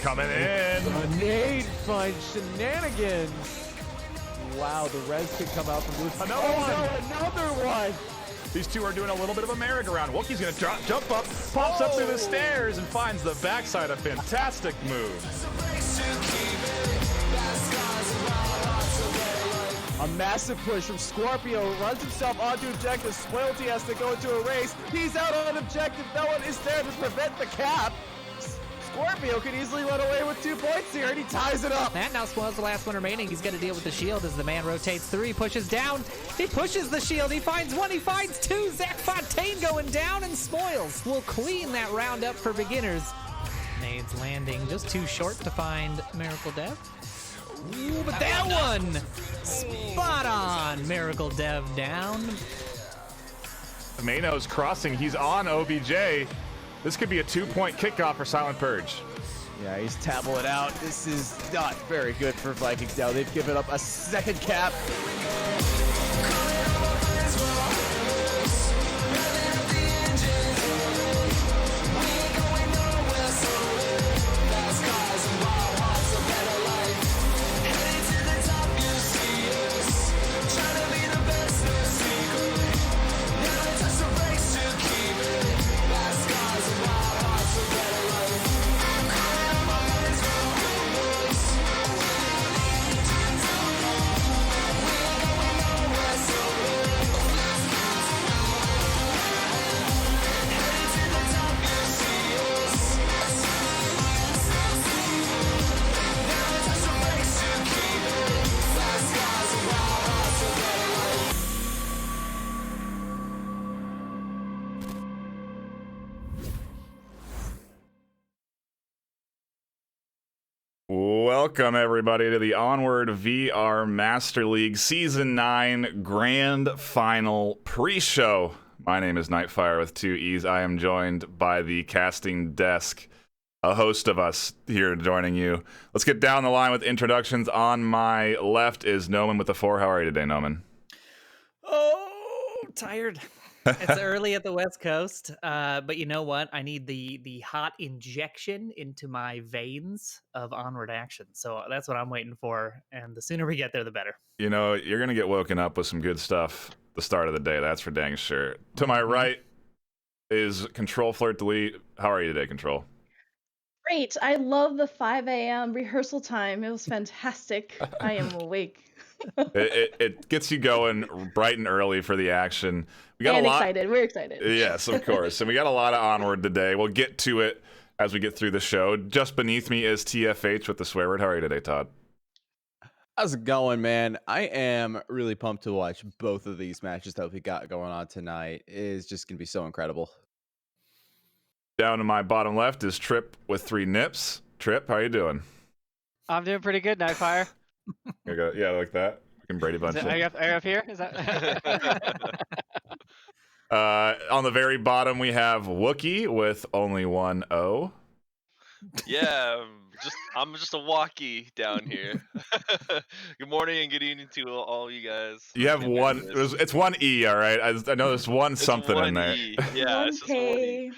coming in. Grenade finds shenanigans. Wow, the res could come out from this. Another one. No, another one. These two are doing a little bit of a merry-go-round. Wookie's going to jump up, pops up through the stairs, and finds the backside. A fantastic move. A massive push from Scorpio, runs himself onto objective. Spoilty has to go into a race. He's out on objective. No one is there to prevent the cap. Scorpio could easily run away with 2 points here, and he ties it up. And now Spoil's the last one remaining. He's going to deal with the shield as the man rotates through. He pushes down. He pushes the shield. He finds one. He finds two. Zach Fontaine going down, and Spoils will clean that round up for beginners. Nades landing just too short to find Miracle Dev. Ooh, but that one! Spot on! Miracle Dev down. Mano's crossing. He's on OBJ. This could be a 2-point kickoff for Silent Purge. Yeah, he's tabling out. This is not very good for Vikings now. They've given up a second cap. Welcome, everybody, to the Onward VR Master League Season 9 Grand Final Pre-Show. My name is NightFiree with 2 E's. I am joined by the casting desk, a host of us here joining you. Let's get down the line with introductions. On my left is Noman with the 4. How are you today, Noman? Oh, tired. It's early at the West Coast, but you know what? I need the hot injection into my veins of Onward action. So that's what I'm waiting for, and the sooner we get there, the better. You know, you're going to get woken up with some good stuff the start of the day, that's for dang sure. To my right is ctrl-flirt-del. How are you today, Control? Great. I love the 5 a.m. rehearsal time. It was fantastic. I am awake. It gets you going bright and early for the action. We got and a lot. Excited. We're excited. Yes, of course. And we got a lot of Onward today. We'll get to it as we get through the show. Just beneath me is TFH with the swear word. How are you today, Todd? How's it going, man? I am really pumped to watch both of these matches that we got going on tonight. It is just going to be so incredible. Down to my bottom left is Trip with 3 nips. Trip, how are you doing? I'm doing pretty good, Nightfire. Yeah, like that. We can Brady Bunch. Are you up here? Is that? On the very bottom, we have Wookie with only 1 O. Yeah, I'm just a walkie down here. Good morning and good evening to all you guys. You have one. It's 1 E, all right. I know there's one something in there. Yeah, it's just 1 E.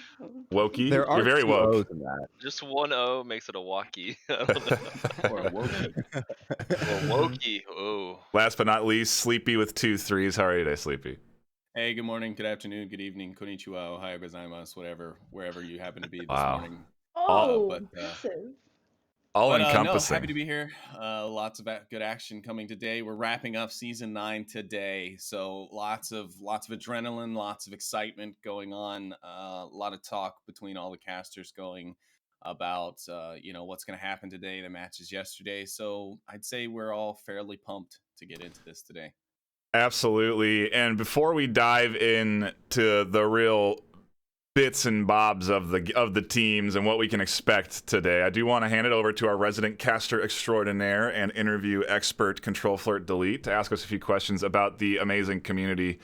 Wokey. There are You're very 2 woke. O's in that. Just 1 O makes it a walkie. I don't know. Or a wokey. Or wokey. Oh. Last but not least, Sleepy with 2 3s. How are you today, Sleepy? Hey, good morning, good afternoon, good evening, konnichiwa, ohayou gozaimasu, wherever you happen to be this Wow. morning. Oh, but, impressive. All No, encompassing. happy to be here. Lots of good action coming today. We're wrapping up season 9 today, so lots of adrenaline, lots of excitement going on. A lot of talk between all the casters going about what's going to happen today, the matches yesterday. So I'd say we're all fairly pumped to get into this today. Absolutely. And before we dive into the real bits and bobs of the teams and what we can expect today, I do want to hand it over to our resident caster extraordinaire and interview expert, ctrl-flirt-del, to ask us a few questions about the amazing community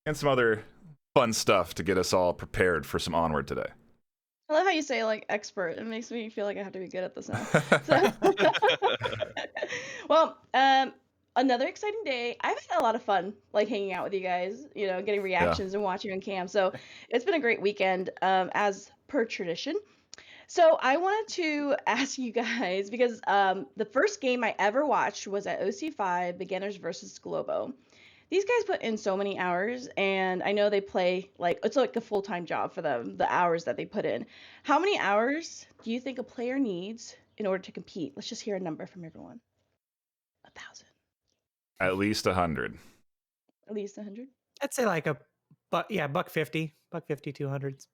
and some other fun stuff to get us all prepared for some Onward today. I love how you say like expert. It makes me feel like I have to be good at this now. So, well, another exciting day. I've had a lot of fun like hanging out with you guys, getting reactions and watching on cam. So it's been a great weekend, as per tradition. So I wanted to ask you guys because the first game I ever watched was at OC5 Beginners versus Globo. These guys put in so many hours, and I know they play like it's like a full-time job for them, the hours that they put in. How many hours do you think a player needs in order to compete? Let's just hear a number from everyone. 1,000. At least 100. At least 100. I'd say like buck 50, 200s.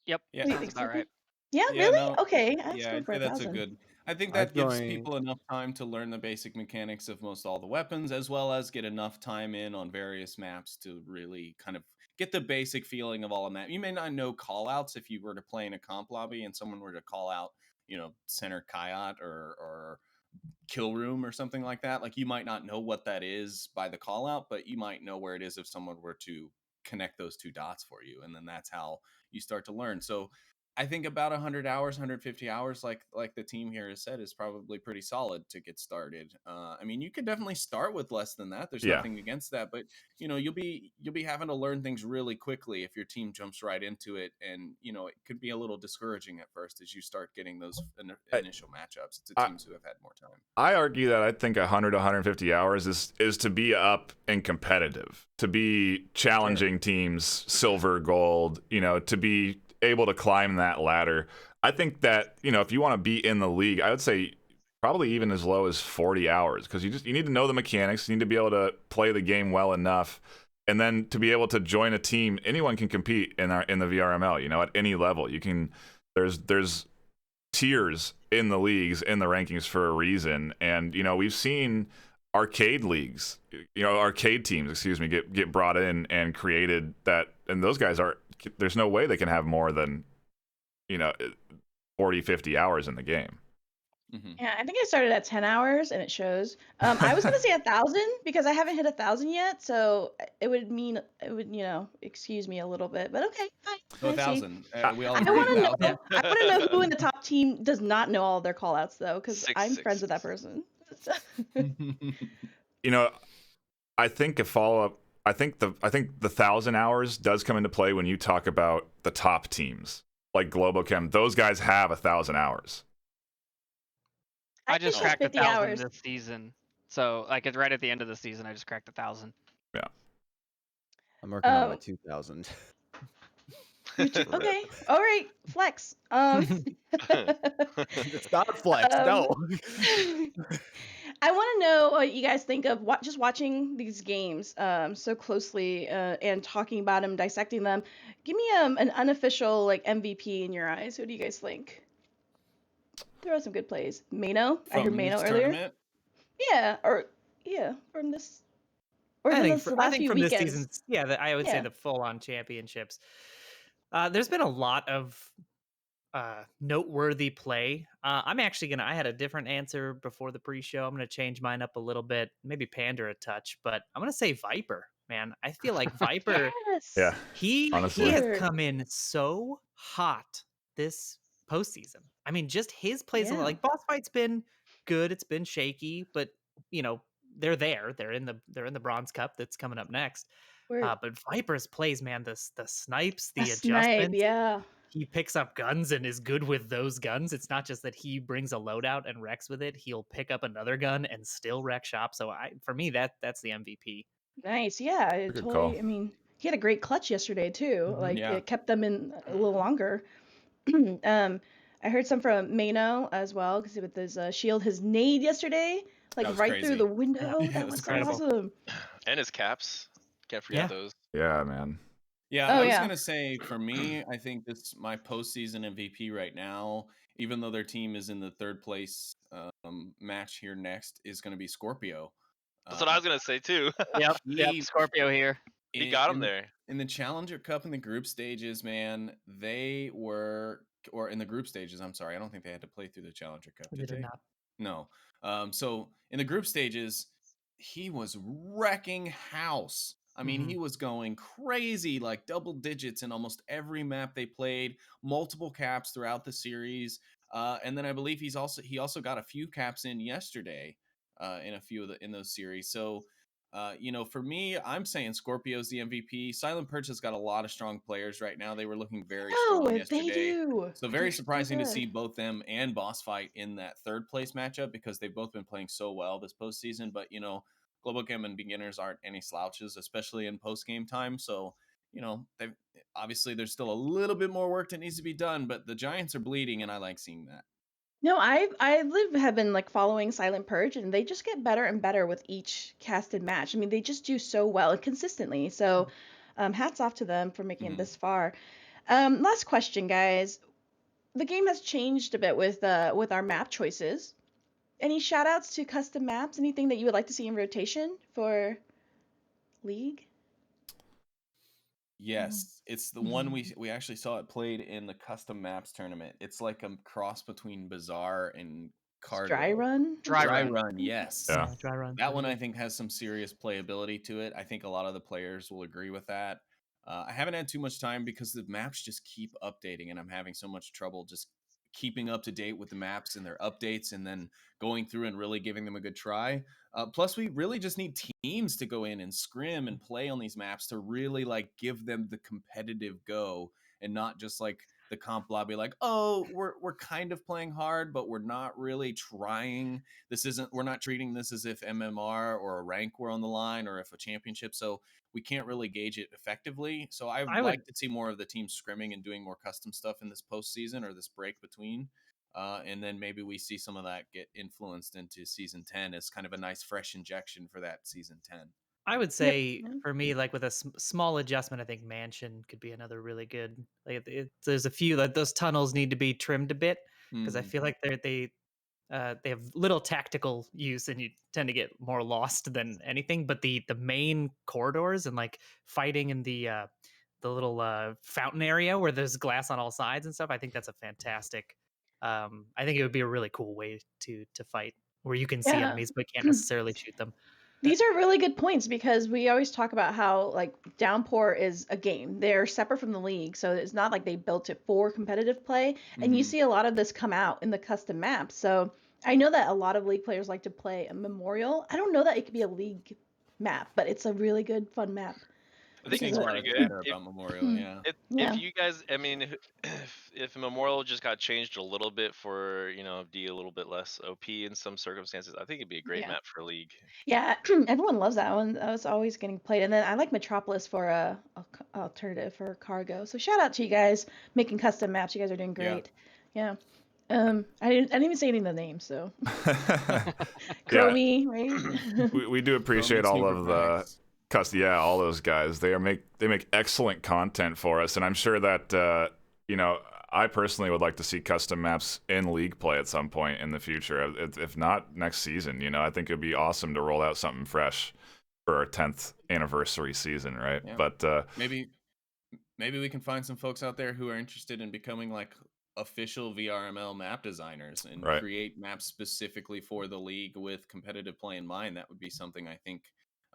Yep. Yeah. Wait, Sounds about right. Yeah, Yeah, really? no, Okay, I was yeah, going I'd for say that's a 1,000. good. I think I'm that gives going- people enough time to learn the basic mechanics of most all the weapons, as well as get enough time in on various maps to really kind of get the basic feeling of all of that. You may not know call outs if you were to play in a comp lobby and someone were to call out, center Kayat or kill room or something like that. Like you might not know what that is by the call out, but you might know where it is if someone were to connect those two dots for you, and then that's how you start to learn. So I think about 100 hours, 150 hours, like the team here has said, is probably pretty solid to get started. I mean, you could definitely start with less than that. There's Yeah. nothing against that, but you'll be having to learn things really quickly if your team jumps right into it, and it could be a little discouraging at first as you start getting those initial matchups to teams who have had more time. I argue that I think 100 to 150 hours is to be up and competitive, to be challenging teams, silver, gold, to be able to climb that ladder. I think that, if you want to be in the league, I would say probably even as low as 40 hours, because you need to know the mechanics, you need to be able to play the game well enough, and then to be able to join a team. Anyone can compete in the VRML, at any level. You can there's tiers in the leagues, in the rankings for a reason, and we've seen arcade leagues, arcade teams, get brought in and created that, and those guys there's no way they can have more than 40, 50 hours in the game. Mm-hmm. Yeah, I think I started at 10 hours and it shows. I was gonna say 1,000 because I haven't hit 1,000 yet, so it would excuse me a little bit, but okay, fine. So I see. 1,000. We all I agree want to know. 1,000. I want to know who in the top team does not know all their call outs though, because I'm 666. friends with that person. I think a follow-up, I think the 1,000 hours does come into play when you talk about the top teams like Globochem. Those guys have 1,000 hours. I just think it's cracked 50 1,000 hours. this season. So like it's right at the end of the season. I just cracked 1,000. I'm working on my Um, 2,000. Okay, all right, flex. It's not flex. No. I want to know what you guys think of just watching these games so closely and talking about them, dissecting them. Give me an unofficial MVP in your eyes. Who do you guys think? There are some good plays. Mano, I heard From Mano this earlier. tournament? From this, or I from think, the last few from this weekends. season's, I would say Yeah. the full-on championships. There's been a lot of noteworthy play. I'm actually I had a different answer before the pre-show. I'm gonna change mine up a little bit, maybe pander a touch, but I'm gonna say Viper, man. I feel like Viper, Yes. Yeah. he Honestly. has Viper. come in so hot this postseason. I mean, just his plays, Yeah. like boss fight's been good, it's been shaky, but they're there. They're in the Bronze Cup that's coming up next. We're But Viper's plays, man, the snipes, the a snipe, adjustments. yeah. He picks up guns and is good with those guns. It's not just that he brings a loadout and wrecks with it. He'll pick up another gun and still wreck shop. So for me, that's the MVP. Nice, yeah. I Good totally. call. I mean, he had a great clutch yesterday too. Mhm. Like Yeah. it kept them in a little longer. I heard some from Mano as well because with his shield, his nade yesterday, like That was right crazy. through the window. Yeah, That it was was so incredible. awesome. And his caps. Can't forget Yeah. those. Yeah, man. Yeah, Oh, I was yeah. gonna say for me, I think this my postseason MVP right now, even though their team is in the third place match here next, is gonna be Scorpio. That's what I was gonna say too. Yep. He- Scorpio here. He got him there. In the Challenger Cup in the group stages, man, they were, or in the group stages, I'm sorry, I don't think they had to play through the Challenger Cup, They did did they? not. No. So in the group stages, he was wrecking house. I mean, he was going crazy, like double digits in almost every map they played, multiple caps throughout the series. And then I believe he also got a few caps in yesterday in a few of in those series. So For me, I'm saying Scorpio's the MVP. Silent Purge has got a lot of strong players right now. They were looking very strong They yesterday. do. So They're very so surprising to good. see both them and Boss Fight in that third place matchup because they've both been playing so well this postseason. But, Global Chem and Beginners aren't any slouches, especially in post-game time. So, they've obviously there's still a little bit more work that needs to be done, but the Giants are bleeding, and I like seeing that. No, have been like following Silent Purge, and they just get better and better with each casted match. I mean, they just do so well and consistently. So, hats off to them for making it this far. Last question, guys. The game has changed a bit with our map choices. Any shout outs to custom maps? Anything that you would like to see in rotation for League? Yes, it's the one we actually saw it played in the custom maps tournament. It's like a cross between Bazaar and Cargo. Dry Run? Dry Dry Run. Run, yes. Yeah. Dry run. That one I think has some serious playability to it. I think a lot of the players will agree with that. I haven't had too much time because the maps just keep updating, and I'm having so much trouble just keeping up to date with the maps and their updates, and then going through and really giving them a good try. Plus, we really just need teams to go in and scrim and play on these maps to really like give them the competitive go, and not just like the comp lobby like, oh, we're kind of playing hard, but we're not really trying. We're not treating this as if MMR or a rank were on the line or if a championship. So we can't really gauge it effectively. So I would like to see more of the teams scrimming and doing more custom stuff in this postseason or this break between. And then maybe we see some of that get influenced into season 10 as kind of a nice fresh injection for that season 10. I would say for me, like with a small adjustment, I think Mansion could be another really good. Like there's a few that those tunnels need to be trimmed a bit because I feel like they have little tactical use and you tend to get more lost than anything. But the main corridors and like fighting in the little fountain area where there's glass on all sides and stuff, I think that's a fantastic. I think it would be a really cool way to fight where you can see enemies but can't necessarily shoot them. These are really good points because we always talk about how like Downpour is a game. They're separate from the league, so it's not like they built it for competitive play. And you see a lot of this come out in the custom maps. So I know that a lot of league players like to play a Memorial. I don't know that it could be a league map, but it's a really good, fun map. I think it's pretty good. About Memorial, yeah. If you guys, I mean, if Memorial just got changed a little bit for, be a little bit less OP in some circumstances, I think it'd be a great map for a league. Yeah, everyone loves that one. That was always getting played. And then I like Metropolis for a alternative for Cargo. So shout out to you guys making custom maps. You guys are doing great. Yeah. I didn't even say any of the names, so Chromie, right? we do appreciate all of the all those guys. They make excellent content for us, and I'm sure that I personally would like to see custom maps in league play at some point in the future. If not next season, I think it'd be awesome to roll out something fresh for our 10th anniversary season, right? Yeah. But maybe we can find some folks out there who are interested in becoming like official VRML map designers and create maps specifically for the league with competitive play in mind. That would be something I think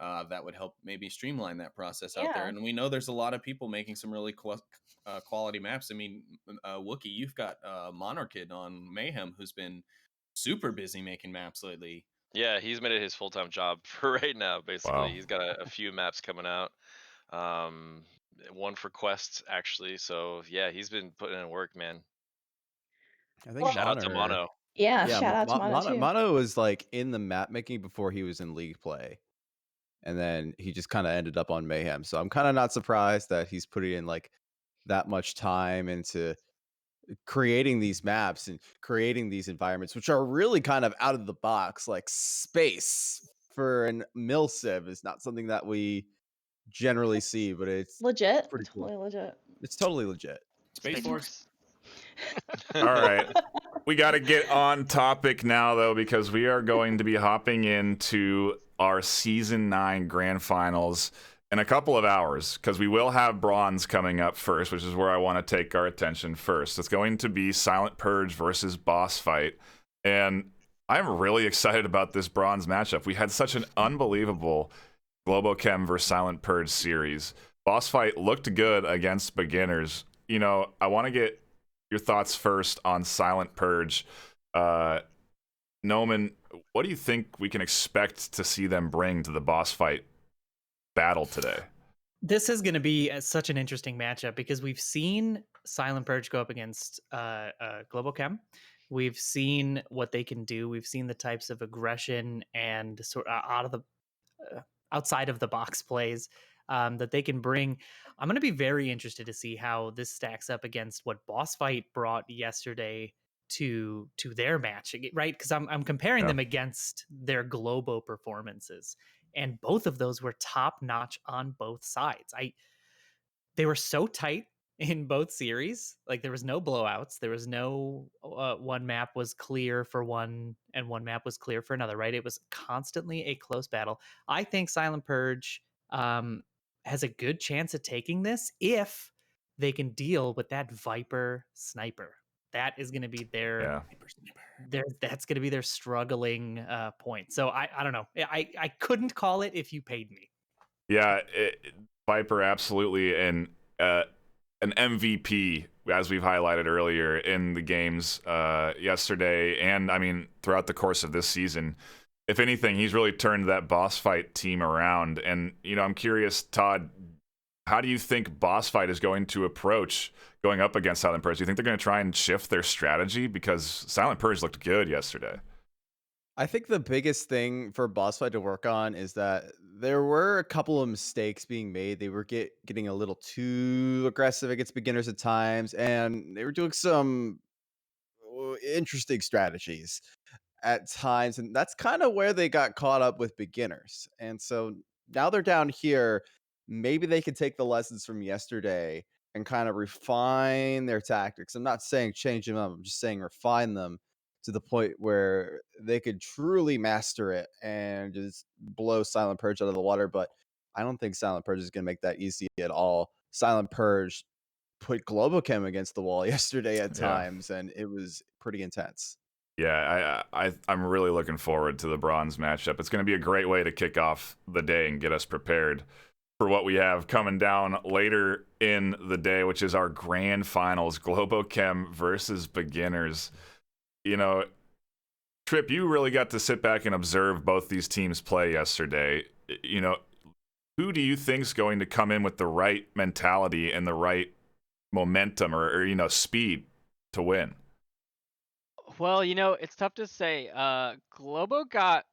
that would help maybe streamline that process out there. And we know there's a lot of people making some really quality maps. I mean, Wookie, you've got Monarchid on Mayhem who's been super busy making maps lately. Yeah, he's made it his full-time job for right now, basically. Wow. He's got a few maps coming out. One for Quest, actually. So, yeah, he's been putting in work, man. I think shout out to Mono. Yeah, shout out to Mono, too. Mono was like in the map making before he was in league play. And then he just kind of ended up on Mayhem. So I'm kind of not surprised that he's putting in like that much time into creating these maps and creating these environments, which are really kind of out of the box. Like space for an milsiv is not something that we generally see, but it's legit. Pretty totally cool. Legit. It's totally legit. Space Force. All right. We got to get on topic now, though, because we are going to be hopping into our Season 9 Grand Finals in a couple of hours, because we will have Bronze coming up first, which is where I want to take our attention first. It's going to be Silent Purge versus Boss Fight, and I'm really excited about this Bronze matchup. We had such an unbelievable Globochem versus Silent Purge series. Boss Fight looked good against Beginners. I want to get your thoughts first on Silent Purge. Noman, what do you think we can expect to see them bring to the boss fight battle today? This is going to be such an interesting matchup because we've seen Silent Purge go up against Global Chem. We've seen what they can do. We've seen the types of aggression and sort of outside of the box plays that they can bring. I'm going to be very interested to see how this stacks up against what Boss Fight brought yesterday to their match, right? Because I'm comparing them against their Globo performances, and both of those were top notch on both sides. They were so tight in both series. Like there was no blowouts. There was no one map was clear for one and one map was clear for another, right? It was constantly a close battle. I think Silent Purge has a good chance of taking this if they can deal with that Viper sniper. That is going to be that's going to be their struggling point. So I don't know. I couldn't call it if you paid me. Yeah, Viper absolutely, and an MVP, as we've highlighted earlier in the games yesterday, and I mean throughout the course of this season. If anything, he's really turned that boss fight team around. And I'm curious, Todd, how do you think boss fight is going to approach going up against Silent Purge? Do you think they're going to try and shift their strategy? Because Silent Purge looked good yesterday. I think the biggest thing for boss fight to work on is that there were a couple of mistakes being made. They were getting a little too aggressive against beginners at times, and they were doing some interesting strategies at times, and that's kind of where they got caught up with beginners. And so now they're down here. Maybe they could take the lessons from yesterday and kind of refine their tactics. I'm not saying change them up. I'm just saying refine them to the point where they could truly master it and just blow Silent Purge out of the water. But I don't think Silent Purge is going to make that easy at all. Silent Purge put Globochem against the wall yesterday at times, and it was pretty intense. Yeah, I'm really looking forward to the bronze matchup. It's going to be a great way to kick off the day and get us prepared for what we have coming down later in the day, which is our grand finals, Globochem versus Beginners. Trip, you really got to sit back and observe both these teams play yesterday. Who do you think's going to come in with the right mentality and the right momentum or speed to win? Well, it's tough to say. Globo got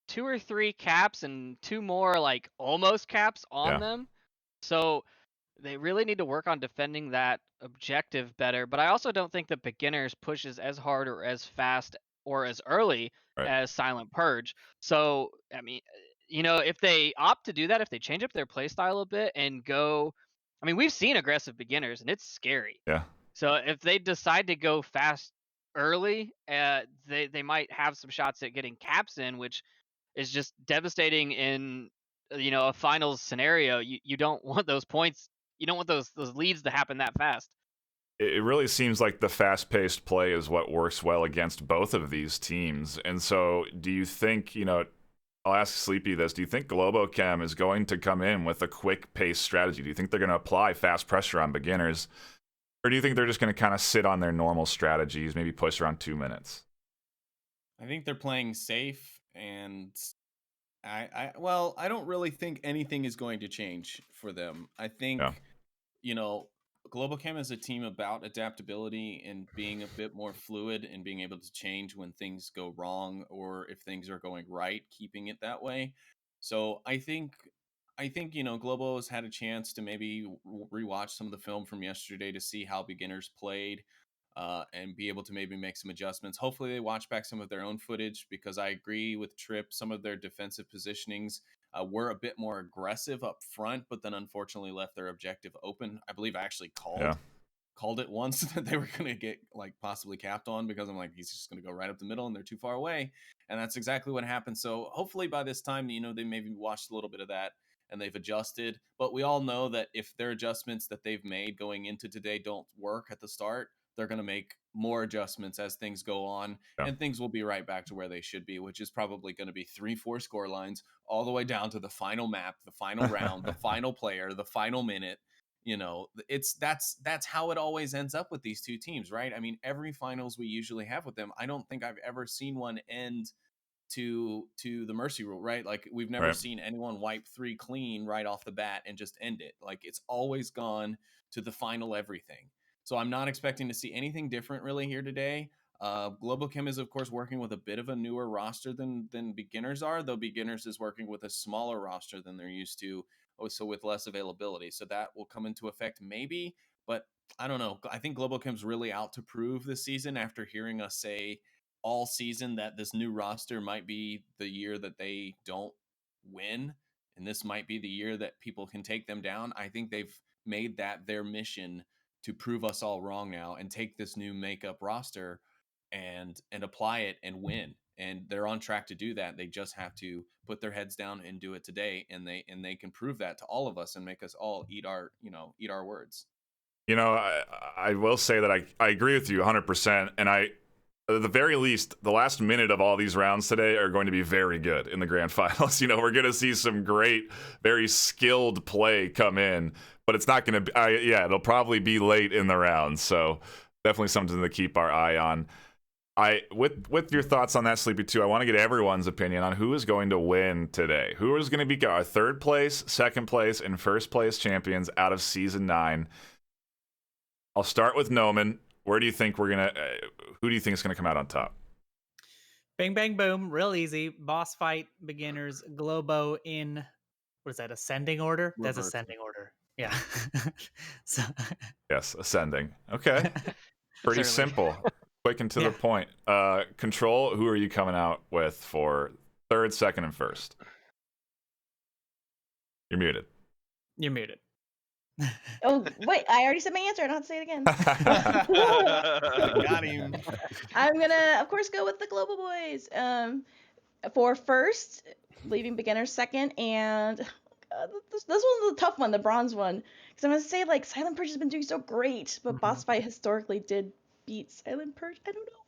2 or 3 caps and 2 more like almost caps on them. So they really need to work on defending that objective better. But I also don't think that Beginners pushes as hard or as fast or as early as Silent Purge. So, I mean, if they opt to do that, if they change up their playstyle a bit and go, I mean, we've seen aggressive Beginners and it's scary. Yeah. So if they decide to go fast early, they might have some shots at getting caps in, which is just devastating in a finals scenario. You don't want those points. You don't want those leads to happen that fast. It really seems like the fast-paced play is what works well against both of these teams. And so do you think, I'll ask Sleepy this, do you think Globochem is going to come in with a quick-paced strategy? Do you think they're going to apply fast pressure on Beginners? Or do you think they're just going to kind of sit on their normal strategies, maybe push around 2 minutes? I think they're playing safe, and I don't really think anything is going to change for them. I think, Globochem is a team about adaptability and being a bit more fluid and being able to change when things go wrong or if things are going right, keeping it that way. So I think Globo has had a chance to maybe rewatch some of the film from yesterday to see how Beginners played, and be able to maybe make some adjustments. Hopefully they watch back some of their own footage, because I agree with Trip. Some of their defensive positionings were a bit more aggressive up front, but then unfortunately left their objective open. I believe I actually called it once that they were going to get possibly capped on, because I'm like, he's just going to go right up the middle and they're too far away. And that's exactly what happened. So hopefully by this time, they maybe watched a little bit of that and they've adjusted. But we all know that if their adjustments that they've made going into today don't work at the start, they're going to make more adjustments as things go on, and things will be right back to where they should be, which is probably going to be 3-4 score lines all the way down to the final map, the final round, the final player, the final minute. that's how it always ends up with these two teams, right? I mean, every finals we usually have with them, I don't think I've ever seen one end to the mercy rule, right? Like we've never seen anyone wipe 3 clean right off the bat and just end it. Like it's always gone to the final everything. So I'm not expecting to see anything different really here today. Global Chem is of course working with a bit of a newer roster than beginners are, though beginners is working with a smaller roster than they're used to, so with less availability. So that will come into effect maybe, but I don't know. I think Global Chem's really out to prove this season after hearing us say all season that this new roster might be the year that they don't win, and this might be the year that people can take them down. I think they've made that their mission to prove us all wrong now and take this new makeup roster and apply it and win. And they're on track to do that. They just have to put their heads down and do it today, and they can prove that to all of us and make us all eat our words. I will say that I agree with you 100%, and at the very least, the last minute of all these rounds today are going to be very good in the grand finals. We're going to see some great, very skilled play come in, but it's not going to it'll probably be late in the round. So definitely something to keep our eye on. With your thoughts on that, Sleepy 2, I want to get everyone's opinion on who is going to win today. Who is going to be our third place, second place, and first place champions out of Season 9. I'll start with Noman. Who do you think is gonna come out on top? Bang bang boom, real easy. Boss fight, beginners, Globo in what is that? Ascending order? Reverse. That's ascending order. Yeah. So yes, ascending. Okay. Pretty simple. Quick and to the point. Control, who are you coming out with for third, second, and first? You're muted. You're muted. Oh, wait, I already said my answer. I don't have to say it again. Got him. I'm going to, of course, go with the Global Boys. For first, leaving beginners second, and this one's a tough one, the bronze one. Because I'm going to say, like, Silent Purge has been doing so great, but Boss Fight historically did beat Silent Purge. I don't know.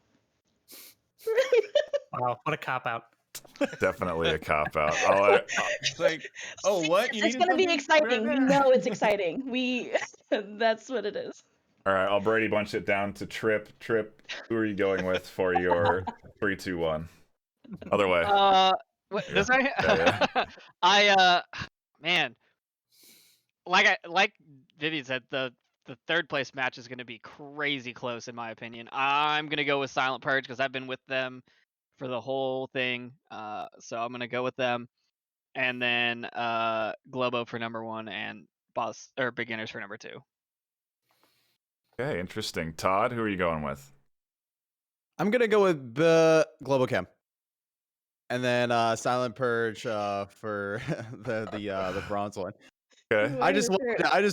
Wow, what a cop-out. Definitely a cop-out. Like, oh, what? It's going to be exciting. We know it's exciting. That's what it is. All right, I'll Brady bunch it down to Trip. Trip, who are you going with for your 3, 2, 1? Other way. This way? Man, like Vivian said, the third place match is going to be crazy close in my opinion. I'm going to go with Silent Purge because I've been with them for the whole thing. So I'm going to go with them. And then Globo for number 1 and beginners for number 2. Okay, interesting. Todd, who are you going with? I'm going to go with the Global Chem. And then Silent Purge for the bronze one. Okay. I just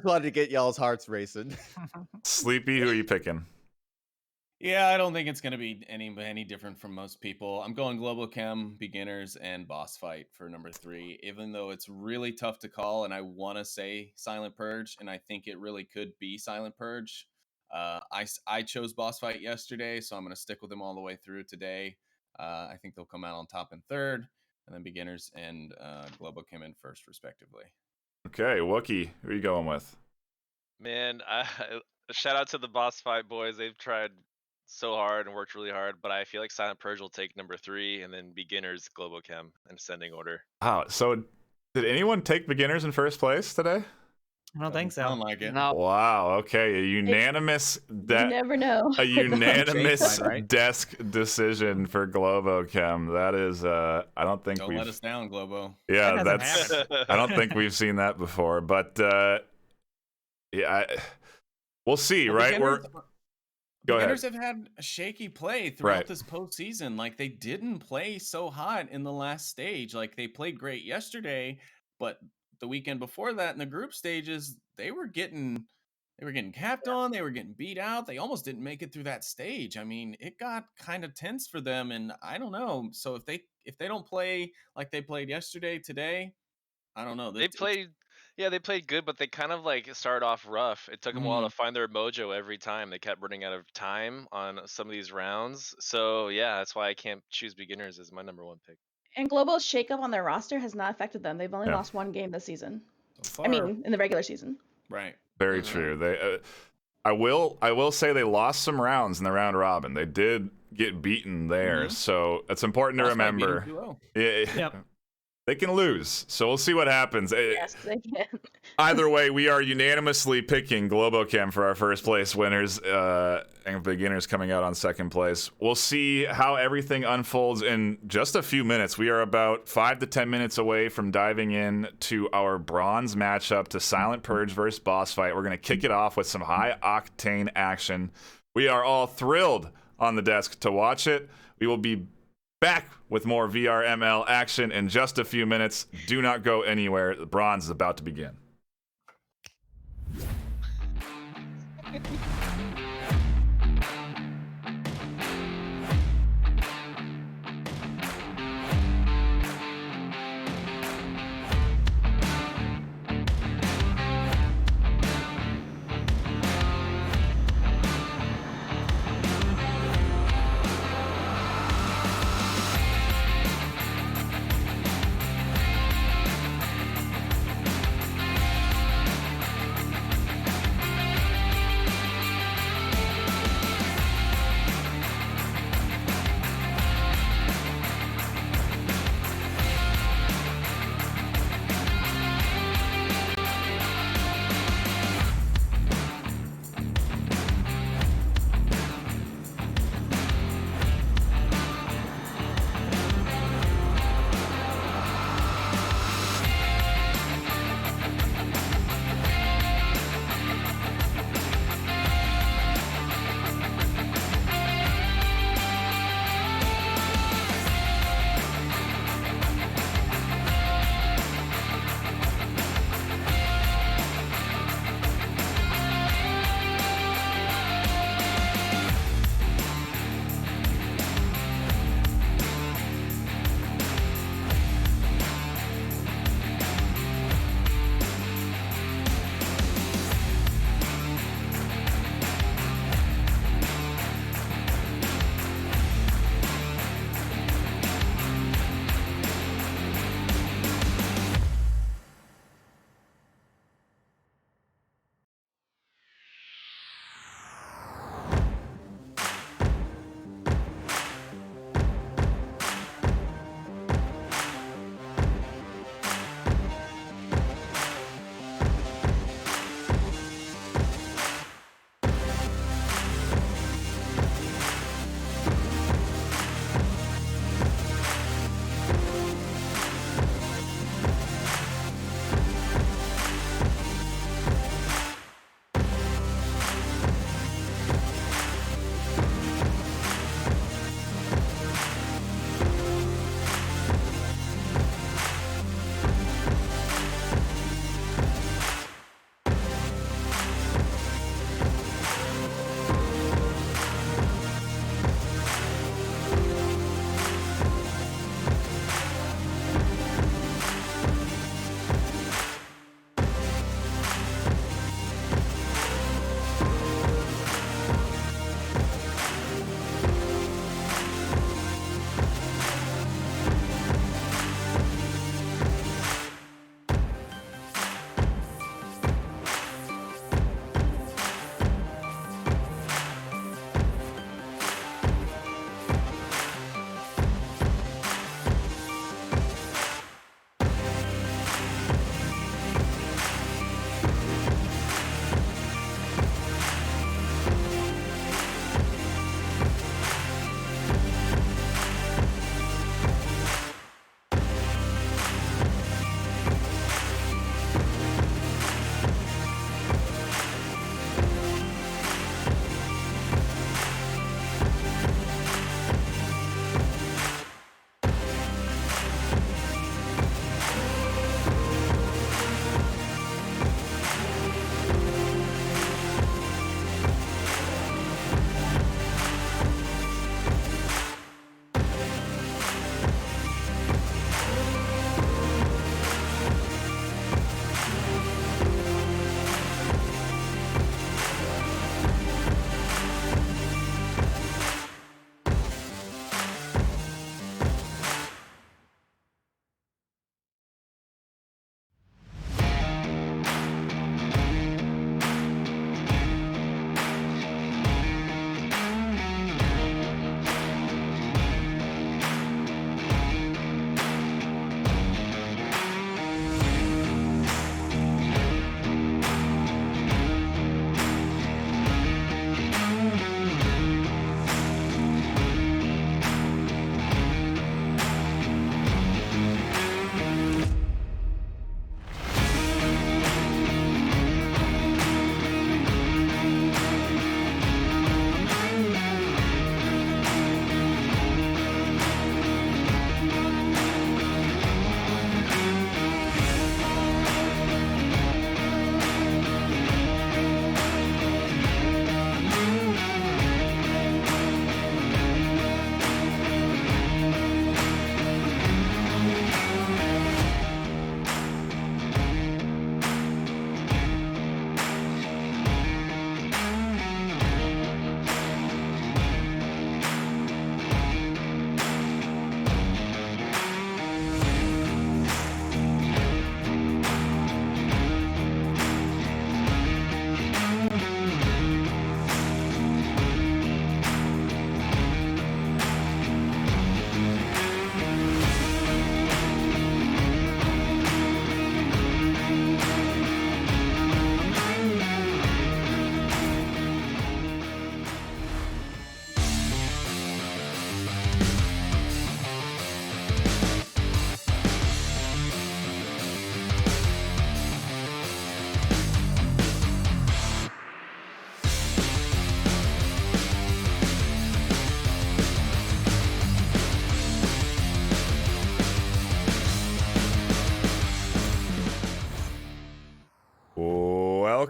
wanted to get y'all's hearts racing. Sleepy, who are you picking? Yeah, I don't think it's going to be any different from most people. I'm going Global Chem, beginners, and boss fight for number 3, even though it's really tough to call, and I want to say Silent Purge, and I think it really could be Silent Purge. I chose boss fight yesterday, so I'm going to stick with them all the way through today. I think they'll come out on top in third, and then beginners and Global Chem in first, respectively. Okay, Wookie, who are you going with? Man, shout out to the boss fight boys. They've tried so hard and worked really hard, but I feel like Silent Purge will take number 3, and then beginners, Global Chem, in ascending order. Wow, so did anyone take beginners in first place today? I don't think so. Sound like it. No. Wow, okay, a unanimous You never know. a unanimous Fine, right? desk decision for Globo Chem. That is I don't think Don't let us down, Globo. Yeah, That that's hasn't I don't think we've seen that before, but we'll see, right? Go ahead. Beginners have had a shaky play throughout this postseason. Like they didn't play so hot in the last stage. Like they played great yesterday, but the weekend before that in the group stages, they were getting capped on. They were getting beat out. They almost didn't make it through that stage. I mean, it got kind of tense for them, and I don't know. So if they don't play like they played yesterday, today, I don't know. They played good, but they kind of like started off rough. It took them a while to find their mojo every time. They kept running out of time on some of these rounds. So yeah, that's why I can't choose beginners as my number 1 pick. And Global's shakeup on their roster has not affected them. They've only lost 1 game this season. So far. I mean, in the regular season. Right. Very true. They, I will say they lost some rounds in the round robin. They did get beaten there, so it's important to Lost by beating remember. 2-0. Yep. They can lose, so we'll see what happens. Yes, they can. Either way, we are unanimously picking Globochem for our first place winners, and beginners coming out on second place. We'll see how everything unfolds in just a few minutes. We are about 5 to 10 minutes away from diving in to our bronze matchup to Silent Purge versus Boss Fight. We're going to kick it off with some high octane action. We are all thrilled on the desk to watch it. We will be back with more VRML action in just a few minutes. Do not go anywhere. The bronze is about to begin.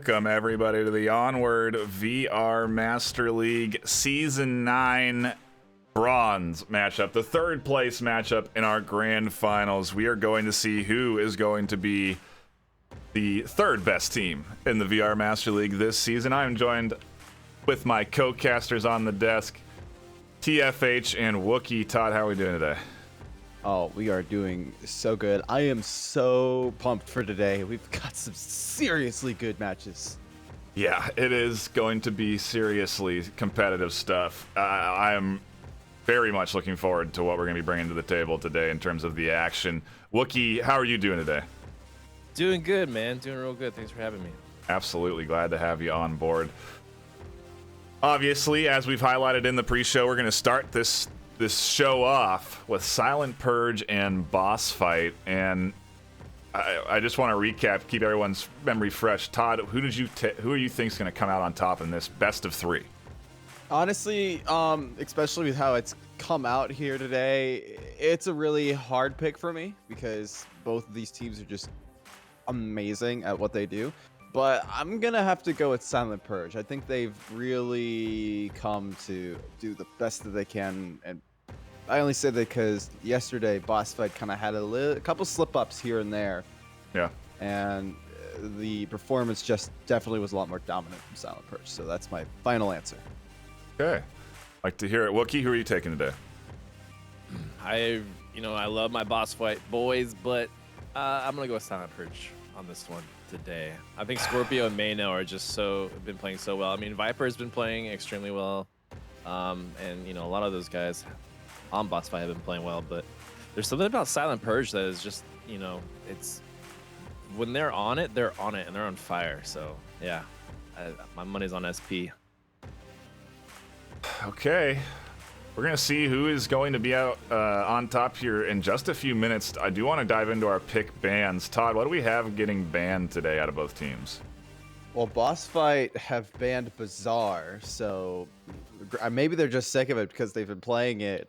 welcome everybody to the Onward VR Master League Season 9 Bronze matchup, the third place matchup in our grand finals. We are going to see who is going to be the third best team in the VR Master League this season. I am joined with my co-casters on the desk, TFH and Wookie. Todd, how are we doing today? Oh, we are doing so good. I am so pumped for today. We've got some seriously good matches. Yeah, it is going to be seriously competitive stuff. I am very much looking forward to what we're going to be bringing to the table today in terms of the action. Wookie, how are you doing today? Doing good, man. Doing real good. Thanks for having me. Absolutely glad to have you on board. Obviously, as we've highlighted in the pre-show, we're going to start this show off with Silent Purge and Boss Fight, and I just want to recap, keep everyone's memory fresh. Todd, who do you think is going to come out on top in this best of 3? Honestly, especially with how it's come out here today, it's a really hard pick for me because both of these teams are just amazing at what they do. But I'm going to have to go with Silent Purge. I think they've really come to do the best that they can. And I only say that because yesterday, Boss Fight kind of had a couple slip-ups here and there. Yeah. And the performance just definitely was a lot more dominant from Silent Purge. So that's my final answer. Okay. Like to hear it. Wookie, who are you taking today? I love my Boss Fight boys, but I'm going to go with Silent Purge on this one today. I think Scorpio and Mayno are just been playing so well. I mean, Viper has been playing extremely well, and a lot of those guys on Boss Fight have been playing well. But there's something about Silent Purge that is just it's when they're on it, and they're on fire. So yeah, my money's on SP. Okay. We're going to see who is going to be out on top here in just a few minutes. I do want to dive into our pick bans. Todd, what do we have getting banned today out of both teams? Well, Boss Fight have banned Bazaar, so maybe they're just sick of it because they've been playing it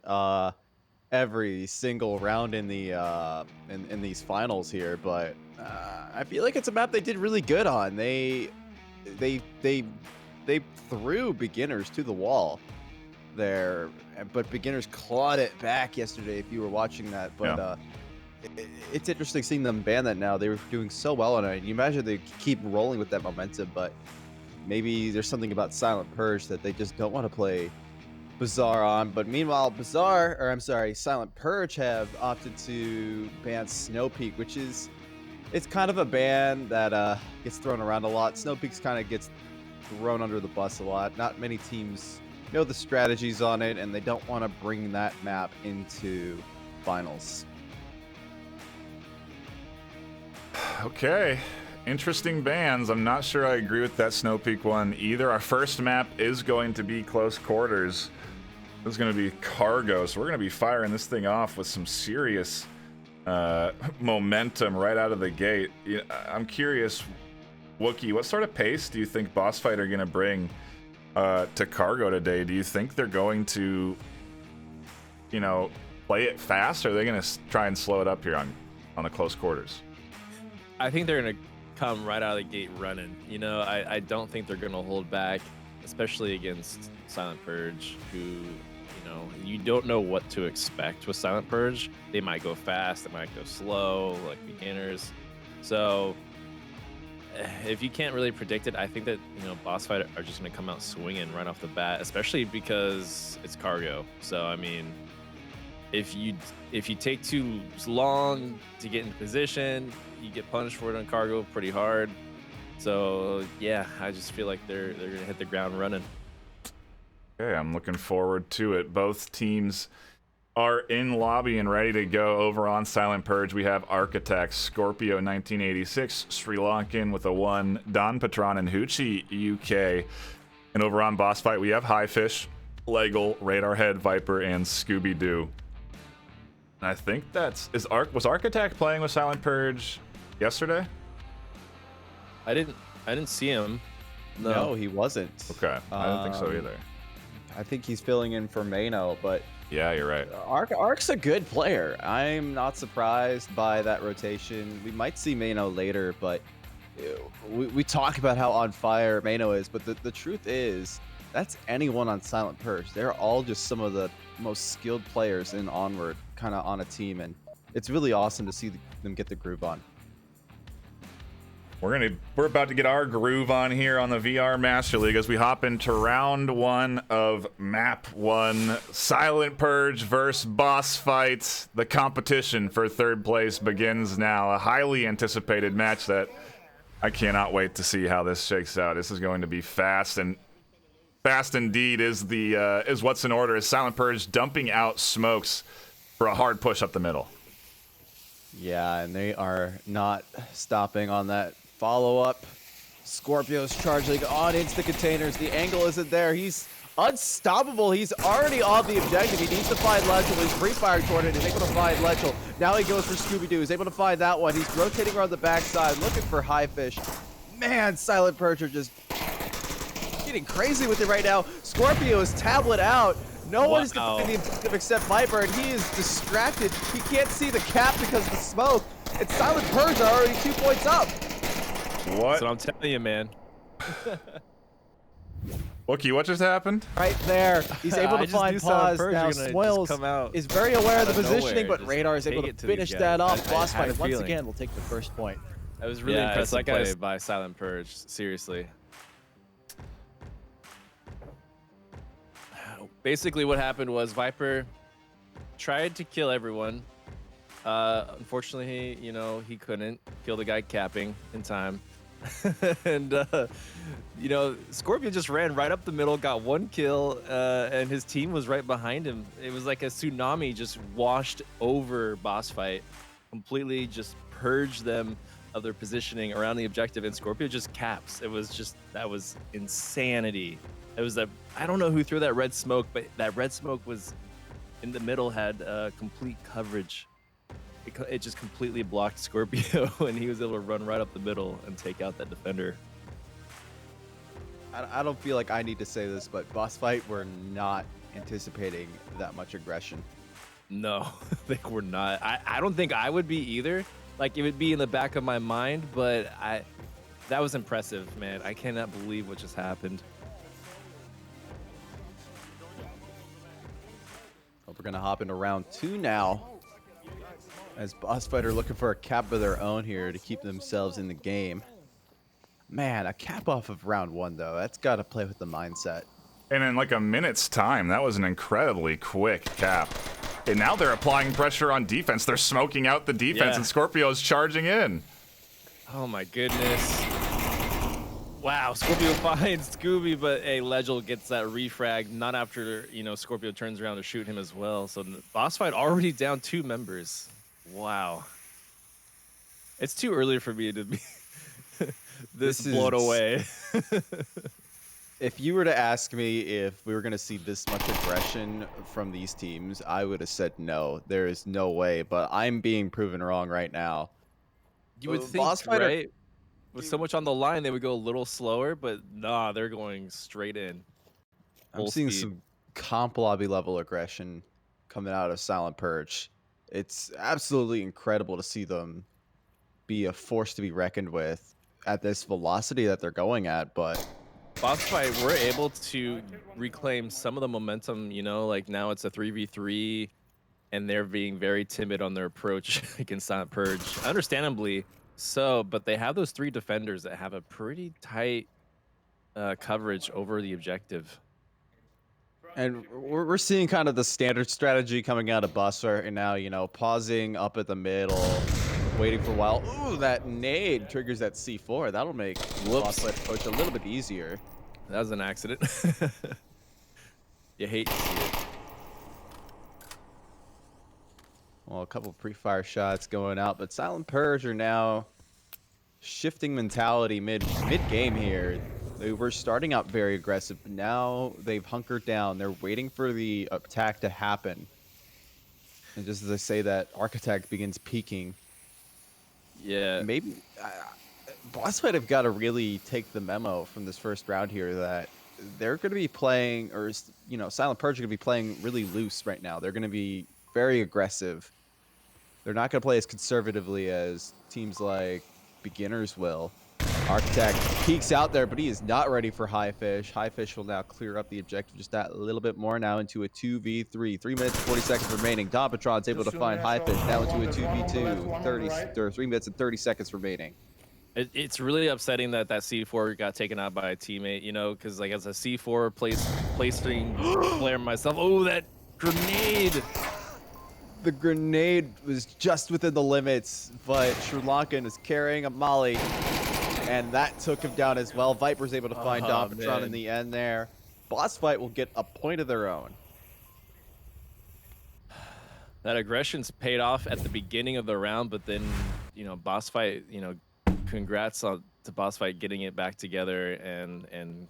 every single round in the in these finals here. But I feel like it's a map they did really good on. They threw beginners to the wall there, but beginners clawed it back yesterday if you were watching that. But yeah. It's interesting seeing them ban that now. They were doing so well on it. You imagine they keep rolling with that momentum, but maybe there's something about Silent Purge that they just don't want to play Bazaar on. But meanwhile, Silent Purge have opted to ban Snow Peak, which it's kind of a ban that gets thrown around a lot. Snow Peak's kind of gets thrown under the bus a lot. Not many teams know the strategies on it, and they don't want to bring that map into finals. Okay, interesting bans. I'm not sure I agree with that Snow Peak one either. Our first map is going to be close quarters. This is going to be cargo, so we're going to be firing this thing off with some serious momentum right out of the gate. I'm curious, Wookie, what sort of pace do you think Boss Fight are going to bring to cargo today? Do you think they're going to, play it fast, or are they going to try and slow it up here on the close quarters? I think they're going to come right out of the gate running. I don't think they're going to hold back, especially against Silent Purge, who, you don't know what to expect with Silent Purge. They might go fast, they might go slow, like beginners. So if you can't really predict it, I think that Boss Fight are just going to come out swinging right off the bat, especially because it's cargo. So I mean, if you take too long to get into position, you get punished for it on cargo pretty hard. So yeah, I just feel like they're going to hit the ground running. Okay, I'm looking forward to it. Both teams are in lobby and ready to go. Over on Silent Purge, we have Architect, Scorpio 1986, Sri Lankan with a 1, Don Patron and Hoochie UK. And over on Boss Fight, we have Highfish, Legal, Radarhead, Viper, and Scooby-Doo. And I think was Architect playing with Silent Purge yesterday? I didn't see him. No, he wasn't. Okay, I didn't think so either. I think he's filling in for Mayno, but yeah, you're right. Ark's a good player. I'm not surprised by that rotation. We might see Mayno later, but we talk about how on fire Mano is, but the truth is that's anyone on Silent Purge. They're all just some of the most skilled players in Onward, kind of on a team, and it's really awesome to see them get the groove on. We're about to get our groove on here on the VR Master League as we hop into round 1 of map 1. Silent Purge versus boss fight. The competition for 3rd place begins now. A highly anticipated match that I cannot wait to see how this shakes out. This is going to be fast, and fast indeed is what's in order. As Silent Purge dumping out smokes for a hard push up the middle. Yeah, and they are not stopping on that follow-up. Scorpio's charging on instant containers. The angle isn't there. He's unstoppable. He's already on the objective. He needs to find Lechel. He's free-firing toward it. He's able to find Lechel. Now he goes for Scooby-Doo. He's able to find that one. He's rotating around the backside, looking for high fish. Man, Silent Purge are just getting crazy with it right now. Scorpio is tablet out. No one is defending the objective except Viper, and he is distracted. He can't see the cap because of the smoke. And Silent Purge are already 2 points up. What? That's what I'm telling you, man. Wookie, what just happened? Right there. He's able to find pause. Now Smoils is very aware of the positioning, but Radar is able to finish that off. Boss fight once again will take the first point. That was really impressive play by Silent Purge. Seriously. Basically, what happened was Viper tried to kill everyone. Unfortunately, he couldn't kill the guy capping in time. And Scorpio just ran right up the middle, got 1 kill, and his team was right behind him. It was like a tsunami just washed over boss fight, completely just purged them of their positioning around the objective, and Scorpio just caps. That was insanity. It was I don't know who threw that red smoke, but that red smoke was in the middle, had complete coverage. It just completely blocked Scorpio, and he was able to run right up the middle and take out that defender. I don't feel like I need to say this, but boss fight, we're not anticipating that much aggression. No, they were not. I don't think I would be either. Like, it would be in the back of my mind, but that was impressive, man. I cannot believe what just happened. We're going to hop into round 2 now, as boss fight are looking for a cap of their own here to keep themselves in the game. Man, a cap off of round 1, though. That's got to play with the mindset. And in like a minute's time, that was an incredibly quick cap. And now they're applying pressure on defense. They're smoking out the defense, and Scorpio's charging in. Oh my goodness. Wow, Scorpio finds Scooby, but Lechel gets that refrag, not after, Scorpio turns around to shoot him as well. So the boss fight already down 2 members. Wow. It's too early for me to be this blown away. If you were to ask me if we were going to see this much aggression from these teams, I would have said no. There is no way, but I'm being proven wrong right now. You would think, right? With so much on the line, they would go a little slower, but nah, they're going straight in. I'm seeing some comp lobby level aggression coming out of Silent Purge. It's absolutely incredible to see them be a force to be reckoned with at this velocity that they're going at, but boss fight, we're able to reclaim some of the momentum, like now it's a 3v3, and they're being very timid on their approach against Silent Purge. Understandably so, but they have those 3 defenders that have a pretty tight coverage over the objective. And we're seeing kind of the standard strategy coming out of boss right now, pausing up at the middle, waiting for a while. Ooh, that nade triggers that C4. That'll make boss fight approach a little bit easier. That was an accident. You hate to see it. Well, a couple pre-fire shots going out, but Silent Purge are now shifting mentality mid-game here. They were starting out very aggressive, but now they've hunkered down. They're waiting for the attack to happen. And just as I say that, Architect begins peeking. Yeah. Maybe boss fight have got to really take the memo from this first round here that they're going to be playing, or Silent Purge are going to be playing really loose right now. They're going to be very aggressive. They're not going to play as conservatively as teams like Beginners will. Architect peeks out there, but he is not ready for Highfish. Highfish will now clear up the objective just that little bit more, now into a 2v3. 3 minutes and 40 seconds remaining. Dompatron's able to find Highfish, now into a 2v2. 3 minutes and 30 seconds remaining. It's really upsetting that C4 got taken out by a teammate, you know, because like as a C4 placing player myself, oh, that grenade! The grenade was just within the limits, but Sri Lankan is carrying a molly, and that took him down as well. Viper's able to find Dompatron in the end there. Boss Fight will get a point of their own. That aggression's paid off at the beginning of the round, but then, you know, Boss Fight, you know, congrats to Boss Fight getting it back together and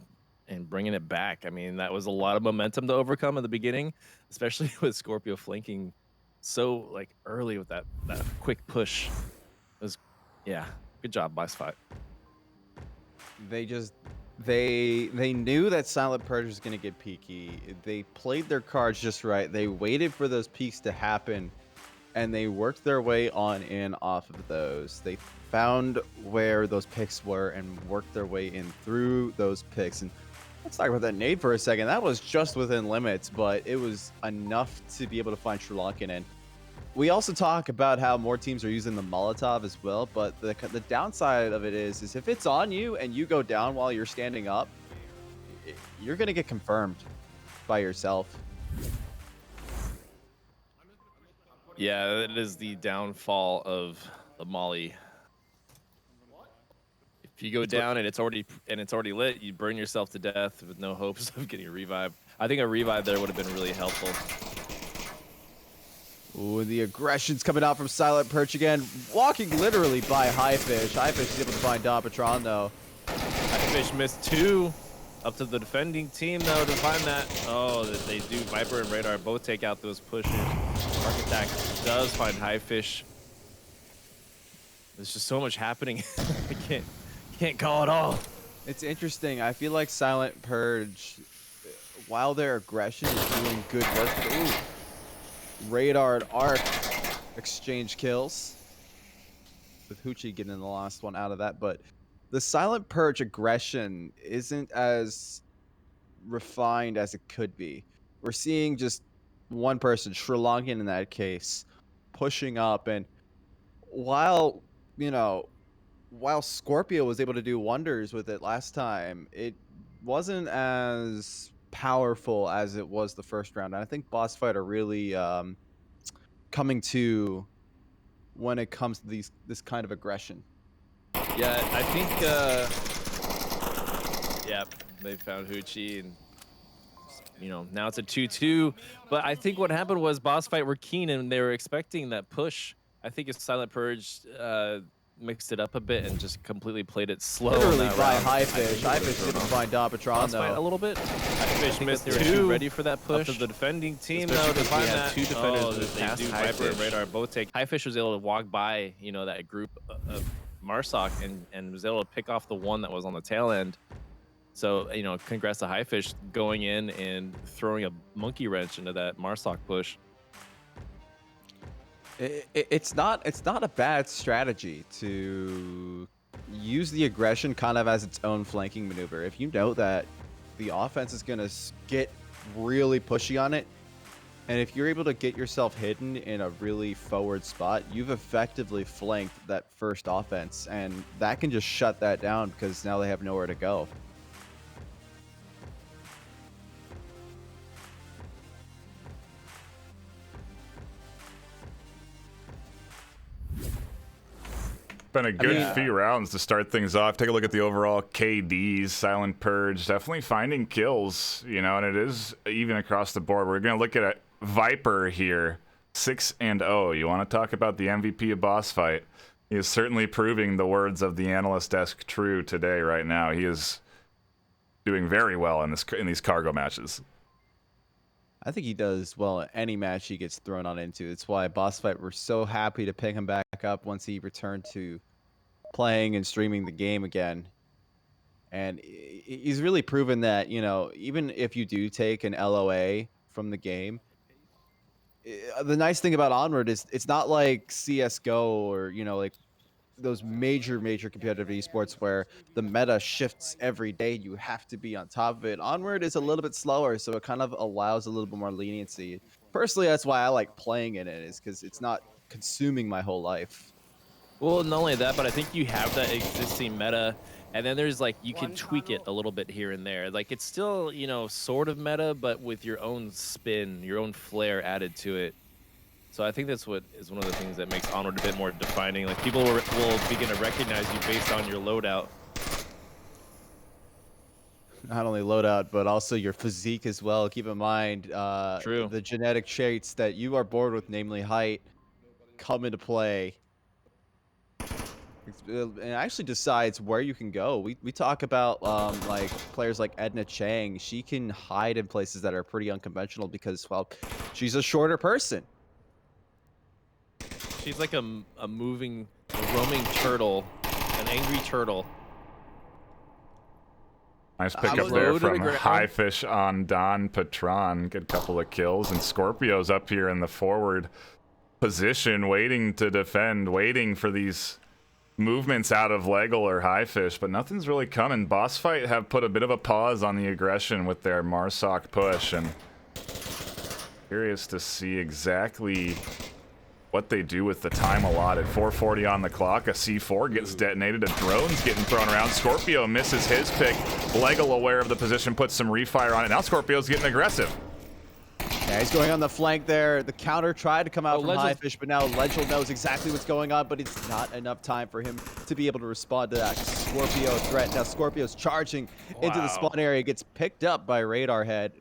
bringing it back. I mean, that was a lot of momentum to overcome in the beginning, especially with Scorpio flanking so like early with that quick push. It was, yeah, good job, Boss Fight. They knew that Silent Purge was going to get peaky. They played their cards just right. They waited for those peaks to happen, and they worked their way on in off of those. They found where those picks were and worked their way in through those picks. And let's talk about that nade for a second. That was just within limits, but it was enough to be able to find Sri Lankan. And we also talk about how more teams are using the Molotov as well, but the downside of it is if it's on you and you go down while you're standing up, you're going to get confirmed by yourself. Yeah, that is the downfall of the molly. If you go down and it's already lit, you burn yourself to death with no hopes of getting a revive. I think a revive there would have been really helpful. Ooh, the aggression's coming out from Silent Perch again, walking literally by Highfish. Highfish is able to find Dompatron though. Highfish missed 2. Up to the defending team though to find that. Oh, they do. Viper and Radar both take out those pushes. Architect does find Highfish. There's just so much happening. I can't call it all. It's interesting. I feel like Silent Purge, while their aggression is doing good work, ooh, Radar and Arc exchange kills, with Hoochie getting the last one out of that. But the Silent Purge aggression isn't as refined as it could be. We're seeing just one person, Sri Lankan in that case, pushing up. And while Scorpio was able to do wonders with it last time, it wasn't as powerful as it was the first round. And I think Boss Fight are really coming to when it comes to this kind of aggression. Yeah, I think yeah, they found Hoochie, and you know, now it's a 2-2. But I think what happened was Boss Fight were keen and they were expecting that push. I think if Silent Purge mixed it up a bit and just completely played it slow. Literally by Highfish. Highfish didn't find Dompatron though. A little bit. Highfish missed 2. Ready for that push. Up to the defending team though to find that. 2 defenders that do. Viper and Radar both take. Highfish was able to walk by, you know, that group of Marsoc and was able to pick off the one that was on the tail end. So, you know, congrats to Highfish going in and throwing a monkey wrench into that Marsoc push. It's not a bad strategy to use the aggression kind of as its own flanking maneuver. If you know that the offense is going to get really pushy on it, and if you're able to get yourself hidden in a really forward spot, you've effectively flanked that first offense, and that can just shut that down because now they have nowhere to go. Been a good few rounds to start things off. Take a look at the overall KDs. Silent Purge definitely finding kills, you know, and it is even across the board. We're going to look at Viper here, 6-0. You want to talk about the MVP of Boss Fight? He is certainly proving the words of the analyst desk true today. Right now, he is doing very well in these cargo matches. I think he does well in any match he gets thrown on into. It's why Boss Fight were so happy to pick him back up once he returned to playing and streaming the game again. And he's really proven that, you know, even if you do take an LOA from the game, the nice thing about Onward is it's not like CSGO or, you know, like those major competitive esports where the meta shifts every day. You have to be on top of it. Onward is a little bit slower, so it kind of allows a little bit more leniency. Personally, that's why I like playing in it, is because it's not consuming my whole life. Well, not only that, but I think you have that existing meta, and then there's like you can tweak it a little bit here and there. Like it's still, you know, sort of meta, but with your own spin, your own flair added to it. So I think that's what is one of the things that makes Onward a bit more defining. Like people will begin to recognize you based on your loadout. Not only loadout, but also your physique as well. Keep in mind, True. the genetic traits that you are born with, namely height, come into play. It actually decides where you can go. We talk about like players like Edna Chang. She can hide in places that are pretty unconventional because, well, she's a shorter person. She's like a moving, a roaming turtle, an angry turtle. Nice pickup there from HighFish on Don Patron. Good couple of kills. And Scorpio's up here in the forward position, waiting to defend, waiting for these movements out of Leggle or HighFish, but nothing's really coming. Boss Fight have put a bit of a pause on the aggression with their Marsoc push, and curious to see exactly what they do with the time allotted. 4:40 on the clock. A C4 gets detonated. A drone's getting thrown around. Scorpio misses his pick. Leggle, aware of the position, puts some refire on it. Now Scorpio's getting aggressive. Yeah, he's going on the flank there. The counter tried to come out from HighFish, but now Legel knows exactly what's going on, but it's not enough time for him to be able to respond to that Scorpio threat. Now Scorpio's charging into the spawn area, gets picked up by Radar Head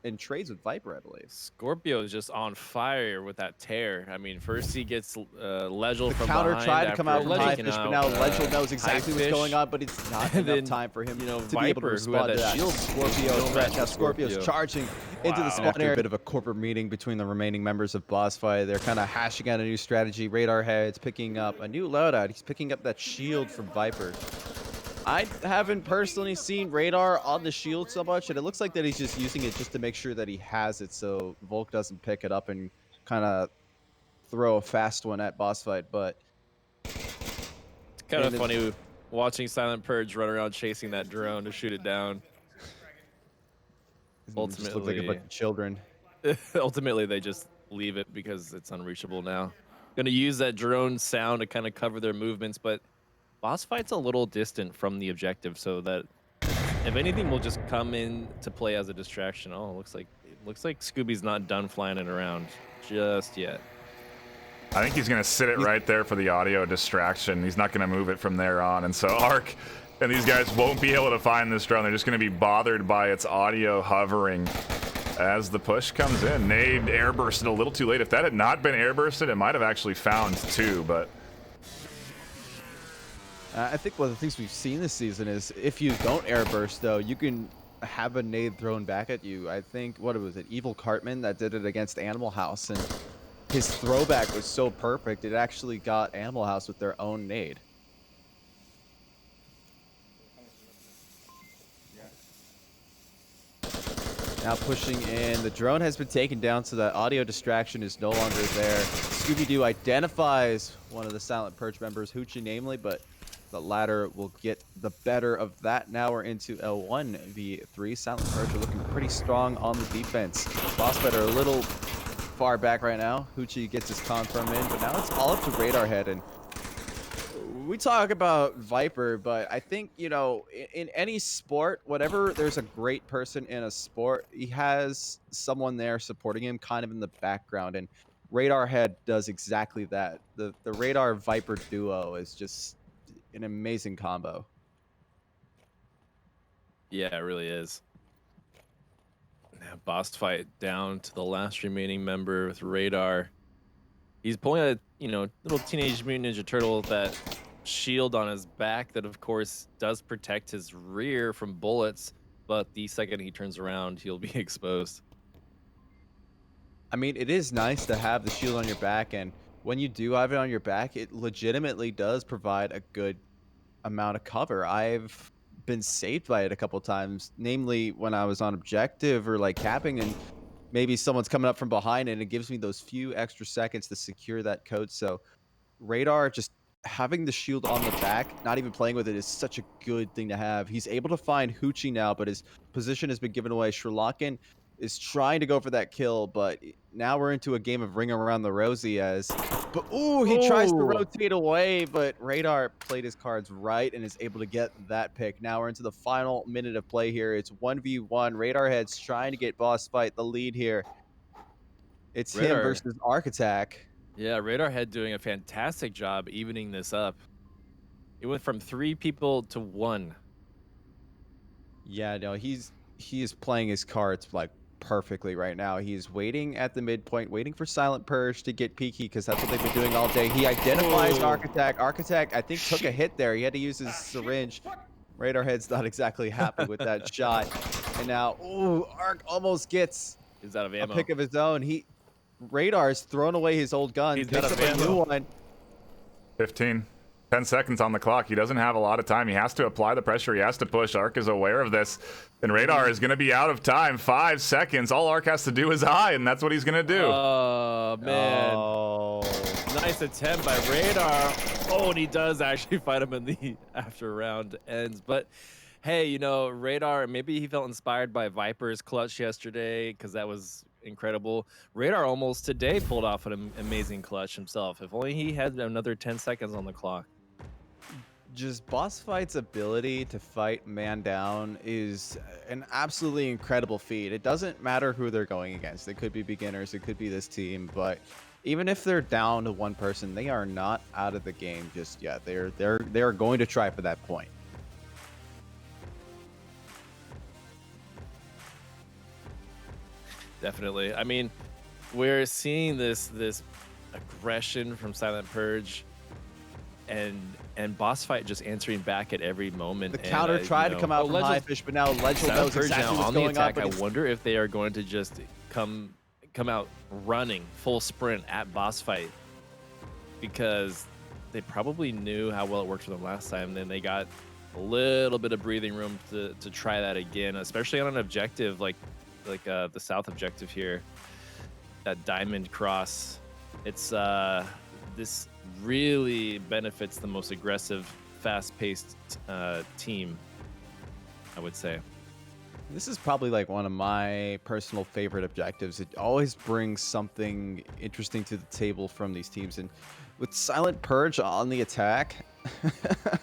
in trades with Viper, I believe. Scorpio is just on fire with that tear. I mean, first he gets Legel from counter behind. tried to come out from HighFish, but now Legel knows exactly what's going on, but it's not enough time for him to be able to respond to that Scorpio threat. Now Scorpio's charging into the spawn area. A bit of a corporate meeting between the remaining members of Boss Fight. They're kind of hashing out a new strategy. Radar Head's picking up a new loadout. He's picking up that shield from Viper. I haven't personally seen Radar on the shield so much, and it looks like that he's just using it just to make sure that he has it so Volk doesn't pick it up and kind of throw a fast one at Boss Fight. But it's kind of funny watching Silent Purge run around chasing that drone to shoot it down. Ultimately, just look like a bunch of children. Ultimately, they just leave it because it's unreachable now. Gonna use that drone sound to kind of cover their movements, but Boss Fight's a little distant from the objective, so that if anything will just come in to play as a distraction. Oh, it looks like Scooby's not done flying it around just yet. I think he's gonna sit it right there for the audio distraction. He's not gonna move it from there on, and so Ark and these guys won't be able to find this drone. They're just gonna be bothered by its audio hovering as the push comes in. Nade airbursted a little too late. If that had not been airbursted, it might have actually found two, but I think one of the things we've seen this season is if you don't airburst, though, you can have a nade thrown back at you. I think, what was it, Evil Cartman that did it against Animal House, and his throwback was so perfect, it actually got Animal House with their own nade. Now pushing in, the drone has been taken down, so that audio distraction is no longer there. Scooby-Doo identifies one of the Silent Purge members, Hoochie namely, but the latter will get the better of that. Now we're into a 1v3. Silent Purge are looking pretty strong on the defense. Boss Fight are a little far back right now. Hoochie gets his confirm in, but now it's all up to Radar Head. And we talk about Viper, but I think, you know, in any sport, whatever there's a great person in a sport, he has someone there supporting him kind of in the background. And Radar Head does exactly that. The Radar Viper duo is just an amazing combo. Yeah, it really is. Now, Boss Fight down to the last remaining member with Radar. He's pulling a, you know, little Teenage Mutant Ninja Turtle with that shield on his back that, of course, does protect his rear from bullets, but the second he turns around, he'll be exposed. I mean, it is nice to have the shield on your back, and when you do have it on your back, it legitimately does provide a good amount of cover. I've been saved by it a couple times, namely when I was on objective or like capping, and maybe someone's coming up from behind, and it gives me those few extra seconds to secure that code. So Radar just having the shield on the back, not even playing with it, is such a good thing to have. He's able to find Hoochie now, but his position has been given away. Sri Lankan is trying to go for that kill, but now we're into a game of ring around the rosy but ooh, he tries to rotate away, but Radar played his cards right and is able to get that pick. Now we're into the final minute of play here. It's 1v1. Radar Head's trying to get Boss Fight the lead here. It's him Radar. versus Architect. Yeah, Radar Head doing a fantastic job evening this up. It went from 3 people to 1. Yeah, no, he is playing his cards like perfectly right now. He's waiting at the midpoint, waiting for Silent Purge to get peeky because that's what they've been doing all day. He identifies Architect. Architect, I think, took a hit there. He had to use his syringe. Radar Head's not exactly happy with that shot. And now, ooh, Arc almost gets He's out of ammo. a pick of his own. Radar's thrown away his old gun. He's Picks got up a a new one. 15. 10 seconds on the clock. He doesn't have a lot of time. He has to apply the pressure. He has to push. Arc is aware of this. And Radar is going to be out of time. 5 seconds. All Arc has to do is high, and that's what he's going to do. Oh, man. Oh. Nice attempt by Radar. Oh, and he does actually fight him in the after round ends. But, hey, you know, Radar, maybe he felt inspired by Viper's clutch yesterday because that was incredible. Radar almost today pulled off an amazing clutch himself. If only he had another 10 seconds on the clock. Just Boss Fight's ability to fight man down is an absolutely incredible feat. It doesn't matter who they're going against. It could be beginners, it could be this team, but even if they're down to one person, they are not out of the game just yet. They're going to try for that point. Definitely. I mean, we're seeing this aggression from Silent Purge and Boss Fight just answering back at every moment. The counter tried to come out from High Fish, but now Legend knows exactly what's going on. I wonder if they are going to just come out running full sprint at Boss Fight, because they probably knew how well it worked for them last time. Then they got a little bit of breathing room to try that again, especially on an objective like the south objective here, that diamond cross. It's this really benefits the most aggressive, fast-paced team, I would say. This is probably like one of my personal favorite objectives. It always brings something interesting to the table from these teams. And with Silent Purge on the attack,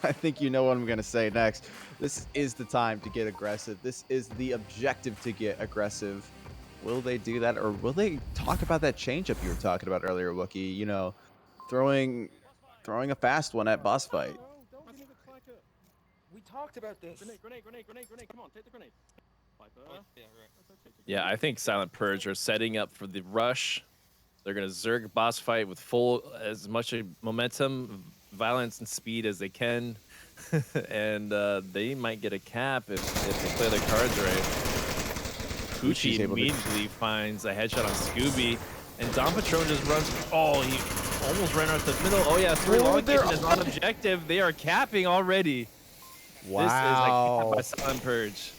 I think you know what I'm going to say next. This is the time to get aggressive. This is the objective to get aggressive. Will they do that, or will they talk about that changeup you were talking about earlier, Wookie? You know, throwing a fast one at Boss Fight. We talked about this. Grenade. Come on, take the grenade. Yeah, I think Silent Purge are setting up for the rush. They're going to Zerg Boss Fight with as much momentum, violence, and speed as they can. And they might get a cap if they play their cards right. Hoochie immediately finds a headshot on Scooby, and Dom Patron just runs. Oh, he almost ran out the middle. Oh yeah, Sri Lankan is on objective. They are capping already. Wow. This is a cap by Silent Purge.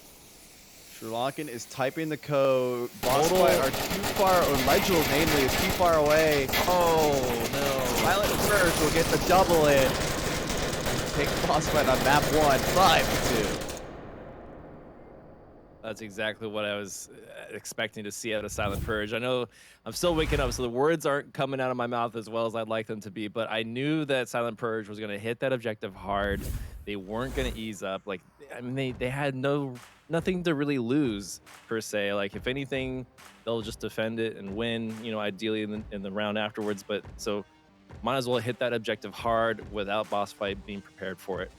Sri Lankan is typing the code. Boss Fight are too far, or Legend namely is too far away. Oh no. Silent Purge will get the double in. Take Boss Fight on map 1, 5-2. That's exactly what I was expecting to see out of Silent Purge. I know I'm still waking up, so the words aren't coming out of my mouth as well as I'd like them to be, but I knew that Silent Purge was going to hit that objective hard. They weren't going to ease up. Like, I mean, they had nothing to really lose, per se. Like, if anything, they'll just defend it and win, you know, ideally in the round afterwards. But so might as well hit that objective hard without Boss Fight being prepared for it.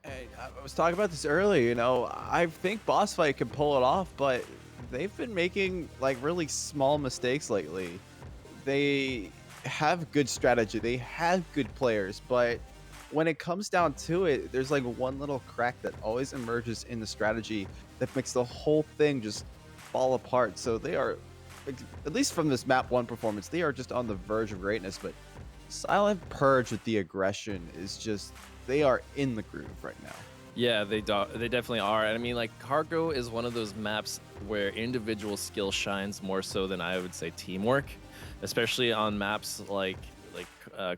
Hey, I was talking about this earlier, you know, I think Boss Fight can pull it off, but they've been making like really small mistakes lately. They have good strategy, they have good players, but when it comes down to it, there's like one little crack that always emerges in the strategy that makes the whole thing just fall apart. So they are, at least from this map 1 performance, they are just on the verge of greatness, but Silent Purge with the aggression is just, they are in the groove right now. Yeah, they definitely are. And I mean, like, Cargo is one of those maps where individual skill shines more so than I would say teamwork, especially on maps like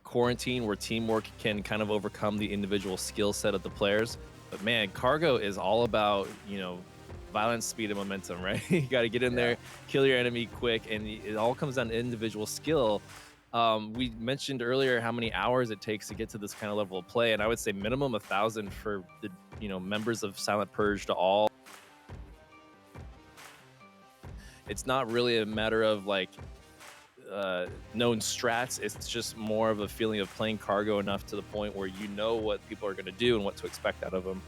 quarantine where teamwork can kind of overcome the individual skill set of the players. But man, Cargo is all about, violence, speed, and momentum, right? You got to get in there, kill your enemy quick, and it all comes down to individual skill. We mentioned earlier how many hours it takes to get to this kind of level of play, and I would say minimum 1,000 for the members of Silent Purge to all. It's not really a matter of known strats. It's just more of a feeling of playing Cargo enough to the point where you know what people are going to do and what to expect out of them.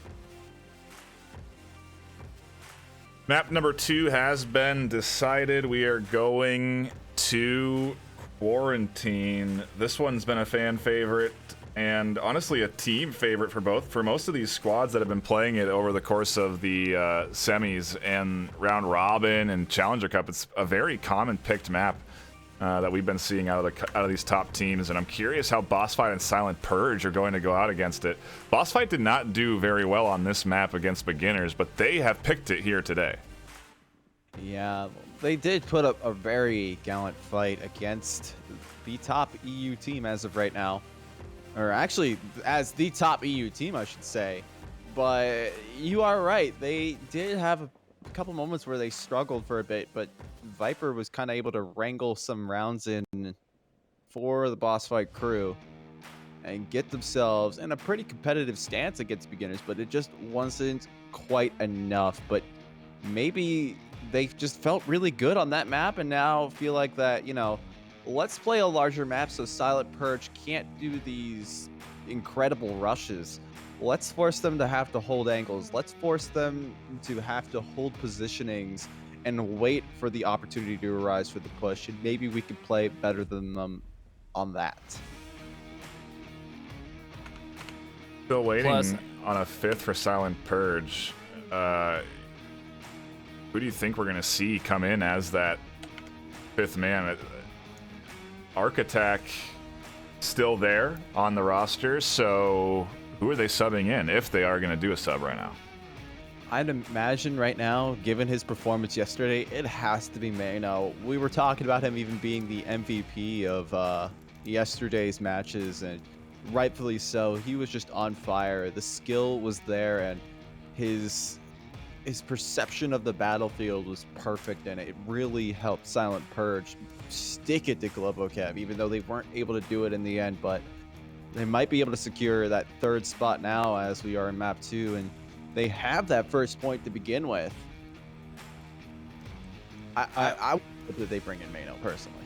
Map number 2 has been decided. We are going to Quarantine. This one's been a fan favorite and honestly a team favorite for most of these squads that have been playing it over the course of the semis and round robin and Challenger Cup. It's a very common picked map that we've been seeing out of these top teams, and I'm curious how Bossfight and Silent Purge are going to go out against it. Bossfight did not do very well on this map against beginners, but they have picked it here today. Yeah, they did put up a very gallant fight against the top EU team as of right now. Or actually, as the top EU team, I should say. But you are right. They did have a couple moments where they struggled for a bit, but Viper was kind of able to wrangle some rounds in for the Bossfight crew and get themselves in a pretty competitive stance against beginners, but it just wasn't quite enough. But maybe they just felt really good on that map and now feel like that, let's play a larger map so Silent Purge can't do these incredible rushes. Let's force them to have to hold angles. Let's force them to have to hold positionings and wait for the opportunity to arise for the push. And maybe we could play better than them on that. Still waiting on a 5th for Silent Purge. Who do you think we're going to see come in as that 5th man? Arc Attack still there on the roster, so who are they subbing in if they are going to do a sub right now? I'd imagine right now, given his performance yesterday, it has to be Mayno. We were talking about him even being the MVP of yesterday's matches, and rightfully so. He was just on fire. The skill was there, and his perception of the battlefield was perfect, and it really helped Silent Purge stick it to Globocav, even though they weren't able to do it in the end. But they might be able to secure that 3rd spot now as we are in map 2, and they have that 1st point to begin with. I wonder if they bring in Mayno personally.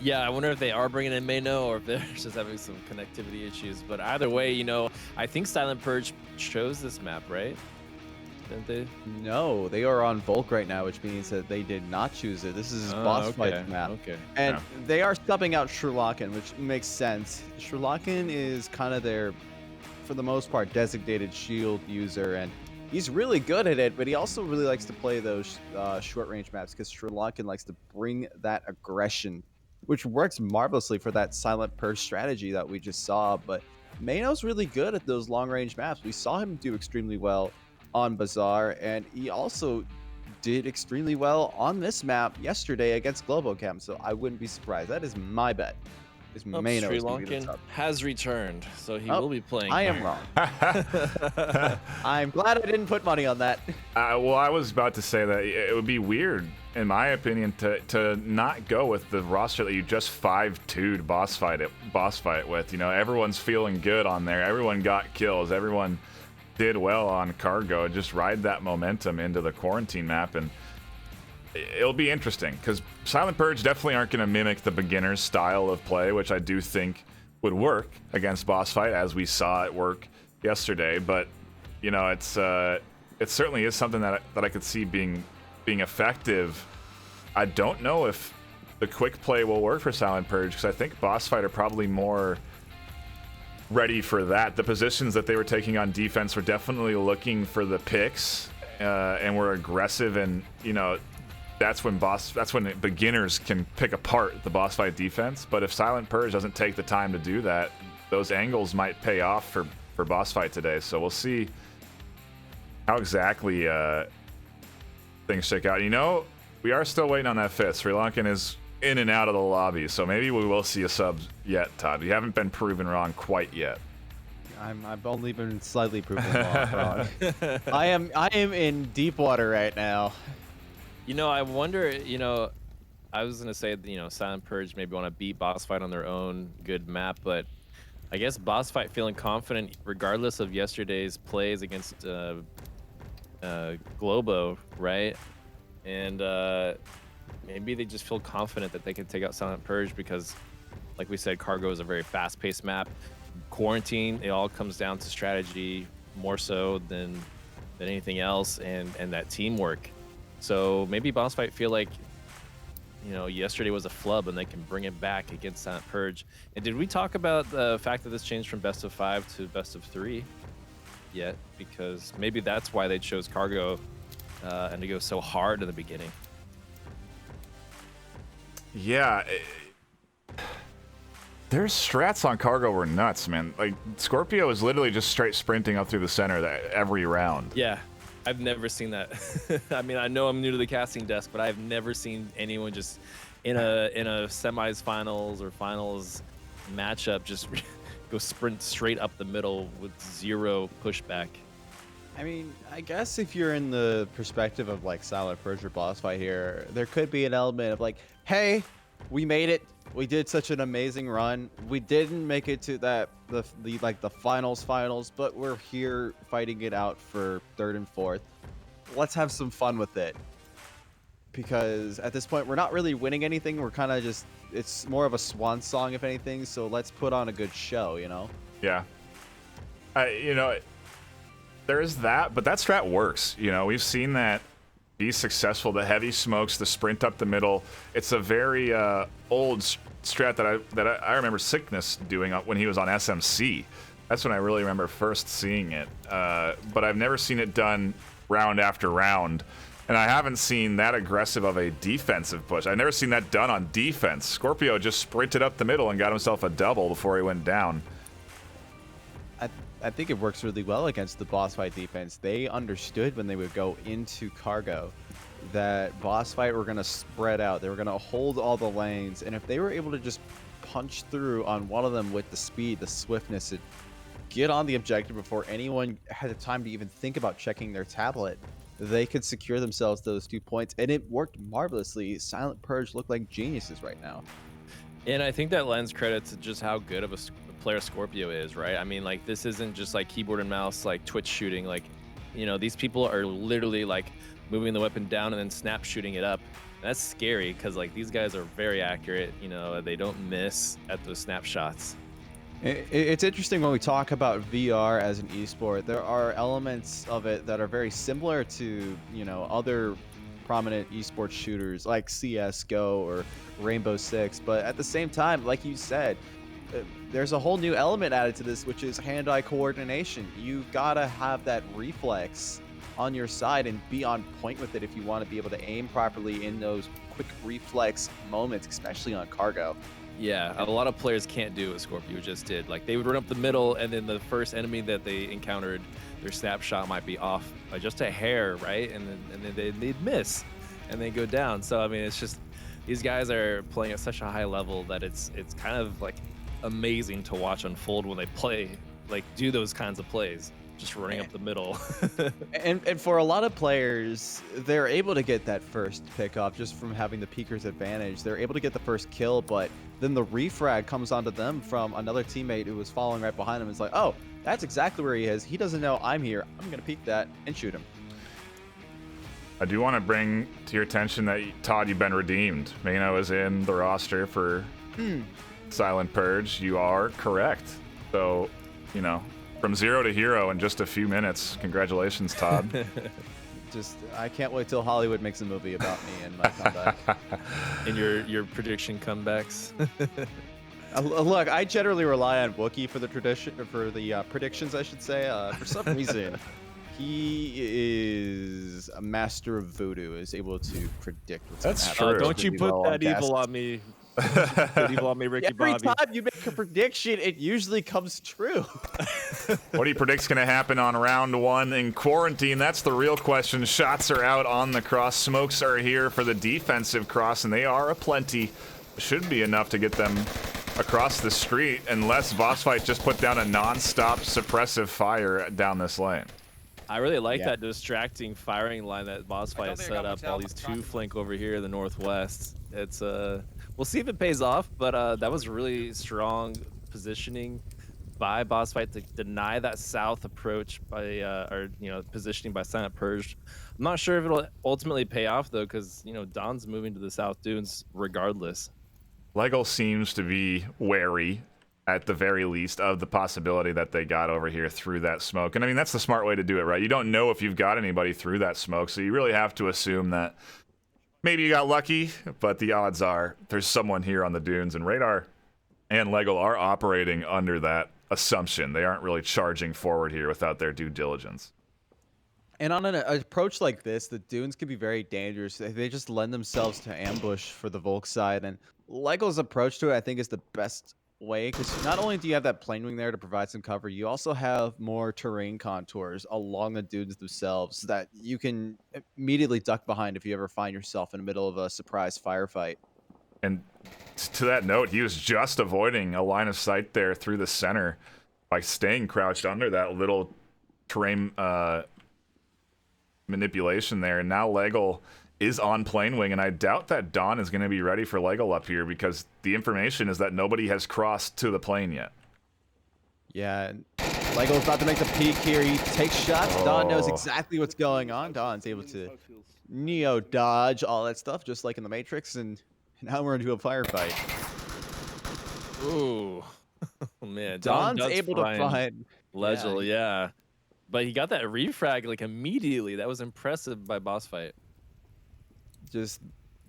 Yeah, I wonder if they are bringing in Mayno or if they're just having some connectivity issues. But either way, I think Silent Purge chose this map, right? Didn't they? No, they are on Volk right now, which means that they did not choose it. This is Bossfight map. Okay. And they are subbing out Sherlockin, which makes sense. Sherlockin is kind of their, for the most part, designated shield user, and he's really good at it, but he also really likes to play those short-range maps because Sherlockin likes to bring that aggression, which works marvelously for that Silent Purge strategy that we just saw. But Mayno's really good at those long-range maps. We saw him do extremely well on Bazaar, and he also did extremely well on this map yesterday against Globocam, so I wouldn't be surprised. That is my bet. Mayno Sri Lankan has returned, so he will be playing. I am wrong. I'm glad I didn't put money on that. Well, I was about to say that it would be weird, in my opinion, to not go with the roster that you just 5-2'd boss fight with. Everyone's feeling good on there. Everyone got kills. Everyone did well on Cargo. Just ride that momentum into the Quarantine map, and it'll be interesting because Silent Purge definitely aren't going to mimic the beginner's style of play, which I do think would work against boss fight, as we saw it work yesterday. But it certainly is something that I could see being effective. I don't know if the quick play will work for Silent Purge because I think boss fight are probably more ready for that. The positions that they were taking on defense were definitely looking for the picks and were aggressive, and that's when beginners can pick apart the boss fight defense. But if Silent Purge doesn't take the time to do that, those angles might pay off for boss fight today. So we'll see how exactly things shake out. We are still waiting on that 5th. Sri Lankan is in and out of the lobby, so maybe we will see a sub yet, Todd. You haven't been proven wrong quite yet. I've only been slightly proven wrong. I am in deep water right now. You know, I wonder, you know, I was gonna say, you know, Silent Purge maybe want to beat Boss Fight on their own good map, but I guess Boss Fight feeling confident regardless of yesterday's plays against Globo, right? And maybe they just feel confident that they can take out Silent Purge because, like we said, Cargo is a very fast-paced map. Quarantine, it all comes down to strategy more so than anything else, and that teamwork. So maybe Boss Fight feel like, you know, yesterday was a flub and they can bring it back against Silent Purge. And did we talk about the fact that this changed from best of 5 to best of 3 yet? Because maybe that's why they chose Cargo and to go so hard in the beginning. Yeah. Their strats on Cargo were nuts, man. Like, Scorpio is literally just straight sprinting up through the center every round. Yeah, I've never seen that. I mean, I know I'm new to the casting desk, but I've never seen anyone just in a semis finals or finals matchup just go sprint straight up the middle with zero pushback. I mean, I guess if you're in the perspective of like Silent Purge or Boss Fight here, there could be an element of like, hey, we made it. We did such an amazing run. We didn't make it to the finals, but we're here fighting it out for 3rd and 4th. Let's have some fun with it. Because at this point, we're not really winning anything. We're kind of just, it's more of a swan song, if anything. So let's put on a good show, you know? Yeah. You know, there is that, but that strat works. You know, we've seen that be successful. The heavy smokes, the sprint up the middle. It's a very old strat that I remember Sickness doing when he was on SMC. That's when I really remember first seeing it. But I've never seen it done round after round. And I haven't seen that aggressive of a defensive push. I've never seen that done on defense. Scorpio just sprinted up the middle and got himself a double before he went down. I think it works really well against the Boss Fight defense. They understood when they would go into Cargo that Boss Fight were going to spread out. They were going to hold all the lanes. And if they were able to just punch through on one of them with the speed, the swiftness, to get on the objective before anyone had the time to even think about checking their tablet, they could secure themselves those 2 points. And it worked marvelously. Silent Purge looked like geniuses right now. And I think that lends credit to just how good of a player Scorpio is, right? I mean, like, this isn't just like keyboard and mouse, like Twitch shooting. Like, you know, these people are literally like moving the weapon down and then snap shooting it up. That's scary because like these guys are very accurate. You know, they don't miss at those snapshots. It's interesting when we talk about VR as an esport. There are elements of it that are very similar to, you know, other prominent esports shooters like CS:GO or Rainbow Six, but at the same time, like you said, there's a whole new element added to this, which is hand-eye coordination. You gotta have that reflex on your side and be on point with it if you want to be able to aim properly in those quick reflex moments, especially on Cargo. Yeah, a lot of players can't do what Scorpio just did. Like, they would run up the middle, and then the first enemy that they encountered, their snapshot might be off by just a hair, right? And then they'd miss, and they go down. So I mean, it's just, these guys are playing at such a high level that it's kind of like amazing to watch unfold when they play, like, do those kinds of plays, just running up the middle. and for a lot of players, they're able to get that first pick off just from having the peeker's advantage. They're able to get the first kill, but then the refrag comes onto them from another teammate who was following right behind him. It's like, oh, that's exactly where he is. He doesn't know I'm here. I'm gonna peek that and shoot him. I do want to bring to your attention that, Todd, you've been redeemed. Mano is in the roster for Silent Purge. You are correct. So, you know, from 0 to hero in just a few minutes. Congratulations, Todd. I can't wait till Hollywood makes a movie about me and my comeback. And your prediction comebacks. Look, I generally rely on Wookie for the predictions, I should say. For some reason, he is a master of voodoo, is able to predict what's going to happen. True. Don't you put that evil on me. Good evil on me, Ricky Every Bobby. time you make a prediction, it usually comes true. What do you predict's going to happen on round 1 in quarantine? That's the real question. Shots are out on the cross. Smokes are here for the defensive cross, and they are aplenty. Should be enough to get them across the street, unless Boss Fight just put down a non-stop suppressive fire down this lane. I really like that distracting firing line that Boss Fight has set up. All these 2 flank over here in the northwest. It's we'll see if it pays off, but that was really strong positioning by Boss Fight to deny that south approach by or positioning by Silent Purge. I'm not sure if it'll ultimately pay off though, because Don's moving to the south dunes regardless. Lego seems to be wary, at the very least, of the possibility that they got over here through that smoke. And I mean, that's the smart way to do it, right? You don't know if you've got anybody through that smoke, so you really have to assume that maybe you got lucky, but the odds are there's someone here on the dunes, and Radar and Lego are operating under that assumption. They aren't really charging forward here without their due diligence. And on an approach like this, the dunes can be very dangerous. They just lend themselves to ambush for the Volk side, and Lego's approach to it, I think, is the best way, because not only do you have that plane wing there to provide some cover, you also have more terrain contours along the dunes themselves that you can immediately duck behind if you ever find yourself in the middle of a surprise firefight. And to that note, he was just avoiding a line of sight there through the center by staying crouched under that little terrain manipulation there. And now Lego is on plane wing, and I doubt that Dawn is going to be ready for Lego up here, because the information is that nobody has crossed to the plane yet. Yeah, Lego's about to make the peek here. He takes shots. Dawn knows exactly what's going on. Dawn's able to neo dodge all that stuff, just like in the Matrix, and now we're into a firefight. Ooh, man, Dawn's able to find Legel, yeah. But he got that refrag like immediately. That was impressive by Boss Fight. Just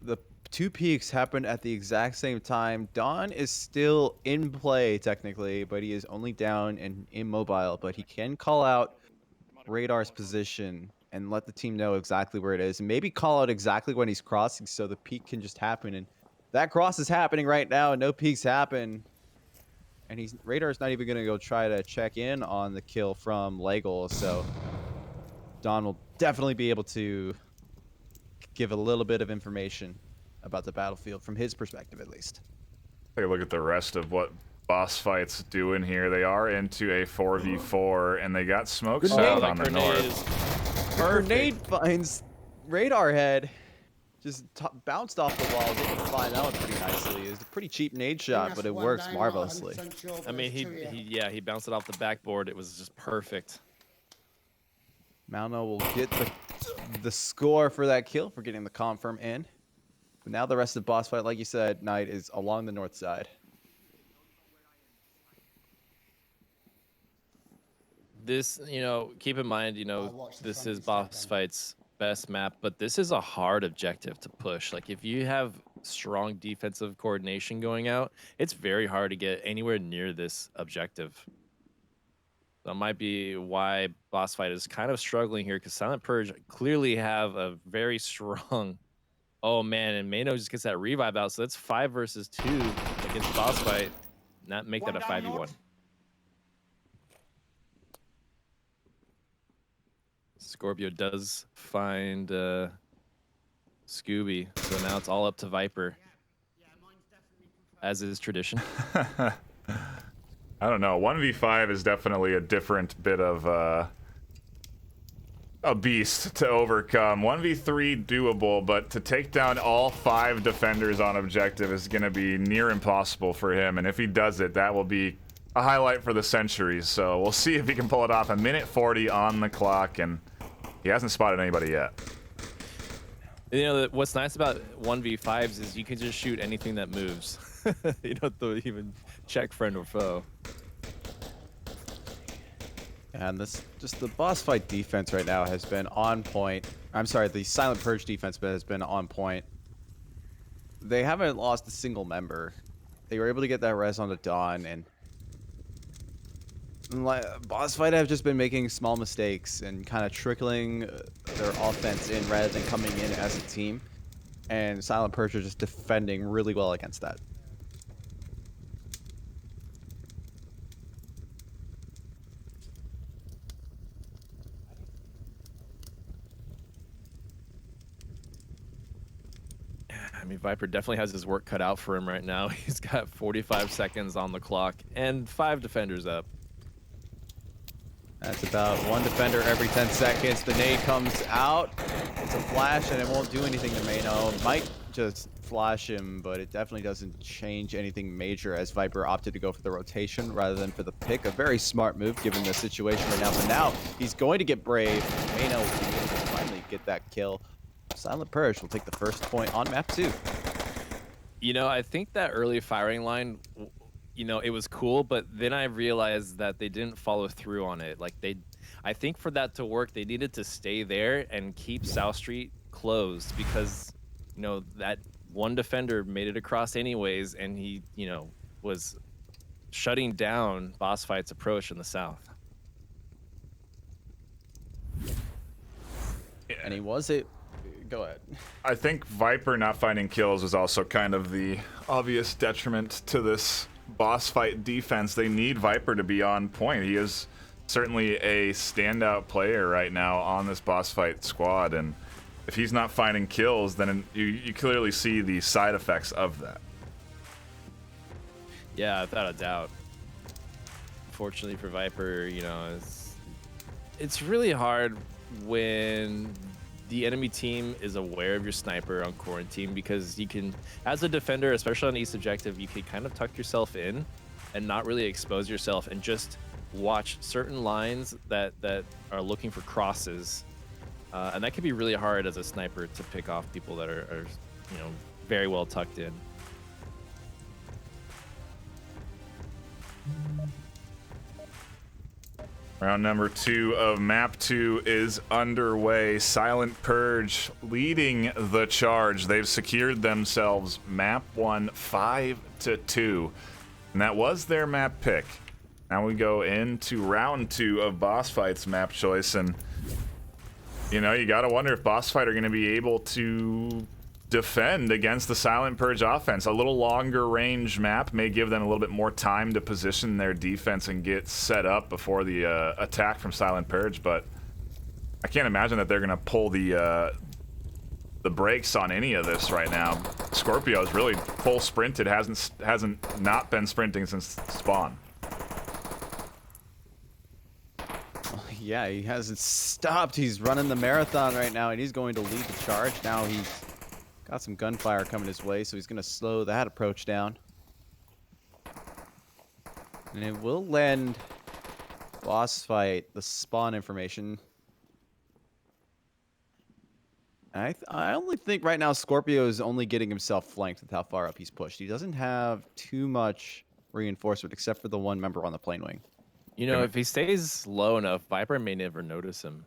the 2 peaks happened at the exact same time. Dawn is still in play technically, but he is only down and immobile. But he can call out Radar's position and let the team know exactly where it is, and maybe call out exactly when he's crossing, so the peak can just happen. And that cross is happening right now, and no peaks happen. And Radar's not even gonna go try to check in on the kill from Lego. So Dawn will definitely be able to give a little bit of information about the battlefield from his perspective, at least. Take a look at the rest of what Boss Fight's doing here. They are into a 4v4, and they got smokes out on the north. Grenade finds Radar Head. Just bounced off the wall, able to find that one pretty nicely. It's a pretty cheap nade shot, but it works marvelously. I mean, he bounced it off the backboard. It was just perfect. Malno will get the score for that kill for getting the confirm in. But now the rest of the Boss Fight, like you said, Knight, is along the north side. This, keep in mind, this is Boss Fight's best map, but this is a hard objective to push. Like, if you have strong defensive coordination going out, it's very hard to get anywhere near this objective. That might be why Boss Fight is kind of struggling here, because Silent Purge clearly have a very strong... Oh, man, and Mano just gets that revive out, so that's 5 versus 2 against Boss Fight. Not make that a 5v1. Scorpio does find Scooby, so now it's all up to Viper, as is tradition. I don't know. 1v5 is definitely a different bit of a beast to overcome. 1v3 doable, but to take down all 5 defenders on objective is going to be near impossible for him. And if he does it, that will be a highlight for the centuries. So we'll see if he can pull it off. 1:40 on the clock, and he hasn't spotted anybody yet. What's nice about 1v5s is you can just shoot anything that moves. You don't have to even check friend or foe. And the Boss Fight defense right now has been on point. I'm sorry, the Silent Purge defense has been on point. They haven't lost a single member. They were able to get that res on the Dawn, and Boss Fight have just been making small mistakes and kind of trickling their offense in rather than coming in as a team. And Silent Purge are just defending really well against that. mean, Viper definitely has his work cut out for him right now. He's got 45 seconds on the clock and 5 defenders up. That's about 1 defender every 10 seconds. The nade comes out. It's a flash, and it won't do anything to Mano. Might just flash him, but it definitely doesn't change anything major as Viper opted to go for the rotation rather than for the pick. A very smart move given the situation right now. But now he's going to get brave. Mano will be able to finally get that kill. Silent Purge will take the first point on map 2. You know, I think that early firing line, you know, it was cool, but then I realized that they didn't follow through on it. Like I think for that to work, they needed to stay there and keep South Street closed because, you know, that one defender made it across anyways, and he, you know, was shutting down Boss Fight's approach in the south. And he was it. Go ahead. I think Viper not finding kills was also kind of the obvious detriment to this boss fight defense. They need Viper to be on point. He is certainly a standout player right now on this boss fight squad, and if he's not finding kills, then you clearly see the side effects of that. Yeah, without a doubt. Fortunately for Viper, you know, it's really hard when the enemy team is aware of your sniper on quarantine, because you can, as a defender, especially on East Objective, you can kind of tuck yourself in and not really expose yourself and just watch certain lines that are looking for crosses. And that can be really hard as a sniper to pick off people that are you know, very well tucked in. Round number 2 of map 2 is underway. Silent Purge leading the charge. They've secured themselves map 1 5-2. And that was their map pick. Now we go into round 2 of Boss Fight's map choice, and you know, you gotta wonder if Boss Fight are gonna be able to defend against the Silent Purge offense. A little longer range map may give them a little bit more time to position their defense and get set up before the attack from Silent Purge, but I can't imagine that they're gonna pull the brakes on any of this right now. Scorpio is really full sprinted, hasn't not been sprinting since spawn. Yeah, he hasn't stopped. He's running the marathon right now, and he's going to lead the charge. Now he's got some gunfire coming his way, so he's going to slow that approach down. And it will lend Boss Fight the spawn information. I only think right now Scorpio is only getting himself flanked with how far up he's pushed. He doesn't have too much reinforcement except for the one member on the plane wing. You know, if he stays low enough, Viper may never notice him.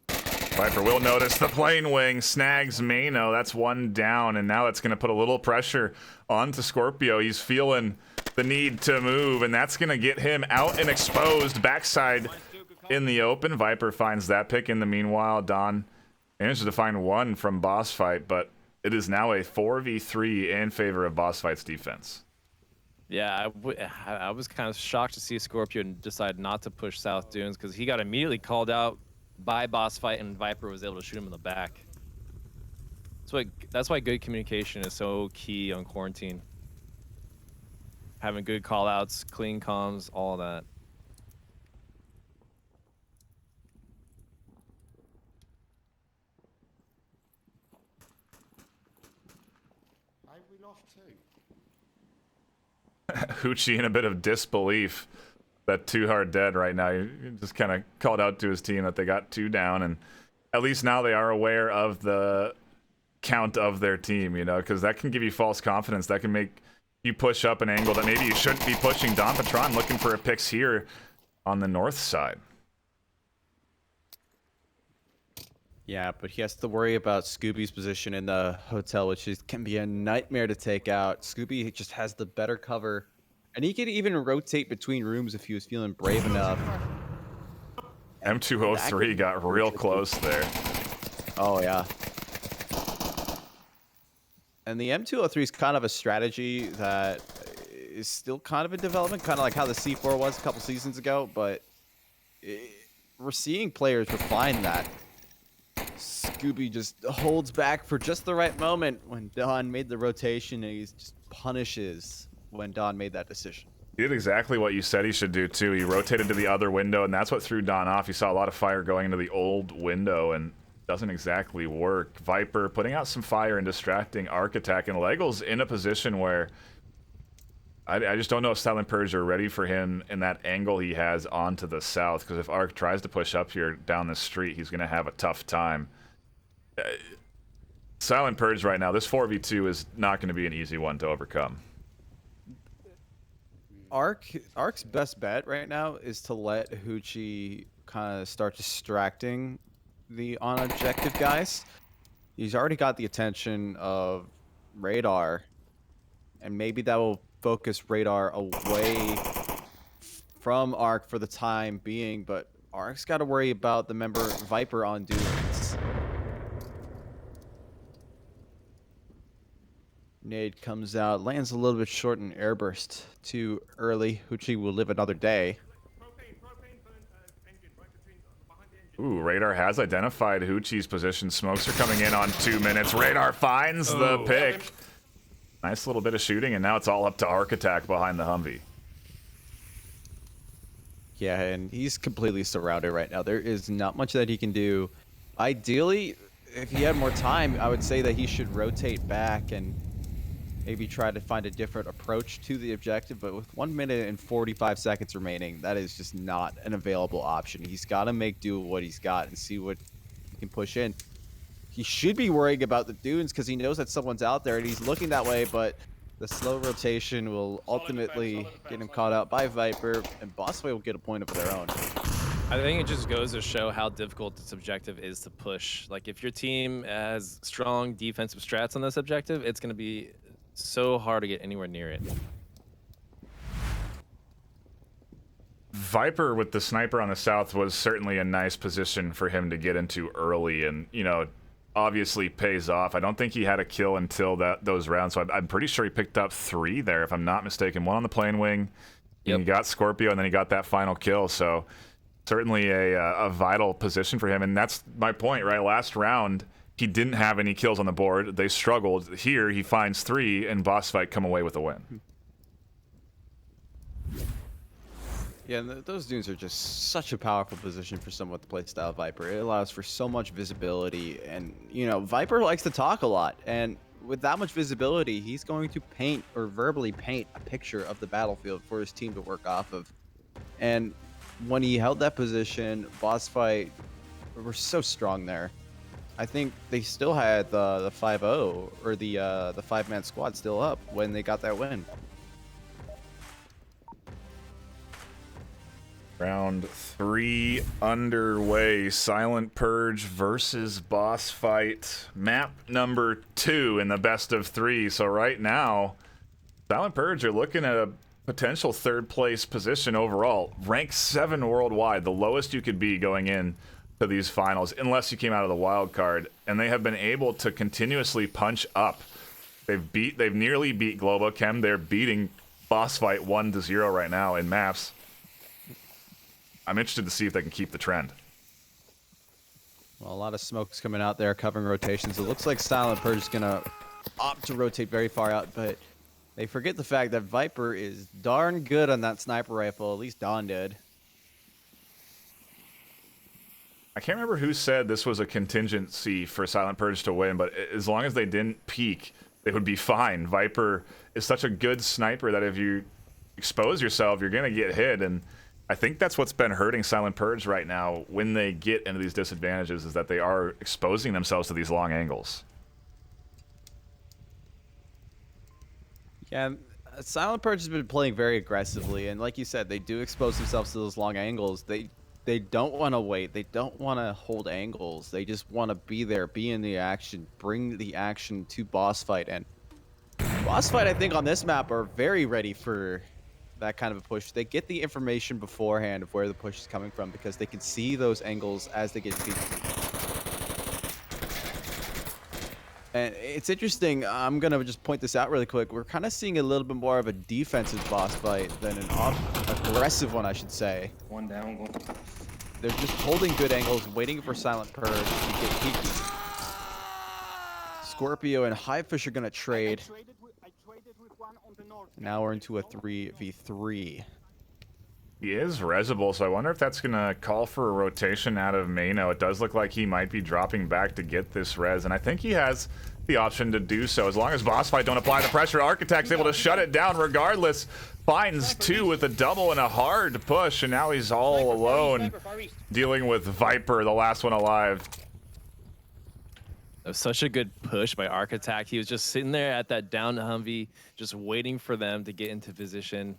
Viper will notice the plane wing, snags Mano. That's one down, and now that's going to put a little pressure onto Scorpio. He's feeling the need to move, and that's going to get him out and exposed backside in the open. Viper finds that pick. In the meanwhile, Don manages to find one from Boss Fight, but it is now a 4v3 in favor of Boss Fight's defense. Yeah, I was kind of shocked to see Scorpio decide not to push South Dunes because he got immediately called out by Boss Fight, and Viper was able to shoot him in the back. That's why good communication is so key on quarantine. Having good call-outs, clean comms, all of that. We lost too. Hoochie in a bit of disbelief that 2 hard dead right now. He just kind of called out to his team that they got 2 down, and at least now they are aware of the count of their team, you know, because that can give you false confidence. That can make you push up an angle that maybe you shouldn't be pushing. Don Patron looking for a picks here on the north side. Yeah, but he has to worry about Scooby's position in the hotel, which can be a nightmare to take out. Scooby just has the better cover, and he could even rotate between rooms if he was feeling brave enough. M203 got real close there. Oh, yeah. And the M203 is kind of a strategy that is still kind of in development, kind of like how the C4 was a couple seasons ago, but we're seeing players refine that. Scooby just holds back for just the right moment when Don made the rotation, and he just punishes when Don made that decision. He did exactly what you said he should do, too. He rotated to the other window, and that's what threw Don off. You saw a lot of fire going into the old window, and doesn't exactly work. Viper putting out some fire and distracting Arc Attack, and Lego's in a position where I just don't know if Silent Purge are ready for him in that angle he has onto the south, because if Arc tries to push up here down the street, he's going to have a tough time. Silent Purge right now, this 4v2 is not going to be an easy one to overcome. Arc's best bet right now is to let Hoochie kind of start distracting the on-objective guys. He's already got the attention of Radar, and maybe that will focus Radar away from Arc for the time being, but Arc's got to worry about the member Viper on dunes. Nade comes out, lands a little bit short in airburst. Too early. Hoochie will live another day. Ooh, Radar has identified Hoochie's position. Smokes are coming in on 2 minutes. Radar finds the pick. Nice little bit of shooting, and now it's all up to Arc Attack behind the Humvee. Yeah, and he's completely surrounded right now. There is not much that he can do. Ideally, if he had more time, I would say that he should rotate back and maybe try to find a different approach to the objective, but with 1 minute and 45 seconds remaining, that is just not an available option. He's got to make do with what he's got and see what he can push in. He should be worrying about the dunes because he knows that someone's out there, and he's looking that way, but the slow rotation will ultimately get him caught out by Viper, and Bossway will get a point of their own. I think it just goes to show how difficult this objective is to push. Like, if your team has strong defensive strats on this objective, it's going to be so hard to get anywhere near it. Viper with the sniper on the south was certainly a nice position for him to get into early, and, you know, obviously pays off. I don't think he had a kill until those rounds, so I'm pretty sure he picked up 3 there, if I'm not mistaken. 1 on the plane wing, and he got Scorpio, and then he got that final kill, so certainly a vital position for him, and that's my point, right? Last round, he didn't have any kills on the board. They struggled. Here, he finds 3, and Boss Fight come away with a win. Yeah, and those dunes are just such a powerful position for someone with the playstyle Viper. It allows for so much visibility, and, you know, Viper likes to talk a lot, and with that much visibility, he's going to paint or verbally paint a picture of the battlefield for his team to work off of. And when he held that position, Boss Fight were so strong there. I think they still had the 5-0 or the 5-man squad still up when they got that win. Round 3 underway. Silent Purge versus Boss Fight. Map number 2 in the best of 3. So right now, Silent Purge are looking at a potential 3rd place position overall. Rank 7 worldwide, the lowest you could be going in to these finals, unless you came out of the wild card. And they have been able to continuously punch up. They've nearly beat Globochem. They're beating Boss Fight 1-0 right now in maps. I'm interested to see if they can keep the trend. Well, a lot of smoke's coming out there covering rotations. It looks like Silent Purge is going to opt to rotate very far out, but they forget the fact that Viper is darn good on that sniper rifle. At least Don did. I can't remember who said this was a contingency for Silent Purge to win, but as long as they didn't peek, they would be fine. Viper is such a good sniper that if you expose yourself, you're going to get hit, and I think that's what's been hurting Silent Purge right now when they get into these disadvantages, is that they are exposing themselves to these long angles. Yeah, Silent Purge has been playing very aggressively, and like you said, they do expose themselves to those long angles. They don't want to wait. They don't want to hold angles. They just want to be there, be in the action, bring the action to Boss Fight. And Boss Fight, I think, on this map are very ready for that kind of a push. They get the information beforehand of where the push is coming from because they can see those angles as they get peeked. And it's interesting, I'm going to just point this out really quick. We're kind of seeing a little bit more of a defensive Boss Fight than an aggressive one, I should say. One down, one. They're just holding good angles, waiting for Silent Purge to get peeked. Scorpio and Hivefish are going to trade. Now we're into a 3v3. He is resible, so I wonder if that's going to call for a rotation out of Mano. It does look like he might be dropping back to get this res, and I think he has the option to do so. As long as Boss Fight don't apply the pressure, Architect's able to shut it down regardless. Finds 2 with a double and a hard push, and now he's all alone dealing with Viper, the last one alive. That was such a good push by Architect. He was just sitting there at that down Humvee, just waiting for them to get into position,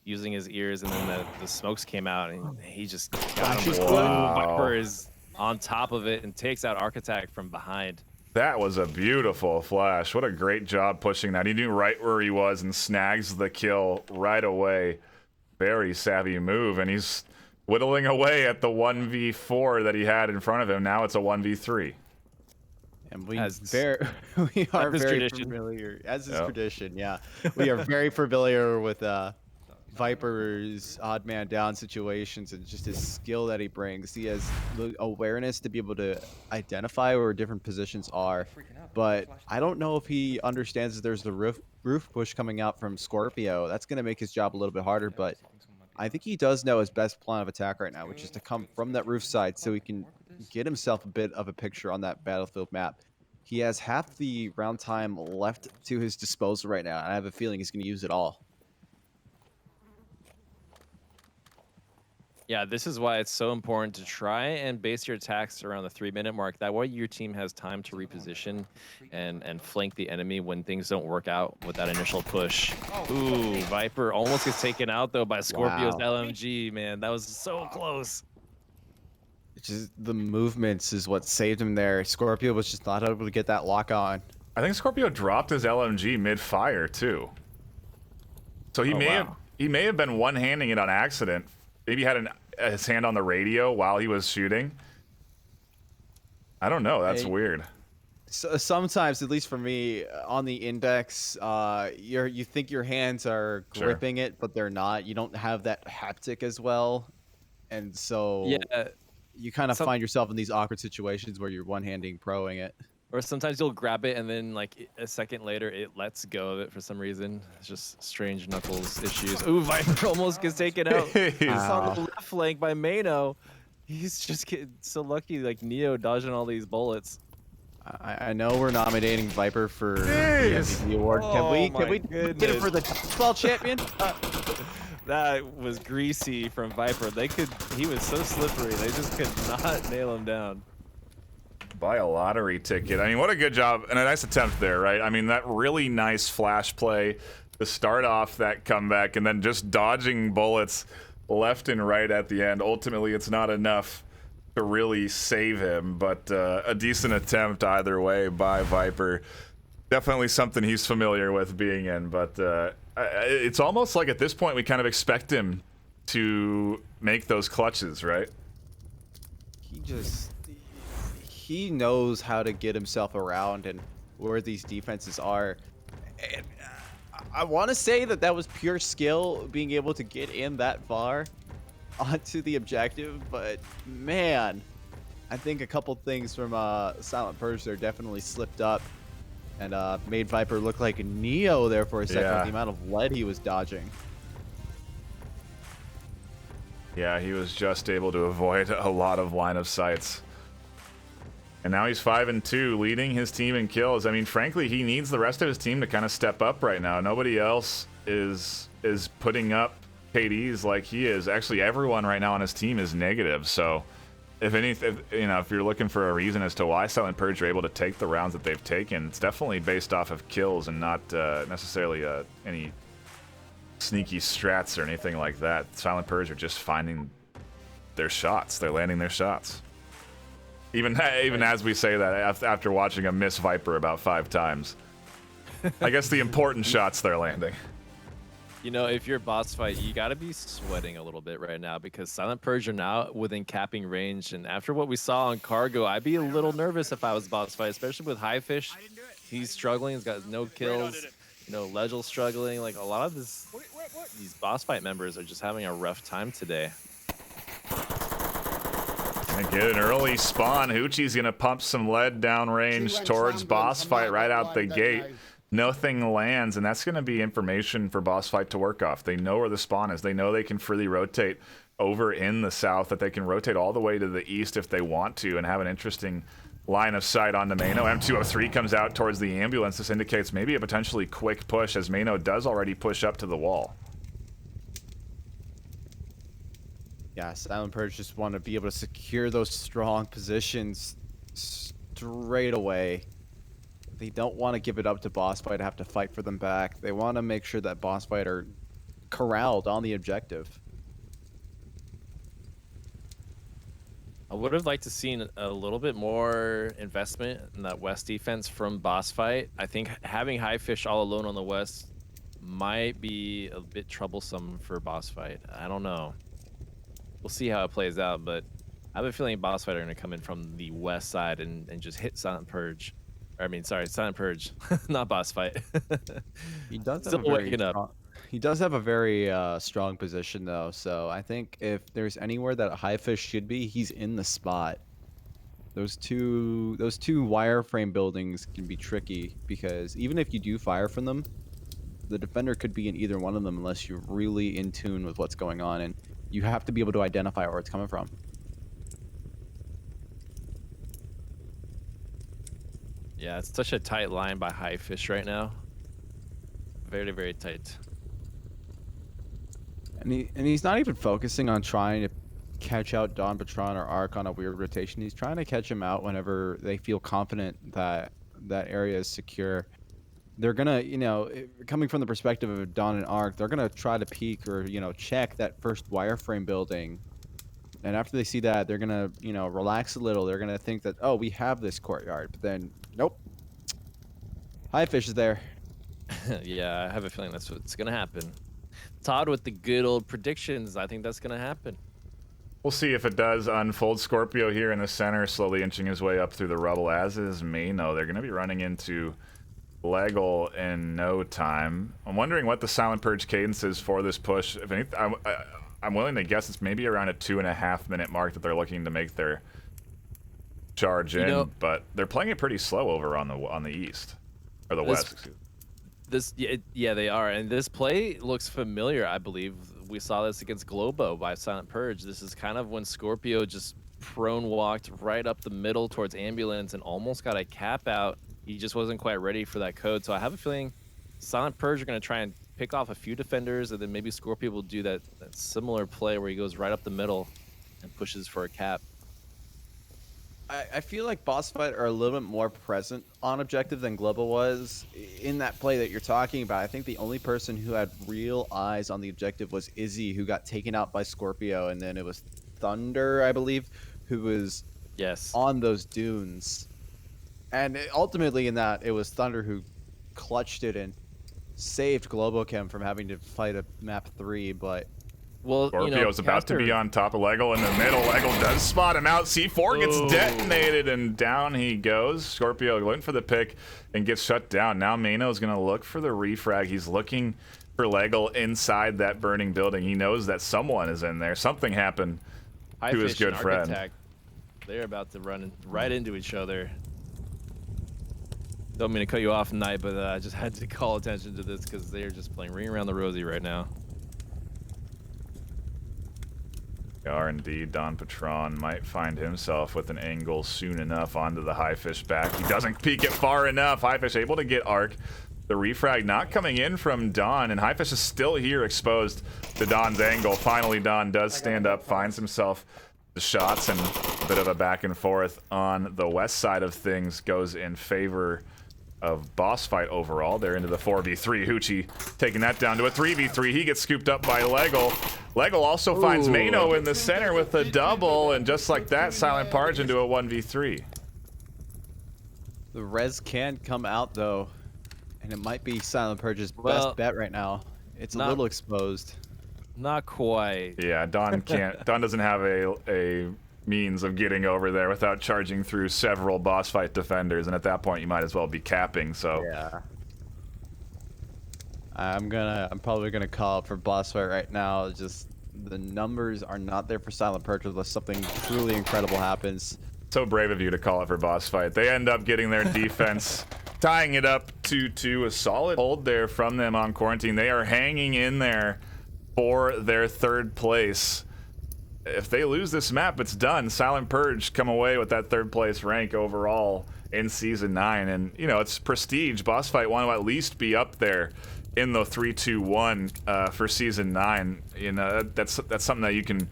using his ears, and then the smokes came out, and he just got him. Wow. Viper is on top of it and takes out Architect from behind. That was a beautiful flash. What a great job pushing that. He knew right where he was and snags the kill right away. Very savvy move, and he's whittling away at the 1v4 that he had in front of him. Now it's a 1v3. And we are very familiar, as is tradition, yeah. We are very familiar with Viper's odd man down situations and just his skill that he brings. He has the awareness to be able to identify where different positions are, but I don't know if he understands that there's the roof push coming out from Scorpio. That's going to make his job a little bit harder, but I think he does know his best plan of attack right now, which is to come from that roof side so he can get himself a bit of a picture on that battlefield map. He has half the round time left to his disposal right now, and I have a feeling he's going to use it all. Yeah, this is why it's so important to try and base your attacks around the 3-minute mark. That way your team has time to reposition and flank the enemy when things don't work out with that initial push. Ooh, Viper almost gets taken out, though, by Scorpio's LMG, man. That was so close. Just the movements is what saved him there. Scorpio was just not able to get that lock on. I think Scorpio dropped his LMG mid-fire, too. So he may have been one-handing it on accident. Maybe he had his hand on the radio while he was shooting. I don't know. That's weird. So sometimes, at least for me, on the index, you think your hands are gripping it, but they're not. You don't have that haptic as well, and so you kind of find yourself in these awkward situations where you're one-handing proing it. Or sometimes you'll grab it and then like a second later it lets go of it for some reason. It's just strange knuckles issues. Ooh, Viper almost gets taken out. He's on the left flank by Mano. He's just getting so lucky, like Neo dodging all these bullets. I know we're nominating Viper for the MVP award. Can we get it for the ball champion? That was greasy from Viper. He was so slippery. They just could not nail him down. Buy a lottery ticket. I mean, what a good job and a nice attempt there, right? I mean, that really nice flash play to start off that comeback and then just dodging bullets left and right at the end. Ultimately, it's not enough to really save him, but a decent attempt either way by Viper. Definitely something he's familiar with being in, but it's almost like at this point we kind of expect him to make those clutches, right? He knows how to get himself around and where these defenses are. And I want to say that was pure skill, being able to get in that far onto the objective, but man, I think a couple things from Silent Purge there definitely slipped up and made Viper look like a Neo there for a second with the amount of lead he was dodging. Yeah, he was just able to avoid a lot of line of sights. And now he's 5-2, leading his team in kills. I mean, frankly, he needs the rest of his team to kind of step up right now. Nobody else is putting up KDs like he is. Actually, everyone right now on his team is negative. So, if you're looking for a reason as to why Silent Purge are able to take the rounds that they've taken, it's definitely based off of kills and not necessarily any sneaky strats or anything like that. Silent Purge are just finding their shots. They're landing their shots. Even as we say that, after watching a miss Viper about 5 times. I guess the important shots they're landing. You know, if you're boss fight, you got to be sweating a little bit right now because Silent Purge are now within capping range. And after what we saw on Cargo, I'd be a little nervous if I was boss fight, especially with Hivefish. He's struggling. He's got no kills. You know, Legel's struggling. Like, a lot of these boss fight members are just having a rough time today. Gonna get an early spawn. Hoochie's gonna pump some lead downrange towards boss fight right out the gate. Nothing lands, and that's gonna be information for boss fight to work off. They know where the spawn is. They know they can freely rotate over in the south, that they can rotate all the way to the east if they want to and have an interesting line of sight onto Mano. M203 comes out towards the ambulance. This indicates maybe a potentially quick push, as Mano does already push up to the wall. Yeah, Silent Purge just want to be able to secure those strong positions straight away. They don't want to give it up to boss fight to have to fight for them back. They want to make sure that boss fight are corralled on the objective. I would have liked to seen a little bit more investment in that west defense from boss fight. I think having HiFish all alone on the west might be a bit troublesome for boss fight. I don't know. We'll see how it plays out, but I have a feeling boss fight are going to come in from the west side and just hit Silent Purge. Or, I mean, sorry, Silent Purge, not boss fight. He does have Still a very waking up. strong, he does have a very strong position though, so I think if there's anywhere that HiFish should be, he's in the spot. Those two wireframe buildings can be tricky because even if you do fire from them, the defender could be in either one of them unless you're really in tune with what's going on, and you have to be able to identify where it's coming from. Yeah, it's such a tight line by HiFish right now. Very, very tight. And he's not even focusing on trying to catch out Don Patron or Arc on a weird rotation. He's trying to catch him out whenever they feel confident that that area is secure. They're gonna, coming from the perspective of Don and Arc, they're gonna try to peek or, check that first wireframe building. And after they see that, they're gonna, relax a little. They're gonna think that, oh, we have this courtyard. But then, nope. HiFish is there. Yeah, I have a feeling that's what's gonna happen. Todd with the good old predictions. I think that's gonna happen. We'll see if it does unfold. Scorpio here in the center, slowly inching his way up through the rubble, as is Mano. They're gonna be running into Legal in no time. I'm wondering what the Silent Purge cadence is for this push. If anything, I'm willing to guess it's maybe around a 2.5 minute mark that they're looking to make their charge in, but they're playing it pretty slow over on the east or the west. Yeah, they are, and this play looks familiar. I believe we saw this against Globo by Silent Purge. This is kind of when Scorpio just prone walked right up the middle towards ambulance and almost got a cap out. He just wasn't quite ready for that code. So I have a feeling Silent Purge are going to try and pick off a few defenders, and then maybe Scorpio will do that similar play where he goes right up the middle and pushes for a cap. I feel like boss fight are a little bit more present on objective than Globo was in that play that you're talking about. I think the only person who had real eyes on the objective was Izzy, who got taken out by Scorpio, and then it was Thunder, I believe, who was on those dunes. And ultimately in that, it was Thunder who clutched it and saved Globochem from having to fight a map 3, but... Well, Scorpio's about to be on top of Lego in the middle. Lego does spot him out. C4 gets detonated, and down he goes. Scorpio went for the pick and gets shut down. Now Mano's going to look for the refrag. He's looking for Lego inside that burning building. He knows that someone is in there. Something happened to his good friend. They're about to run right into each other. Don't mean to cut you off, Knight, but I just had to call attention to this because they're just playing Ring Around the Rosie right now. They are indeed. Don Patron might find himself with an angle soon enough onto the HiFish back. He doesn't peek it far enough. HiFish able to get Arc. The refrag not coming in from Don, and HiFish is still here exposed to Don's angle. Finally, Don does stand up, finds himself the shots, and a bit of a back and forth on the west side of things goes in favor of boss fight overall. They're into the 4v3. Hoochie taking that down to a 3v3. He gets scooped up by Lego. Lego also finds Mano in the center with a double, and just like that, Silent Purge into a 1v3. The res can come out though, and it might be Silent Purge's best bet right now. It's a little exposed. Not quite. Yeah, Don can't. Don doesn't have a means of getting over there without charging through several boss fight defenders, and at that point you might as well be capping. So yeah, I'm probably gonna call it for boss fight right now. Just the numbers are not there for Silent Purge unless something truly incredible happens. So brave of you to call it for boss fight. They end up getting their defense, tying it up 2-2. A solid hold there from them on quarantine. They are hanging in there for their third place. If they lose this map, it's done. Silent Purge come away with that third place rank overall in Season 9. And, you know, it's prestige. Boss fight want to at least be up there in the 3-2-1 for Season 9. You know, that's something that you can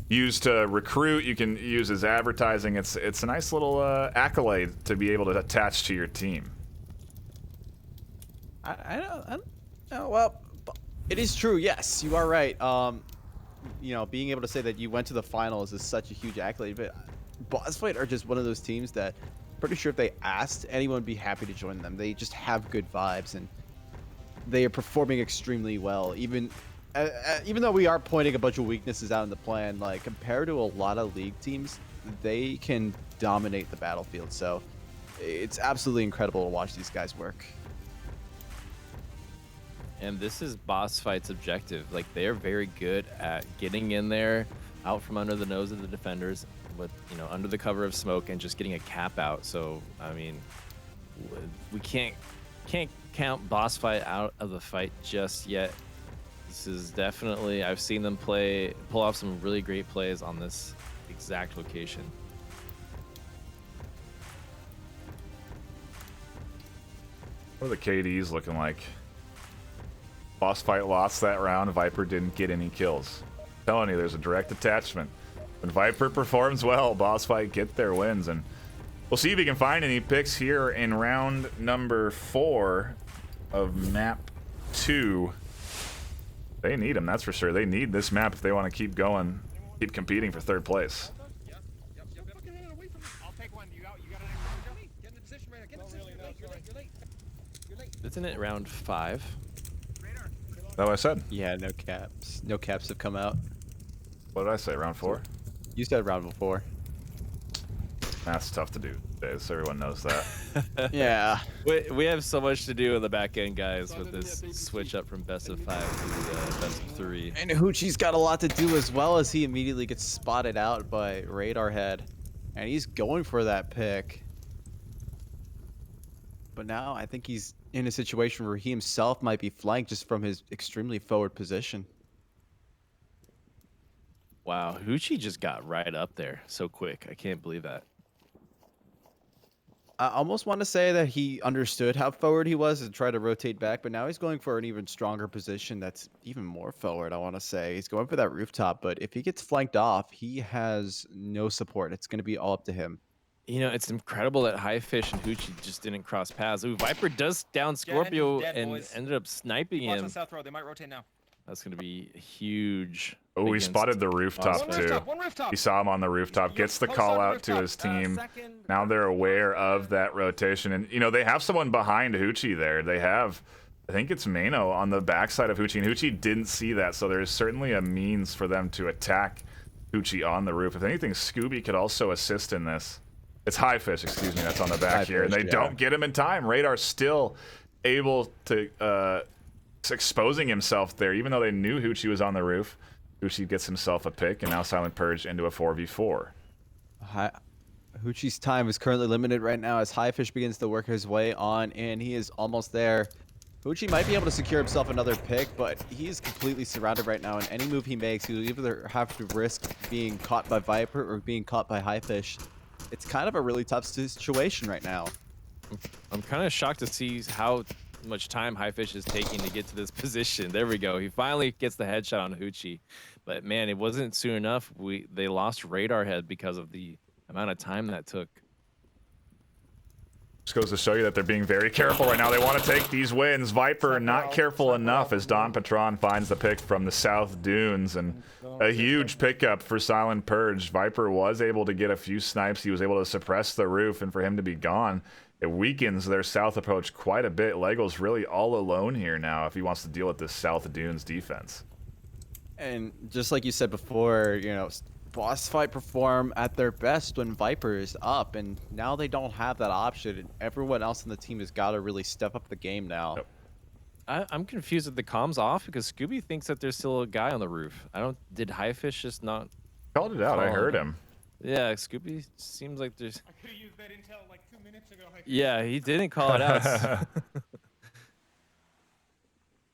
use to recruit. You can use as advertising. It's a nice little accolade to be able to attach to your team. I don't, well, it is true. Yes, you are right. You know, being able to say that you went to the finals is such a huge accolade. But Boss Fight are just one of those teams that, pretty sure if they asked, anyone would be happy to join them. They just have good vibes and they are performing extremely well. Even though we are pointing a bunch of weaknesses out in the plan, like compared to a lot of league teams, they can dominate the battlefield. So it's absolutely incredible to watch these guys work. And this is Boss Fight's objective. Like, they're very good at getting in there, out from under the nose of the defenders, with, you know, under the cover of smoke and just getting a cap out. So, I mean, we can't count Boss Fight out of the fight just yet. This is definitely, I've seen them pull off some really great plays on this exact location. What are the KDs looking like? Boss Fight lost that round. Viper didn't get any kills. I'm telling you, there's a direct attachment. When Viper performs well, Boss Fight get their wins. And we'll see if we can find any picks here in round number 4 of map 2. They need them, that's for sure. They need this map if they want to keep going, keep competing for third place. Isn't it round 5? Is that what I said? Yeah, no caps. No caps have come out. What did I say, round 4? You said round 4. That's tough to do days, everyone knows that. Yeah. We have so much to do in the back end, guys, with this switch up from best of 5 to best of 3. And Hoochie's got a lot to do as well, as he immediately gets spotted out by Radar Head. And he's going for that pick. But now I think he's in a situation where he himself might be flanked just from his extremely forward position. Wow, Hoochie just got right up there so quick. I can't believe that. I almost want to say that he understood how forward he was and tried to rotate back, but now he's going for an even stronger position that's even more forward, I want to say. He's going for that rooftop, but if he gets flanked off, he has no support. It's going to be all up to him. You know, it's incredible that Highfish and Hoochie just didn't cross paths. Ooh, Viper does down Scorpio and ended up sniping him. On South Road. They might rotate now. That's going to be huge. Oh, he spotted the rooftop too. He saw him on the rooftop, gets the call out to his team. Now they're aware of that rotation. And, you know, they have someone behind Hoochie there. They have, I think it's Mano on the backside of Hoochie, and Hoochie didn't see that. So there's certainly a means for them to attack Hoochie on the roof. If anything, Scooby could also assist in this. It's Highfish, excuse me, that's on the back here. And they don't get him in time. Radar still able to, exposing himself there, even though they knew Hoochie was on the roof. Hoochie gets himself a pick, and now Silent Purge into a 4v4. Hoochie's time is currently limited right now as Highfish begins to work his way on, and he is almost there. Hoochie might be able to secure himself another pick, but he is completely surrounded right now, and any move he makes, he'll either have to risk being caught by Viper or being caught by Highfish. It's kind of a really tough situation right now. I'm kind of shocked to see how much time Highfish is taking to get to this position. There we go. He finally gets the headshot on Hoochie. But man, it wasn't soon enough. They lost Radar Head because of the amount of time that took. Just goes to show you that they're being very careful right now. They want to take these wins. Viper not careful enough as Don Patron finds the pick from the South Dunes, and a huge pickup for Silent Purge. Viper was able to get a few snipes. He was able to suppress the roof, and for him to be gone, it weakens their south approach quite a bit. Lego's really all alone here now if he wants to deal with this South Dunes defense. And just like you said before, you know, Boss Fight perform at their best when Viper is up, and now they don't have that option, and everyone else in the team has got to really step up the game now. Yep. I'm confused with the comms off because Scooby thinks that there's still a guy on the roof. Did Highfish just not Called it out. I heard him. Yeah, Scooby seems like there's. I could have used that intel like 2 minutes ago. Yeah, he didn't call it out.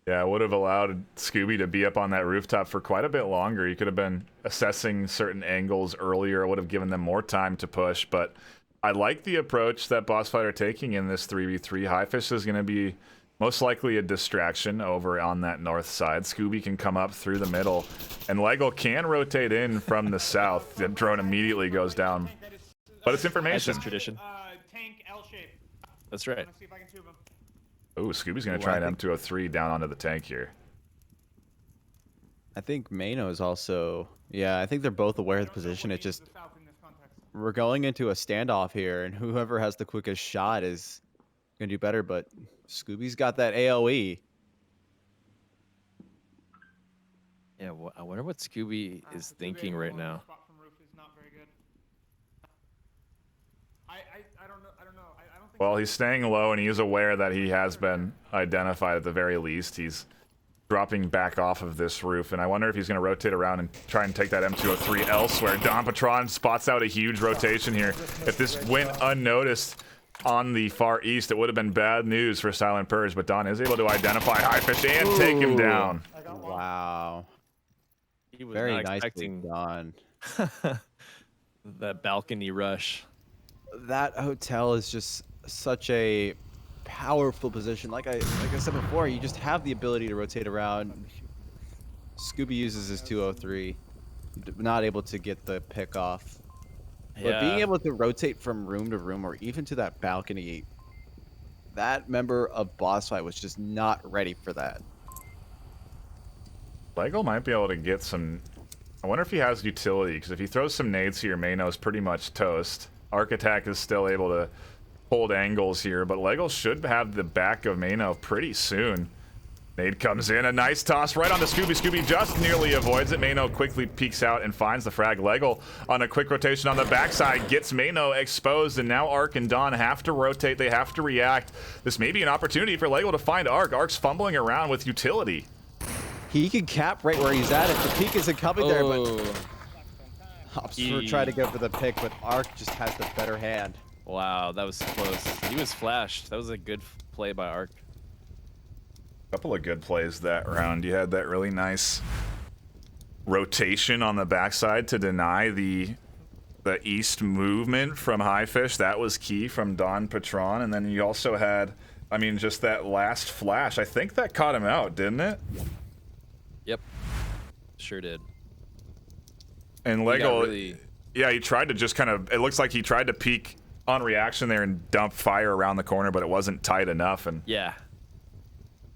Yeah, it would have allowed Scooby to be up on that rooftop for quite a bit longer. He could have been assessing certain angles earlier. It would have given them more time to push, but I like the approach that Boss Fight are taking in this 3v3. Highfish is going to be most likely a distraction over on that north side. Scooby can come up through the middle, and Lego can rotate in from the south. The drone immediately goes down. But it's information. That's tradition. Tank L shape. That's right. Let's see if I can tube him. Oh, Scooby's going to try an M203 down onto the tank here. I think Mano is also... Yeah, I think they're both aware of the position. It just... We're going into a standoff here, and whoever has the quickest shot is going to do better, but Scooby's got that AoE. Yeah, I wonder what Scooby is thinking right now. Well, he's staying low, and he is aware that he has been identified at the very least. He's dropping back off of this roof, and I wonder if he's going to rotate around and try and take that M203 elsewhere. Don Patron spots out a huge rotation here. If this went unnoticed on the far east, it would have been bad news for Silent Purge, but Don is able to identify Highfish and take him down. Wow. He was Very not nicely expecting done. that balcony rush. That hotel is just such a powerful position. Like I said before, you just have the ability to rotate around. Scooby uses his 203, not able to get the pick off. But being able to rotate from room to room or even to that balcony, that member of Boss Fight was just not ready for that. Lego might be able to get some... I wonder if he has utility, because if he throws some nades here, Mano's pretty much toast. Arc Attack is still able to hold angles here, but Lego should have the back of Mano pretty soon. Nade comes in, a nice toss right onto Scooby. Scooby just nearly avoids it. Mano quickly peeks out and finds the frag. Lego on a quick rotation on the backside gets Mano exposed, and now Arc and Don have to rotate. They have to react. This may be an opportunity for Lego to find Arc. Arc's fumbling around with utility. He can cap right where he's at. If the peak isn't coming there, but Hopsford tried to go for the pick, but Arc just has the better hand. Wow, that was close. He was flashed. That was a good play by Arc. Couple of good plays that round. You had that really nice rotation on the backside to deny the east movement from Highfish. That was key from Don Patron. And then you also had, I mean, just that last flash. I think that caught him out, didn't it? Yep. Sure did. And Lego, yeah, he tried to just kind of, it looks like he tried to peek on reaction there and dump fire around the corner, but it wasn't tight enough. And yeah.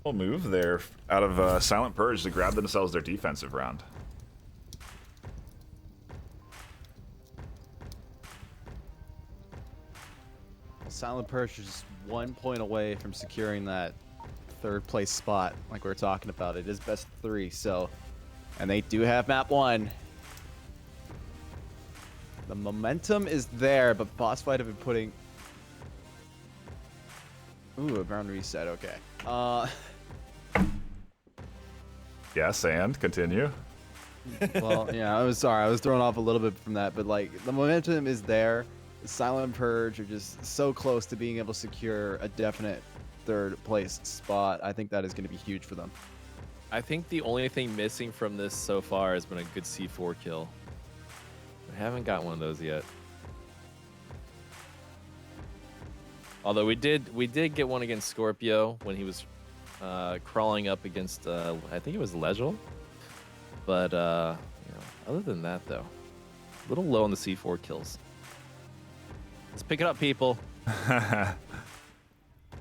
We'll move there out of Silent Purge to grab themselves their defensive round. Silent Purge is just 1 point away from securing that third place spot like we were talking about. It is best of 3, so, and they do have map 1. The momentum is there, but Boss Fight have been putting... Ooh, a ground reset, okay. Yes, and continue. Well, yeah, I was sorry. I was thrown off a little bit from that, but like the momentum is there. Silent Purge are just so close to being able to secure a definite third place spot. I think that is going to be huge for them. I think the only thing missing from this so far has been a good C4 kill. We haven't got one of those yet. Although we did get one against Scorpio when he was crawling up against I think it was Legel. But you know, other than that though, a little low on the C4 kills. Let's pick it up, people.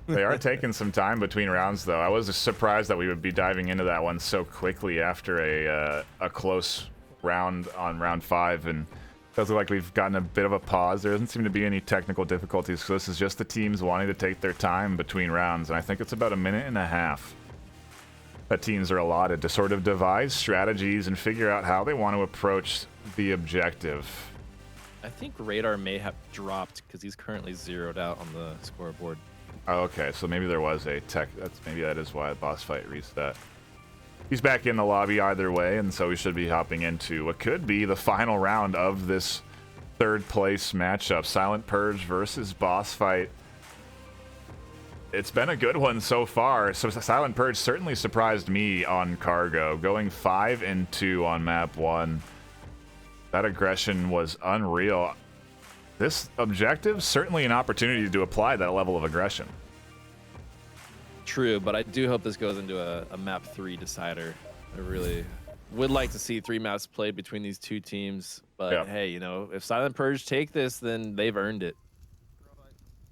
They are taking some time between rounds, though. I was surprised that we would be diving into that one so quickly after a close round on round 5, and it does look like we've gotten a bit of a pause. There doesn't seem to be any technical difficulties, so this is just the teams wanting to take their time between rounds, and I think it's about 1.5 minutes that teams are allotted to sort of devise strategies and figure out how they want to approach the objective. I think Radar may have dropped because he's currently zeroed out on the scoreboard. Oh, okay, so maybe there was a tech. Maybe that is why boss fight reset. He's back in the lobby either way, and so we should be hopping into what could be the final round of this third place matchup. Silent Purge versus boss fight. It's been a good one so far. So Silent Purge certainly surprised me on Cargo, going 5-2 on map 1. That aggression was unreal. This objective, certainly an opportunity to apply that level of aggression. True, but I do hope this goes into a map 3 decider. I really would like to see 3 maps played between these two teams. But hey, you know, if Silent Purge take this, then they've earned it.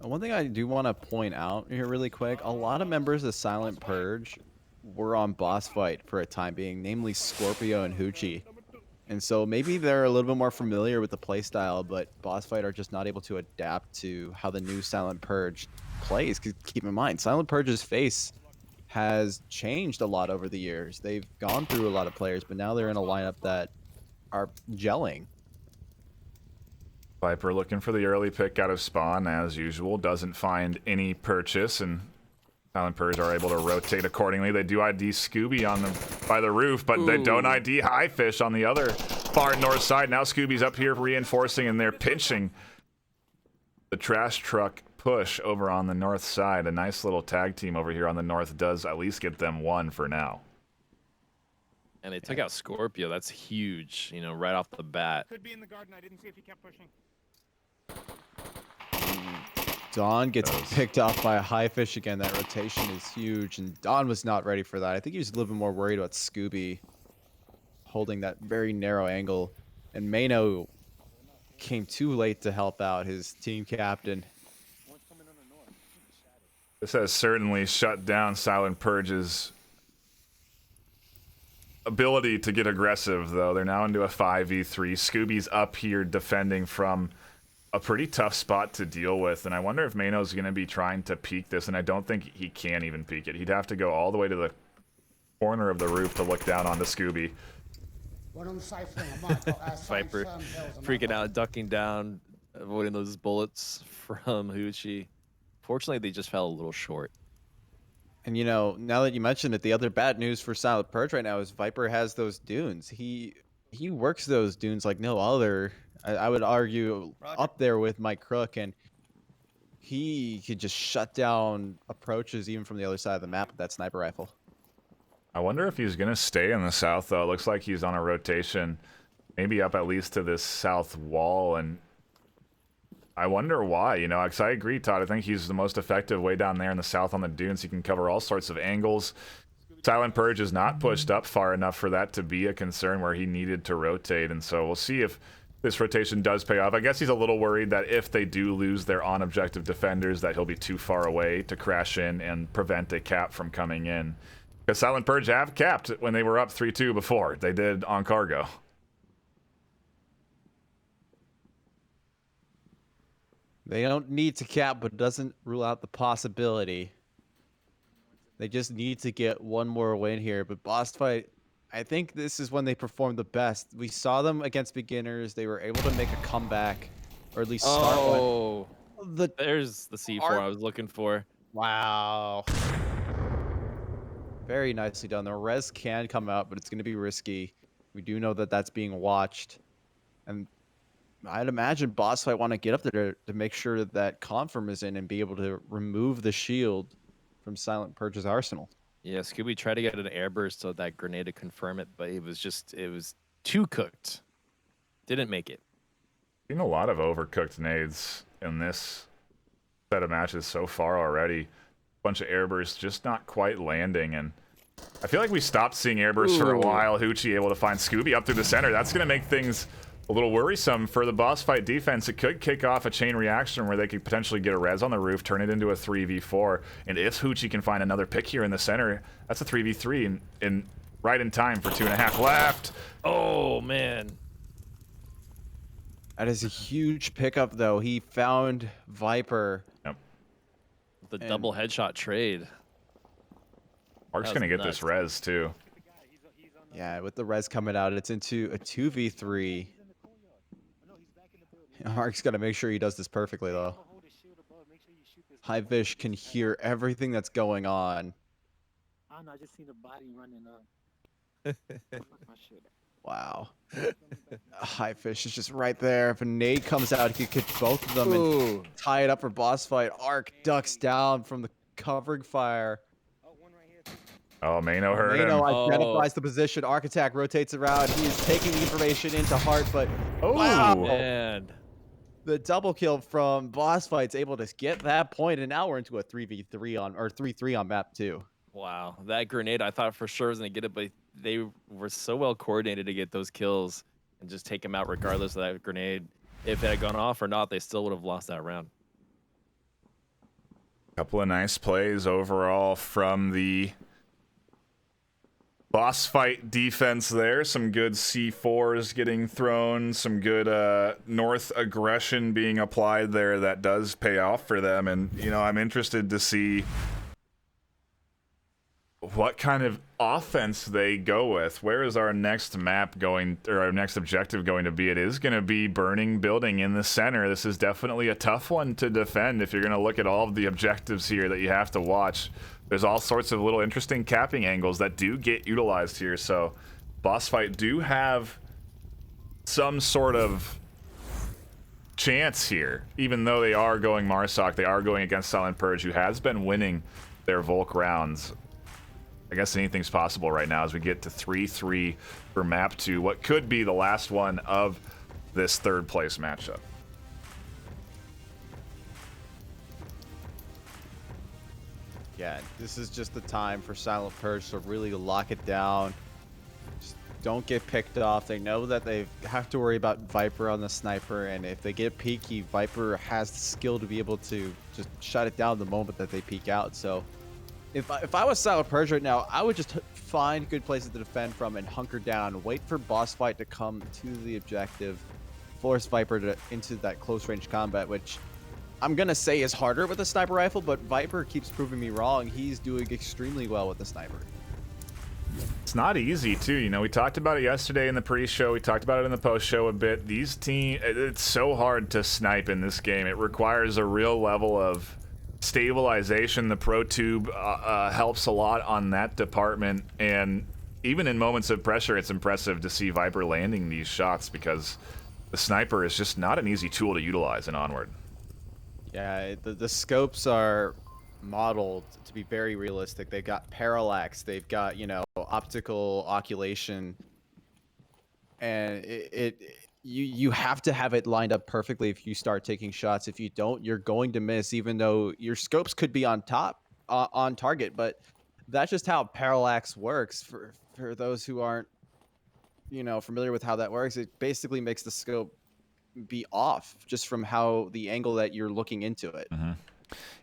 One thing I do want to point out here really quick, a lot of members of Silent Purge were on boss fight for a time being, namely Scorpio and Hoochie. And so maybe they're a little bit more familiar with the playstyle, but boss fight are just not able to adapt to how the new Silent Purge plays. 'Cause keep in mind, Silent Purge's face has changed a lot over the years. They've gone through a lot of players, but now they're in a lineup that are gelling. Viper looking for the early pick out of spawn as usual, doesn't find any purchase, and Silent Purge are able to rotate accordingly. They do ID Scooby on by the roof, but they don't ID Highfish on the other far north side. Now Scooby's up here reinforcing, and they're pinching the trash truck push over on the north side. A nice little tag team over here on the north does at least get them one for now. And they took out Scorpio. That's huge, you know, right off the bat. Could be in the garden. I didn't see if he kept pushing. Dawn gets picked off by a Highfish again. That rotation is huge, and Dawn was not ready for that. I think he was a little bit more worried about Scooby holding that very narrow angle, and Mano came too late to help out his team captain. This has certainly shut down Silent Purge's ability to get aggressive, though. They're now into a 5v3. Scooby's up here defending from a pretty tough spot to deal with, and I wonder if Mano's going to be trying to peek this, and I don't think he can even peek it. He'd have to go all the way to the corner of the roof to look down onto Scooby. Viper freaking out, ducking down, avoiding those bullets from Hoochie. Fortunately, they just fell a little short. And you know, now that you mentioned it, the other bad news for Silent Purge right now is Viper has those dunes. He works those dunes like no other. I would argue up there with Mike Crook, and he could just shut down approaches even from the other side of the map with that sniper rifle. I wonder if he's going to stay in the south, though. It looks like he's on a rotation, maybe up at least to this south wall, and I wonder why, you know, because I agree, Todd. I think he's the most effective way down there in the south on the dunes. He can cover all sorts of angles. Silent Purge is not pushed up far enough for that to be a concern where he needed to rotate, and so we'll see if this rotation does pay off. I guess he's a little worried that if they do lose their on-objective defenders, that he'll be too far away to crash in and prevent a cap from coming in. Because Silent Purge have capped when they were up 3-2 before. They did on Cargo. They don't need to cap, but it doesn't rule out the possibility. They just need to get one more win here. But boss fight, I think this is when they perform the best. We saw them against beginners. They were able to make a comeback, or at least start one. There's the C4 I was looking for. Wow. Very nicely done. The res can come out, but it's going to be risky. We do know that that's being watched. And I'd imagine boss fight want to get up there to make sure that Confirm is in and be able to remove the shield from Silent Purge's arsenal. Yeah, Scooby tried to get an airburst so that grenade to confirm it, but it was too cooked. Didn't make it. Seen a lot of overcooked nades in this set of matches so far already. Bunch of airbursts just not quite landing, and I feel like we stopped seeing airbursts for a while. Hoochie able to find Scooby up through the center. That's going to make things a little worrisome for the boss fight defense. It could kick off a chain reaction where they could potentially get a res on the roof, turn it into a 3v4. And if Hoochie can find another pick here in the center, that's a 3v3 and right in time for 2.5 left. Oh, man. That is a huge pickup, though. He found Viper. Yep. The double headshot trade. Mark's going to get this res, too. Yeah, with the res coming out, it's into a 2v3. Mark's got to make sure he does this perfectly, though. Highfish can hear everything that's going on. I don't know. I just seen the body running up. My shit. Wow. Highfish is just right there. If a nade comes out, he could kick both of them and tie it up for boss fight. Arc ducks down from the covering fire. Oh, Mano heard him. Mano identifies the position. Arc attack rotates around. He is taking the information into heart, but wow, man. The double kill from boss fight's able to get that point, and now we're into a 3v3 on or 3-3 on map 2. Wow, that grenade I thought for sure was gonna get it, but they were so well coordinated to get those kills and just take him out regardless of that grenade. If it had gone off or not, they still would have lost that round. Couple of nice plays overall from the boss fight defense there. Some good C4s getting thrown, some good north aggression being applied there that does pay off for them. And, you know, I'm interested to see what kind of offense they go with. Where is our next map going, or our next objective going to be? It is going to be burning building in the center. This is definitely a tough one to defend if you're going to look at all of the objectives here that you have to watch. There's all sorts of little interesting capping angles that do get utilized here. So boss fight do have some sort of chance here. Even though they are going Marsoc, they are going against Silent Purge, who has been winning their Volk rounds. I guess anything's possible right now as we get to 3-3 for map 2, what could be the last one of this third place matchup. Yeah, this is just the time for Silent Purge to really lock it down. Just don't get picked off. They know that they have to worry about Viper on the sniper, and if they get peeky, Viper has the skill to be able to just shut it down the moment that they peek out. So if I was Silent Purge right now, I would just find good places to defend from and hunker down, wait for boss fight to come to the objective, force Viper into that close range combat, which I'm going to say is harder with a sniper rifle, but Viper keeps proving me wrong. He's doing extremely well with the sniper. It's not easy, too. You know, we talked about it yesterday in the pre-show. We talked about it in the post-show a bit. These teams, it's so hard to snipe in this game. It requires a real level of stabilization. The Pro Tube helps a lot on that department, and even in moments of pressure, it's impressive to see Viper landing these shots because the sniper is just not an easy tool to utilize in Onward. Yeah, the scopes are modeled to be very realistic. They've got parallax, they've got, you know, optical oculation, and you have to have it lined up perfectly if you start taking shots. If you don't, you're going to miss, even though your scopes could be on target. But that's just how parallax works. For those who aren't, you know, familiar with how that works, it basically makes the scope be off just from how the angle that you're looking into it. Mm-hmm.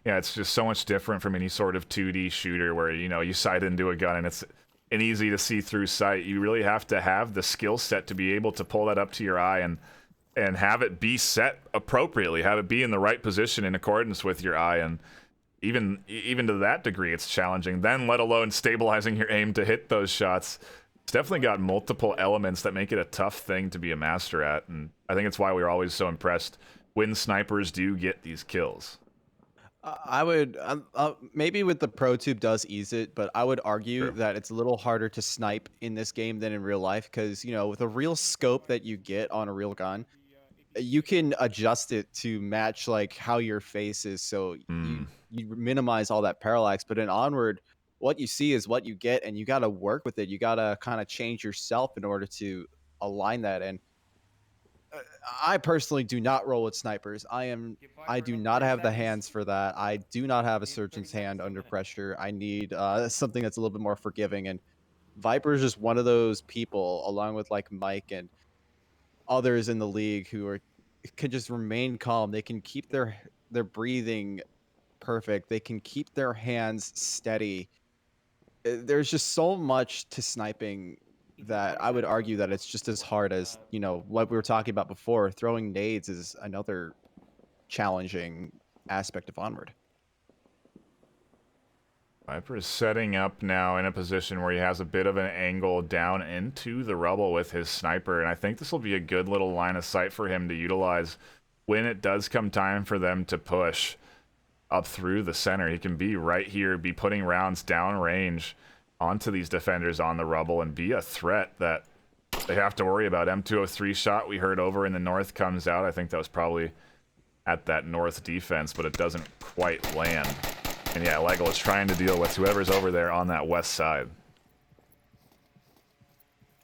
Yeah, it's just so much different from any sort of 2D shooter where, you know, you sight into a gun and it's an easy to see through sight. You really have to have the skill set to be able to pull that up to your eye and have it be set appropriately, have it be in the right position in accordance with your eye. And even to that degree, it's challenging. Then let alone stabilizing your aim to hit those shots. It's definitely got multiple elements that make it a tough thing to be a master at. And I think it's why we're always so impressed when snipers do get these kills. I would maybe with the Pro Tube does ease it, but I would argue that it's a little harder to snipe in this game than in real life because, you know, with a real scope that you get on a real gun, you can adjust it to match like how your face is, so you minimize all that parallax. But in Onward, what you see is what you get, and you got to work with it. You got to kind of change yourself in order to align that. And I personally do not roll with snipers. I do not have the hands for that. I do not have a surgeon's hand under pressure. I need something that's a little bit more forgiving. And Viper is just one of those people, along with like Mike and others in the league, who can just remain calm. They can keep their breathing perfect. They can keep their hands steady. There's just so much to sniping that I would argue that it's just as hard as, you know, what we were talking about before. Throwing nades is another challenging aspect of Onward. Viper is setting up now in a position where he has a bit of an angle down into the rubble with his sniper, and I think this will be a good little line of sight for him to utilize when it does come time for them to push. up through the center. He can be right here, be putting rounds downrange onto these defenders on the rubble, and be a threat that they have to worry about. M203 shot we heard over in the north comes out. I think that was probably at that north defense, but it doesn't quite land. And yeah, Lego is trying to deal with whoever's over there on that west side.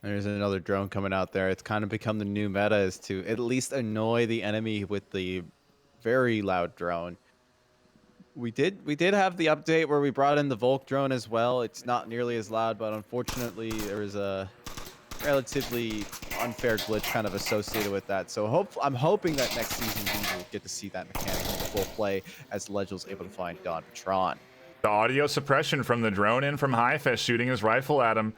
There's another drone coming out there. It's kind of become the new meta, is to at least annoy the enemy with the very loud drone. We did have the update where we brought in the Volk drone as well. It's not nearly as loud, but unfortunately there was a relatively unfair glitch kind of associated with that. So I'm hoping that next season we will get to see that mechanic in full play as Legel's able to find Don Patron. The audio suppression from the drone in from HiFish shooting his rifle at him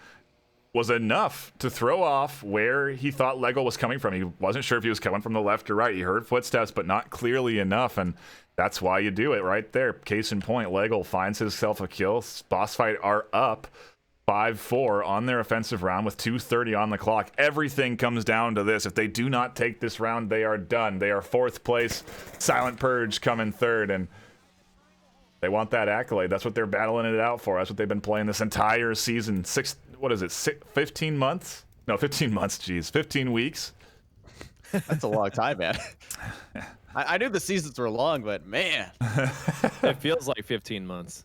was enough to throw off where he thought Lego was coming from. He wasn't sure if he was coming from the left or right. He heard footsteps, but not clearly enough, and that's why you do it right there. Case in point, Lego finds himself a kill. Boss Fight are up 5-4 on their offensive round with 2:30 on the clock. Everything comes down to this. If they do not take this round, they are done. They are 4th place. Silent Purge coming 3rd, and they want that accolade. That's what they're battling it out for. That's what they've been playing this entire season. 15 months? No, 15 months, geez. 15 weeks. That's a long time, man. I knew the seasons were long, but man. It feels like 15 months.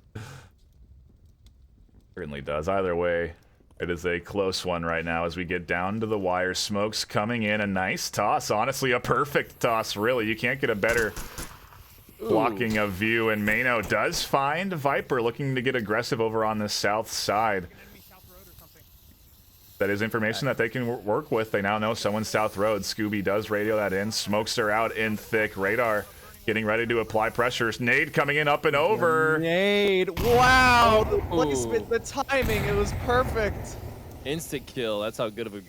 Certainly does. Either way, it is a close one right now as we get down to the wire. Smokes coming in. A nice toss. Honestly, a perfect toss, really. You can't get a better blocking of view. And Mano does find Viper looking to get aggressive over on the south side. That is information that they can work with. They now know someone's South Road. Scooby does radio that in. Smokes are out in thick. Radar getting ready to apply pressures. Nade coming in up and over. Nade. Wow. The placement, the timing. It was perfect. Instant kill. That's how good of a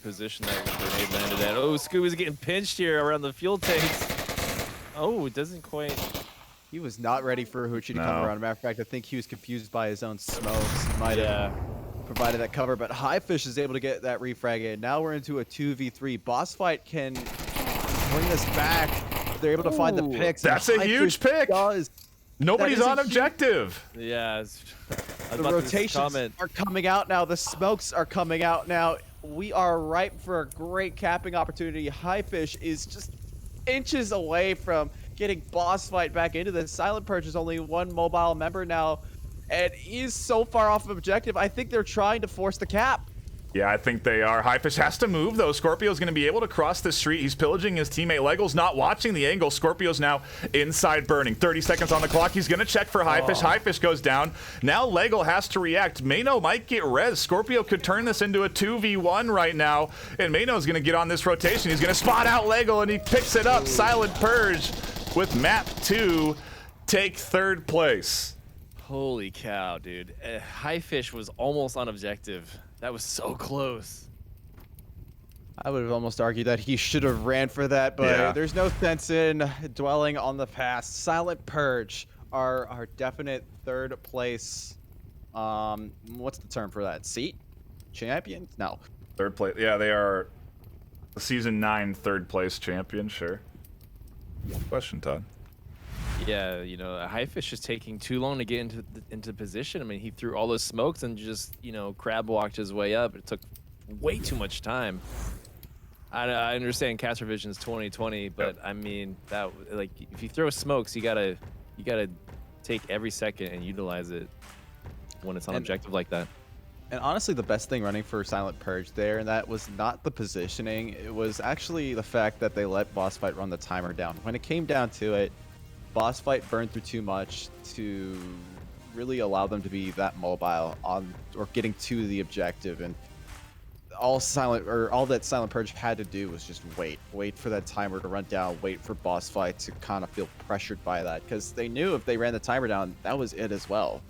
position that grenade landed at. Oh, Scooby's getting pinched here around the fuel tanks. Oh, it doesn't quite. He was not ready for Hoochie to come around. Matter of fact, I think he was confused by his own smokes. He might have provided that cover, but HiFish is able to get that refrag in. Now we're into a 2v3. Boss Fight can bring this back. They're able to find the picks. That's a huge pick. Nobody's on objective. Yeah. The rotations are coming out now. The smokes are coming out now. We are ripe for a great capping opportunity. HiFish is just inches away from getting Boss Fight back into this. Silent Purge is only one mobile member now, and he's so far off of objective. I think they're trying to force the cap. Yeah, I think they are. HiFish has to move, though. Scorpio's going to be able to cross the street. He's pillaging his teammate. Lego's not watching the angle. Scorpio's now inside burning. 30 seconds on the clock. He's going to check for HiFish. HiFish goes down. Now Lego has to react. Mano might get res. Scorpio could turn this into a 2v1 right now, and Mano's going to get on this rotation. He's going to spot out Lego, and he picks it up. Silent Purge with map 2 take 3rd place. Holy cow, dude. HiFish was almost on objective. That was so close. I would have almost argued that he should have ran for that, but there's no sense in dwelling on the past. Silent Purge are our definite 3rd place. What's the term for that? Seat? Champion? No. 3rd place. Yeah, they are the season 9 3rd place champion, sure. Question, Todd. Yeah, you know, HiFish is taking too long to get into position. I mean, he threw all those smokes and just, you know, crab walked his way up. It took way too much time. I understand caster vision's 20/20, but I mean that, like, if you throw smokes, you gotta take every second and utilize it when it's on objective like that. And honestly, the best thing running for Silent Purge there, and that was not the positioning. It was actually the fact that they let Boss Fight run the timer down. When it came down to it, Boss Fight burned through too much to really allow them to be that mobile on or getting to the objective, and all that Silent Purge had to do was just wait for that timer to run down, wait for Boss Fight to kind of feel pressured by that, because they knew if they ran the timer down, that was it as well.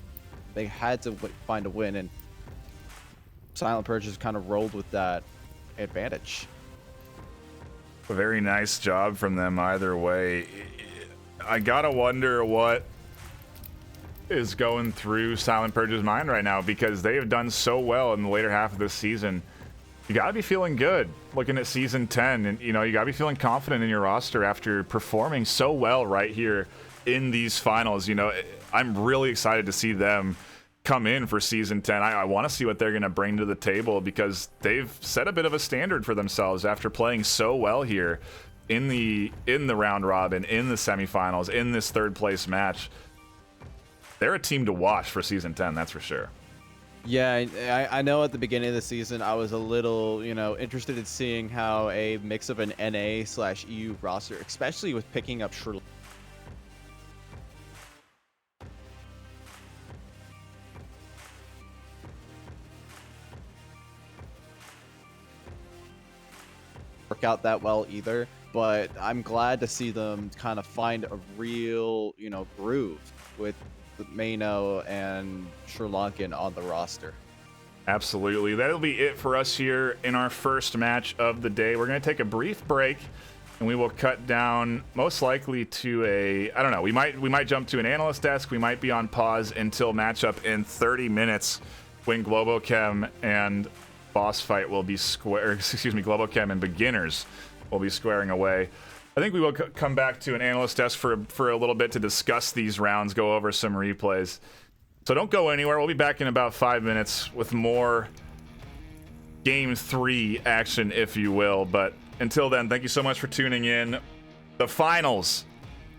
They had to find a win, and Silent Purge just kind of rolled with that advantage. A very nice job from them either way. I gotta wonder what is going through Silent Purge's mind right now, because they have done so well in the later half of this season. You gotta be feeling good looking at season 10, and you know, you gotta be feeling confident in your roster after performing so well right here in these finals. You know, I'm really excited to see them come in for season 10. I want to see what they're going to bring to the table, because they've set a bit of a standard for themselves after playing so well here in the round robin, in the semifinals, in this third place match. They're a team to watch for season 10, that's for sure. Yeah, I know at the beginning of the season I was a little, interested in seeing how a mix of an NA/EU roster, especially with picking up Sri work out that well either, but I'm glad to see them kind of find a real, groove with Mano and Sri Lankan on the roster. Absolutely. That'll be it for us here in our first match of the day. We're going to take a brief break, and we will cut down most likely to I don't know, we might jump to an analyst desk. We might be on pause until matchup in 30 minutes when Globochem and Boss Fight will be Globochem and Beginners will be squaring away. I think we will come back to an analyst desk for a little bit to discuss these rounds, go over some replays. So don't go anywhere. We'll be back in about 5 minutes with more Game 3 action, if you will. But until then, thank you so much for tuning in. The finals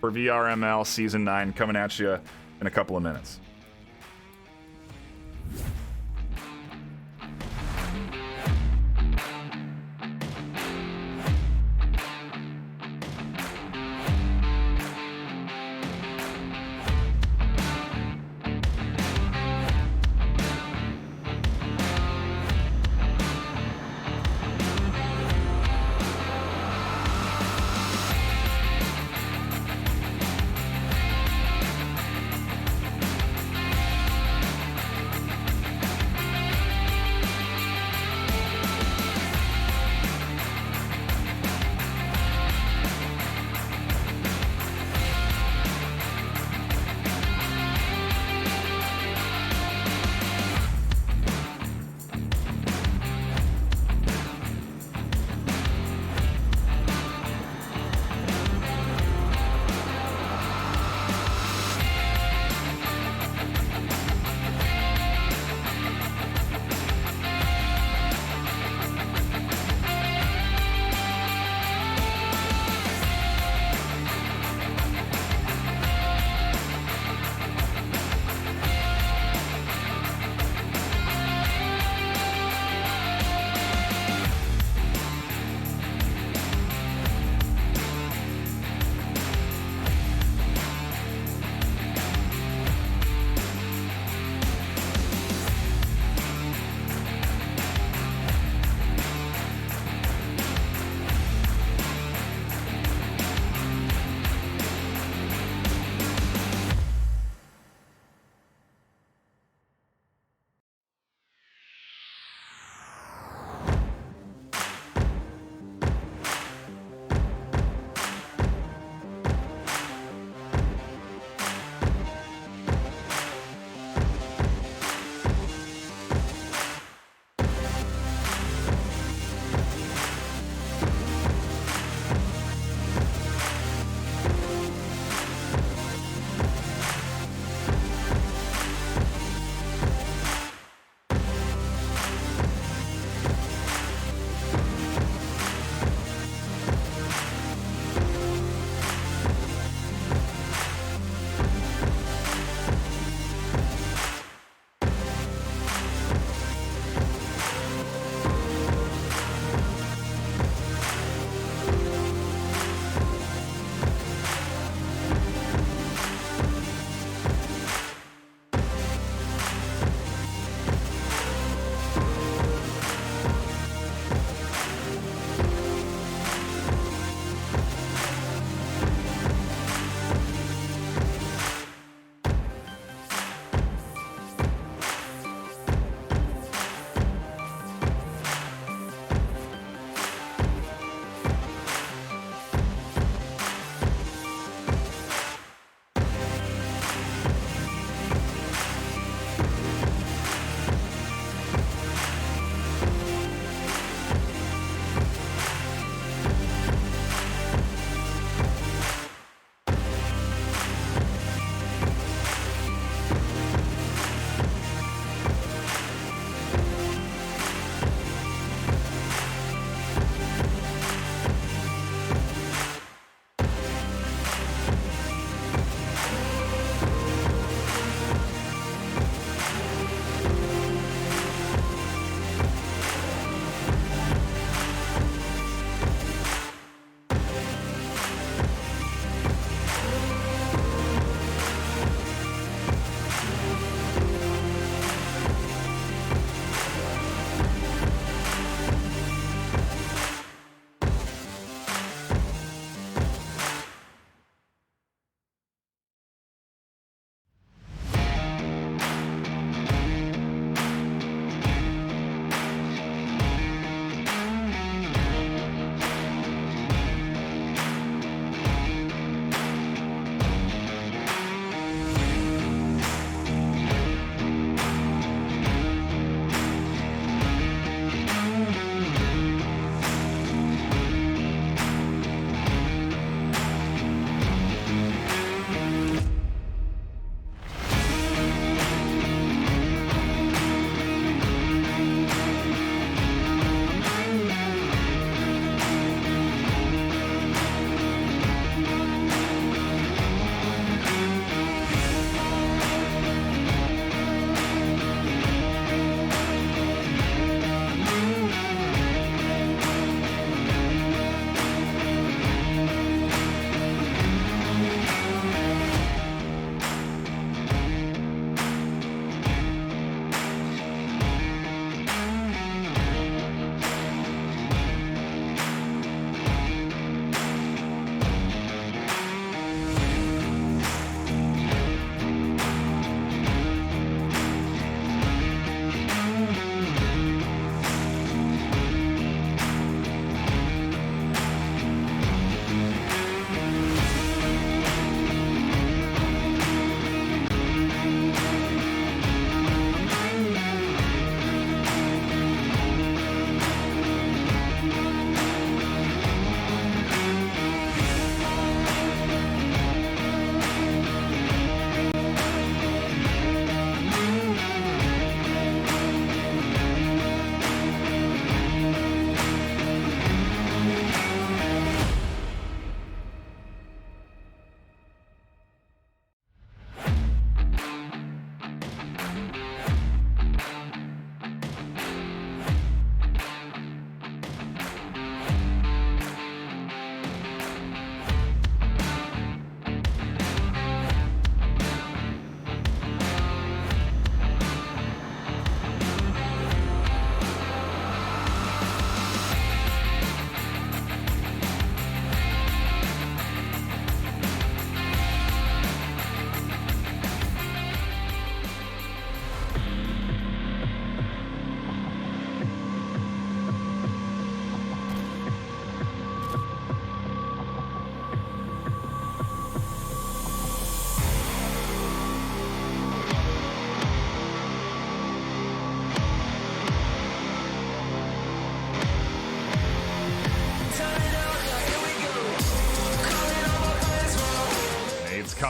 for VRML Season 9 coming at you in a couple of minutes.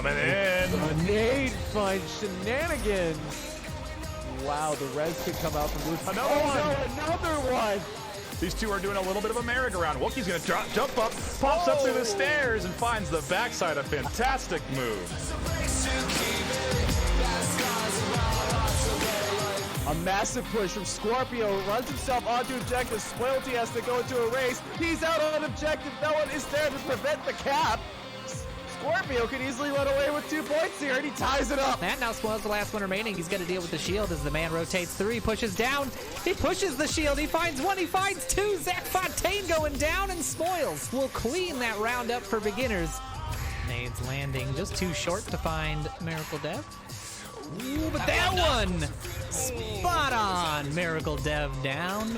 coming in. Grenade finds shenanigans. Wow, the res could come out from blue. Another one. No, another one. These two are doing a little bit of a merry-go-round. Wookie's going to jump up, pops up through the stairs, and finds the backside. A fantastic move. A massive push from Scorpio, runs himself onto objective. Spoilty has to go into a race. He's out on objective. Bellin is there to prevent the cap. Scorpio can easily run away with 2 points here, and he ties it up. And now Spoils the last one remaining. He's got to deal with the shield as the man rotates through. He pushes down. He pushes the shield. He finds one. He finds two. Zach Fontaine going down, and Spoils will clean that round up for beginners. Nades landing just too short to find Miracle Dev. Ooh, but that one, spot on. Miracle Dev down.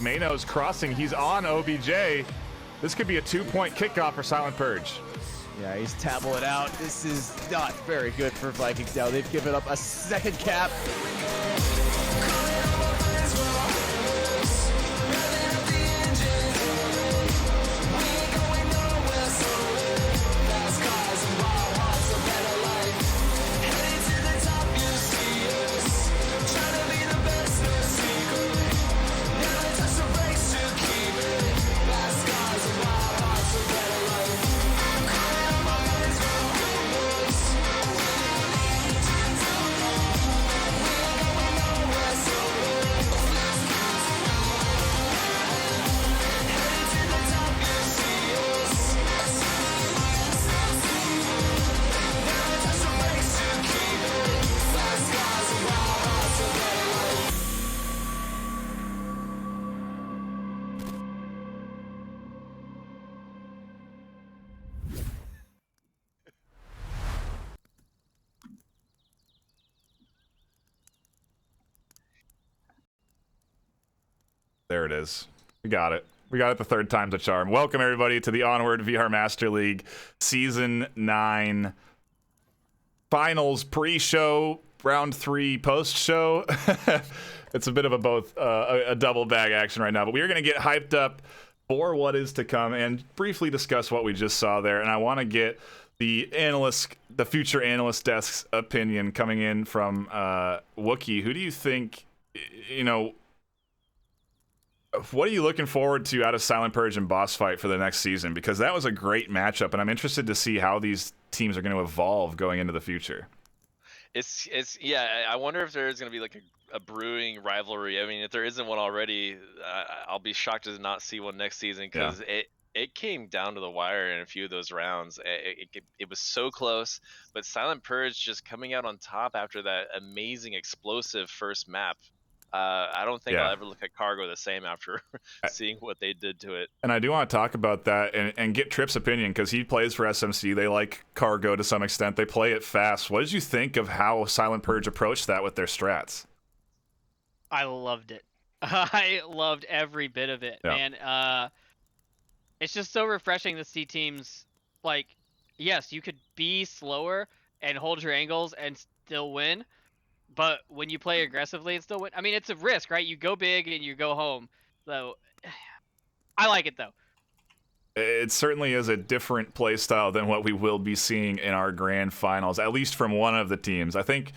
Mano's crossing. He's on OBJ. This could be a 2-point kickoff for Silent Purge. Yeah, he's tabling out. This is not very good for Vikings now. They've given up a second cap. There it is. We got it. We got it the third time's a charm. Welcome, everybody, to the Onward VR Master League Season 9 Finals pre-show, Round 3 post-show. It's a bit of a a double bag action right now, but we are going to get hyped up for what is to come and briefly discuss what we just saw there. And I want to get the future analyst desk's opinion coming in from Wookie. Who do you think, what are you looking forward to out of Silent Purge and Boss Fight for the next season? Because that was a great matchup, and I'm interested to see how these teams are going to evolve going into the future. Yeah, I wonder if there's going to be like a brewing rivalry. I mean, if there isn't one already, I'll be shocked to not see one next season, because it came down to the wire in a few of those rounds. It was so close, but Silent Purge just coming out on top after that amazing explosive first map. I don't think I'll ever look at Cargo the same after seeing what they did to it. And I do want to talk about that and get Tripp's opinion, because he plays for SMC. They like Cargo to some extent. They play it fast. What did you think of how Silent Purge approached that with their strats? I loved it. I loved every bit of it, man. It's just so refreshing to see teams like, yes, you could be slower and hold your angles and still win. But when you play aggressively and still win, I mean, it's a risk, right? You go big and you go home. So I like it, though. It certainly is a different play style than what we will be seeing in our grand finals, at least from one of the teams. I think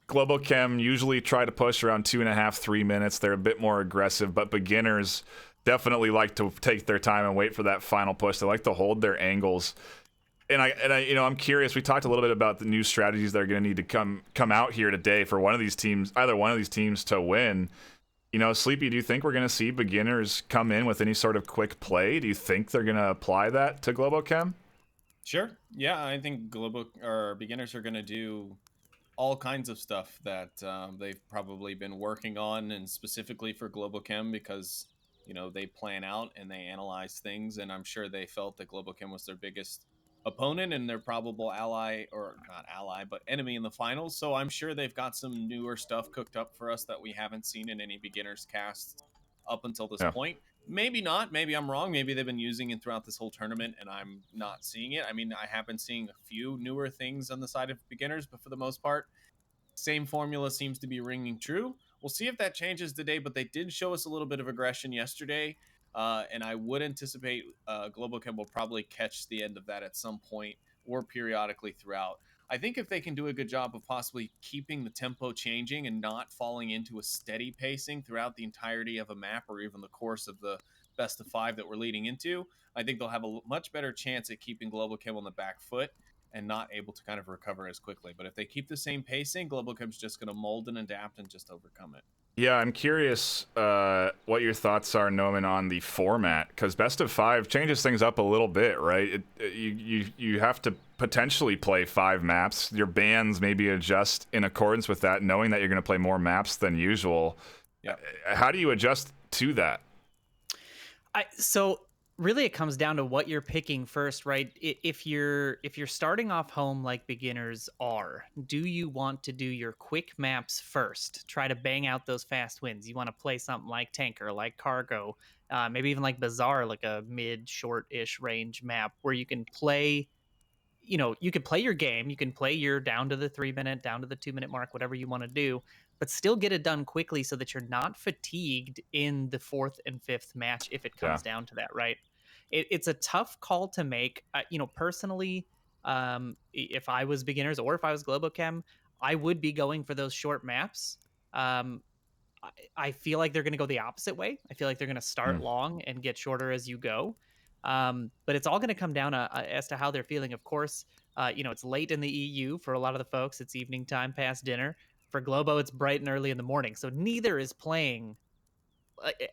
Globochem usually try to push around 2.5, 3 minutes. They're a bit more aggressive, but beginners definitely like to take their time and wait for that final push. They like to hold their angles. And I'm curious. We talked a little bit about the new strategies that are going to need to come out here today for one of these teams, either one of these teams, to win. Sleepy, do you think we're going to see beginners come in with any sort of quick play? Do you think they're going to apply that to Globochem? Sure. Yeah, I think beginners are going to do all kinds of stuff that they've probably been working on, and specifically for Globochem, because they plan out and they analyze things, and I'm sure they felt that Globochem was their biggest opponent and their probable ally, or not ally, but enemy in the finals. So I'm sure they've got some newer stuff cooked up for us that we haven't seen in any beginners cast up until this point. Maybe not. Maybe I'm wrong. Maybe they've been using it throughout this whole tournament and I'm not seeing it. I mean, I have been seeing a few newer things on the side of beginners, but for the most part, same formula seems to be ringing true. We'll see if that changes today, but they did show us a little bit of aggression yesterday. And I would anticipate Globochem will probably catch the end of that at some point. or periodically throughout. I think if they can do a good job of possibly keeping the tempo changing and not falling into a steady pacing throughout the entirety of a map or even the course of the best of 5 that we're leading into, I think they'll have a much better chance at keeping Global Chem on the back foot and not able to kind of recover as quickly. But if they keep the same pacing, Global Chem's just going to mold and adapt and just overcome it. Yeah, I'm curious what your thoughts are, Noman, on the format, because best of 5 changes things up a little bit, right? You have to potentially play 5 maps. Your bans maybe adjust in accordance with that, knowing that you're going to play more maps than usual. Yeah. How do you adjust to that? So really it comes down to what you're picking first, right? If you're starting off home like beginners are, do you want to do your quick maps first, try to bang out those fast wins? You want to play something like Tanker, like Cargo, maybe even like Bazaar, like a mid short-ish range map where you can play, you can play your game, you can play your down to the 3-minute, down to the 2-minute mark, whatever you want to do, but still get it done quickly so that you're not fatigued in the 4th and 5th match if it comes down to that, right? It's a tough call to make. Personally, if I was beginners or if I was Globochem, I would be going for those short maps. I feel like they're going to go the opposite way. I feel like they're going to start long and get shorter as you go. But it's all going to come down as to how they're feeling. Of course, it's late in the EU for a lot of the folks. It's evening time past dinner. For Globo, it's bright and early in the morning. So neither is playing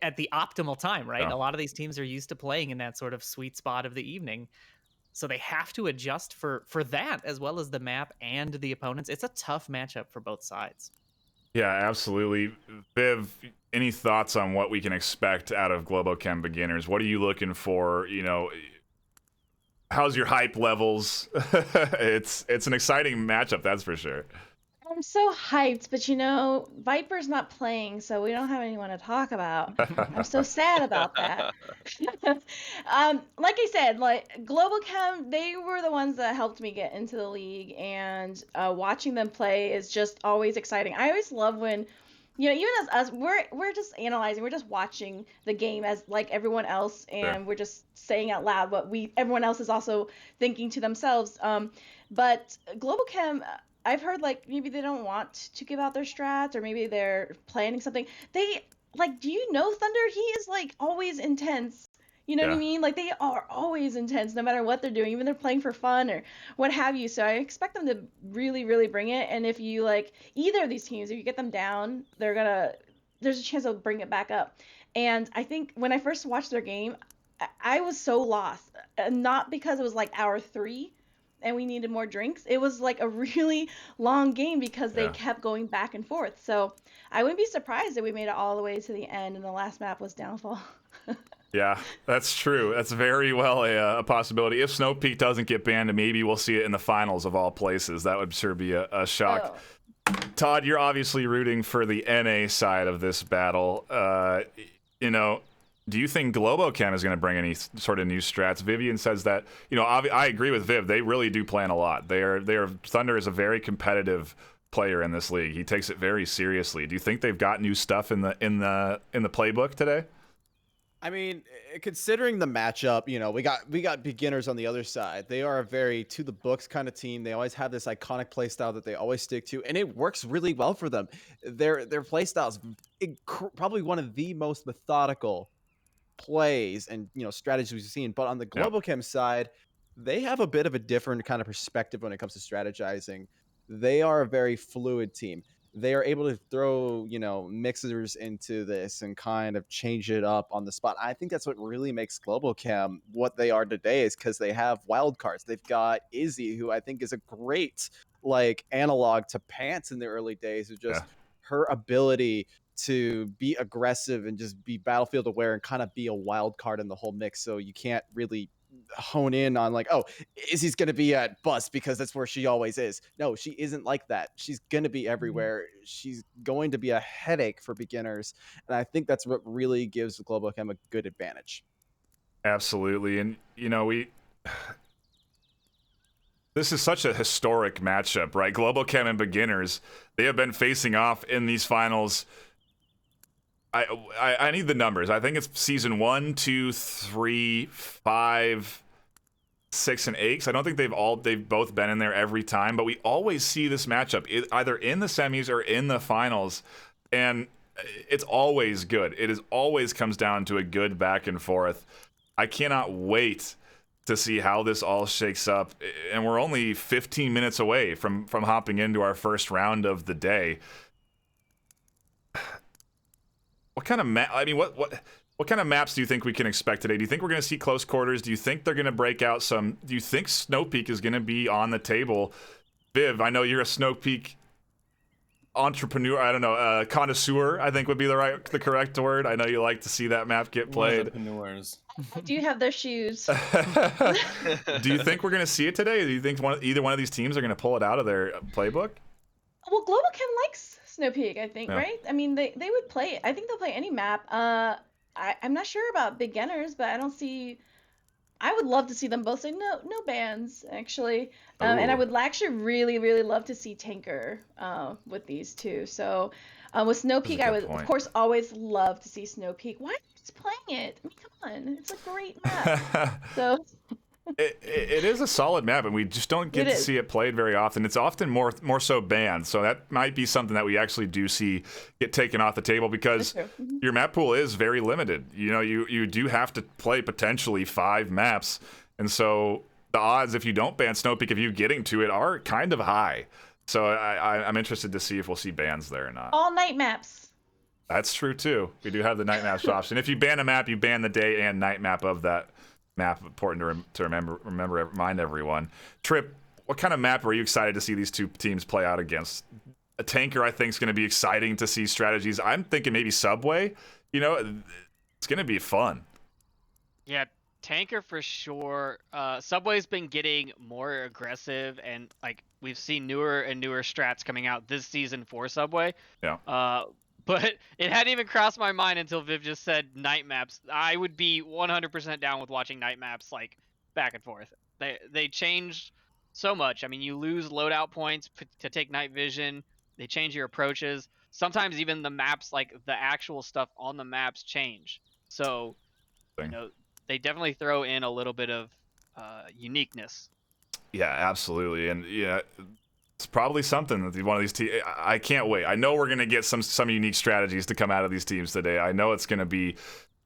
at the optimal time, right? Yeah. A lot of these teams are used to playing in that sort of sweet spot of the evening. So they have to adjust for that as well as the map and the opponents. It's a tough matchup for both sides. Yeah, absolutely. Viv, any thoughts on what we can expect out of Globochem beginners? What are you looking for? How's your hype levels? It's an exciting matchup, that's for sure. I'm so hyped, but Viper's not playing, so we don't have anyone to talk about. I'm so sad about that. Like I said, Globochem, they were the ones that helped me get into the league, and watching them play is just always exciting. I always love when, even as us, we're just analyzing, we're just watching the game as like everyone else, and we're just saying out loud what everyone else is also thinking to themselves. But Globochem, I've heard maybe they don't want to give out their strats, or maybe they're planning something. They do you know Thunder? He is always intense. You know what I mean? They are always intense no matter what they're doing, even if they're playing for fun or what have you. So I expect them to really, really bring it. And if you either of these teams, if you get them down, there's a chance they'll bring it back up. And I think when I first watched their game, I was so lost. Not because it was hour 3 and we needed more drinks. It was a really long game because they kept going back and forth. So I wouldn't be surprised if we made it all the way to the end and the last map was Downfall. Yeah, that's true. That's very well a possibility. If Snow Peak doesn't get banned, maybe we'll see it in the finals of all places. That would sure be a shock. Oh. Todd, you're obviously rooting for the NA side of this battle. Do you think Globochem is going to bring any sort of new strats? Vivian says that, I agree with Viv. They really do plan a lot. Thunder is a very competitive player in this league. He takes it very seriously. Do you think they've got new stuff in the playbook today? I mean, considering the matchup, we got beginners on the other side. They are a very to the books kind of team. They always have this iconic play style that they always stick to, and it works really well for them. Their play style is probably one of the most methodical plays and strategies we've seen. But on the Globochem side, they have a bit of a different kind of perspective when it comes to strategizing. They are a very fluid team. They are able to throw mixers into this and kind of change it up on the spot. I think that's what really makes Globochem what they are today, is because they have wild cards. They've got Izzy, who I think is a great analog to Pants in the early days, of just her ability to be aggressive and just be battlefield aware and kind of be a wild card in the whole mix. So you can't really hone in on Izzy's going to be at bust because that's where she always is. No, she isn't like that. She's going to be everywhere. She's going to be a headache for beginners. And I think that's what really gives the Globochem a good advantage. Absolutely. And, this is such a historic matchup, right? Globochem and beginners, they have been facing off in these finals. I need the numbers. I think it's season 1, 2, 3, 5, 6 and 8. I don't think they've both been in there every time, but we always see this matchup either in the semis or in the finals, and it's always good. It is always comes down to a good back and forth. I cannot wait to see how this all shakes up, and we're only 15 minutes away from hopping into our first round of the day. What kind of what kind of maps do you think we can expect today? Do you think we're going to see close quarters? Do you think they're going to break out some? Do you think Snow Peak is going to be on the table? Viv, I know you're a Snow Peak entrepreneur. I don't know, connoisseur, I think would be the correct word. I know you like to see that map get played. Entrepreneurs. Do you have their shoes? Do you think we're going to see it today? Do you think either one of these teams are going to pull it out of their playbook? Well, Global Chem likes Snow Peak, I think, right? I mean, they would play it. I think they'll play any map. I'm not sure about beginners, but I would love to see them both say no bans, actually. And I would actually really, really love to see Tanker with these two. So with Snow Peak, I would, of course, always love to see Snow Peak. Why are you just playing it? I mean, come on. It's a great map. So... It is a solid map, and we just don't get to see it played very often. It's often more so banned, so that might be something that we actually do see get taken off the table, because your map pool is very limited. You know, you do have to play potentially 5 maps, and so the odds, if you don't ban Snow Peak, of you getting to it are kind of high. So I'm interested to see if we'll see bans there or not. All night maps. That's true too. We do have the night maps option. If you ban a map, you ban the day and night map of that map. Important to remind everyone. Trip, what kind of map are you excited to see these two teams play out against? A Tanker, I think, is going to be exciting to see strategies. I'm thinking maybe Subway. You know, it's going to be fun. Yeah, Tanker for sure. Subway's been getting more aggressive, and like we've seen newer and newer strats coming out this season for Subway. Yeah. But it hadn't even crossed my mind until Viv just said night maps. I would be 100% down with watching night maps, like, back and forth. They changed so much. I mean, you lose loadout points to take night vision. They change your approaches. Sometimes even the maps, like, the actual stuff on the maps change. So, you know, they definitely throw in a little bit of uniqueness. Yeah, absolutely. And, yeah... It's probably something that one of these teams. I can't wait. I know we're going to get some unique strategies to come out of these teams today. I know it's going to be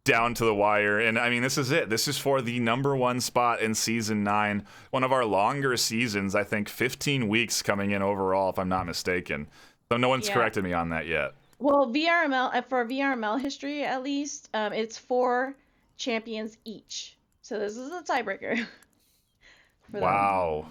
down to the wire. And I mean, this is it. This is for the #1 spot in Season 9. One of our longer seasons, I think 15 weeks coming in overall, if I'm not mistaken. So no one's corrected me on that yet. Well, VRML, for VRML history at least, it's 4 champions each. So this is a tiebreaker. Wow.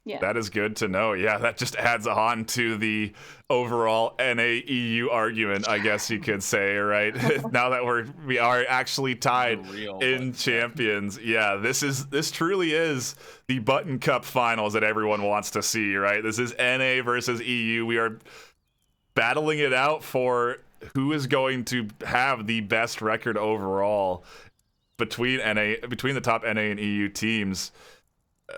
Yeah. That is good to know. Yeah, that just adds on to the overall NA-EU argument, I guess you could say, right? Now that we are actually tied in champions. Yeah, this truly is the Button Cup finals that everyone wants to see, right? This is NA versus EU. We are battling it out for who is going to have the best record overall between the top NA and EU teams.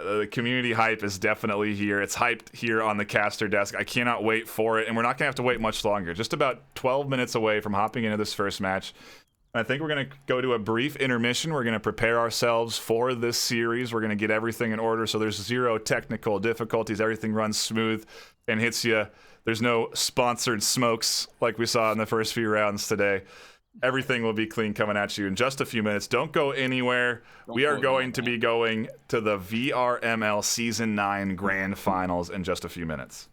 The community hype is definitely here. It's hyped here on the caster desk. I cannot wait for it, and we're not going to have to wait much longer. Just about 12 minutes away from hopping into this first match. I think we're going to go to a brief intermission. We're going to prepare ourselves for this series. We're going to get everything in order so there's 0 technical difficulties. Everything runs smooth and hits you. There's no sponsored smokes like we saw in the first few rounds today. Everything will be clean coming at you in just a few minutes. Don't go anywhere. We are going to be going to the VRML Season 9 Grand Finals in just a few minutes.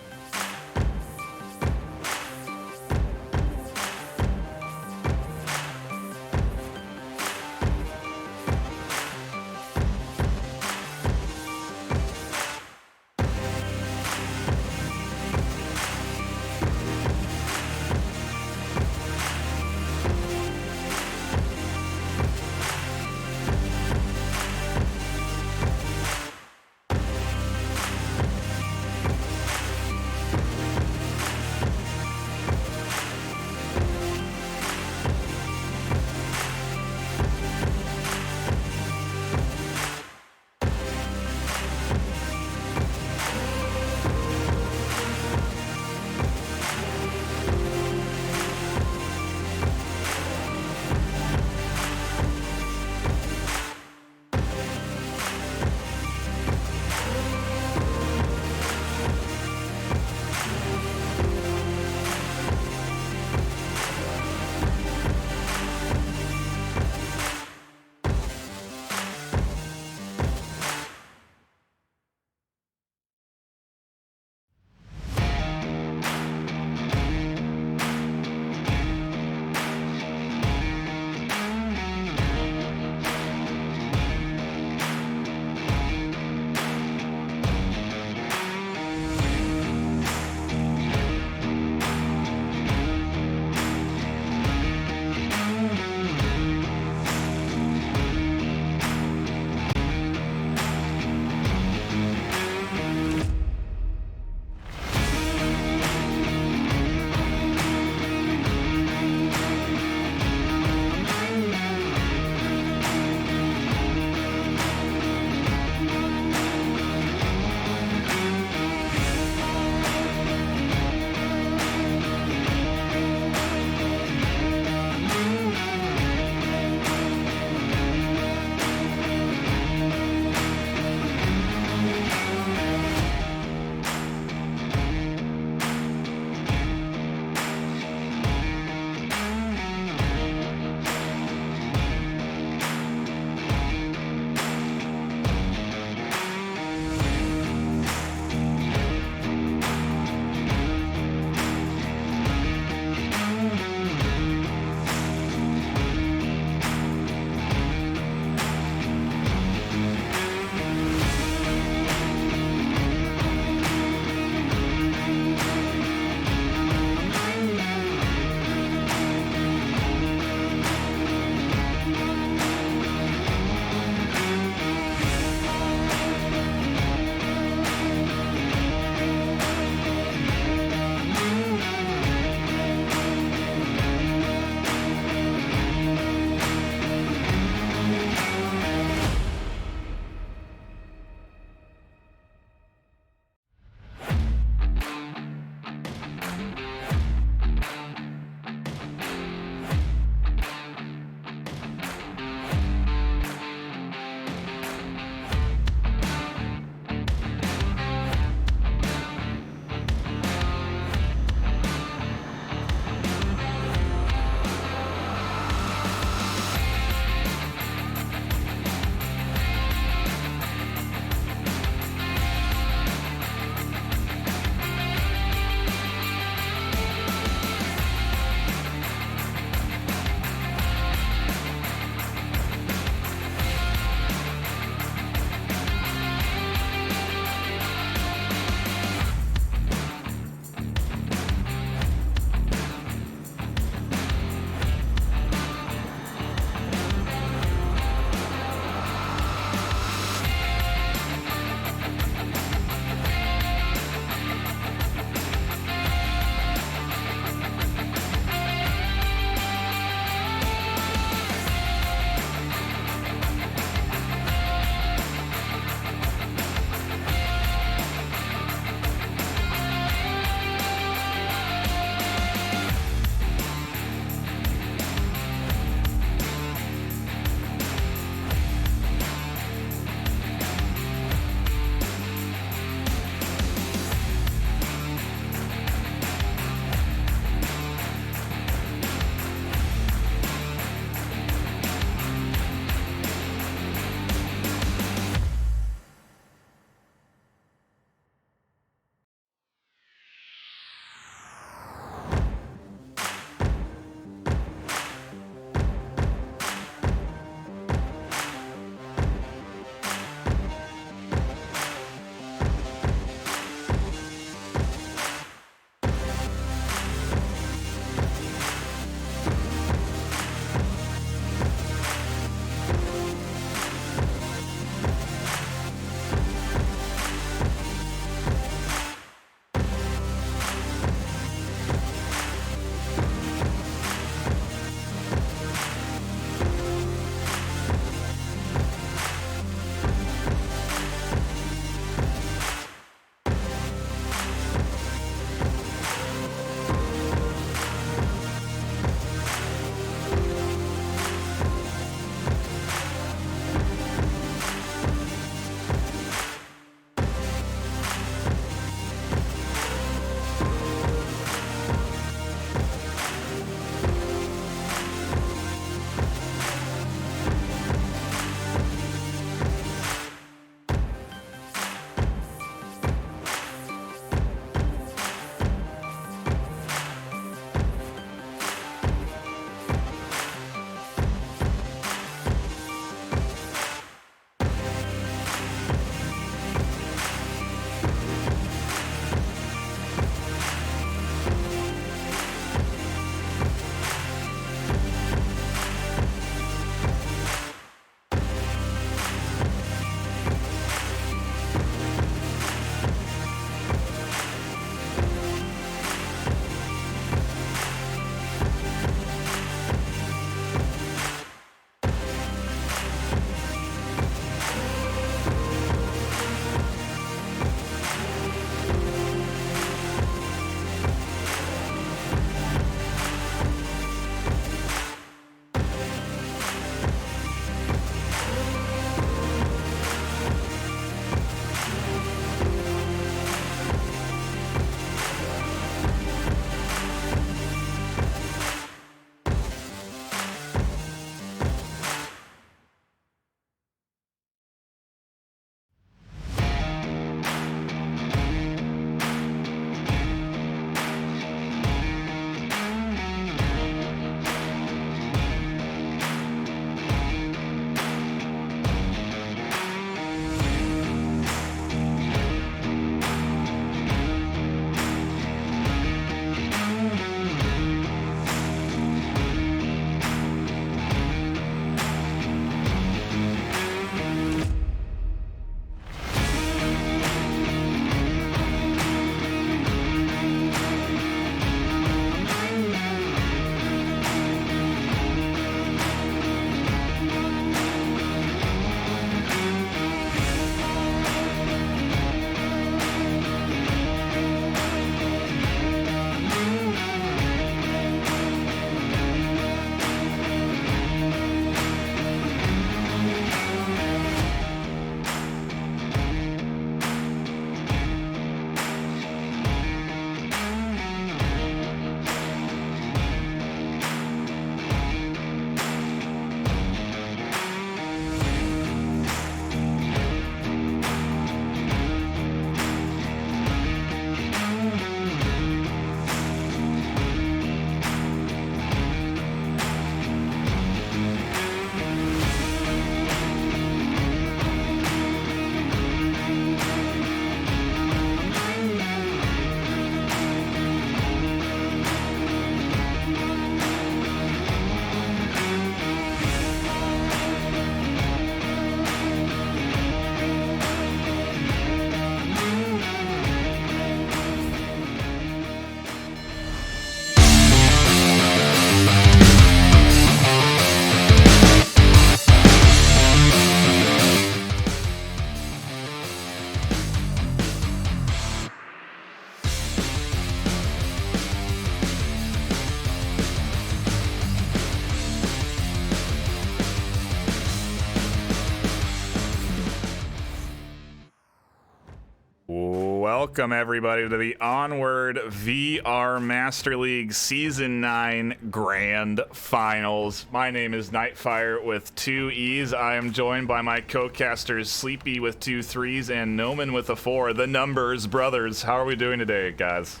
Welcome, everybody, to the Onward VR Master League Season 9 Grand Finals. My name is NightFiree with 2 E's. I am joined by my co-casters Sleepy with 2 3's and Noman with a 4. The Numbers Brothers. How are we doing today, guys?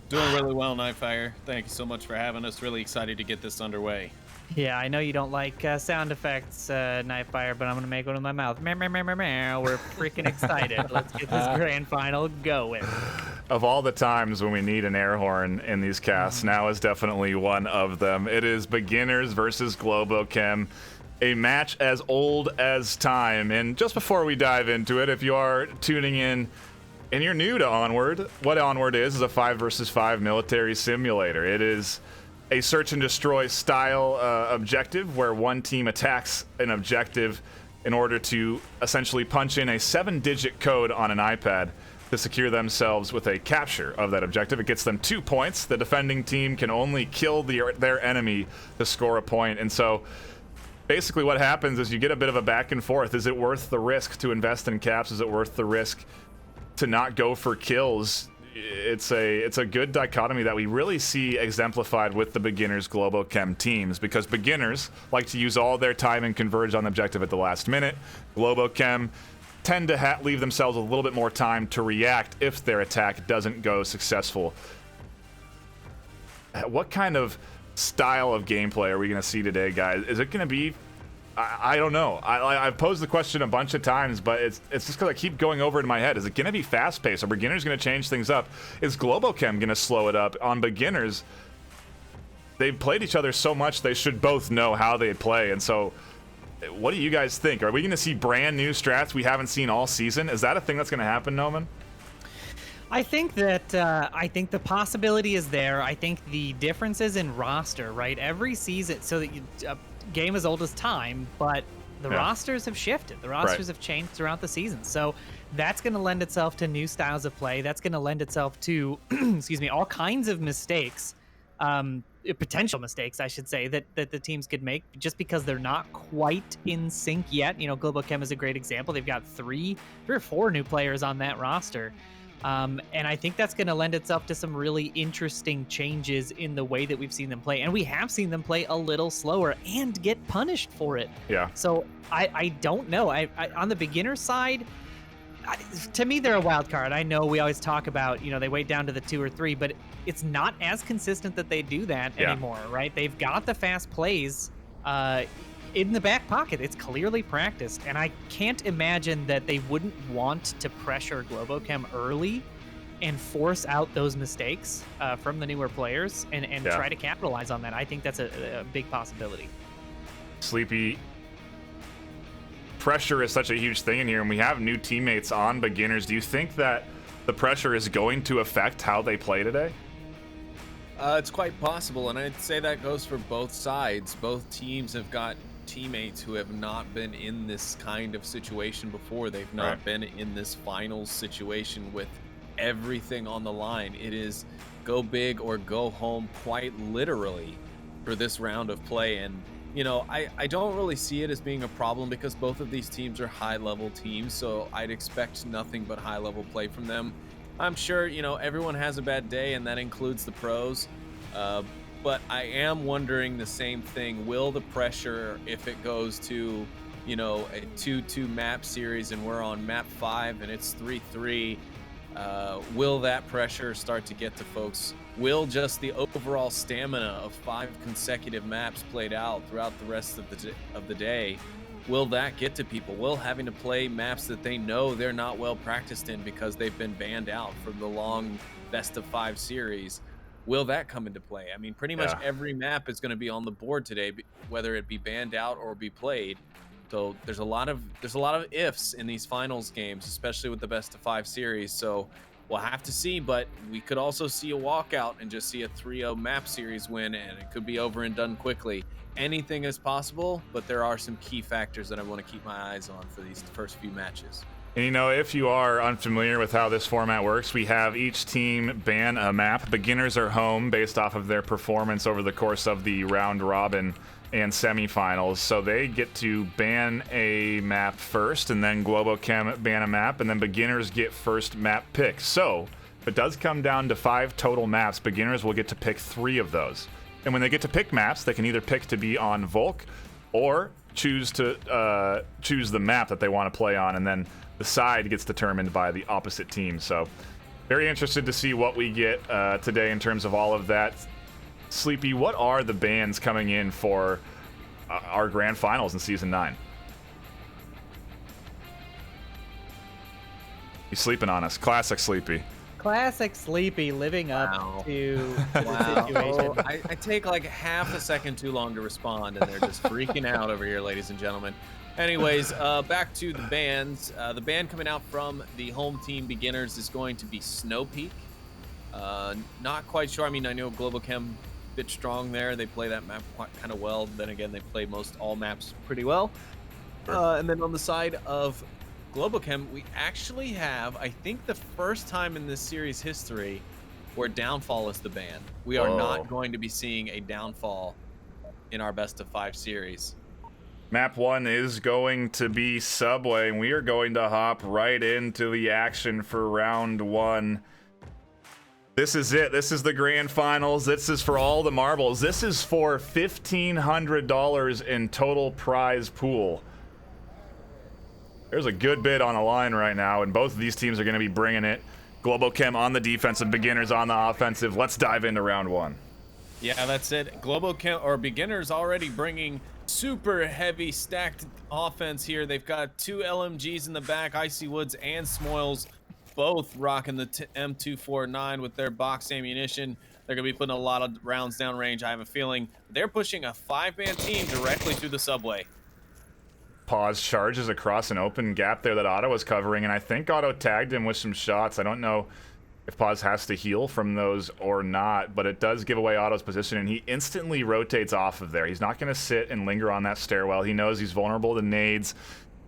Doing really well, NightFiree. Thank you so much for having us. Really excited to get this underway. Yeah, I know you don't like sound effects, NightFiree, but I'm going to make one with my mouth. Meow, meow, meow, meow, meow. We're freaking excited. Let's get this grand final going. Of all the times when we need an air horn in these casts, now is definitely one of them. It is Beginners versus Globochem, a match as old as time. And just before we dive into it, if you are tuning in and you're new to Onward, what Onward is a 5 versus 5 military simulator. It is a search and destroy style objective where one team attacks an objective in order to essentially punch in a 7-digit code on an iPad to secure themselves with a capture of that objective. It gets them 2 points. The defending team can only kill their enemy to score a point. And so basically what happens is you get a bit of a back and forth. Is it worth the risk to invest in caps? Is it worth the risk to not go for kills? It's a good dichotomy that we really see exemplified with the Beginners Globochem teams, because Beginners like to use all their time and converge on the objective at the last minute. Globochem tend to leave themselves a little bit more time to react if their attack doesn't go successful. What kind of style of gameplay are we going to see today, guys? Is it going to be... I don't know. I've posed the question a bunch of times, but it's just because I keep going over it in my head. Is it going to be fast-paced? Are Beginners going to change things up? Is Globochem going to slow it up? On Beginners, they've played each other so much, they should both know how they play. And so, what do you guys think? Are we going to see brand new strats we haven't seen all season? Is that a thing that's going to happen, Noman? I think that the possibility is there. I think the differences in roster, right? Every season, so that game as old as time, but the rosters have shifted. The rosters have changed throughout the season. So that's going to lend itself to new styles of play. That's going to lend itself to, excuse me, all kinds of mistakes, potential mistakes, I should say, that the teams could make just because they're not quite in sync yet. You know, Globochem is a great example. They've got three or four new players on that roster. And I think that's going to lend itself to some really interesting changes in the way that we've seen them play. And we have seen them play a little slower and get punished for it. Yeah. So I don't know. I on the beginner side, to me, they're a wild card. I know we always talk about, you know, they wait down to the 2 or 3, but it's not as consistent that they do that anymore, right? They've got the fast plays in the back pocket. It's clearly practiced, and I can't imagine that they wouldn't want to pressure Globochem early and force out those mistakes from the newer players and try to capitalize on that. I think that's a big possibility. Sleepy, pressure is such a huge thing in here, and we have new teammates on Beginners. Do you think that the pressure is going to affect how they play today? It's quite possible, and I'd say that goes for both sides. Both teams have got teammates who have not been in this kind of situation before. They've not been in this finals situation with everything on the line. It is go big or go home, quite literally, for this round of play. And you know, I don't really see it as being a problem because both of these teams are high-level teams, so I'd expect nothing but high-level play from them. I'm sure, you know, everyone has a bad day, and that includes the pros. But I am wondering the same thing. Will the pressure, if it goes to, you know, a 2-2 map series and we're on map 5 and it's 3-3, will that pressure start to get to folks? Will just the overall stamina of 5 consecutive maps played out throughout the rest of the day, will that get to people? Will having to play maps that they know they're not well practiced in because they've been banned out from the long best of 5 series, will that come into play? I mean, pretty much every map is going to be on the board today, whether it be banned out or be played. So there's a lot of ifs in these finals games, especially with the best of 5 series. So we'll have to see, but we could also see a walkout and just see a 3-0 map series win, and it could be over and done quickly. Anything is possible, but there are some key factors that I want to keep my eyes on for these first few matches. And you know, if you are unfamiliar with how this format works, we have each team ban a map. Beginners are home based off of their performance over the course of the round robin and semifinals. So they get to ban a map first, and then GloboChem ban a map, and then beginners get first map pick. So if it does come down to 5 total maps, beginners will get to pick 3 of those. And when they get to pick maps, they can either pick to be on Volk or choose to choose the map that they want to play on, and then the side gets determined by the opposite team. So very interested to see what we get today in terms of all of that. Sleepy, what are the bans coming in for our grand finals in Season 9? He's sleeping on us. Classic Sleepy. Classic Sleepy living up to the situation. I take like half a second too long to respond, and they're just freaking out over here, ladies and gentlemen. Anyways, back to the bans. The ban coming out from the home team beginners is going to be Snow Peak. Not quite sure. I mean, I know GloboChem a bit strong there. They play that map kind of well. Then again, they play most all maps pretty well. And then on the side of GloboChem, we actually have, I think, the first time in this series history where Downfall is the ban. We are not going to be seeing a Downfall in our best of 5 series. Map 1 is going to be Subway, and we are going to hop right into the action for round 1. This is it. This is the grand finals. This is for all the marbles. This is for $1,500 in total prize pool. There's a good bit on the line right now, and both of these teams are going to be bringing it. GloboChem on the defensive, beginners on the offensive. Let's dive into round 1. Yeah, that's it. GloboChem, or beginners, already bringing super heavy stacked offense here. They've got 2 LMGs in the back, Icy Woods and Smoils, both rocking the M249 with their box ammunition. They're going to be putting a lot of rounds down range. I have a feeling they're pushing a 5-man team directly through the subway. Pause charges across an open gap there that Otto was covering, and I think Otto tagged him with some shots. I don't know if Pause has to heal from those or not, but it does give away Otto's position, and he instantly rotates off of there. He's not going to sit and linger on that stairwell. He knows he's vulnerable to nades.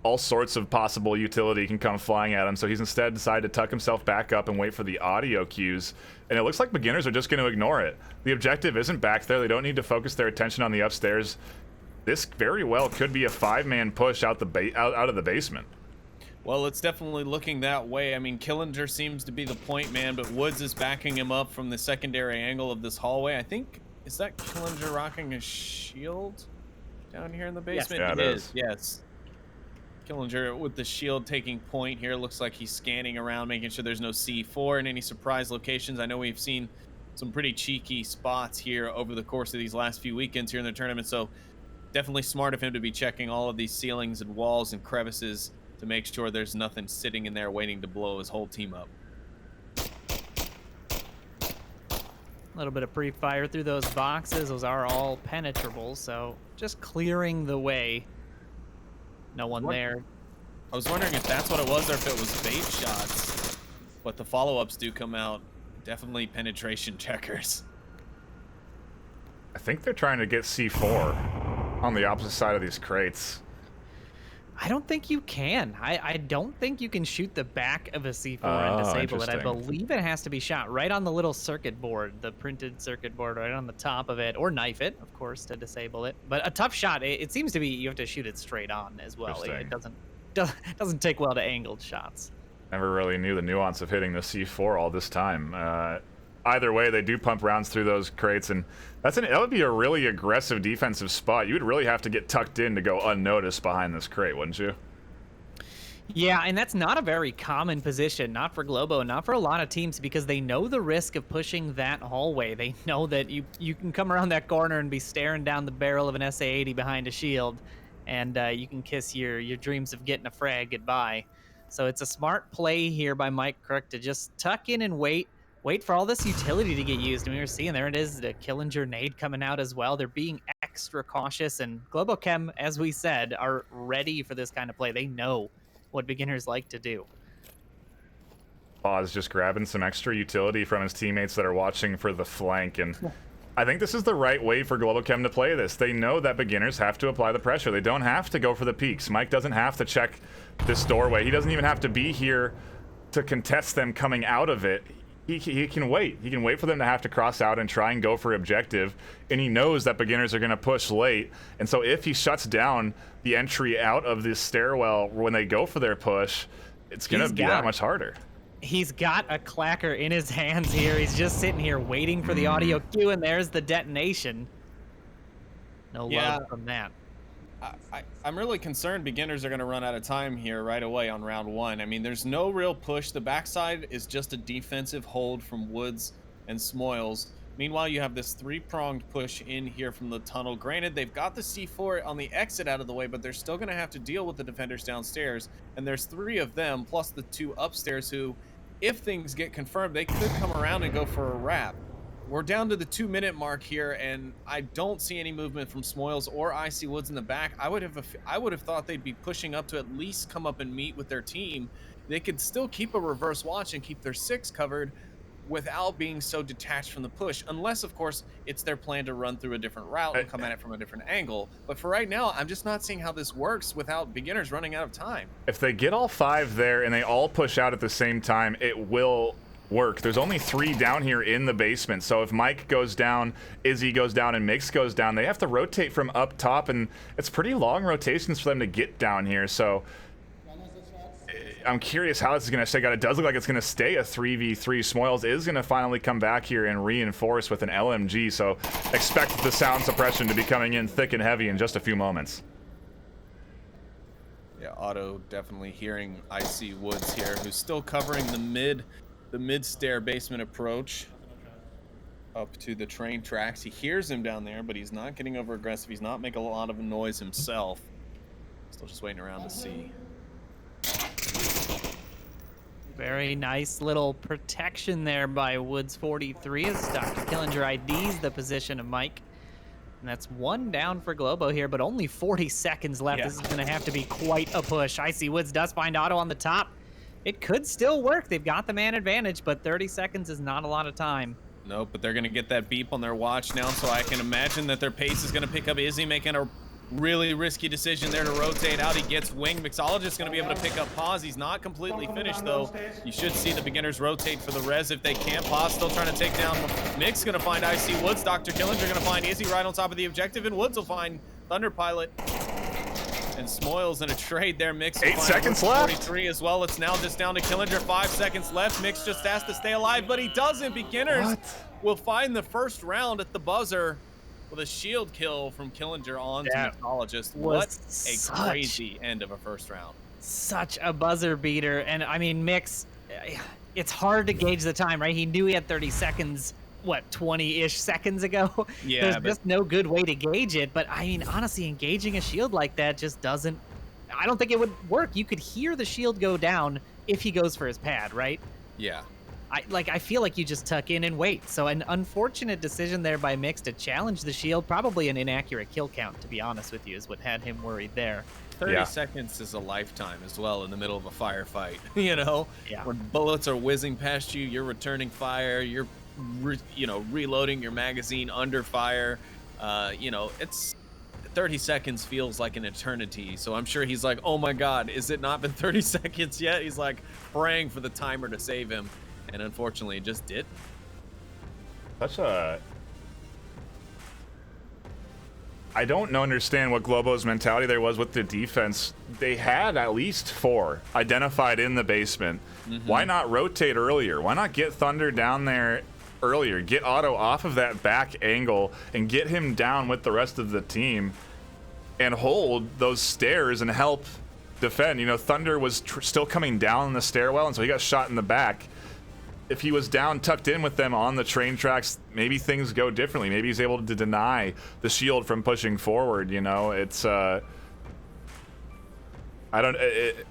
All sorts of possible utility can come flying at him, so he's instead decided to tuck himself back up and wait for the audio cues, and it looks like beginners are just going to ignore it. The objective isn't back there. They don't need to focus their attention on the upstairs. This very well could be a 5-man push out of the basement. Well, it's definitely looking that way. I mean, Killinger seems to be the point man, but Woods is backing him up from the secondary angle of this hallway. I think, is that Killinger rocking a shield down here in the basement? Yes, yeah, it is. Yes. Killinger with the shield taking point here. Looks like he's scanning around, making sure there's no C4 in any surprise locations. I know we've seen some pretty cheeky spots here over the course of these last few weekends here in the tournament, so definitely smart of him to be checking all of these ceilings and walls and crevices to make sure there's nothing sitting in there waiting to blow his whole team up. A little bit of pre-fire through those boxes. Those are all penetrable, so just clearing the way. No one there. I was wondering if that's what it was or if it was bait shots, but the follow-ups do come out definitely penetration checkers. I think they're trying to get C4 on the opposite side of these crates. I don't think you can. I don't think you can shoot the back of a C4 and disable it. I believe it has to be shot right on the little circuit board, the printed circuit board right on the top of it, or knife it, of course, to disable it. But a tough shot, it seems to be you have to shoot it straight on as well. It doesn't take well to angled shots. Never really knew the nuance of hitting the C4 all this time. Either way, they do pump rounds through those crates, and that would be a really aggressive defensive spot. You would really have to get tucked in to go unnoticed behind this crate, wouldn't you? Yeah, and that's not a very common position, not for Globo, not for a lot of teams, because they know the risk of pushing that hallway. They know that you can come around that corner and be staring down the barrel of an SA-80 behind a shield, and you can kiss your dreams of getting a frag goodbye. So it's a smart play here by Mike Crook to just tuck in and wait for all this utility to get used. And we were seeing, there it is, the Killinger nade coming out as well. They're being extra cautious, and GloboChem, as we said, are ready for this kind of play. They know what beginners like to do. Pause just grabbing some extra utility from his teammates that are watching for the flank, and I think this is the right way for Globochem to play this. They know that beginners have to apply the pressure. They don't have to go for the peaks. Mike doesn't have to check this doorway. He doesn't even have to be here to contest them coming out of it. He can wait. He can wait for them to have to cross out and try and go for objective. And he knows that beginners are going to push late. And so if he shuts down the entry out of this stairwell when they go for their push, it's going to be that much harder. He's got a clacker in his hands here. He's just sitting here waiting for the audio cue, and there's the detonation. No love from that. I'm really concerned beginners are going to run out of time here right away on round 1. I mean, there's no real push. The backside is just a defensive hold from Woods and Smoils. Meanwhile, you have this 3-pronged push in here from the tunnel. Granted, they've got the C4 on the exit out of the way, but they're still going to have to deal with the defenders downstairs. And there's 3 of them, plus the 2 upstairs who, if things get confirmed, they could come around and go for a wrap. We're down to the 2-minute mark here, and I don't see any movement from Smoils or Icy Woods in the back. I would have thought they'd be pushing up to at least come up and meet with their team. They could still keep a reverse watch and keep their 6 covered without being so detached from the push, unless, of course, it's their plan to run through a different route and come at it from a different angle. But for right now, I'm just not seeing how this works without beginners running out of time. If they get all 5 there and they all push out at the same time, it will work. There's only 3 down here in the basement, so if Mike goes down, Izzy goes down, and Mix goes down, they have to rotate from up top, and it's pretty long rotations for them to get down here. So I'm curious how this is going to shake out. It does look like it's going to stay a 3v3. Smoils is going to finally come back here and reinforce with an LMG, so expect the sound suppression to be coming in thick and heavy in just a few moments. Yeah, Otto definitely hearing Icy Woods here, who's still covering the mid stair basement approach up to the train tracks. He hears him down there, but he's not getting over aggressive. He's not making a lot of noise himself. Still just waiting around to see. Very nice little protection there by Woods 43 as Dr. Killinger IDs the position of Mike. And that's 1 down for Globo here, but only 40 seconds left. Yeah. This is going to have to be quite a push. Icy Woods does find Otto on the top. It could still work. They've got the man advantage, but 30 seconds is not a lot of time. Nope, but they're going to get that beep on their watch now, so I can imagine that their pace is going to pick up. Izzy making a really risky decision there to rotate out. He gets wing. Mixologist going to be able to pick up Pause. He's not completely finished, though. You should see the beginners rotate for the res if they can. Pause still trying to take down Mix. Going to find Icy Woods. Dr. Killinger going to find Izzy right on top of the objective, and Woods will find Thunder Pilot. And Smoils in a trade there. Mix 8 seconds left. 43 as well. It's now just down to Killinger. 5 seconds left. Mix just has to stay alive, but he doesn't. Beginners will find the first round at the buzzer with a shield kill from Killinger on to Mixologist. What a crazy end of a first round. Such a buzzer beater. And I mean, Mix, it's hard to gauge the time, right? He knew he had 30 seconds. What, 20-ish seconds ago? Yeah, There's just no good way to gauge it. But I mean, honestly, engaging a shield like that just doesn't, I don't think it would work. You could hear the shield go down if he goes for his pad, right? Yeah. I feel like you just tuck in and wait. So an unfortunate decision there by Mix to challenge the shield, probably an inaccurate kill count, to be honest with you, is what had him worried there. 30 seconds is a lifetime as well in the middle of a firefight, you know? Yeah. When bullets are whizzing past you, you're returning fire, you're reloading your magazine under fire. It's 30 seconds feels like an eternity. So I'm sure he's like, oh my God, is it not been 30 seconds yet? He's like praying for the timer to save him. And unfortunately it just did. I don't understand what Globo's mentality there was with the defense. They had at least 4 identified in the basement. Why not rotate earlier? Why not get Thunder down there earlier? Get Otto off of that back angle and get him down with the rest of the team and hold those stairs and help defend. You know, Thunder was still coming down the stairwell, and so he got shot in the back. If he was down tucked in with them on the train tracks, maybe things go differently. Maybe he's able to deny the shield from pushing forward. You know, it's I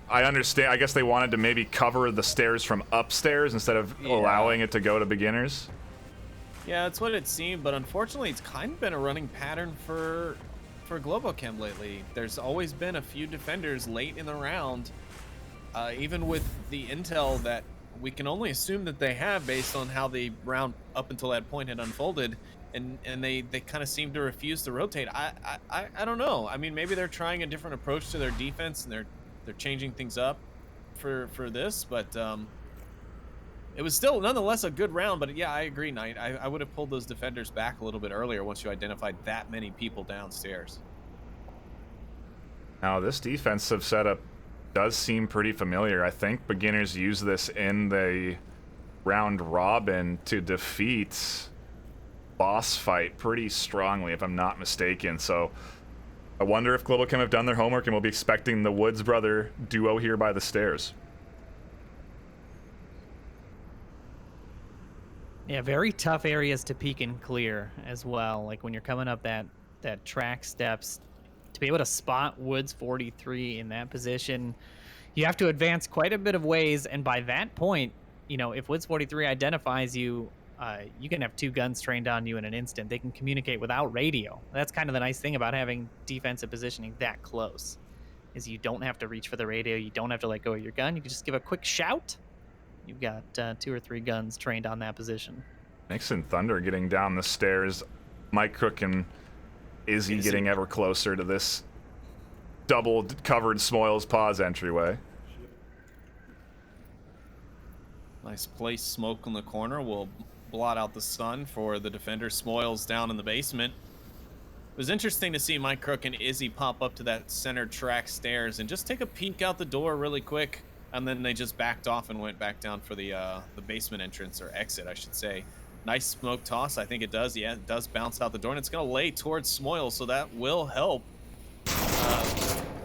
understand. I guess they wanted to maybe cover the stairs from upstairs instead of allowing it to go to beginners. Yeah, that's what it seemed, but unfortunately it's kind of been a running pattern for Globochem lately. There's always been a few defenders late in the round, even with the intel that we can only assume that they have based on how the round up until that point had unfolded. and they kind of seem to refuse to rotate. I don't know. I mean, maybe they're trying a different approach to their defense and they're changing things up for this, but it was still nonetheless a good round. But yeah, I agree, Knight. I would have pulled those defenders back a little bit earlier once you identified that many people downstairs. Now, this defensive setup does seem pretty familiar. I think beginners use this in the round robin to defeat boss fight pretty strongly, if I'm not mistaken. So I wonder if Global Chem have done their homework and we'll be expecting the Woods brother duo here by the stairs. Yeah, very tough areas to peek and clear as well. Like when you're coming up that track steps, to be able to spot Woods 43 in that position, you have to advance quite a bit of ways. And by that point, you know, if Woods 43 identifies you, you can have 2 guns trained on you in an instant. They can communicate without radio. That's kind of the nice thing about having defensive positioning that close, is you don't have to reach for the radio. You don't have to let go of your gun. You can just give a quick shout. You've got 2 or 3 guns trained on that position. Nixon Thunder getting down the stairs. Mike Crook and Izzy getting ever closer to this double covered Smoils pause entryway. Nice place, smoke in the corner will blot out the sun for the defender. Smoils down in the basement. It was interesting to see Mike Crook and Izzy pop up to that center track stairs and just take a peek out the door really quick, and then they just backed off and went back down for the basement entrance, or exit, I should say. Nice smoke toss. I think it does. Yeah, it does bounce out the door, and it's going to lay towards Smoils, so that will help.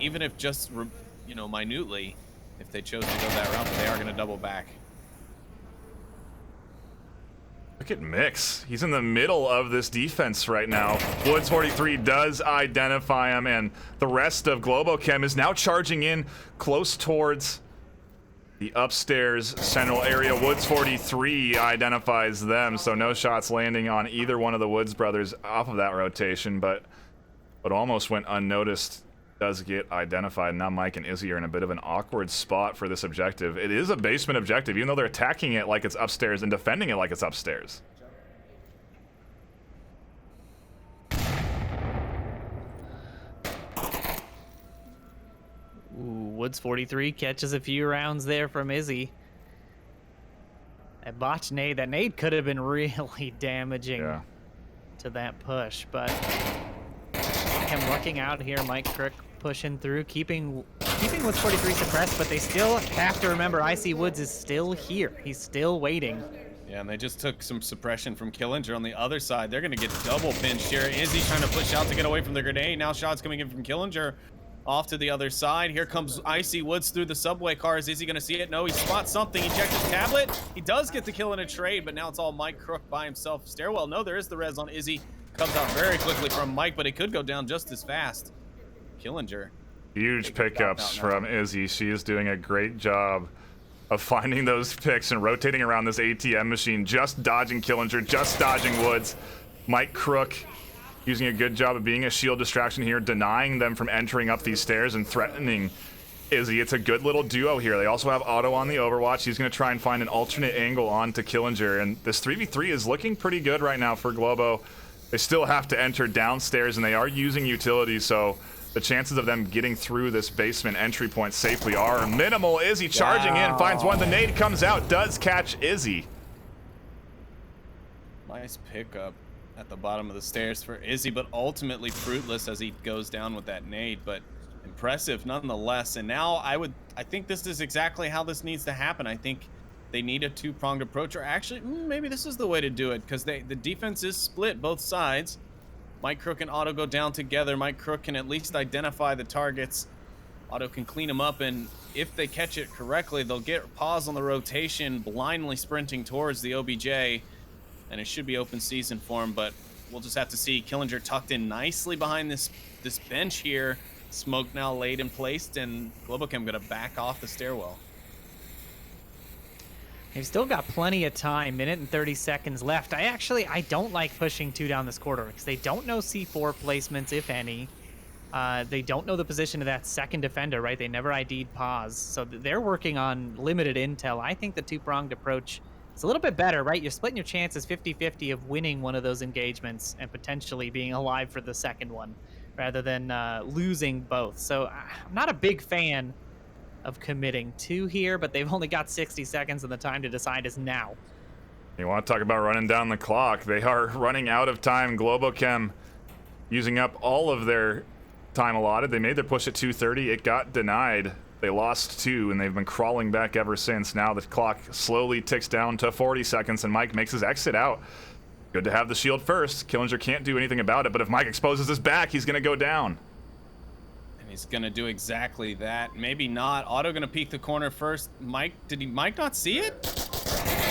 Even if just, you know, minutely, if they chose to go that route, but they are going to double back. Look at Mix. He's in the middle of this defense right now. Woods 43 does identify him, and the rest of Globochem is now charging in close towards the upstairs central area. Woods 43 identifies them, so no shots landing on either one of the Woods brothers off of that rotation, but what almost went unnoticed does get identified. Now Mike and Izzy are in a bit of an awkward spot for this objective. It is a basement objective, even though they're attacking it like it's upstairs and defending it like it's upstairs. Ooh, Woods 43 catches a few rounds there from Izzy. That botch nade, that nade could have been really damaging to that push, but him looking out here, Mike Crook pushing through, keeping Woods 43 suppressed, but they still have to remember Icy Woods is still here. He's still waiting. Yeah, and they just took some suppression from Killinger on the other side. They're going to get double pinched here. Izzy trying to push out to get away from the grenade. Now shots coming in from Killinger off to the other side. Here comes Icy Woods through the subway car. Is Izzy going to see it? No, he spots something. He checked his tablet. He does get the kill in a trade, but now it's all Mike Crook by himself. Stairwell, no, there is the res on Izzy. Comes out very quickly from Mike, but it could go down just as fast. Killinger. Huge pickups from Izzy. She is doing a great job of finding those picks and rotating around this ATM machine, just dodging Killinger, just dodging Woods. Mike Crook using a good job of being a shield distraction here, denying them from entering up these stairs and threatening Izzy. It's a good little duo here. They also have Otto on the Overwatch. He's going to try and find an alternate angle onto Killinger, and this 3v3 is looking pretty good right now for Globo. They still have to enter downstairs, and they are using utilities, so the chances of them getting through this basement entry point safely are minimal. Izzy charging in, finds one. The nade comes out, does catch Izzy. Nice pickup at the bottom of the stairs for Izzy, but ultimately fruitless as he goes down with that nade, but impressive nonetheless. And now I think this is exactly how this needs to happen. I think they need a two-pronged approach, or actually maybe this is the way to do it, because the defense is split both sides. Mike Crook and Otto go down together. Mike Crook can at least identify the targets. Otto can clean them up, and if they catch it correctly, they'll get pause on the rotation, blindly sprinting towards the OBJ, and it should be open season for him, but we'll just have to see. Killinger tucked in nicely behind this bench here. Smoke now laid and placed, and Globochem gonna back off the stairwell. They've still got plenty of time, minute and 30 seconds left. I don't like pushing 2 down this corridor because they don't know C4 placements, if any. They don't know the position of that second defender, right? They never ID'd pause. So they're working on limited intel. I think the two-pronged approach It's a little bit better, right? You're splitting your chances 50-50 of winning one of those engagements and potentially being alive for the second one, rather than losing both. So I'm not a big fan of committing 2 here, but they've only got 60 seconds, and the time to decide is now. You want to talk about running down the clock? They are running out of time. Globochem using up all of their time allotted. They made their push at 2:30. It got denied. They lost 2, and they've been crawling back ever since. Now the clock slowly ticks down to 40 seconds, and Mike makes his exit out. Good to have the shield first. Killinger can't do anything about it, but if Mike exposes his back, he's going to go down. And he's going to do exactly that. Maybe not. Otto going to peek the corner first. Mike not see it?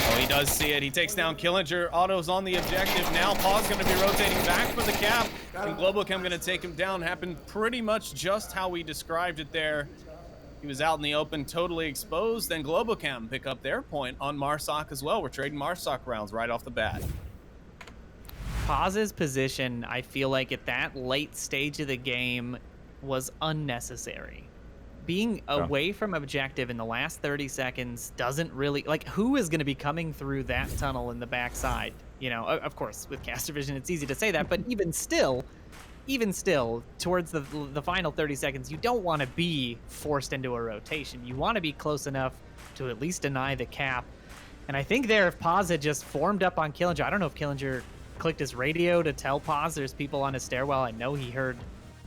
Oh, he does see it. He takes down Killinger. Otto's on the objective. Now Paw's going to be rotating back for the cap. And Globochem going to take him down. Happened pretty much just how we described it there. He was out in the open, totally exposed. Then Globochem pick up their point on Marsoc as well. We're trading Marsoc rounds right off the bat. Paz's position, I feel like at that late stage of the game, was unnecessary. Being away from objective in the last 30 seconds doesn't really, like, who is going to be coming through that tunnel in the backside? You know, of course, with caster vision, it's easy to say that, but even still, towards the final 30 seconds, you don't want to be forced into a rotation. You want to be close enough to at least deny the cap. And I think there, if Paz had just formed up on Killinger, I don't know if Killinger clicked his radio to tell Paz there's people on his stairwell. I know he heard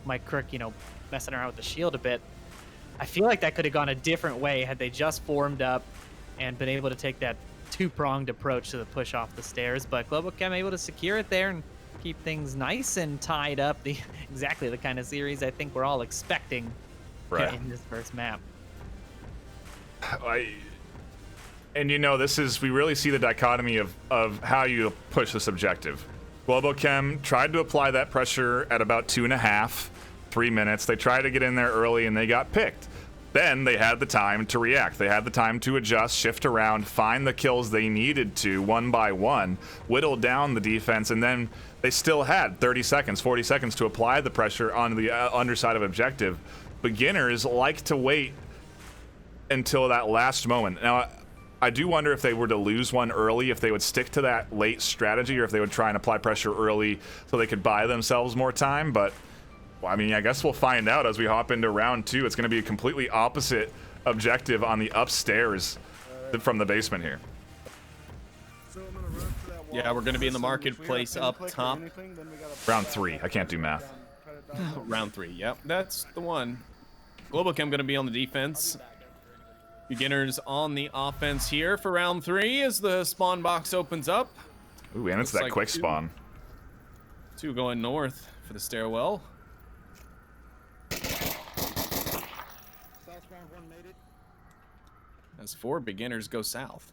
Mike Crook, you know, messing around with the shield a bit. I feel like that could have gone a different way had they just formed up and been able to take that 2-pronged approach to the push off the stairs. But Globochem able to secure it there and keep things nice and tied up. Exactly the kind of series I think we're all expecting in this first map. And you know, we really see the dichotomy of how you push this objective. Globochem tried to apply that pressure at about 2.5, 3 minutes. They tried to get in there early and they got picked. Then they had the time to react. They had the time to adjust, shift around, find the kills they needed to one by one, whittle down the defense, and then they still had 30 seconds, 40 seconds to apply the pressure on the underside of objective. Beginners like to wait until that last moment. Now, I do wonder if they were to lose one early, if they would stick to that late strategy, or if they would try and apply pressure early so they could buy themselves more time. But, well, I mean, I guess we'll find out as we hop into round 2. It's going to be a completely opposite objective on the upstairs from the basement here. Yeah, we're going to be in the marketplace up top. Round 3. I can't do math. Round 3, yep, that's the one. Globochem going to be on the defense. Beginners on the offense here for round 3 as the spawn box opens up. Ooh, and it's that quick spawn. 2 going north for the stairwell. As 4 beginners go south.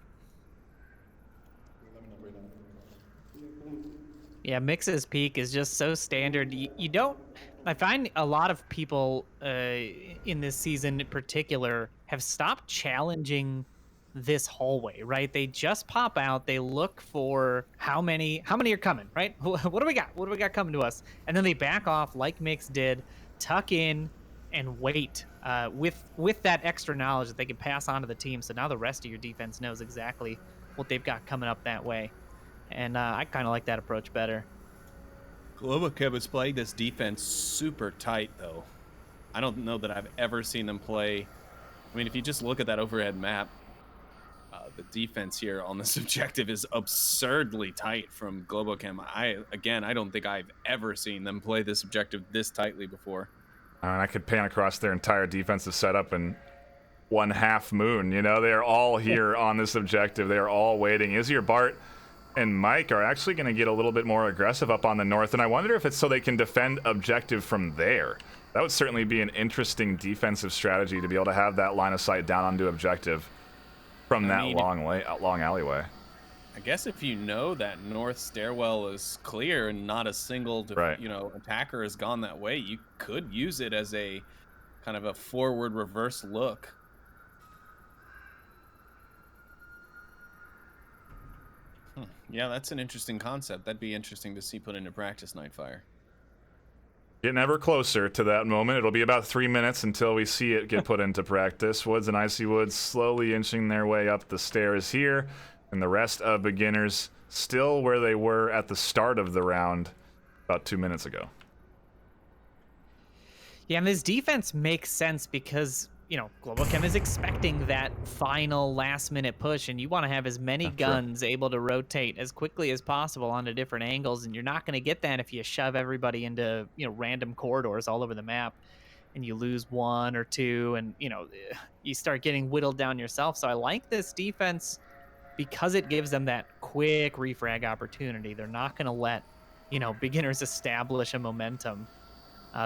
Yeah, Mix's peak is just so standard. You don't... I find a lot of people in this season in particular have stopped challenging this hallway, right? They just pop out, they look for how many are coming, right? What do we got? What do we got coming to us? And then they back off like Mix did, tuck in and wait with that extra knowledge that they can pass on to the team. So now the rest of your defense knows exactly what they've got coming up that way. And I kind of like that approach better. Globochem is playing this defense super tight, though. I don't know that I've ever seen them play. I mean, if you just look at that overhead map, the defense here on this objective is absurdly tight from Globochem. I don't think I've ever seen them play this objective this tightly before. I could pan across their entire defensive setup in one half moon. You know, they're all here on this objective. They're all waiting. Izzy or Bart and Mike are actually going to get a little bit more aggressive up on the north, and I wonder if it's so they can defend objective from there. That would certainly be an interesting defensive strategy to be able to have that line of sight down onto objective from long alleyway. I guess if you know that north stairwell is clear and not a single attacker has gone that way, you could use it as a kind of a forward reverse look. Yeah, that's an interesting concept. That'd be interesting to see put into practice, NightFiree. Getting ever closer to that moment. It'll be about 3 minutes until we see it get put into practice. Woods and Icy Woods slowly inching their way up the stairs here. And the rest of beginners still where they were at the start of the round about 2 minutes ago. Yeah, and this defense makes sense because, you know, Global Chem is expecting that final last-minute push, and you want to have as many guns able to rotate as quickly as possible onto different angles, and you're not going to get that if you shove everybody into, you know, random corridors all over the map, and you lose one or two, and, you know, you start getting whittled down yourself. So I like this defense because it gives them that quick refrag opportunity. They're not going to let, you know, beginners establish a momentum.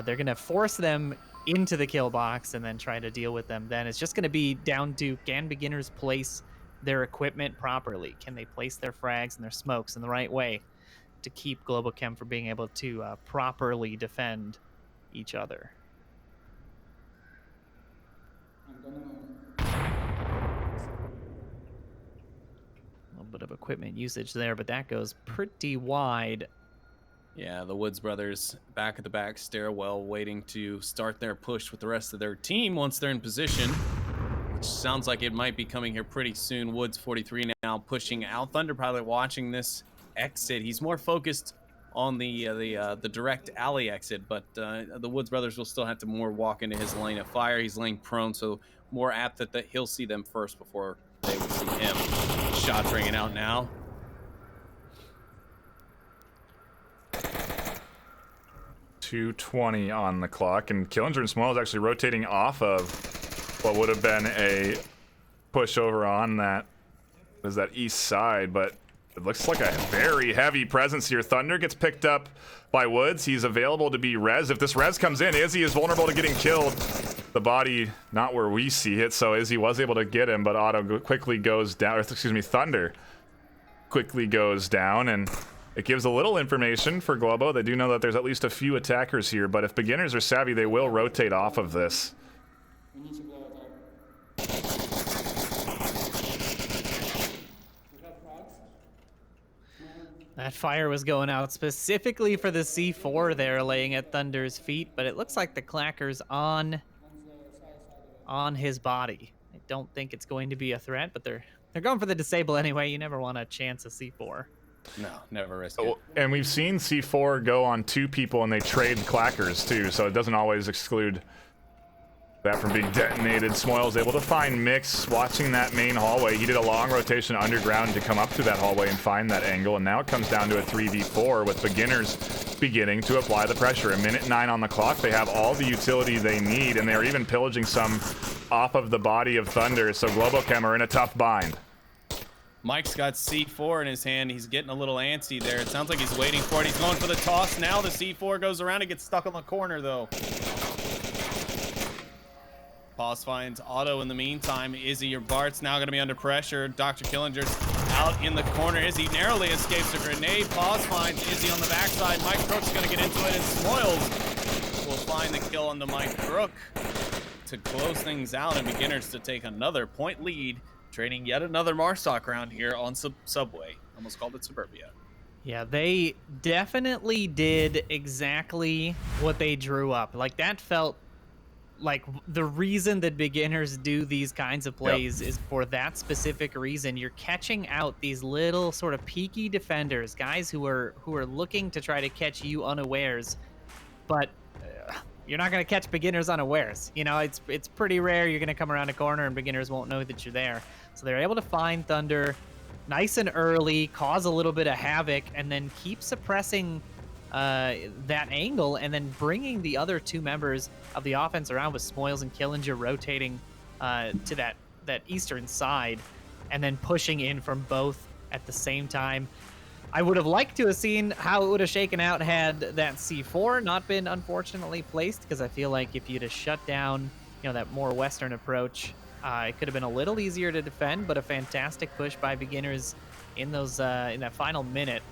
They're going to force them into the kill box and then try to deal with them. Then it's just going to be down to, can beginners place their equipment properly? Can they place their frags and their smokes in the right way to keep Global Chem from being able to properly defend each other? A little bit of equipment usage there, but that goes pretty wide. Yeah, the Woods brothers back at the back stairwell waiting to start their push with the rest of their team once they're in position, which sounds like it might be coming here pretty soon. Woods 43 now pushing out. Thunderpilot watching this exit. He's more focused on the direct alley exit, but the Woods brothers will still have to more walk into his lane of fire. He's laying prone, so more apt that he'll see them first before they would see him. Shot ringing out now. 2:20 on the clock, and Killinger and Small is actually rotating off of what would have been a push over on that east side, but it looks like a very heavy presence here. Thunder gets picked up by Woods. He's available to be res. If this res comes in, Izzy is vulnerable to getting killed. The body not where we see it, so Izzy was able to get him, but Otto quickly goes down, or excuse me, Thunder quickly goes down, and it gives a little information for Globo. They do know that there's at least a few attackers here, but if beginners are savvy, they will rotate off of this. That fire was going out specifically for the C4 there, laying at Thunder's feet, but it looks like the clacker's on his body. I don't think it's going to be a threat, but they're going for the disable anyway. You never want to chance a C4. No, never risk it. And we've seen C4 go on 2 people and they trade clackers too, so it doesn't always exclude that from being detonated. Smoyle's able to find Mix watching that main hallway. He did a long rotation underground to come up to that hallway and find that angle, and now it comes down to a 3v4 with beginners beginning to apply the pressure. 1:09 on the clock. They have all the utility they need, and they're even pillaging some off of the body of Thunder, so Globochem are in a tough bind. Mike's got C4 in his hand. He's getting a little antsy there. It sounds like he's waiting for it. He's going for the toss now. The C4 goes around. It gets stuck on the corner, though. Pause finds Otto in the meantime. Izzy or Bart's now going to be under pressure. Dr. Killinger's out in the corner. Izzy narrowly escapes a grenade. Pause finds Izzy on the backside. Mike Crook's going to get into it, and Smoyles will find the kill on the Mike Crook to close things out, and beginners to take another point lead, trading yet another Marsoc round here on Subway. Almost called it Suburbia. Yeah, they definitely did exactly what they drew up. Like, that felt like the reason that beginners do these kinds of plays is for that specific reason. You're catching out these little sort of peaky defenders, guys who are looking to try to catch you unawares, but you're not going to catch beginners unawares. You know, it's pretty rare you're going to come around a corner and beginners won't know that you're there. So they're able to find Thunder nice and early, cause a little bit of havoc, and then keep suppressing that angle, and then bringing the other 2 members of the offense around with Smoyles and Killinger rotating to that eastern side, and then pushing in from both at the same time. I would have liked to have seen how it would have shaken out had that C4 not been unfortunately placed, because I feel like if you'd have shut down, you know, that more western approach, it could have been a little easier to defend. But a fantastic push by beginners in those in that final minute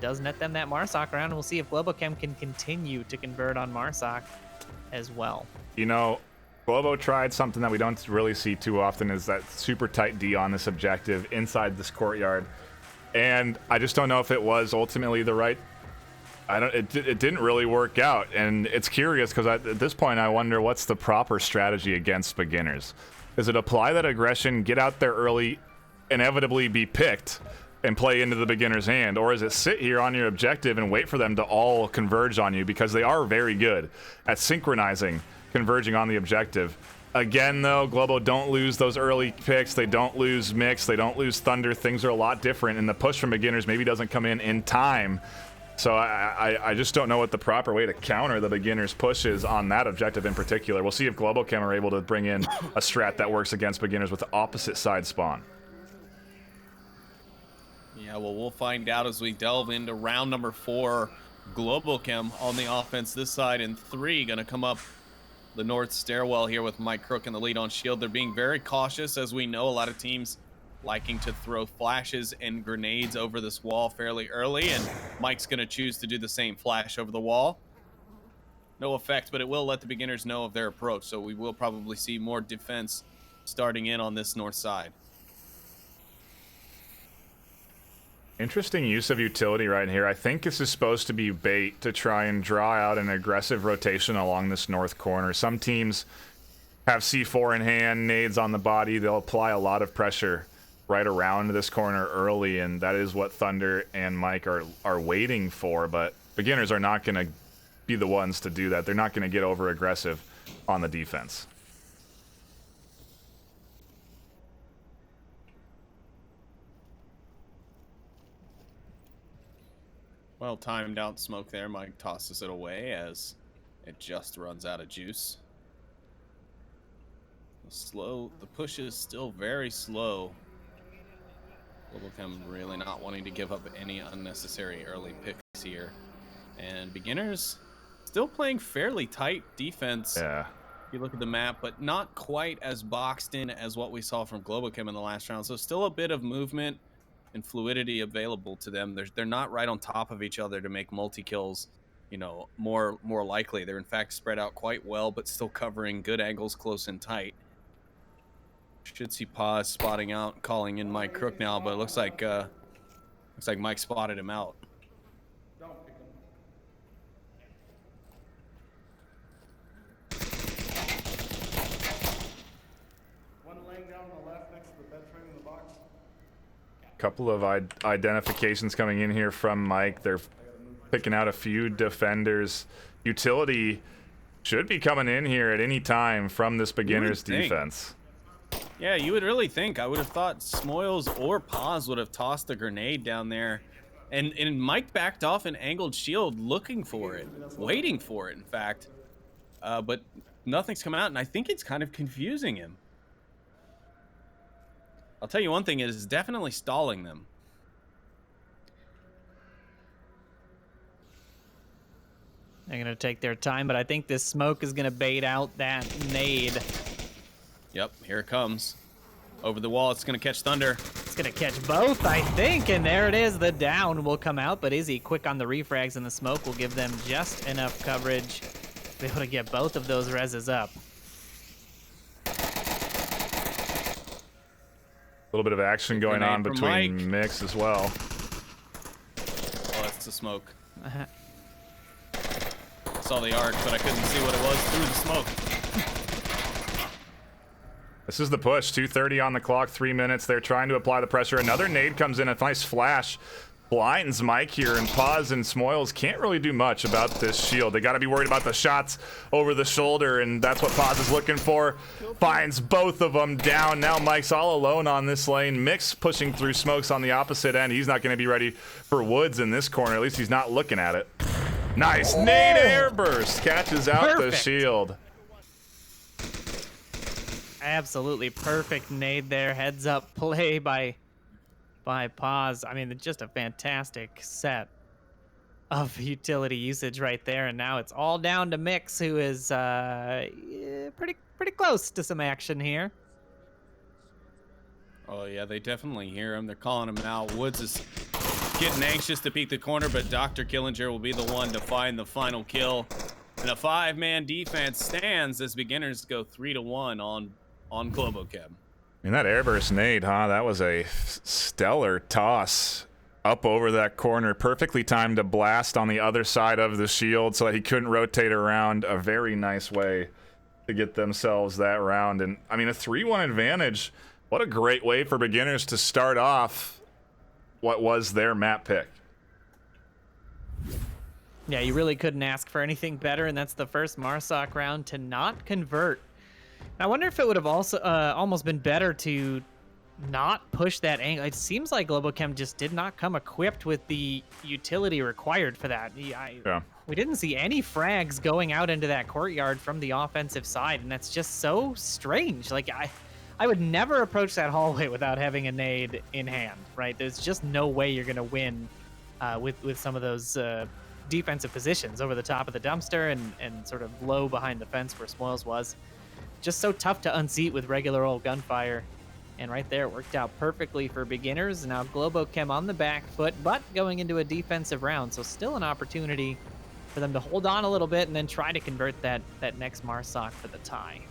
does net them that Marsoc round. We'll see if Globochem can continue to convert on Marsoc as well. You know, Globo tried something that we don't really see too often, is that super tight D on this objective inside this courtyard. And I just don't know if it was ultimately the right. It didn't really work out, and it's curious because at this point I wonder what's the proper strategy against beginners. Is it apply that aggression, get out there early, inevitably be picked and play into the beginner's hand, or is it sit here on your objective and wait for them to all converge on you, because they are very good at synchronizing, converging on the objective. Again, though, Globo don't lose those early picks. They don't lose Mix. They don't lose Thunder. Things are a lot different, and the push from beginners maybe doesn't come in time. So I just don't know what the proper way to counter the beginners' push is on that objective in particular. We'll see if Globochem are able to bring in a strat that works against beginners with the opposite side spawn. Yeah, well, we'll find out as we delve into round number 4. Globochem on the offense this side, and 3 gonna come up the north stairwell here with Mike Crook in the lead on shield. They're being very cautious, as we know a lot of teams liking to throw flashes and grenades over this wall fairly early, and Mike's gonna choose to do the same flash over the wall. No effect, but it will let the beginners know of their approach, so we will probably see more defense starting in on this north side. Interesting use of utility right here. I think this is supposed to be bait to try and draw out an aggressive rotation along this north corner. Some teams have C4 in hand, nades on the body. They'll apply a lot of pressure right around this corner early, and that is what Thunder and Mike are waiting for. But beginners are not going to be the ones to do that. They're not going to get over aggressive on the defense. Well timed out smoke there. Mike tosses it away as it just runs out of juice. The push is still very slow. Globochem really not wanting to give up any unnecessary early picks here. And beginners still playing fairly tight defense. Yeah. If you look at the map, but not quite as boxed in as what we saw from Globochem in the last round. So still a bit of movement and fluidity available to them. They're not right on top of each other to make multi-kills, you know, more likely. They're in fact spread out quite well, but still covering good angles close and tight. Should see Paz spotting out, calling in Mike Crook now, but it looks like Mike spotted him out. Couple of identifications coming in here from Mike. They're picking out a few defenders. Utility should be coming in here at any time from this beginner's defense. Yeah, you would really think. I would have thought Smoils or Paz would have tossed the grenade down there. And Mike backed off an angled shield looking for it, waiting for it, in fact. But nothing's come out, and I think it's kind of confusing him. I'll tell you one thing, it is definitely stalling them. They're going to take their time, but I think this smoke is going to bait out that nade. Yep, here it comes. Over the wall, it's going to catch Thunder. It's going to catch both, I think, and there it is. The down will come out, but Izzy quick on the refrags, and the smoke will give them just enough coverage to be able to get both of those reses up. A little bit of action going on between Mix as well. Oh, that's the smoke. Saw the arc, but I couldn't see what it was through the smoke. This is the push. 2:30 on the clock, 3 minutes. They're trying to apply the pressure. Another nade comes in, a nice flash. Blinds Mike here, and Paz and Smoils can't really do much about this shield. They got to be worried about the shots over the shoulder, and that's what Paz is looking for. Finds both of them down. Now Mike's all alone on this lane. Mix pushing through smokes on the opposite end. He's not going to be ready for Woods in this corner. At least he's not looking at it. Nice nade airburst. Catches out the shield. Absolutely perfect nade there. Heads up play by Paz. I mean, just a fantastic set of utility usage right there. And now it's all down to Mix, who is pretty close to some action here. Oh yeah, they definitely hear him. They're calling him out. Woods is getting anxious to peek the corner, but Dr. Killinger will be the one to find the final kill. And a 5-man defense stands as beginners go 3-1 on Globochem. I mean, that airburst nade, huh? That was a stellar toss up over that corner. Perfectly timed to blast on the other side of the shield so that he couldn't rotate around. A very nice way to get themselves that round. And, I mean, a 3-1 advantage What a great way for beginners to start off what was their map pick. Yeah, you really couldn't ask for anything better, and that's the first Marsoc round to not convert. I wonder if it would have also almost been better to not push that angle. It seems like Globochem just did not come equipped with the utility required for that. We didn't see any frags going out into that courtyard from the offensive side, and that's just so strange. Like, I would never approach that hallway without having a nade in hand, right? There's just no way you're going to win with some of those defensive positions over the top of the dumpster and sort of low behind the fence where Smoils was. Just so tough to unseat with regular old gunfire. And right there, it worked out perfectly for beginners. Now Globochem on the back foot, but going into a defensive round. So still an opportunity for them to hold on a little bit and then try to convert that next Marsoc for the tie.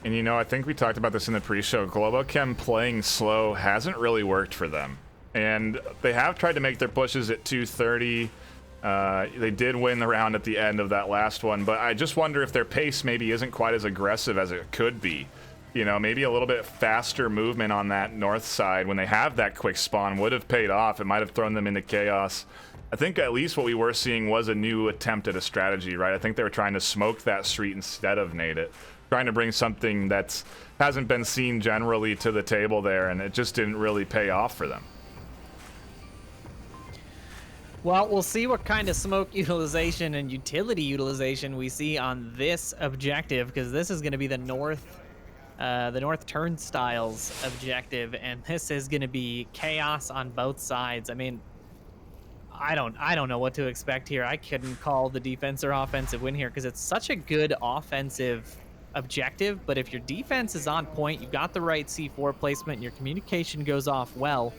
And you know, I think we talked about this in the pre-show. Globochem playing slow hasn't really worked for them. And they have tried to make their pushes at 230. They did win the round at the end of that last one, but I just wonder if their pace maybe isn't quite as aggressive as it could be. You know, maybe a little bit faster movement on that north side when they have that quick spawn would have paid off. It might have thrown them into chaos. I think at least what we were seeing was a new attempt at a strategy, right? I think they were trying to smoke that street instead of nade it. Trying to bring something that hasn't been seen generally to the table there, and it just didn't really pay off for them. Well, we'll see what kind of smoke utilization and utility utilization we see on this objective, because this is going to be the north turnstiles objective, and this is going to be chaos on both sides. I mean, I don't know what to expect here. I couldn't call the defense or offensive win here because it's such a good offensive objective, but if your defense is on point, you've got the right C4 placement, and your communication goes off well,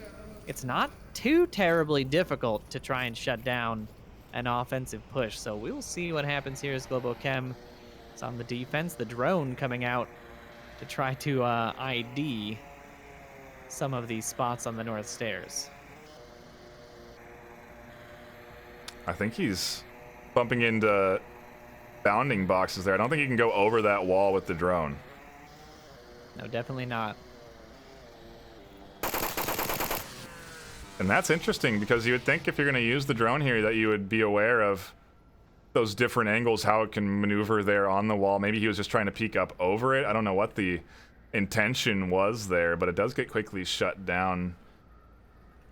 it's not too terribly difficult to try and shut down an offensive push. So we will see what happens here as Globochem is on the defense. The drone coming out to try to ID some of these spots on the north stairs. I think he's bumping into bounding boxes there. I don't think he can go over that wall with the drone. No, definitely not. And that's interesting because you would think if you're going to use the drone here that you would be aware of those different angles, how it can maneuver there on the wall. Maybe he was just trying to peek up over it. I don't know what the intention was there, but it does get quickly shut down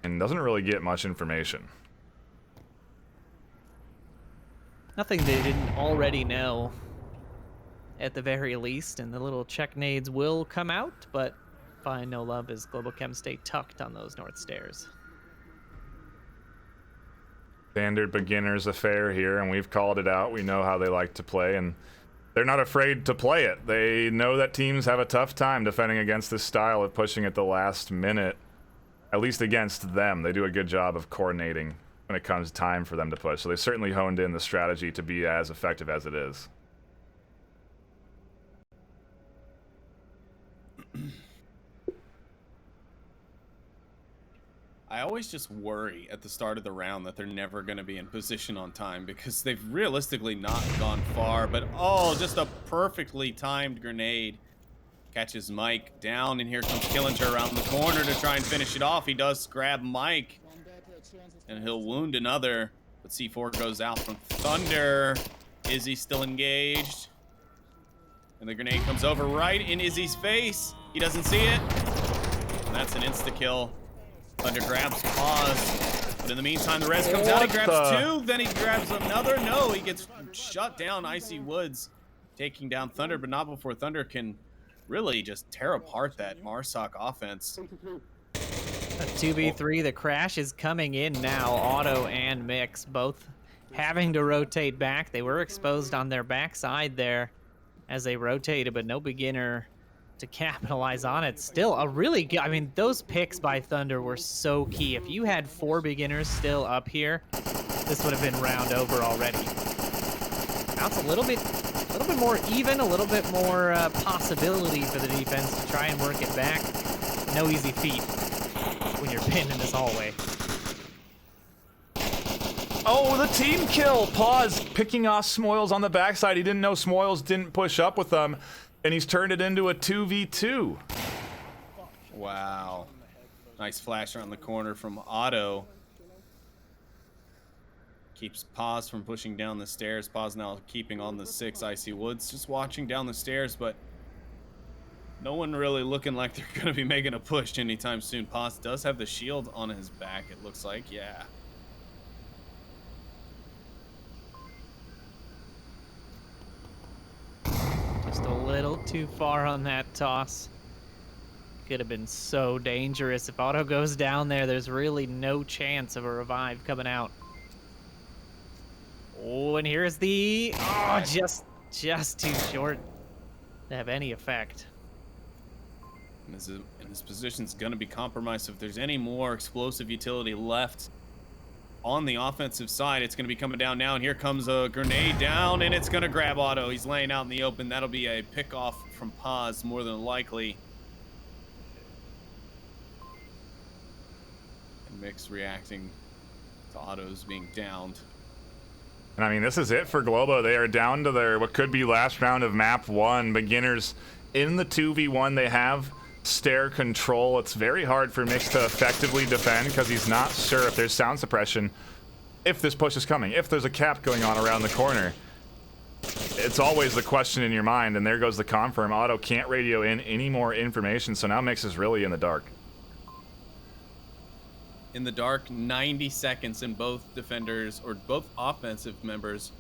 and doesn't really get much information. Nothing they didn't already know at the very least, and the little check nades will come out, but find no love as Globochem stay tucked on those north stairs. Standard beginner's affair here, and we've called it out. We know how they like to play, and they're not afraid to play it. They know that teams have a tough time defending against this style of pushing at the last minute, at least against them. They do a good job of coordinating when it comes time for them to push, so they certainly honed in the strategy to be as effective as it is. I always just worry at the start of the round that they're never going to be in position on time because they've realistically not gone far. But, oh, just a perfectly timed grenade. Catches Mike down, and here comes Killinger around the corner to try and finish it off. He does grab Mike, and he'll wound another. But C4 goes out from Thunder. Izzy still engaged. And the grenade comes over right in Izzy's face. He doesn't see it. And that's an insta-kill. Thunder grabs pause, but in the meantime, the res comes out. He grabs two, then he grabs another. No, he gets shut down. Icy Woods taking down Thunder, but not before Thunder can really just tear apart that Marsoc offense. A 2v3, the crash is coming in now. Auto and Mix both having to rotate back. They were exposed on their backside there as they rotated, but no beginner to capitalize on it. Still a really good, I mean, those picks by Thunder were so key. If you had 4 beginners still up here, this would have been round over already. Now it's a little bit more even, a little bit more possibility for the defense to try and work it back. No easy feat when you're pinned in this hallway. Oh, the team kill! Pause, picking off Smoils on the backside. He didn't know Smoils didn't push up with them, and he's turned it into a 2v2. Wow. Nice flash around the corner from Otto. Keeps Paz from pushing down the stairs. Paz now keeping on the 6. Icy Woods just watching down the stairs, but no one really looking like they're going to be making a push anytime soon. Paz does have the shield on his back, it looks like. Yeah. Just a little too far on that toss. Could have been so dangerous. If Otto goes down there, there's really no chance of a revive coming out. Oh, and here's the... Oh, just too short to have any effect. And this position's going to be compromised. If there's any more explosive utility left on the offensive side, it's going to be coming down now. And here comes a grenade down, and it's going to grab Otto. He's laying out in the open. That'll be a pick-off from Paz, more than likely. And Mix reacting to Otto's being downed. And I mean, this is it for Globo. They are down to their what could be last round of map 1. Beginners in the 2v1. They have stair control. It's very hard for Mix to effectively defend because he's not sure if there's sound suppression, if this push is coming, if there's a cap going on around the corner. It's always the question in your mind, and there goes the confirm. Otto can't radio in any more information, so now Mix is really in the dark. In the dark, 90 seconds, and both defenders, or both offensive members,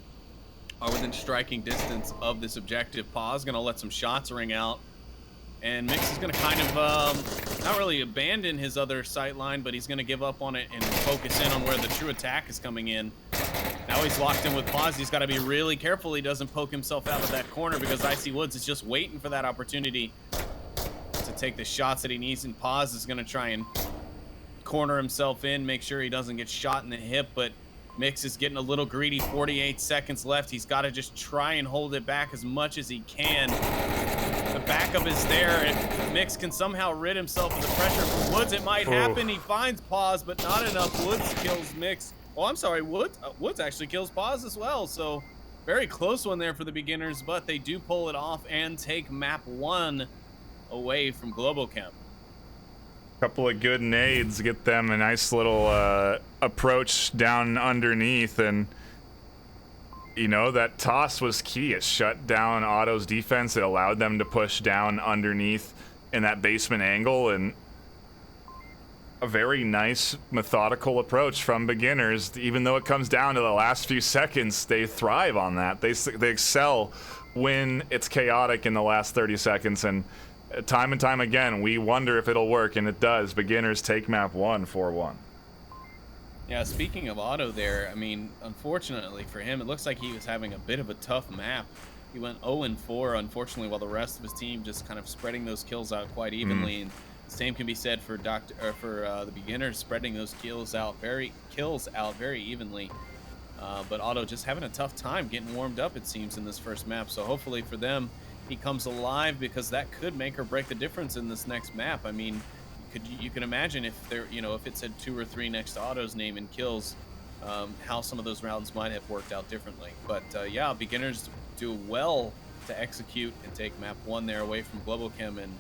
are within striking distance of this objective. Paz gonna let some shots ring out, and Mix is gonna kind of not really abandon his other sight line, but he's gonna give up on it and focus in on where the true attack is coming in. Now he's locked in with Paz. He's got to be really careful he doesn't poke himself out of that corner, because Icy Woods is just waiting for that opportunity to take the shots that he needs, and Paz is gonna try and corner himself in, make sure he doesn't get shot in the hip, but Mix is getting a little greedy. 48 seconds left. He's got to just try and hold it back as much as he can. The backup is there. If Mix can somehow rid himself of the pressure from Woods, it might happen. He finds Paz, but not enough. Woods kills Mix. Oh, I'm sorry. Woods actually kills Paz as well. So very close one there for the beginners, but they do pull it off and take map 1 away from GloboChem. Couple of good nades get them a nice little approach down underneath, and you know, that toss was key. It shut down Otto's defense. It allowed them to push down underneath in that basement angle, and a very nice methodical approach from beginners. Even though it comes down to the last few seconds, they thrive on that. They excel when it's chaotic in the last 30 seconds, and time and time again, we wonder if it'll work, and it does. Beginners take map 1 4-1. Yeah, speaking of Otto there, I mean, unfortunately for him, it looks like he was having a bit of a tough map. He went 0-4, unfortunately, while the rest of his team just kind of spreading those kills out quite evenly. And the same can be said for the beginners, spreading those kills out very evenly. But Otto just having a tough time getting warmed up, it seems, in this first map. So hopefully for them, he comes alive, because that could make or break the difference in this next map. I mean, you can imagine if there, if it said 2 or 3 next to Otto's name in kills, how some of those rounds might have worked out differently. But yeah, beginners do well to execute and take map 1 there away from GloboChem. And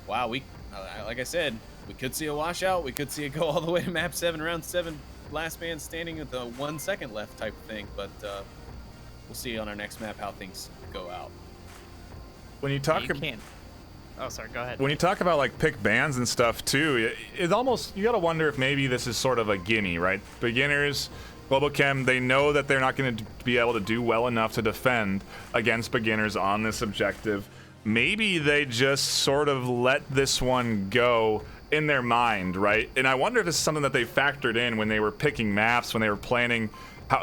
wow, like I said, we could see a washout. We could see it go all the way to map 7, round 7, last man standing with the 1 second left type of thing. But we'll see on our next map how things go out. When you talk Oh, sorry, go ahead. When you talk about like pick bands and stuff too, it almost, you gotta wonder if maybe this is sort of a gimme, right? Beginners, GloboChem, they know that they're not going to be able to do well enough to defend against beginners on this objective. Maybe they just sort of let this one go in their mind, right? And I wonder if this is something that they factored in when they were picking maps, when they were planning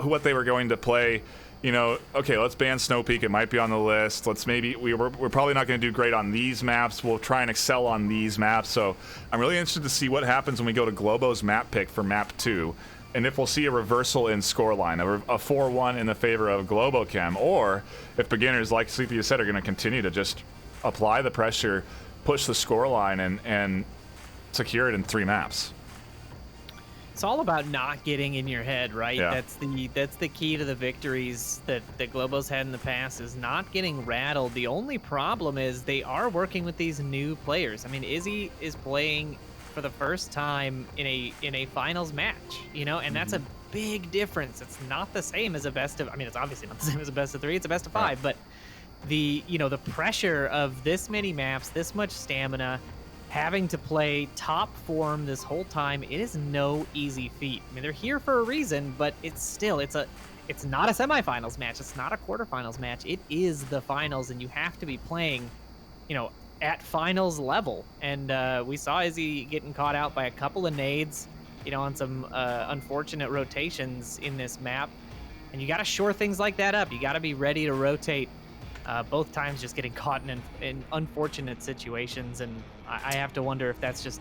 what they were going to play. Okay, let's ban Snow Peak. It might be on the list. We're probably not going to do great on these maps. We'll try and excel on these maps. So I'm really interested to see what happens when we go to Globo's map pick for map 2, and if we'll see a reversal in scoreline, a 4-1 in the favor of GloboChem, or if beginners, like Sleepy said, are going to continue to just apply the pressure, push the scoreline, and secure it in 3 maps. It's all about not getting in your head, right? Yeah. That's the key to the victories that Globo's had in the past, is not getting rattled. The only problem is they are working with these new players. I mean, Izzy is playing for the first time in a finals match, you know, and that's a big difference. It's not the same as a best of, I mean, it's obviously not the same as a best of 3, it's a best of 5, but the pressure of this many maps, this much stamina, having to play top form this whole time, it is no easy feat. I mean, they're here for a reason, but it's still, it's not a semifinals match. It's not a quarterfinals match. It is the finals, and you have to be playing, at finals level. And we saw Izzy getting caught out by a couple of nades, on some unfortunate rotations in this map. And you got to shore things like that up. You got to be ready to rotate. Both times just getting caught in unfortunate situations, and I have to wonder if that's just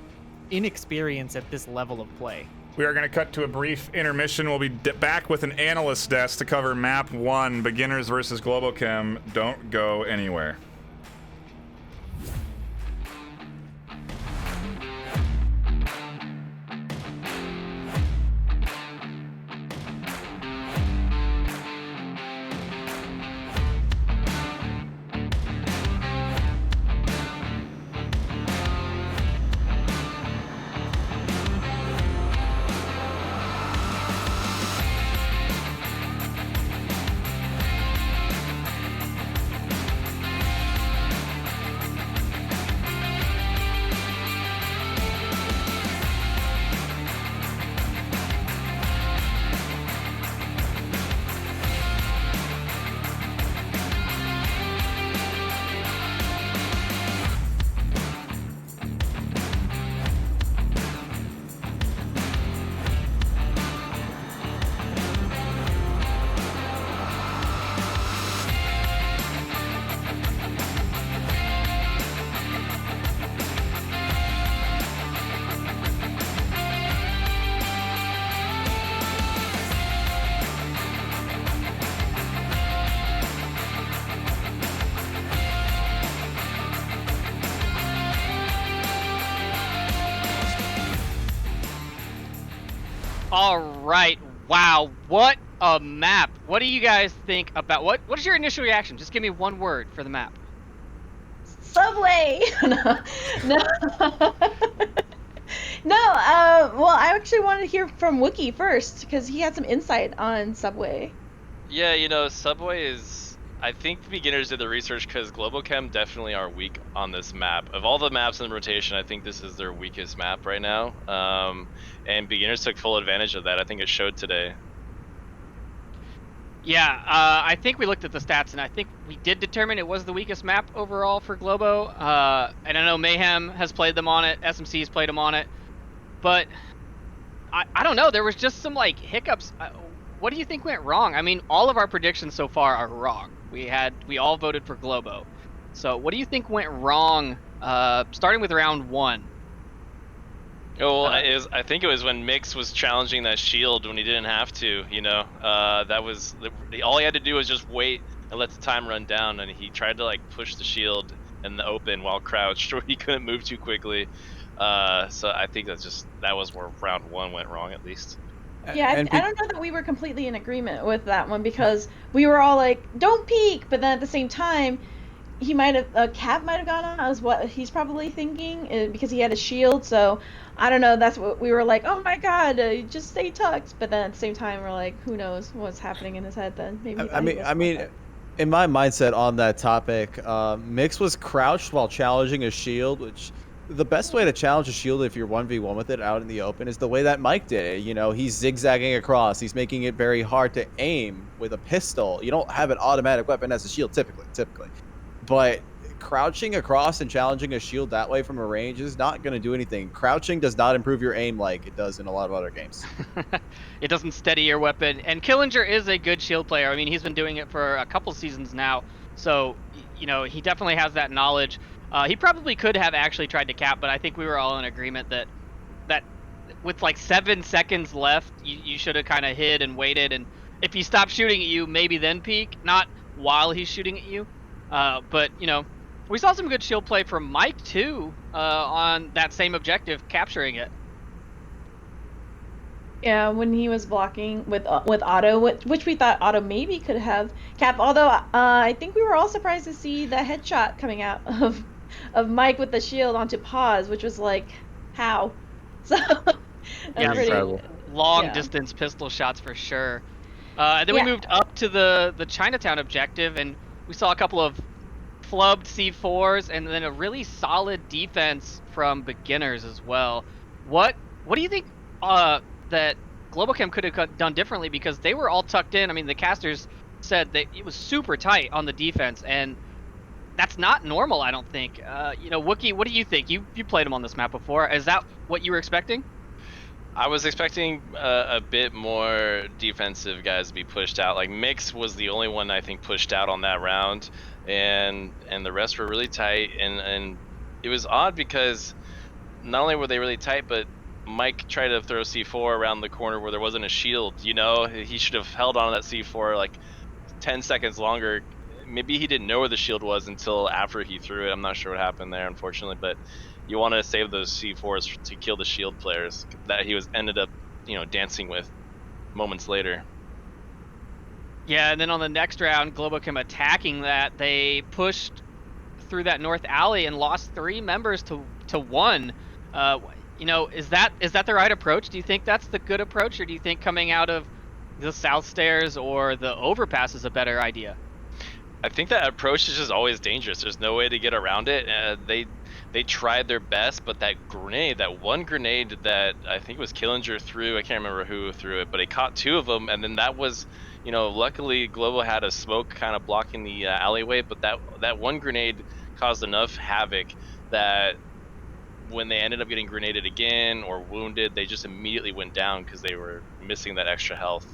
inexperience at this level of play. We are going to cut to a brief intermission. We'll be back with an analyst desk to cover Map 1, Beginners versus Globochem. Don't go anywhere. All right. Wow. What a map. What do you guys think about what is your initial reaction? Just give me one word for the map. Subway. No. Well, I actually wanted to hear from Wookie first because he had some insight on Subway. Yeah, Subway is, I think beginners did the research because Globochem definitely are weak on this map. Of all the maps in the rotation, I think this is their weakest map right now. And beginners took full advantage of that. I think it showed today. Yeah, I think we looked at the stats, and I think we did determine it was the weakest map overall for Globo. And I know Mayhem has played them on it, SMC has played them on it, but I don't know. There was just some hiccups. What do you think went wrong? I mean, all of our predictions so far are wrong. We all voted for Globo. So what do you think went wrong? Starting with round 1. Oh, I think it was when Mix was challenging that shield when he didn't have to. That was all he had to do was just wait and let the time run down, and he tried to push the shield in the open while crouched, where he couldn't move too quickly. So I think that was where round 1 went wrong, at least. Yeah, I don't know that we were completely in agreement with that one because we were all like, "Don't peek," but then at the same time, a cap might have gone on. Is what he's probably thinking because he had a shield. So I don't know. That's what we were like. Oh my god, just stay tucked. But then at the same time, we're like, who knows what's happening in his head then? Maybe. I mean, in my mindset on that topic, Mix was crouched while challenging a shield, which. The best way to challenge a shield if you're 1v1 with it out in the open is the way that Mike did it. He's zigzagging across. He's making it very hard to aim with a pistol. You don't have an automatic weapon as a shield typically. But crouching across and challenging a shield that way from a range is not going to do anything. Crouching does not improve your aim like it does in a lot of other games. It doesn't steady your weapon. And Killinger is a good shield player. I mean, he's been doing it for a couple seasons now. So, he definitely has that knowledge. He probably could have actually tried to cap, but I think we were all in agreement that with 7 seconds left, you should have kind of hid and waited, and if he stopped shooting at you, maybe then peek, not while he's shooting at you. But we saw some good shield play from Mike too on that same objective, capturing it. Yeah, when he was blocking with Otto, which we thought Otto maybe could have cap. Although I think we were all surprised to see the headshot coming out of Mike with the shield onto pause, which was like, how? So that's Yeah, pretty. Incredible. long Yeah. distance pistol shots for sure. And then we Yeah. moved up to the Chinatown objective, and we saw a couple of flubbed C4s, and then a really solid defense from beginners as well. What do you think that GlobalChem could have done differently, because they were all tucked in? I mean, the casters said that it was super tight on the defense, and that's not normal, I don't think. Wookie, what do you think? You played him on this map before. Is that what you were expecting? I was expecting a bit more defensive guys to be pushed out. Like Mix was the only one I think pushed out on that round, and the rest were really tight. And it was odd because not only were they really tight, but Mike tried to throw C4 around the corner where there wasn't a shield. He should have held on to that C4 like 10 seconds longer. Maybe he didn't know where the shield was until after he threw it. I'm not sure what happened there, unfortunately, but you want to save those C4s to kill the shield players that he ended up, dancing with moments later. Yeah, and then on the next round, GlobalChem attacking that, they pushed through that north alley and lost 3 members to 1. Is that the right approach? Do you think that's the good approach, or do you think coming out of the south stairs or the overpass is a better idea? I think that approach is just always dangerous. There's no way to get around it. They tried their best, but that one grenade that I think was Killinger threw, I can't remember who threw it, but he caught 2 of them, and then that was, luckily Global had a smoke kind of blocking the alleyway, but that one grenade caused enough havoc that when they ended up getting grenaded again or wounded, they just immediately went down because they were missing that extra health.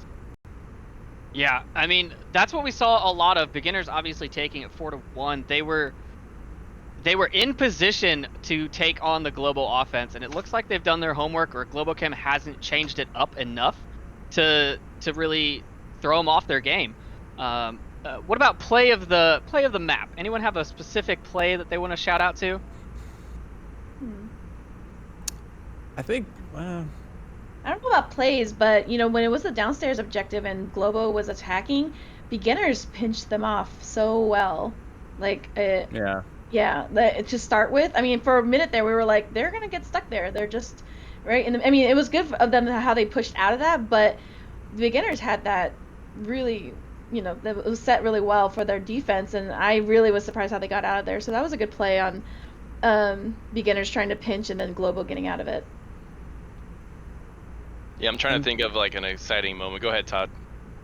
Yeah, I mean, that's what we saw a lot of. Beginners obviously taking it 4-1. They were in position to take on the global offense, and it looks like they've done their homework, or GlobalChem hasn't changed it up enough to really throw them off their game. What about play of the map? Anyone have a specific play that they want to shout out to? I think. I don't know about plays, but when it was the downstairs objective and Globo was attacking, beginners pinched them off so well. Yeah. To start with, I mean, for a minute there, we were like, they're gonna get stuck there. They're just right. And I mean, it was good of them how they pushed out of that, but the beginners had that really, that was set really well for their defense, and I really was surprised how they got out of there. So that was a good play on beginners trying to pinch and then Globo getting out of it. Yeah, I'm trying to think of like an exciting moment. Go ahead, Todd.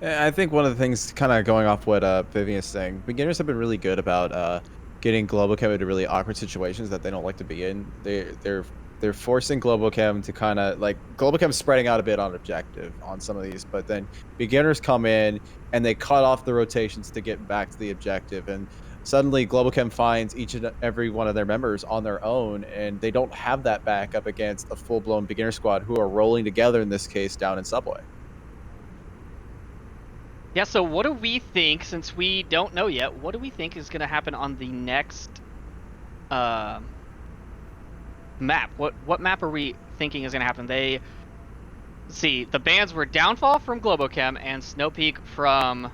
I think one of the things, kind of going off what Vivian's saying, beginners have been really good about getting GlobalChem into really awkward situations that they don't like to be in. They're forcing GlobalChem to kind of like GlobalChem spreading out a bit on objective on some of these, but then beginners come in and they cut off the rotations to get back to the objective, and suddenly GlobalChem finds each and every one of their members on their own, and they don't have that backup against a full-blown beginner squad who are rolling together, in this case, down in Subway. Yeah, so what do we think, since we don't know yet, what do we think is going to happen on the next map? What map are we thinking is going to happen? Let's see, the bans were Downfall from GlobalChem and Snow Peak from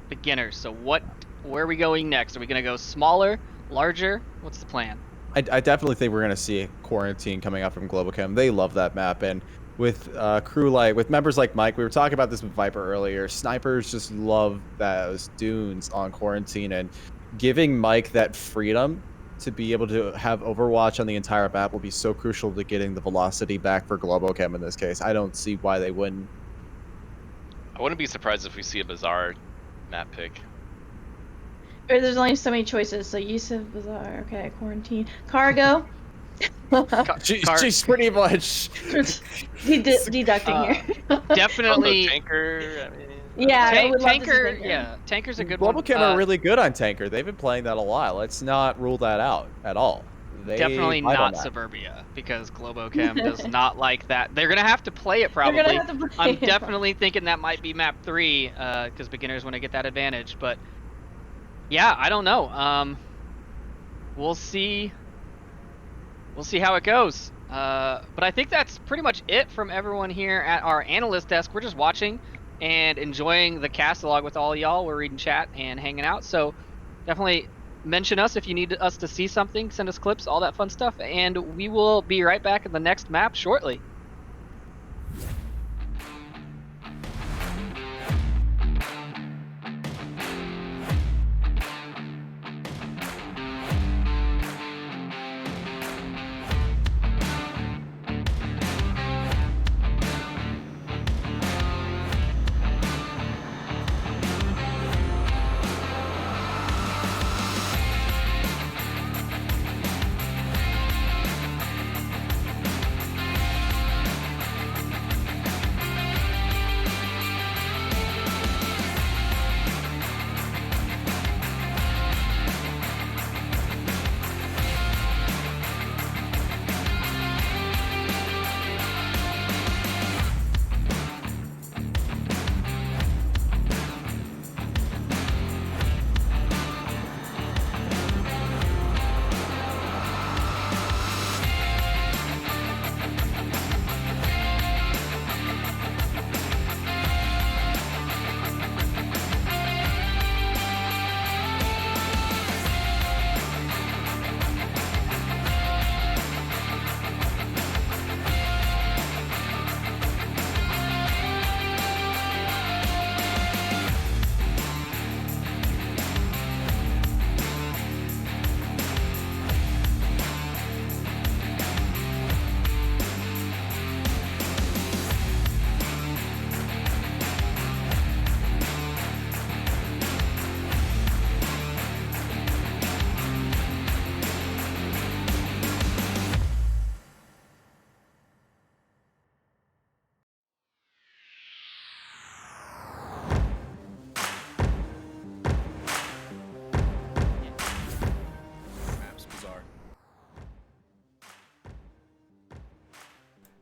beginners. So where are we going next? Are we going to go smaller, larger? What's the plan? I definitely think we're going to see Quarantine coming out from GlobalChem. They love that map, and with with members like Mike, we were talking about this with Viper earlier, snipers just love those dunes on Quarantine, and giving Mike that freedom to be able to have Overwatch on the entire map will be so crucial to getting the velocity back for GlobalChem in this case. I don't see why they wouldn't. I wouldn't be surprised if we see a Bazaar map pick. There's only so many choices, so Yusuf, Bazaar, okay, Quarantine, Cargo. She's pretty much deducting here. Definitely Tanker. I mean, yeah, Tanker. Yeah, Tanker's a good one. GlobalChem are really good on Tanker. They've been playing that a lot. Let's not rule that out at all. Definitely not Suburbia, because GlobalChem does not like that. They're gonna have to play it probably. I'm definitely thinking that might be map 3, because beginners want to get that advantage. But yeah, I don't know. We'll see. We'll see how it goes. But I think that's pretty much it from everyone here at our analyst desk. We're just watching and enjoying the cast log with all y'all. We're reading chat and hanging out. So definitely mention us if you need us to see something, send us clips, all that fun stuff. And we will be right back in the next map shortly. Map's bizarre.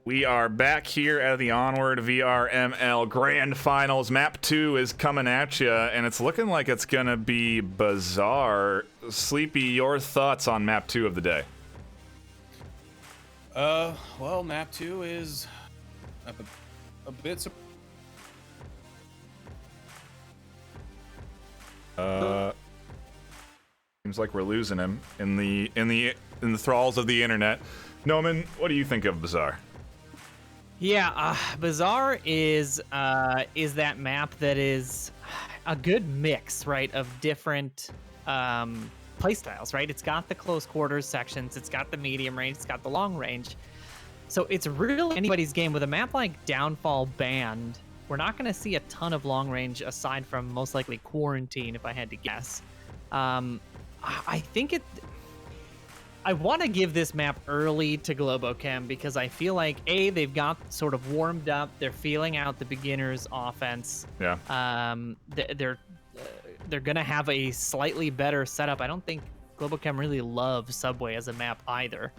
We are back here at the Onward VRML Grand Finals. Map 2 is coming at you, and it's looking like it's going to be bizarre. Sleepy, your thoughts on Map 2 of the day? Well, map 2 is a bit Seems like we're losing him in the thralls of the internet. Noman, what do you think of Bizarre? Yeah, Bizarre is that map that is a good mix, right, of different playstyles, right? It's got the close quarters sections, it's got the medium range, it's got the long range. So it's really anybody's game. With a map like Downfall Band, we're not going to see a ton of long range aside from most likely Quarantine, if I had to guess. I think I want to give this map early to Globochem because I feel like they've got sort of warmed up. They're feeling out the beginner's offense. Yeah. They're gonna have a slightly better setup. I don't think Globochem really loves Subway as a map either.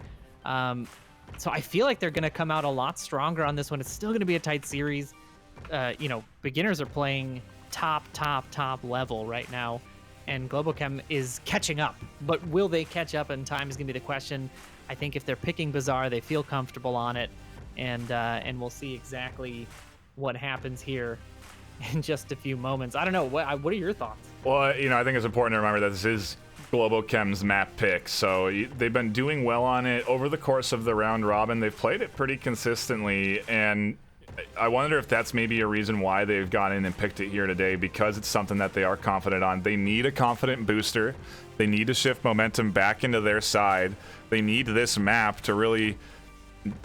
So I feel like they're gonna come out a lot stronger on this one. It's still gonna be a tight series. Beginners are playing top level right now, and Globochem is catching up. But will they catch up in time is going to be the question. I think if they're picking Bizarre, they feel comfortable on it, and we'll see exactly what happens here in just a few moments. I don't know. What are your thoughts? Well, I think it's important to remember that this is Globochem's map pick, so they've been doing well on it over the course of the round robin. They've played it pretty consistently, and I wonder if that's maybe a reason why they've gone in and picked it here today, because it's something that they are confident on. They need a confident booster. They need to shift momentum back into their side. They need this map to really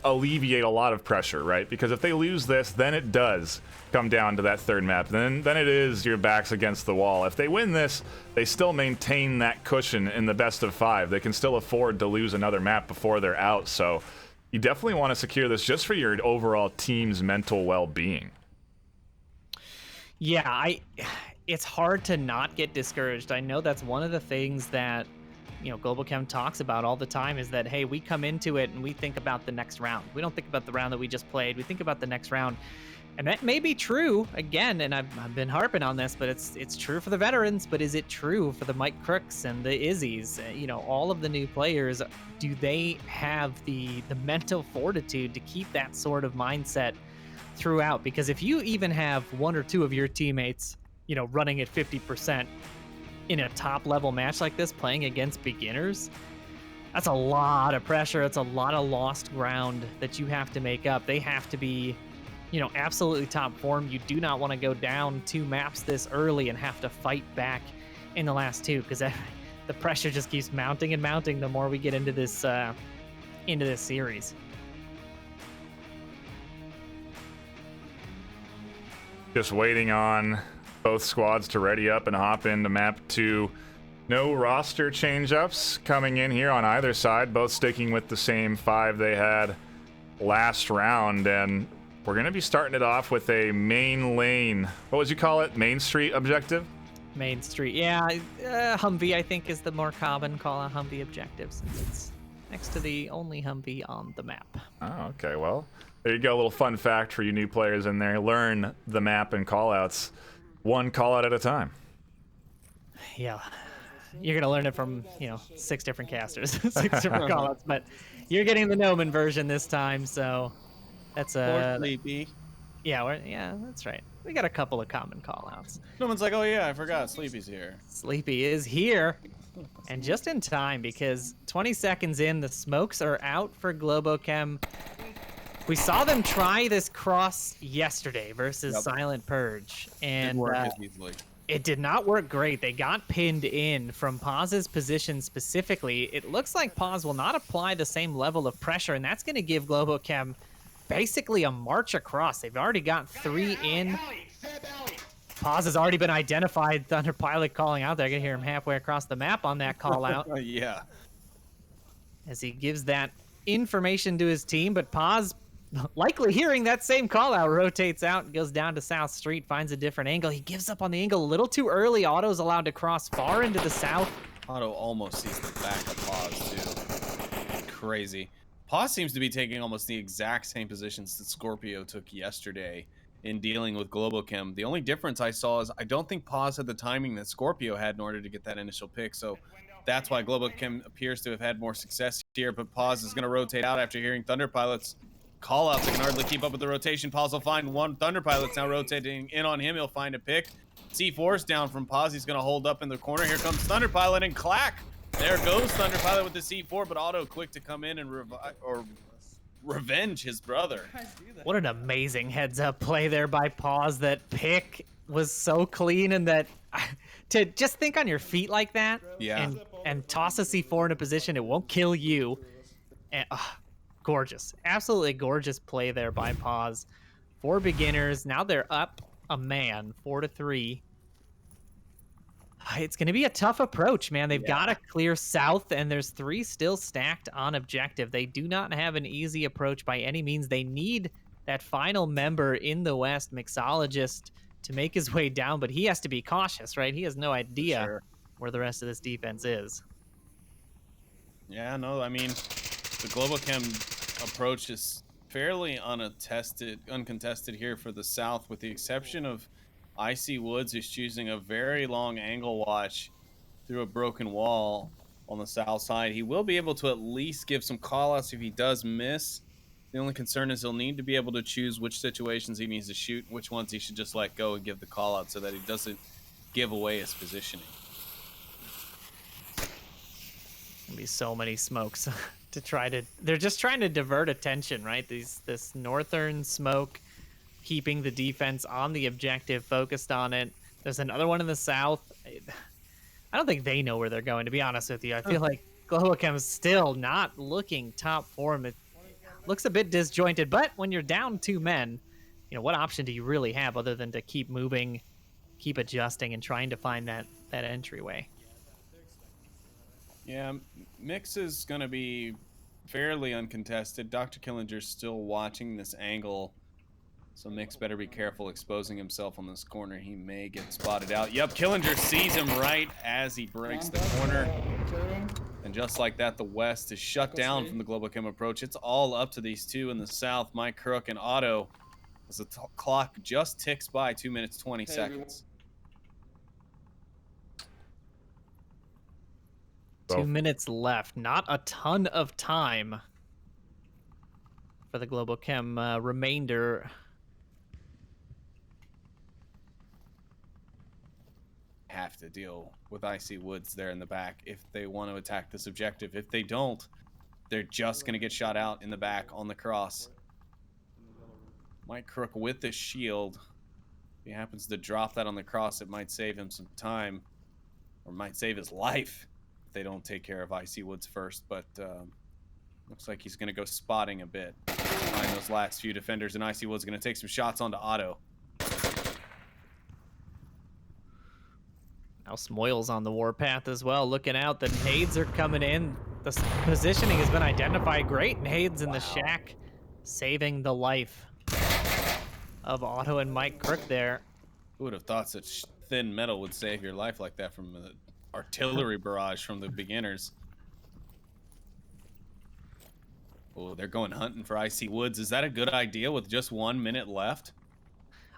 alleviate a lot of pressure, right? Because if they lose this, then it does come down to that third map. Then it is your backs against the wall. If they win this, they still maintain that cushion in the best of 5. They can still afford to lose another map before they're out. So you definitely want to secure this just for your overall team's mental well-being. Yeah, it's hard to not get discouraged. I know that's one of the things that Globochem talks about all the time, is that, hey, we come into it and we think about the next round. We don't think about the round that we just played. We think about the next round. And that may be true again, and I've been harping on this, but it's true for the veterans. But is it true for the Mike Crooks and the Izzies? You know, all of the new players. Do they have the mental fortitude to keep that sort of mindset throughout? Because if you even have one or two of your teammates, you know, running at 50% in a top level match like this, playing against beginners, that's a lot of pressure. It's a lot of lost ground that you have to make up. They have to be, you know, absolutely top form. You do not want to go down 2 maps this early and have to fight back in the last 2, because the pressure just keeps mounting and mounting the more we get into this series. Just waiting on both squads to ready up and hop into map 2. No roster change-ups coming in here on either side, both sticking with the same 5 they had last round, and we're going to be starting it off with a main lane. What would you call it? Main Street objective? Main Street, yeah. Humvee, I think, is the more common call out Humvee objective, since it's next to the only Humvee on the map. Oh, okay. Well, there you go. A little fun fact for you new players in there. Learn the map and callouts one callout at a time. Yeah. You're going to learn it from, you know, 6 different casters, 6 different callouts, but you're getting the Noman version this time, so that's a... Sleepy. Yeah, that's right. We got a couple of common callouts. Noman's like, oh yeah, I forgot, Sleepy's here. Sleepy is here, and just in time, because 20 seconds in, the smokes are out for Globochem. We saw them try this cross yesterday versus Silent Purge, and it did not work great. They got pinned in from Paz's position specifically. It looks like Paz will not apply the same level of pressure, and that's going to give Globochem basically a march across. They've already got 3 in. Paz has already been identified. Thunder Pilot calling out there. I can hear him halfway across the map on that call out. Yeah. As he gives that information to his team, but Paz, likely hearing that same call out, rotates out and goes down to South Street, finds a different angle. He gives up on the angle a little too early. Otto's allowed to cross far into the south. Otto almost sees the back of Paz, too. Crazy. Paz seems to be taking almost the exact same positions that Scorpio took yesterday in dealing with Globochem. The only difference I saw is I don't think Paz had the timing that Scorpio had in order to get that initial pick, so that's why Globochem appears to have had more success here, but Paz is going to rotate out after hearing Thunder Pilot's call-outs. They can hardly keep up with the rotation. Paz will find one. Thunder Pilot's now rotating in on him. He'll find a pick. C4's down from Paz. He's going to hold up in the corner. Here comes Thunder Pilot and clack. There goes Thunder Pilot with the C4, but Otto quick to come in and revenge his brother. What an amazing heads-up play there by Paz. That pick was so clean, and that to just think on your feet like that, and toss a C4 in a position it won't kill you. And, gorgeous, absolutely gorgeous play there by Paz. 4 beginners. Now they're up a man, 4-3. It's going to be a tough approach, man. They've got to clear south, and there's 3 still stacked on objective. They do not have an easy approach by any means. They need that final member in the west, Mixologist, to make his way down, but he has to be cautious, right? He has no idea where the rest of this defense is. Yeah, no, I mean, the Globochem approach is fairly uncontested here for the south, with the exception of Icy Woods, who's choosing a very long angle watch through a broken wall on the south side. He will be able to at least give some callouts if he does miss. The only concern is he'll need to be able to choose which situations he needs to shoot, which ones he should just let go and give the callout so that he doesn't give away his positioning. There'll be so many smokes to try to... They're just trying to divert attention, right? This northern smoke, keeping the defense on the objective, focused on it. There's another one in the south. I don't think they know where they're going, to be honest with you. I feel like Globochem is still not looking top form. It looks a bit disjointed, but when you're down 2 men, you know, what option do you really have other than to keep moving, keep adjusting, and trying to find that entryway? Yeah, Mix is going to be fairly uncontested. Dr. Killinger's still watching this angle, so Mix better be careful exposing himself on this corner. He may get spotted out. Yep, Killinger sees him right as he breaks the corner. And just like that, the west is shut down from the Globochem approach. It's all up to these 2 in the south, Mike Crook and Otto. as the clock just ticks by 2 minutes 20 seconds. 2 minutes left. Not a ton of time for the Global Chem remainder. Have to deal with Icy Woods there in the back if they want to attack this objective. If they don't, they're just going to get shot out in the back on the cross. Mike Crook with the shield. If he happens to drop that on the cross, it might save him some time, or might save his life if they don't take care of Icy Woods first. But looks like he's going to go spotting a bit behind those last few defenders, and Icy Woods going to take some shots onto Otto. Now Smoyle's on the warpath as well, looking out. The nades are coming in. The positioning has been identified. Great nades in the shack, saving the life of Otto and Mike Crook there. Who would have thought such thin metal would save your life like that from an artillery barrage from the beginners? Oh, they're going hunting for Icy Woods. Is that a good idea with just 1 minute left?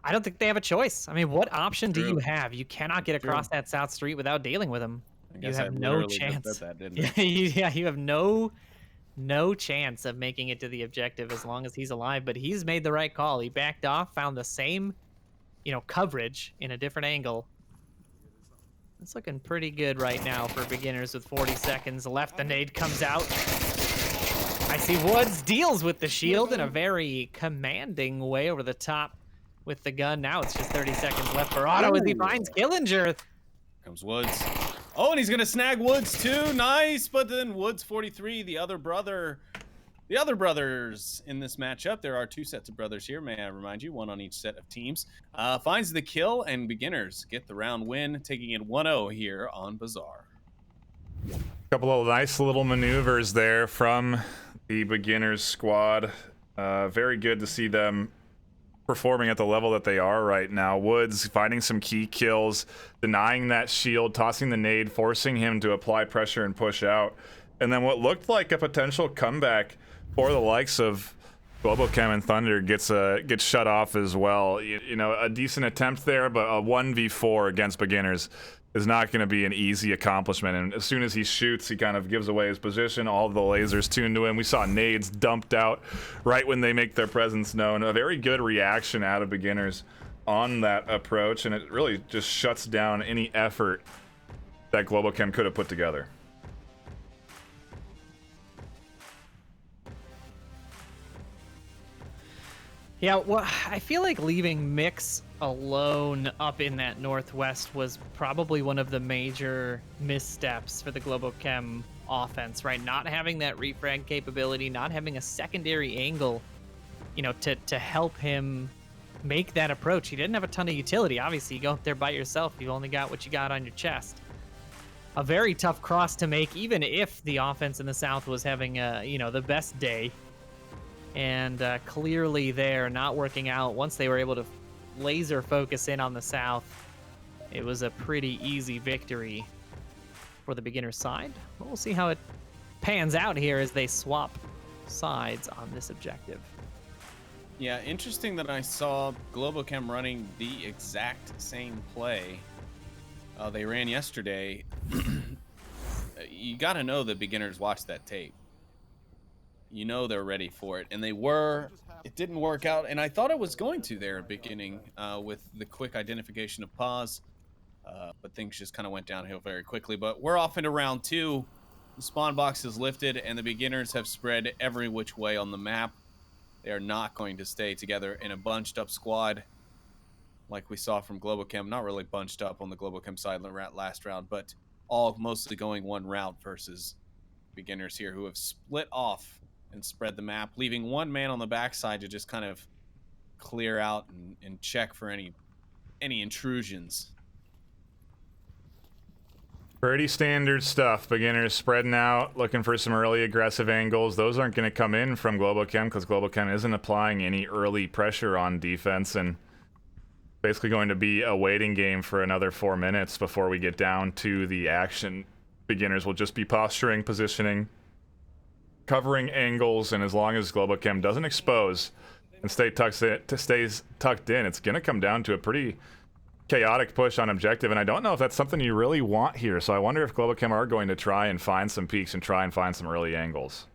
I don't think they have a choice. I mean, what option do you have? You cannot get across True. that South Street without dealing with him. You have no literally just chance. said that, didn't I? Yeah, you have no chance of making it to the objective as long as he's alive. But he's made the right call. He backed off, found the same, coverage in a different angle. It's looking pretty good right now for beginners with 40 seconds left. The nade comes out. Icy Woods deals with the shield in a very commanding way over the top with the gun. Now it's just 30 seconds left for Otto as he finds Killinger. Comes Woods. Oh, and he's gonna snag Woods too. Nice, but then Woods 43, the other brothers in this matchup. There are two sets of brothers here, may I remind you, one on each set of teams. Finds the kill, and beginners get the round win, taking it 1-0 here on Bazaar. Couple of nice little maneuvers there from the beginners squad. Very good to see them performing at the level that they are right now. Woods finding some key kills, denying that shield, tossing the nade, forcing him to apply pressure and push out. And then what looked like a potential comeback for the likes of Global Chem and Thunder gets shut off as well. You know, a decent attempt there, but a 1v4 against beginners is not going to be an easy accomplishment. And as soon as he shoots, he kind of gives away his position. All the lasers tuned to him. We saw nades dumped out right when they make their presence known. A very good reaction out of beginners on that approach, and it really just shuts down any effort that Global Chem could have put together. Yeah, well, I feel like leaving Mix alone up in that northwest was probably one of the major missteps for the Global Chem offense, right? Not having that refrag capability, not having a secondary angle, to help him make that approach. He didn't have a ton of utility. Obviously, you go up there by yourself, you've only got what you got on your chest. A very tough cross to make, even if the offense in the south was having the best day. And clearly they're not working out. Once they were able to laser focus in on the south, it was a pretty easy victory for the beginner side. But we'll see how it pans out here as they swap sides on this objective. Yeah, interesting that I saw Global Chem running the exact same play they ran yesterday. You got to know the beginners watched that tape. You know they're ready for it, and they were. It didn't work out, and I thought it was going to there at the beginning with the quick identification of pause, but things just kind of went downhill very quickly. But we're off into round two. The spawn box is lifted, and the beginners have spread every which way on the map. They are not going to stay together in a bunched up squad like we saw from Global Chem. Not really bunched up on the Global Chem side last round, but all mostly going one route versus beginners here who have split off and spread the map, leaving one man on the backside to just kind of clear out and check for any intrusions. Pretty standard stuff. Beginners spreading out, looking for some early aggressive angles. Those aren't going to come in from Global Chem because Global Chem isn't applying any early pressure on defense, and basically going to be a waiting game for another 4 minutes before we get down to the action. Beginners will just be posturing, positioning, covering angles, and as long as Global Chem doesn't expose and stays tucked in, it's going to come down to a pretty chaotic push on objective, and I don't know if that's something you really want here. So I wonder if Globochem are going to try and find some peaks and try and find some early angles.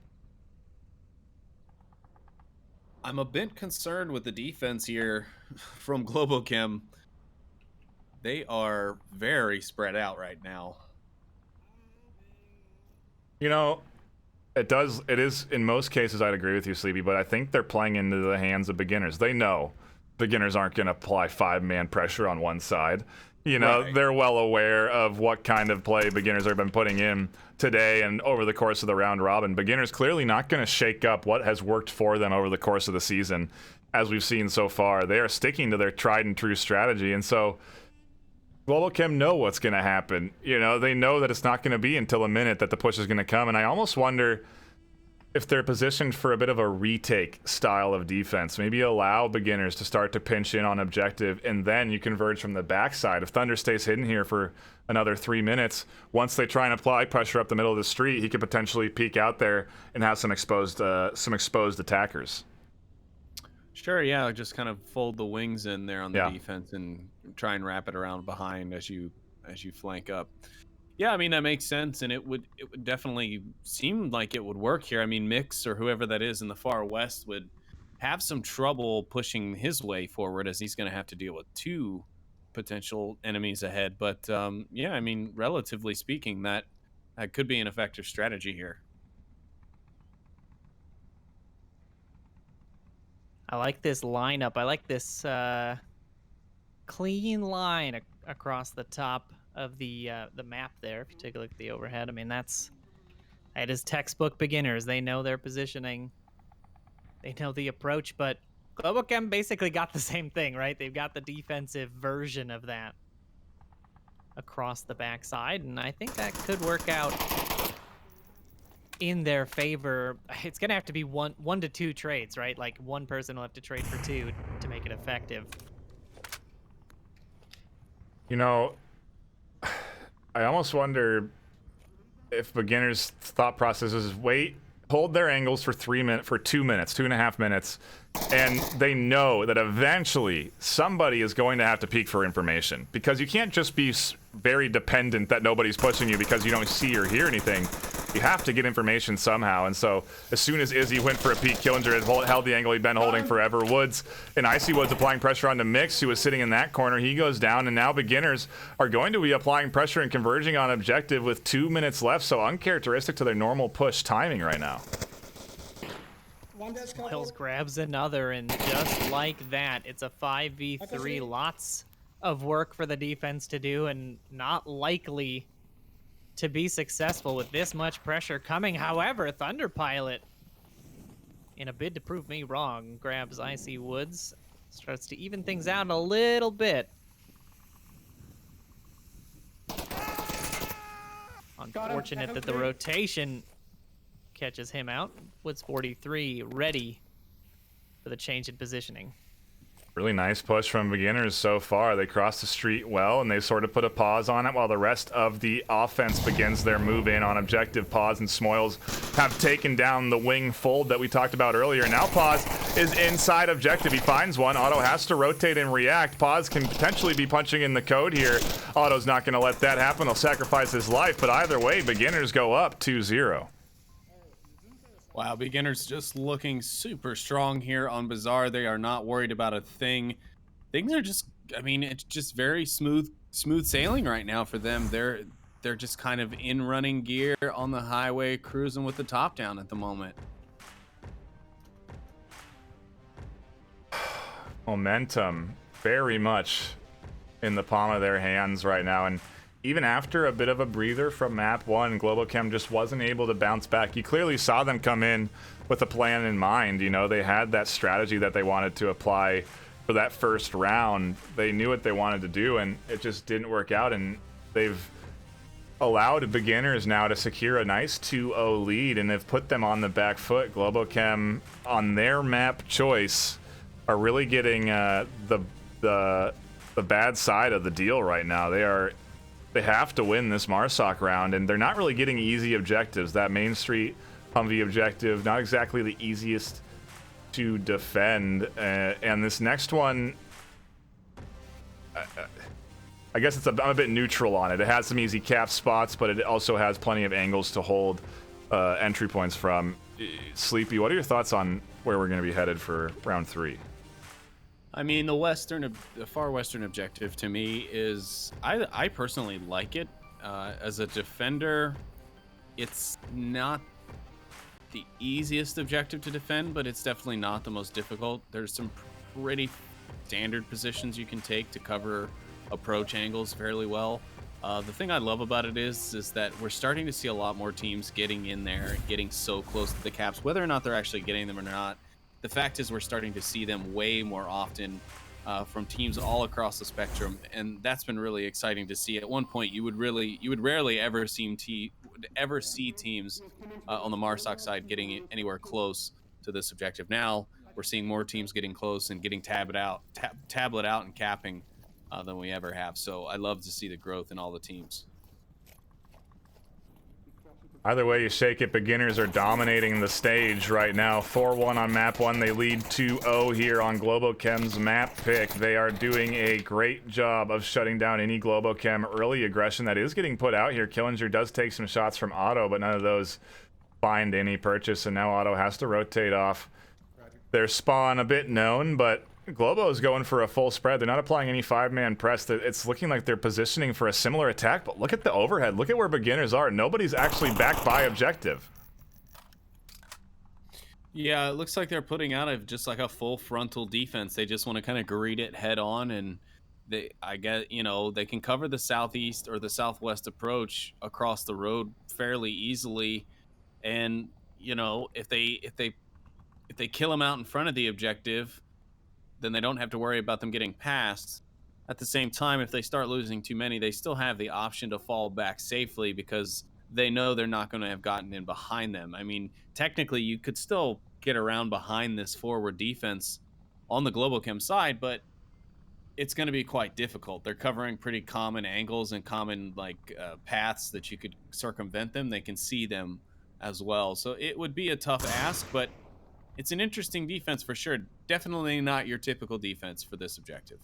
I'm a bit concerned with the defense here from Globochem. They are very spread out right now. You know, it is in most cases, I'd agree with you, Sleepy, but I think they're playing into the hands of beginners. They know beginners aren't going to apply 5-man pressure on one side. You know, Right. They're well aware of what kind of play beginners have been putting in today and over the course of the round robin. Beginners clearly not going to shake up what has worked for them over the course of the season, as we've seen so far. They are sticking to their tried and true strategy, and so Globochem know what's going to happen. You know, they know that it's not going to be until a minute that the push is going to come, and I almost wonder if they're positioned for a bit of a retake style of defense. Maybe allow beginners to start to pinch in on objective, and then you converge from the backside. If Thunder stays hidden here for another 3 minutes, once they try and apply pressure up the middle of the street, he could potentially peek out there and have some exposed attackers. Sure, yeah, just kind of fold the wings in there on the Yeah. defense and try and wrap it around behind as you flank up. Yeah, I mean that makes sense, and it would definitely seem like it would work here. I mean, Mix or whoever that is in the far west would have some trouble pushing his way forward, as he's going to have to deal with 2 potential enemies ahead. But yeah, I mean, relatively speaking, that could be an effective strategy here. I like this lineup. I like this clean line across the top of the map there. If you take a look at the overhead, I mean that is textbook beginners. They know their positioning, they know the approach. But Globochem basically got the same thing, right? They've got the defensive version of that across the backside, and I think that could work out in their favor. It's gonna have to be one to 2 trades, right? Like one person will have to trade for 2 to make it effective. You know, I almost wonder if beginners' thought process is hold their angles for 2 minutes, 2.5 minutes, and they know that eventually somebody is going to have to peek for information, because you can't just be very dependent that nobody's pushing you because you don't see or hear anything. You have to get information somehow, and so as soon as Izzy went for a peek, Killinger had held the angle he'd been holding forever. Woods and Icy Woods applying pressure onto Mix, who was sitting in that corner. He goes down, and now beginners are going to be applying pressure and converging on objective with 2 minutes left, so uncharacteristic to their normal push timing right now. Wells grabs another, and just like that, it's a 5v3. Lots of work for the defense to do, and not likely to be successful with this much pressure coming. However, Thunderpilot, in a bid to prove me wrong, grabs Icy Woods, starts to even things out a little bit. Unfortunate that the rotation catches him out. Woods 43 ready for the change in positioning. Really nice push from beginners so far. They cross the street well, and they sort of put a pause on it while the rest of the offense begins their move in on objective. Pause and Smoils have taken down the wing fold that we talked about earlier. Now Pause is inside objective. He finds one. Otto has to rotate and react. Pause can potentially be punching in the code here. Otto's not going to let that happen. He'll sacrifice his life, but either way, beginners go up 2-0. Wow, beginners just looking super strong here on Bazaar. They are not worried about a thing. Things are just, I mean, it's just very smooth sailing right now for them. They're just kind of in running gear on the highway, cruising with the top down at the moment. Momentum very much in the palm of their hands right now, and even after a bit of a breather from map 1, Globochem just wasn't able to bounce back. You clearly saw them come in with a plan in mind. You know, they had that strategy that they wanted to apply for that first round. They knew what they wanted to do, and it just didn't work out, and they've allowed beginners now to secure a nice 2-0 lead, and they've put them on the back foot. Globochem, on their map choice, are really getting the bad side of the deal right now. They have to win this Marsoc round, and they're not really getting easy objectives. That Main Street Humvee objective, not exactly the easiest to defend. And this next one, I guess I'm a bit neutral on it. It has some easy cap spots, but it also has plenty of angles to hold entry points from. Sleepy, what are your thoughts on where we're going to be headed for round 3? I mean, the far western objective to me is, I personally like it. As a defender, it's not the easiest objective to defend, but it's definitely not the most difficult. There's some pretty standard positions you can take to cover approach angles fairly well. The thing I love about it is that we're starting to see a lot more teams getting in there and getting so close to the caps, whether or not they're actually getting them or not. The fact is we're starting to see them way more often from teams all across the spectrum, and that's been really exciting to see. At one point, you would rarely ever see teams on the Marsoc side getting anywhere close to this objective. Now we're seeing more teams getting close and getting tablet out and capping than we ever have. So I love to see the growth in all the teams. Either way you shake it, beginners are dominating the stage right now. 4-1 on map 1. They lead 2-0 here on Globochem's map pick. They are doing a great job of shutting down any Globochem early aggression that is getting put out here. Killinger does take some shots from Otto, but none of those find any purchase, and now Otto has to rotate off their spawn. A bit known, but Globo is going for a full spread. They're not applying any 5-man press. It's looking like they're positioning for a similar attack, but look at the overhead. Look at where beginners are. Nobody's actually back by objective. Yeah, it looks like they're putting out just like a full frontal defense. They just want to kind of greet it head on, and they can cover the southeast or the southwest approach across the road fairly easily. And if they kill them out in front of the objective, then they don't have to worry about them getting past. At the same time, if they start losing too many, they still have the option to fall back safely because they know they're not going to have gotten in behind them. I mean, technically, you could still get around behind this forward defense on the Globochem side, but it's going to be quite difficult. They're covering pretty common angles and common paths that you could circumvent them. They can see them as well. So it would be a tough ask, but it's an interesting defense for sure. Definitely not your typical defense for this objective.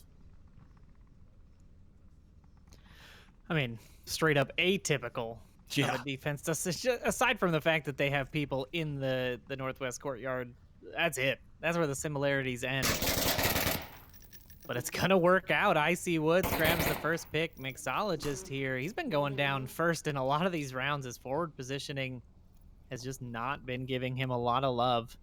I mean, straight up atypical of a defense. Aside from the fact that they have people in the northwest courtyard, that's it. That's where the similarities end. But it's gonna work out. Icy Woods grabs the first pick. Mixologist here. He's been going down first in a lot of these rounds. His forward positioning has just not been giving him a lot of love.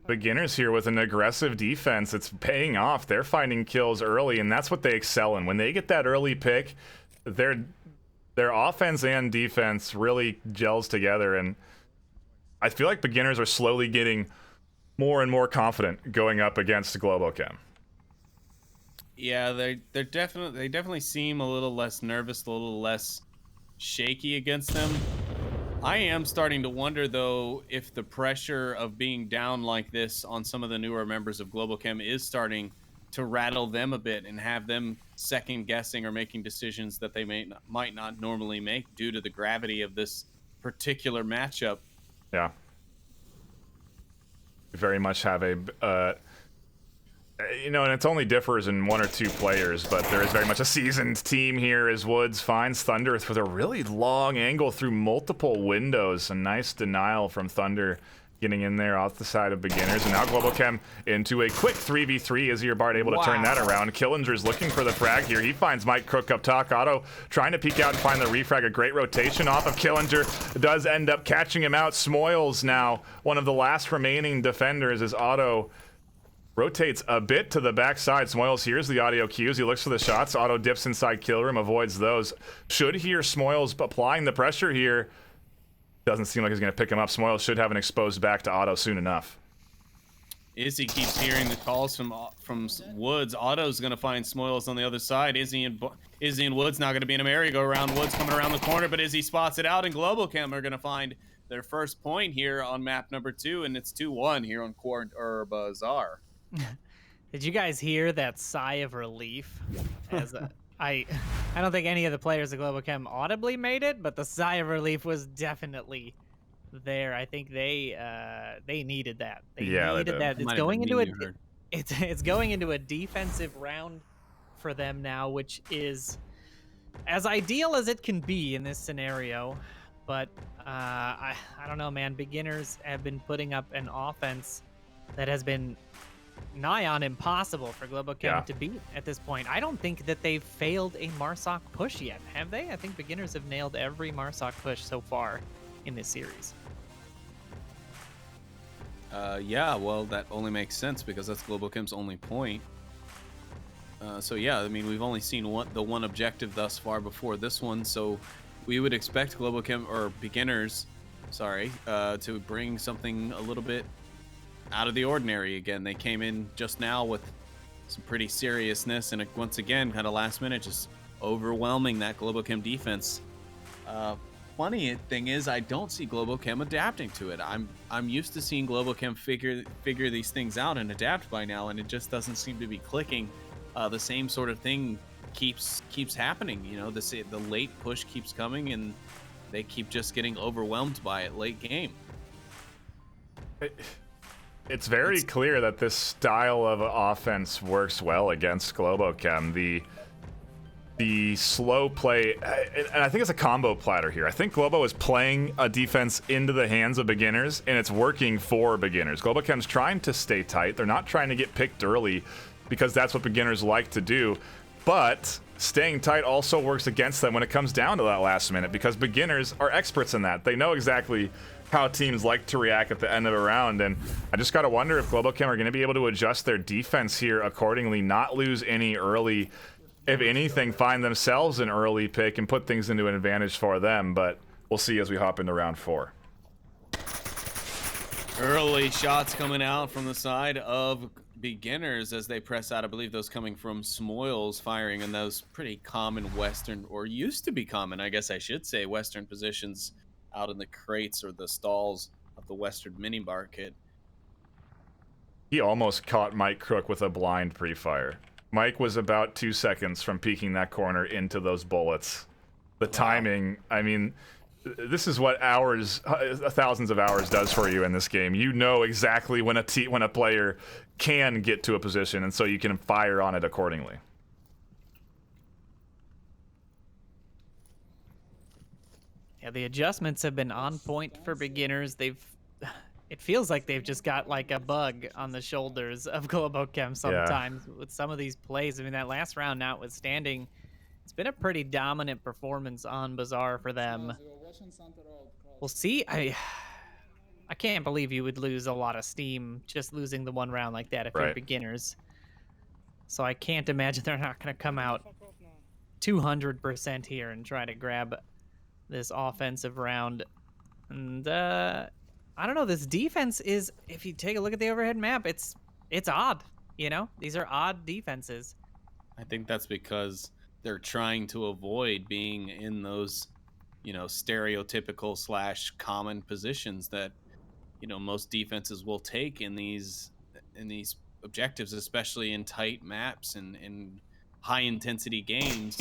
Beginners here with an aggressive defense. It's paying off. They're finding kills early, and that's what they excel in. When they get that early pick, their offense and defense really gels together, and I feel like beginners are slowly getting more and more confident going up against Globochem. Yeah, they definitely seem a little less nervous, a little less shaky against them. I am starting to wonder, though, if the pressure of being down like this on some of the newer members of Globochem is starting to rattle them a bit and have them second-guessing or making decisions that they might not normally make due to the gravity of this particular matchup. Yeah. Very much have a... and it only differs in 1 or 2 players, but there is very much a seasoned team here as Woods finds Thunder with a really long angle through multiple windows. A nice denial from Thunder getting in there off the side of beginners. And now Globochem into a quick 3v3. Izzyrbart able to turn that around. Killinger's looking for the frag here. He finds Mike Crook up top. Otto trying to peek out and find the refrag. A great rotation off of Killinger. Does end up catching him out. Smoils now one of the last remaining defenders as Otto rotates a bit to the backside. Smoils hears the audio cues. He looks for the shots. Otto dips inside kill room, avoids those. Should hear Smoils applying the pressure here. Doesn't seem like he's going to pick him up. Smoils should have an exposed back to Otto soon enough. Izzy keeps hearing the calls from Woods. Otto's going to find Smoils on the other side. Izzy and Woods not going to be in a merry-go-round. Woods coming around the corner, but Izzy spots it out, and Globochem are going to find their first point here on map number 2, and it's 2-1 here on Bazaar. Did you guys hear that sigh of relief? I don't think any of the players of Globochem audibly made it, but the sigh of relief was definitely there. I think they needed that. They Yeah, they needed did. that. It's Might have going been into me a you heard. it's going into a defensive round for them now, which is as ideal as it can be in this scenario. But I don't know, man. Beginners have been putting up an offense that has been nigh on impossible for Globochem to beat at this point. I don't think that they've failed a Marsoc push yet, have they? I think Beginners have nailed every Marsoc push so far in this series. Yeah, well, that only makes sense because that's Globochem's only point. So yeah, I mean, we've only seen the one objective thus far before this one, so we would expect Globochem or Beginners, sorry, to bring something a little bit out of the ordinary again. They came in just now with some pretty seriousness, and once again, kind of last minute, just overwhelming that Globochem defense. Funny thing is, I don't see Globochem adapting to it. I'm used to seeing Globochem figure these things out and adapt by now, and it just doesn't seem to be clicking. The same sort of thing keeps happening. You know, the late push keeps coming, and they keep just getting overwhelmed by it late game. It's very clear that this style of offense works well against Globochem. The slow play, and I think it's a combo platter here. I think Globo is playing a defense into the hands of Beginners, and it's working for Beginners. Globochem's trying to stay tight. They're not trying to get picked early because that's what Beginners like to do. But staying tight also works against them when it comes down to that last minute, because Beginners are experts in that. They know exactly how teams like to react at the end of a round, and I just gotta wonder if Globochem are gonna be able to adjust their defense here accordingly, not lose any early, if anything, find themselves an early pick and put things into an advantage for them, but we'll see as we hop into round 4. Early shots coming out from the side of Beginners as they press out. I believe those coming from Smoils, firing in those pretty common Western, or used to be common, I guess I should say, Western positions out in the crates or the stalls of the Western mini market. He almost caught Mike Crook with a blind pre-fire. Mike was about 2 seconds from peeking that corner into those bullets. The timing, I mean, this is what hours, thousands of hours does for you in this game. You know exactly when a player can get to a position, and so you can fire on it accordingly. Yeah, the adjustments have been on point for Beginners. It feels like they've just got like a bug on the shoulders of Globochem sometimes with some of these plays. I mean, that last round notwithstanding, it's been a pretty dominant performance on Bazaar for them. We'll see. I can't believe you would lose a lot of steam just losing the one round like that if you're Beginners. So I can't imagine they're not going to come out 200% here and try to grab this offensive round. And I don't know, this defense is, if you take a look at the overhead map, it's odd, you know? These are odd defenses. I think that's because they're trying to avoid being in those, you know, stereotypical / common positions that, you know, most defenses will take in these objectives, especially in tight maps and in high intensity games.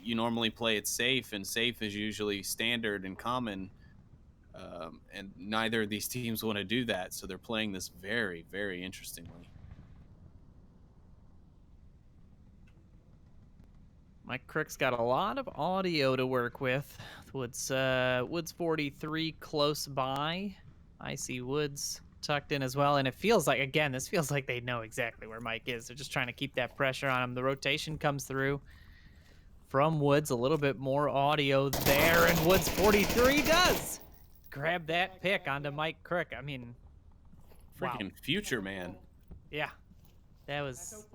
You normally play it safe, and safe is usually standard and common. And neither of these teams want to do that, so they're playing this very, very interestingly. Mike Crook's got a lot of audio to work with. Woods 43 close by. I see Woods tucked in as well, and it feels like, again, this feels like they know exactly where Mike is. They're just trying to keep that pressure on him. The rotation comes through from Woods, a little bit more audio there, and Woods 43 does grab that pick onto Mike Crook. I mean, freaking future man. Yeah, that was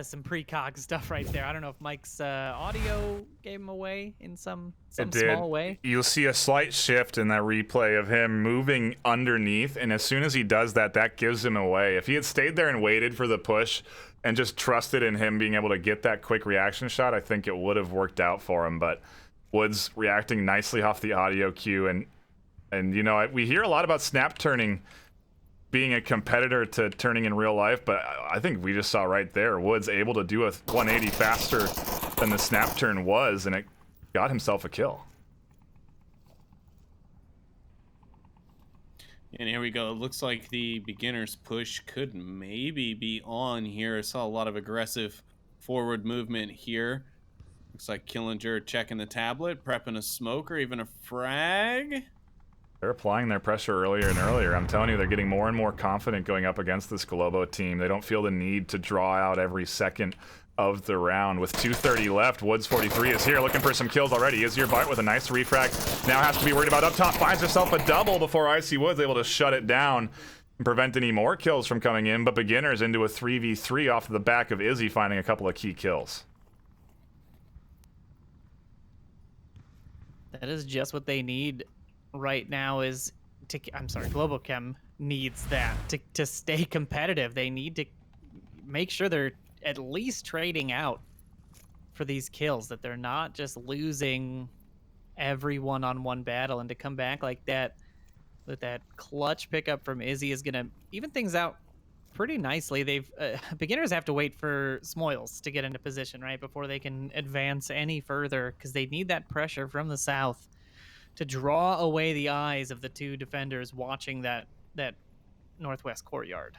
some precog stuff right there. I don't know if Mike's audio gave him away in some small way. You'll see a slight shift in that replay of him moving underneath, and as soon as he does that, that gives him away. If he had stayed there and waited for the push and just trusted in him being able to get that quick reaction shot, I think it would have worked out for him. But Woods reacting nicely off the audio cue, and you know, we hear a lot about snap turning being a competitor to turning in real life, but I think we just saw right there Woods able to do a 180 faster than the snap turn was, and it got himself a kill. And here we go. It looks like the beginner's push could maybe be on here. I saw a lot of aggressive forward movement here. Looks like Killinger checking the tablet, prepping a smoke or even a frag. They're applying their pressure earlier and earlier. I'm telling you, they're getting more and more confident going up against this Globo team. They don't feel the need to draw out every second of the round. With 2:30 left, Woods 43 is here looking for some kills already. Is your Bart with a nice refrag. Now has to be worried about up top. Finds herself a double before Icy Woods able to shut it down and prevent any more kills from coming in. But Beginners into a 3v3 off the back of Izzy finding a couple of key kills. That is just what they need right now. Globochem needs that to stay competitive. They need to make sure they're at least trading out for these kills, that they're not just losing every one-on-one battle, and to come back like that with that clutch pickup from Izzy is gonna even things out pretty nicely. They've Beginners have to wait for Smoils to get into position, right, before they can advance any further, because they need that pressure from the south to draw away the eyes of the two defenders watching that northwest courtyard.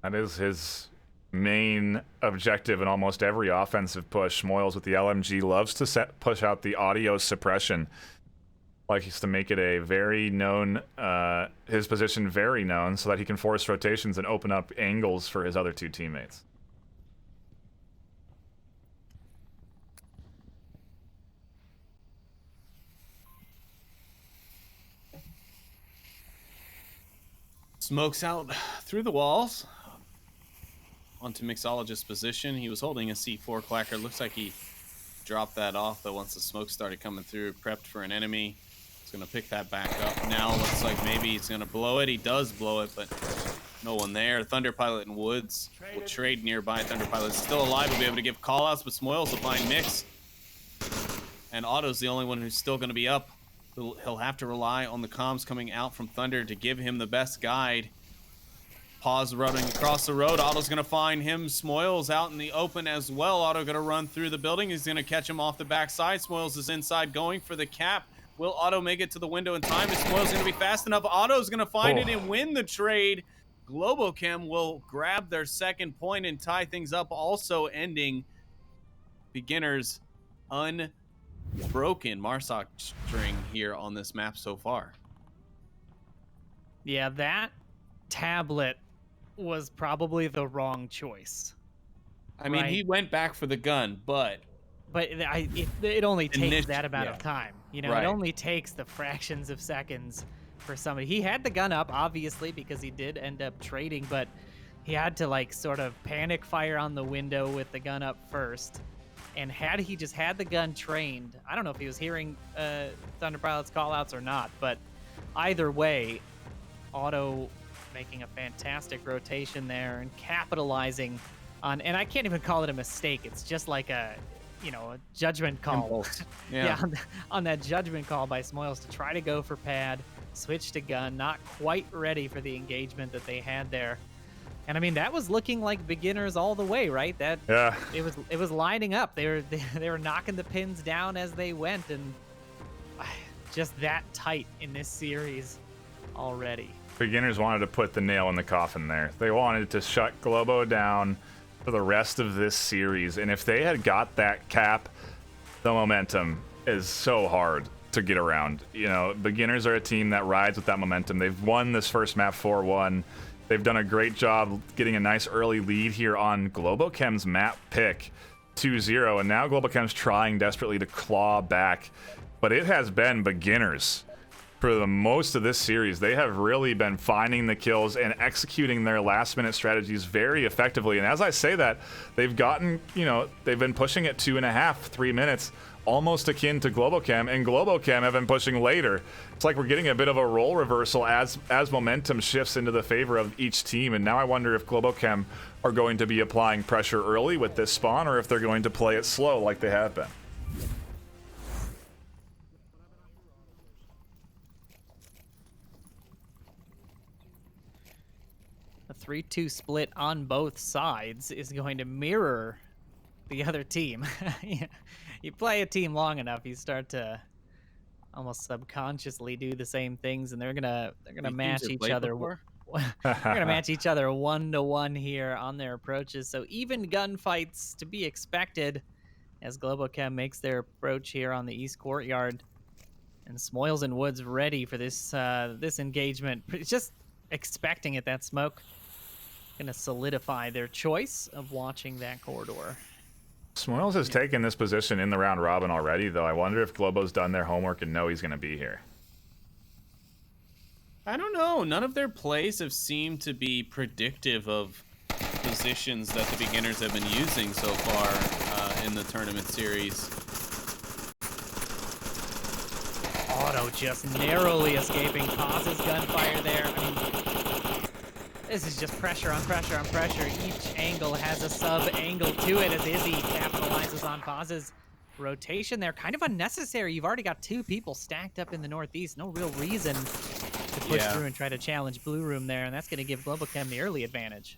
That is his main objective in almost every offensive push. Smoils with the LMG loves to push out the audio suppression. Like he's to make it a very known, his position very known, so that he can force rotations and open up angles for his other two teammates. Smokes out through the walls. Onto Mixologist's position. He was holding a C4 clacker. Looks like he dropped that off, but once the smoke started coming through, prepped for an enemy. He's going to pick that back up. Now looks like maybe he's going to blow it. He does blow it, but no one there. Thunder Pilot and Woods will trade nearby. Thunder Pilot is still alive. Will be able to give callouts, but Smoils will find Mix. And Otto's the only one who's still going to be up. He'll have to rely on the comms coming out from Thunder to give him the best guide. Pause running across the road. Otto's going to find him. Smoils out in the open as well. Otto going to run through the building. He's going to catch him off the backside. Smoils is inside going for the cap. Will Otto make it to the window in time? Is Smoils going to be fast enough? Otto's going to find it and win the trade. Globochem will grab their second point and tie things up, also ending Beginners' unbroken Marsoc string here on this map so far. Yeah, that tablet was probably the wrong choice. I mean, he went back for the gun, but it only takes that amount of time. You know, Right. It only takes the fractions of seconds for somebody. He had the gun up, obviously, because he did end up trading, but he had to like sort of panic fire on the window with the gun up first. And had he just had the gun trained, I don't know if he was hearing Thunder Pilot's callouts or not, but either way, Otto making a fantastic rotation there and capitalizing on, and I can't even call it a mistake. It's just like a judgment call. Impulse. Yeah, on that judgment call by Smoils to try to go for pad, switch to gun, not quite ready for the engagement that they had there. And I mean, that was looking like Beginners all the way, right? It was lining up. They were knocking the pins down as they went, and just that tight in this series already. Beginners wanted to put the nail in the coffin there. They wanted to shut Globo down for the rest of this series, and if they had got that cap, the momentum is so hard to get around. You know, Beginners are a team that rides with that momentum. They've won this first map 4-1. They've done a great job getting a nice early lead here on Globochem's map pick 2-0, and now Globochem's trying desperately to claw back, but it has been Beginners for the most of this series. They have really been finding the kills and executing their last minute strategies very effectively. And as I say that, they've gotten, they've been pushing at 2.5, 3 minutes, almost akin to Globochem, and Globochem have been pushing later. It's like we're getting a bit of a role reversal as momentum shifts into the favor of each team. And now I wonder if Globochem are going to be applying pressure early with this spawn, or if they're going to play it slow like they have been. A 3-2 split on both sides is going to mirror the other team. You play a team long enough, you start to almost subconsciously do the same things, and they're gonna These match teams have each played other. before? They're gonna match each other 1-to-1 here on their approaches. So even gunfights to be expected as Globochem makes their approach here on the East Courtyard. And Smoils and Woods ready for this this engagement. Just expecting it, that smoke. Gonna solidify their choice of watching that corridor. Smoils has taken this position in the round robin already, though. I wonder if Globo's done their homework and know he's going to be here. I don't know. None of their plays have seemed to be predictive of positions that the beginners have been using so far in the tournament series. Otto just narrowly escaping, pauses gunfire there. I mean, this is just pressure on pressure on pressure. Each angle has a sub-angle to it as Izzy capitalizes on pauses. Rotation there, kind of unnecessary. You've already got 2 people stacked up in the northeast. No real reason to push through and try to challenge Blue Room there, and that's going to give Globochem the early advantage.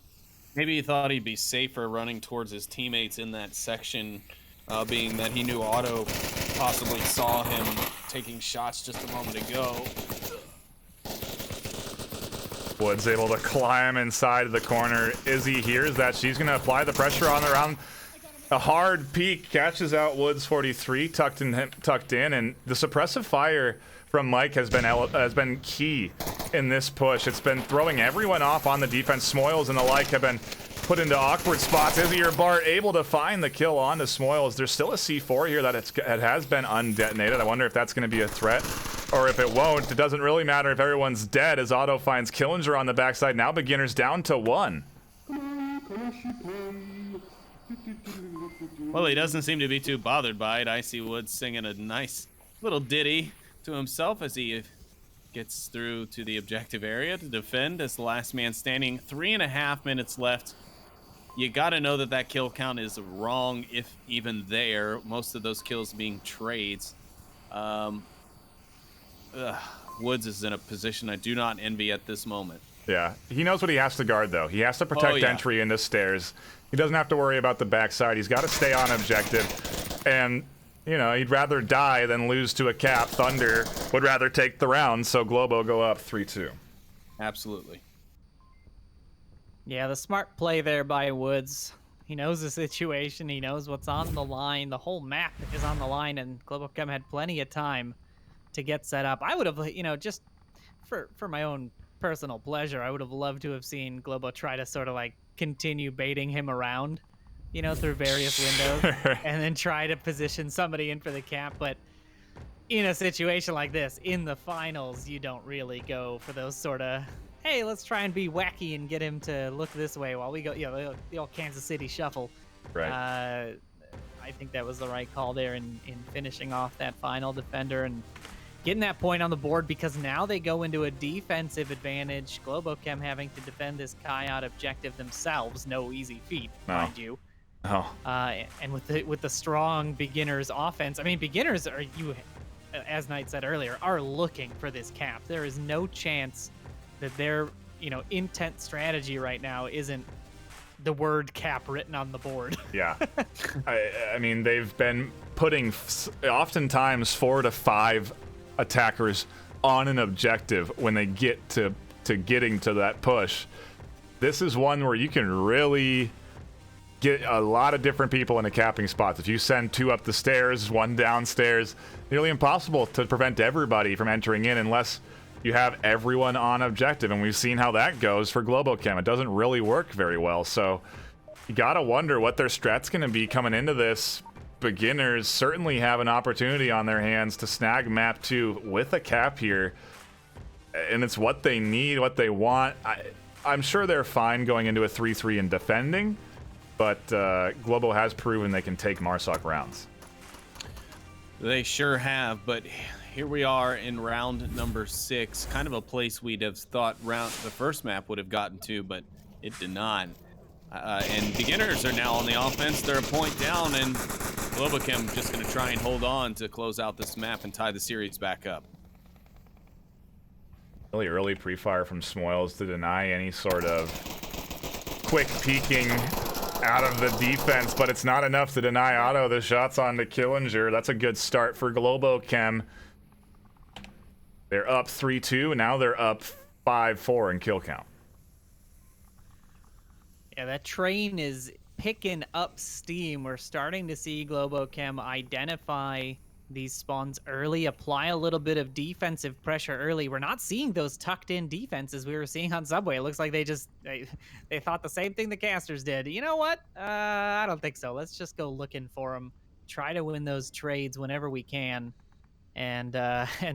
Maybe he thought he'd be safer running towards his teammates in that section, being that he knew Otto possibly saw him taking shots just a moment ago. Woods able to climb inside the corner. Izzy hears that she's going to apply the pressure on the round. A hard peek catches out Woods 43 tucked in, and the suppressive fire from Mike has been key in this push. It's been throwing everyone off on the defense. Smoils and the like have been put into awkward spots. Izzy or Bart able to find the kill onto Smoils. There's still a C4 here that it has been undetonated. I wonder if that's going to be a threat or if it won't. It doesn't really matter if everyone's dead as Otto finds Killinger on the backside. Now beginners down to 1. Well, he doesn't seem to be too bothered by it. I see Woods singing a nice little ditty to himself as he gets through to the objective area to defend as the last man standing. 3.5 minutes left. You got to know that that kill count is wrong, if even there. Most of those kills being trades. Woods is in a position I do not envy at this moment. Yeah, he knows what he has to guard, though. He has to protect entry into stairs. He doesn't have to worry about the backside. He's got to stay on objective. And, you know, he'd rather die than lose to a cap. Thunder would rather take the round, so Globo go up 3-2. Absolutely. Yeah, the smart play there by Woods. He knows the situation. He knows what's on the line. The whole map is on the line, and Globochem had plenty of time to get set up. I would have, you know, just for my own personal pleasure, I would have loved to have seen Globo try to sort of like continue baiting him around, you know, through various windows and then try to position somebody in for the cap. But in a situation like this, in the finals, you don't really go for those sort of, hey, let's try and be wacky and get him to look this way while we go, you know, the old Kansas City shuffle. Right. I think that was the right call there in finishing off that final defender and getting that point on the board, because now they go into a defensive advantage. Globochem having to defend this Coyote objective themselves, no easy feat, mind you. And with the strong beginners offense, I mean, beginners are, you, as Knight said earlier, are looking for this cap. There is no chance that their, you know, intent strategy right now isn't the word cap written on the board. Yeah. I mean, they've been putting oftentimes 4 to 5 attackers on an objective when they get to getting to that push. This is one where you can really get a lot of different people into capping spots. If you send 2 up the stairs, 1 downstairs, nearly impossible to prevent everybody from entering in unless you have everyone on objective. And we've seen how that goes for Globochem. It doesn't really work very well. So you gotta wonder what their strat's gonna be coming into this. Beginners certainly have an opportunity on their hands to snag map 2 with a cap here, and it's what they need, what they want. I'm sure they're fine going into a 3-3 and defending, but Globo has proven they can take Marsoc rounds. They sure have, but here we are in round number 6, kind of a place we'd have thought the first map would have gotten to, but it did not. And beginners are now on the offense. They're a point down, and Globochem just going to try and hold on to close out this map and tie the series back up. Really early pre-fire from Smoils to deny any sort of quick peeking out of the defense, but it's not enough to deny Otto the shots onto Killinger. That's a good start for Globochem. They're up 3-2. Now they're up 5-4 in kill count. Yeah, that train is picking up steam. We're starting to see Globochem identify these spawns early, apply a little bit of defensive pressure early. We're not seeing those tucked in defenses we were seeing on Subway. It looks like they thought the same thing the casters did. You know what? I don't think so. Let's just go looking for them. Try to win those trades whenever we can, and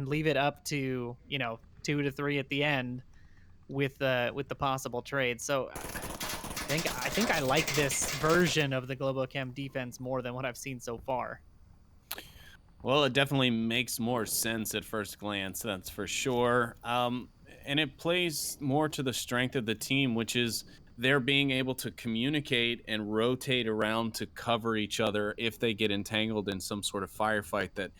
leave it up to 2 to 3 at the end with the possible trades. So I think I like this version of the Globochem defense more than what I've seen so far. Well, it definitely makes more sense at first glance, that's for sure. And it plays more to the strength of the team, which is they're being able to communicate and rotate around to cover each other if they get entangled in some sort of firefight that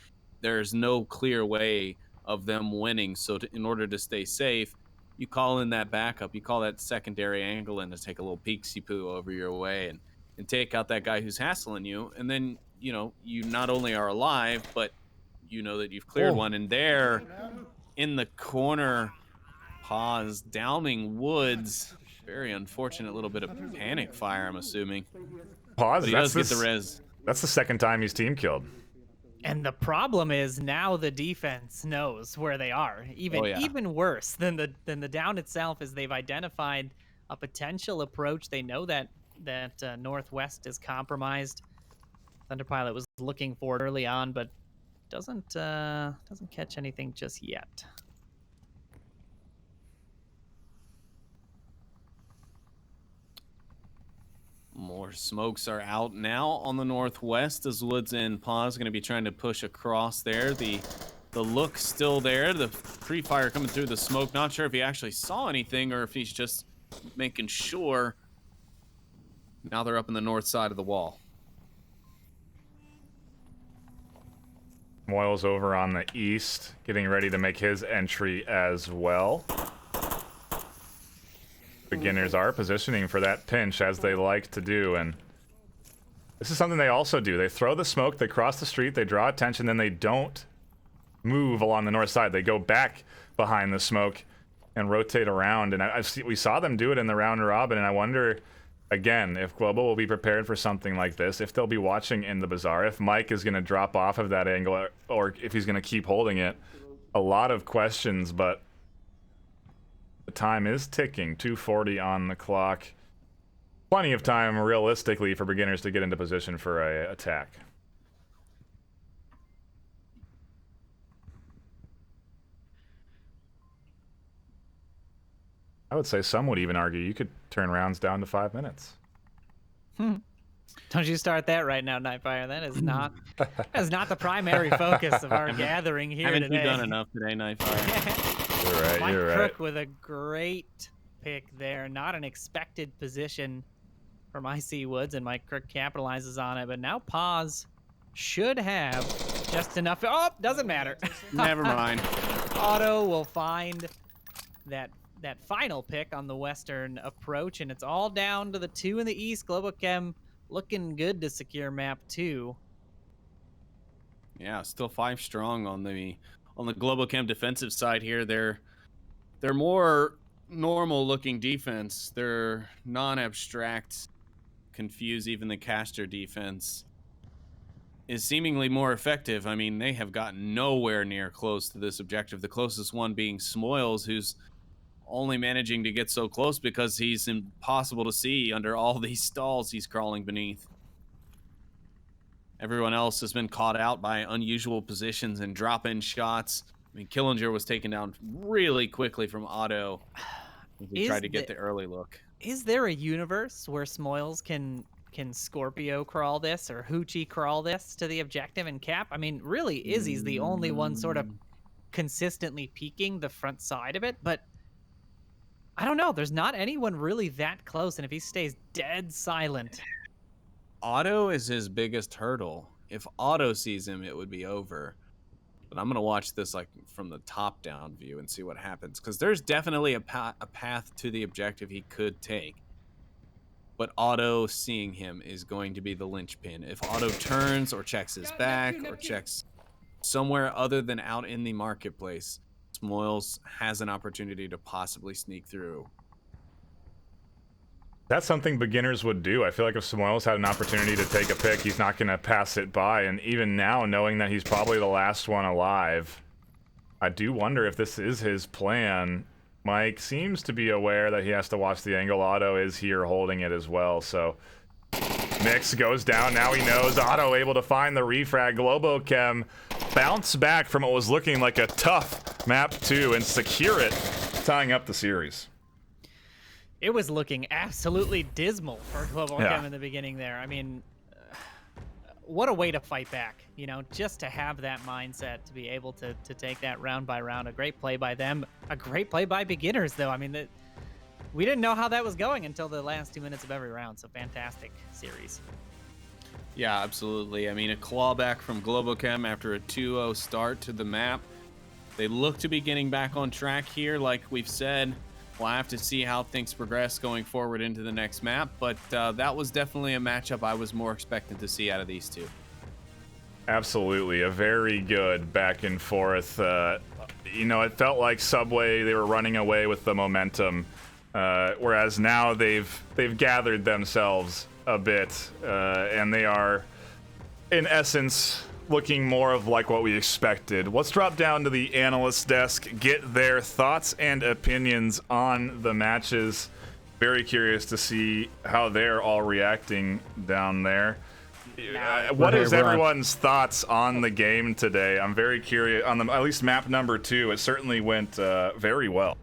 there's no clear way of them winning. So in order to stay safe, you call in that backup, you call that secondary angle in to take a little peek-see-poo over your way and take out that guy who's hassling you. And then, you not only are alive, but you know that you've cleared one. And there in the corner, Pause, downing Woods. Very unfortunate little bit of panic fire, I'm assuming. Pause, but he does get the res. That's the second time he's team killed. And the problem is now the defense knows where they are. Even worse than the down itself is they've identified a potential approach. They know that Northwest is compromised. Thunderpilot was looking for it early on, but doesn't catch anything just yet. More smokes are out now on the Northwest as Woods and Pause going to be trying to push across there. The look still there. The pre-fire coming through the smoke. Not sure if he actually saw anything or if he's just making sure. Now they're up in the north side of the wall. Moyle's over on the east, getting ready to make his entry as well. Beginners are positioning for that pinch as they like to do, and this is something they also do. They throw the smoke, they cross the street, they draw attention, then they don't move along the north side. They go back behind the smoke and rotate around, and we saw them do it in the round robin, and I wonder, again, if Global will be prepared for something like this, if they'll be watching in the bazaar, if Mike is going to drop off of that angle, or if he's going to keep holding it. A lot of questions, but the time is ticking. 2:40 on the clock. Plenty of time, realistically, for beginners to get into position for a attack. I would say some would even argue you could turn rounds down to 5 minutes. Don't you start that right now, Nightfire. That is not the primary focus of our gathering here today. Haven't you done enough today, Nightfire? You're right, Mike you're right. Crook with a great pick there. Not an expected position from IC Woods, and Mike Crook capitalizes on it. But now Pause should have just enough. Oh, doesn't matter. Never mind. Otto will find that final pick on the western approach, and it's all down to the 2 in the east. Globochem looking good to secure map 2. Yeah, still 5 strong on the Globochem defensive side here. They're more normal looking defense. They're non-abstract, confuse even the caster defense is seemingly more effective. I mean, they have gotten nowhere near close to this objective. The closest one being Smoils, who's only managing to get so close because he's impossible to see under all these stalls he's crawling beneath. Everyone else has been caught out by unusual positions and drop-in shots. I mean, Killinger was taken down really quickly from Otto. He tried to get the early look. Is there a universe where Smoils can Scorpio crawl this or Hoochie crawl this to the objective and cap? I mean, really, Izzy's the only one sort of consistently peeking the front side of it, but I don't know. There's not anyone really that close, and if he stays dead silent. Otto is his biggest hurdle. If Otto sees him, it would be over. But I'm going to watch this like from the top-down view and see what happens, because there's definitely a path to the objective he could take. But Otto seeing him is going to be the linchpin. If Otto turns or checks his back or checks somewhere other than out in the marketplace, Smoils has an opportunity to possibly sneak through. That's something beginners would do. I feel like if Smoils had an opportunity to take a pick, he's not going to pass it by. And even now, knowing that he's probably the last one alive, I do wonder if this is his plan. Mike seems to be aware that he has to watch the angle. Otto is here holding it as well, so Mix goes down. Now he knows. Otto able to find the refrag. Globochem bounce back from what was looking like a tough map 2 and secure it, tying up the series. It was looking absolutely dismal for Globochem in the beginning there. I mean, what a way to fight back, you know, just to have that mindset, to be able to take that round by round. A great play by them, a great play by beginners, though. I mean, we didn't know how that was going until the last 2 minutes of every round, so fantastic series. Yeah, absolutely. I mean, a clawback from Globochem after a 2-0 start to the map. They look to be getting back on track here, like we've said. We'll have to see how things progress going forward into the next map, but that was definitely a matchup I was more expectant to see out of these two. Absolutely, a very good back and forth. You know, it felt like Subway, they were running away with the momentum, whereas now they've gathered themselves a bit, and they are, in essence, looking more of like what we expected. Let's drop down to the analyst desk, get their thoughts and opinions on the matches. Very curious to see how they're all reacting down there. What is everyone's thoughts on the game today? I'm very curious on at least map number 2. It certainly went very well.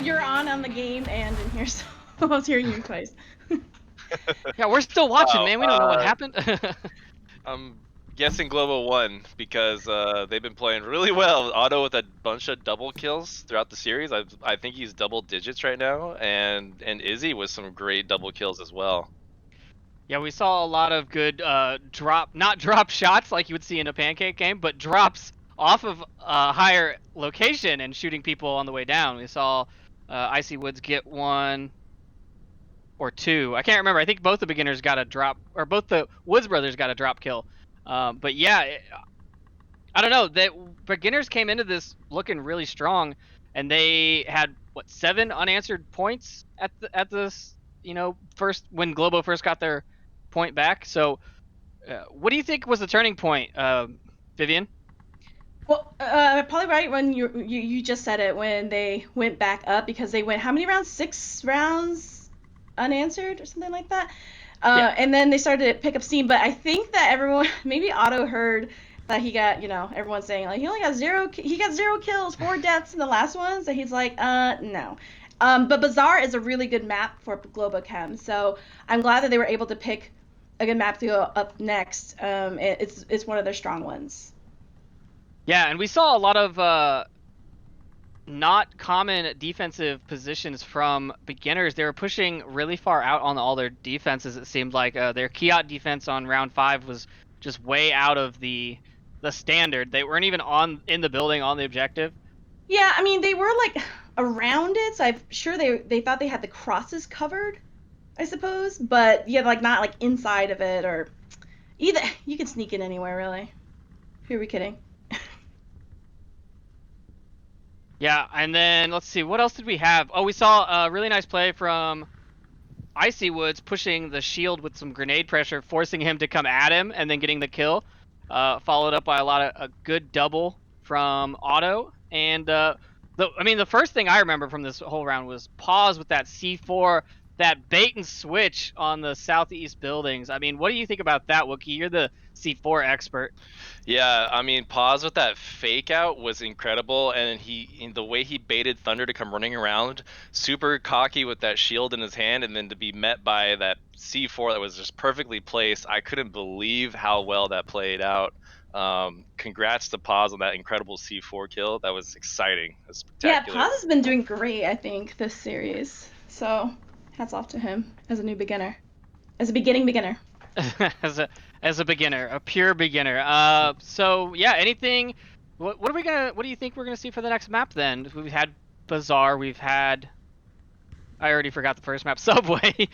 You're on the game and in here, so I was hearing you twice. Yeah, we're still watching, man. We don't know what happened. I'm guessing Globo won because they've been playing really well. Otto with a bunch of double kills throughout the series. I think he's double digits right now, and Izzy with some great double kills as well. Yeah, we saw a lot of good not drop shots like you would see in a pancake game, but drops off of a higher location and shooting people on the way down. We saw Icy Woods get 1 or 2. I can't remember. I think both the beginners got a drop, or both the Woods brothers got a drop kill. But yeah, I don't know. The beginners came into this looking really strong, and they had what 7 unanswered points at the you know, first when Globo first got their point back. So, what do you think was the turning point, Vivian? Well, probably right when you just said it, when they went back up, because they went how many rounds? 6 rounds unanswered or something like that. Yeah. And then they started to pick up steam. But I think that everyone, maybe Otto heard that he got, you know, everyone saying like he only got 0 kills, 4 deaths in the last one. So he's like, no. But Bazaar is a really good map for Globochem, so I'm glad that they were able to pick a good map to go up next. It's one of their strong ones. Yeah, and we saw a lot of not common defensive positions from beginners. They were pushing really far out on all their defenses. It seemed like their Kiat defense on round 5 was just way out of the standard. They weren't even in the building on the objective. Yeah, I mean, they were like around it, so I'm sure they thought they had the crosses covered, I suppose. But yeah, like not like inside of it, or either you can sneak in anywhere really. Who are we kidding? Yeah, and then let's see, what else did we have? Oh, we saw a really nice play from Icy Woods pushing the shield with some grenade pressure, forcing him to come at him and then getting the kill. Followed up by a good double from Otto. And the first thing I remember from this whole round was pause with that C4, that bait and switch on the southeast buildings. I mean, what do you think about that, Wookie? You're the C4 expert. Yeah, I mean, pause with that fake out was incredible, and the way he baited Thunder to come running around, super cocky with that shield in his hand, and then to be met by that C4 that was just perfectly placed. I couldn't believe how well that played out. Congrats to Paz on that incredible C4 kill. That was exciting. That was spectacular. Yeah, Paz has been doing great, I think, this series. So hats off to him as a new beginner, as a beginning beginner. as a beginner, a pure beginner. So yeah, anything? What do you think we're gonna see for the next map then? We've had Bazaar, we've had I already forgot the first map, Subway.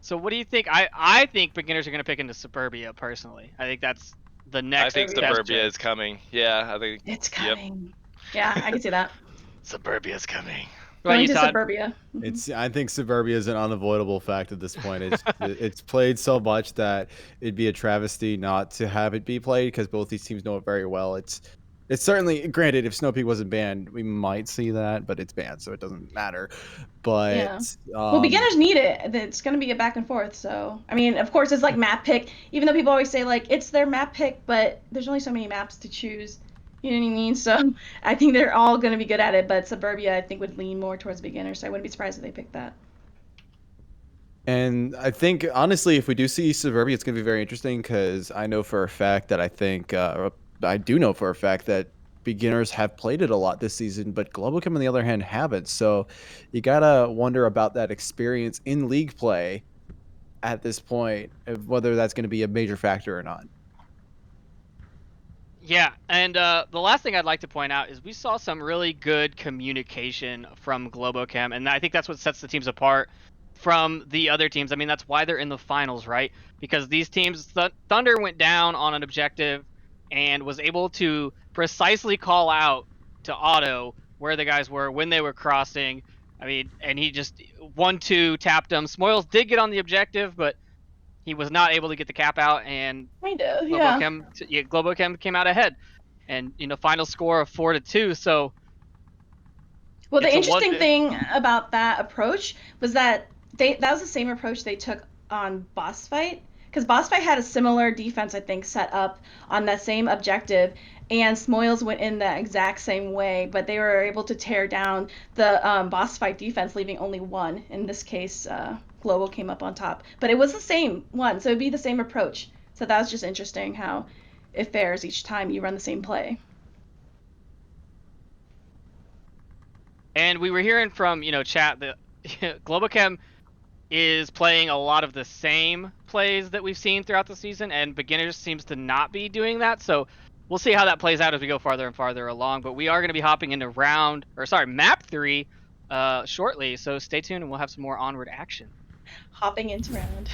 So what do you think? I think beginners are going to pick into Suburbia, personally. I think that's the next I think best Suburbia pick. is coming. Yeah, I think. It's Yep. coming. Yeah, I can see that. Suburbia's coming. What about Going you, to Todd? Suburbia. I think Suburbia is an unavoidable fact at this point. It's played so much that it'd be a travesty not to have it be played because both these teams know it very well. It's certainly, granted, if Snow Peak wasn't banned, we might see that, but it's banned, so it doesn't matter. But Yeah. Well, beginners need it. It's going to be a back and forth. So, I mean, of course, it's like map pick. Even though people always say like it's their map pick, but there's only so many maps to choose. You know what I mean? So I think they're all going to be good at it. But Suburbia, I think, would lean more towards beginners. So I wouldn't be surprised if they picked that. And I think, honestly, if we do see Suburbia, it's going to be very interesting because I know for a fact that I do know for a fact that beginners have played it a lot this season, but Global Chem, on the other hand, haven't. So you got to wonder about that experience in league play at this point, of whether that's going to be a major factor or not. Yeah, and the last thing I'd like to point out is we saw some really good communication from Globochem, and I think that's what sets the teams apart from the other teams. I mean, that's why they're in the finals, right? Because these teams, Thunder went down on an objective and was able to precisely call out to Otto where the guys were when they were crossing. I mean, and he just 1-2 tapped them. Smoils did get on the objective, but he was not able to get the cap out, and Kind of, yeah. Globochem came out ahead, and final score of 4-2. So, well, the interesting thing about that approach was that that was the same approach they took on Boss Fight, because Boss Fight had a similar defense, I think, set up on that same objective, and Smoils went in the exact same way, but they were able to tear down the Boss Fight defense, leaving only one. In this case, Global came up on top, but it was the same one, so it'd be the same approach. So that was just interesting how it fares each time you run the same play. And we were hearing from chat that Globochem is playing a lot of the same plays that we've seen throughout the season, and beginners seems to not be doing that. So we'll see how that plays out as we go farther and farther along. But we are going to be hopping into map 3 shortly. So stay tuned, and we'll have some more Onward action. Hopping into round.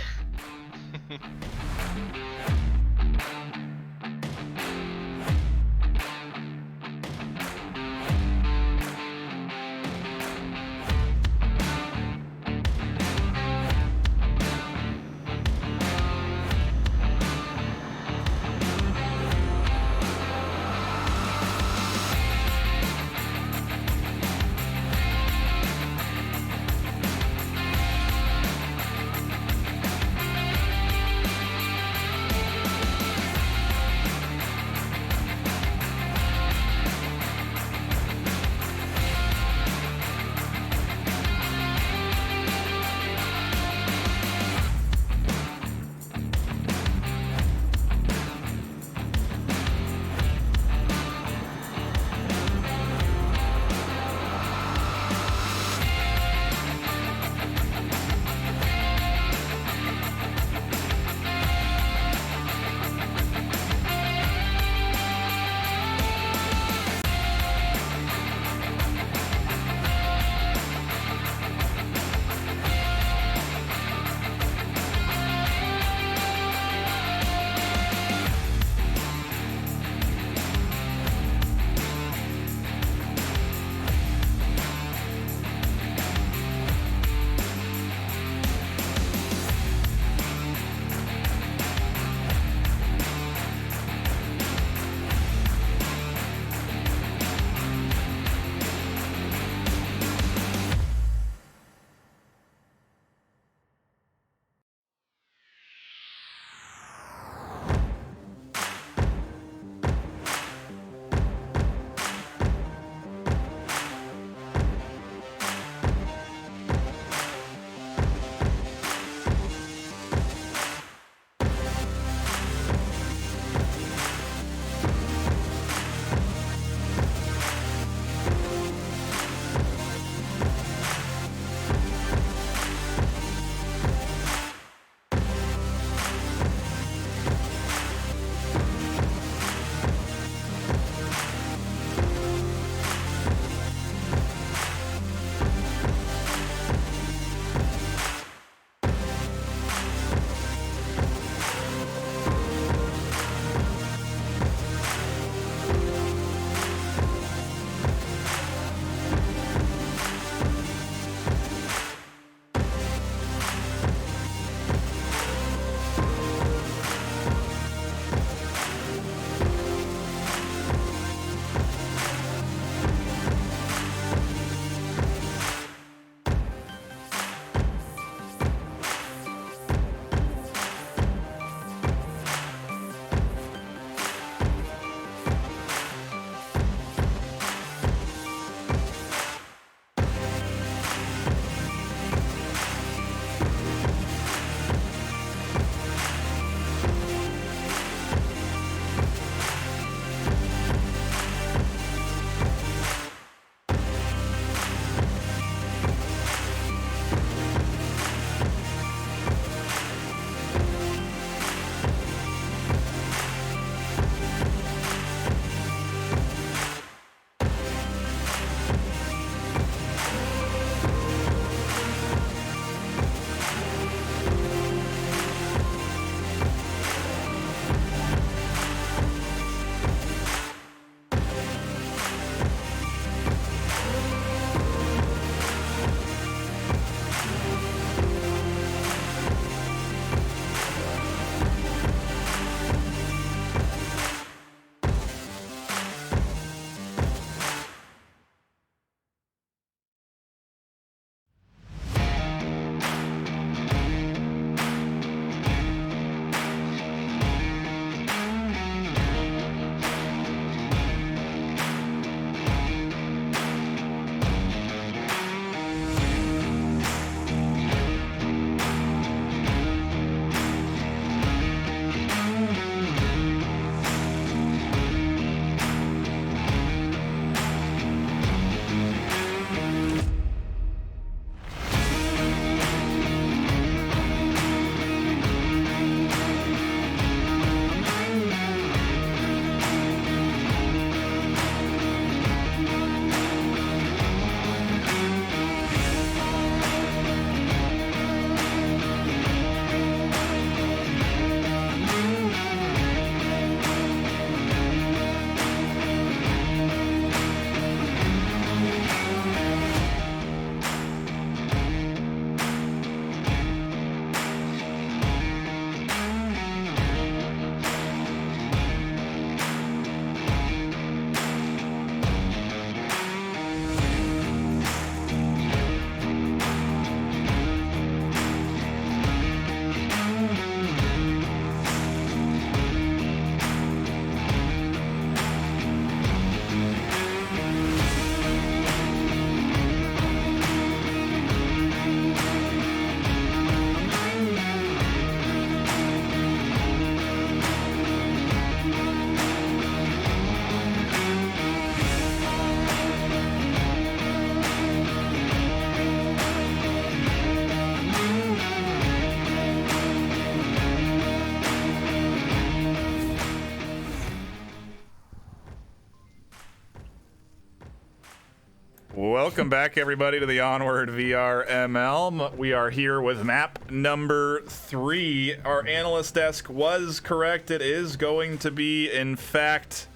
Welcome back, everybody, to the Onward VRML. We are here with map number 3. Our analyst desk was correct. It is going to be, in fact,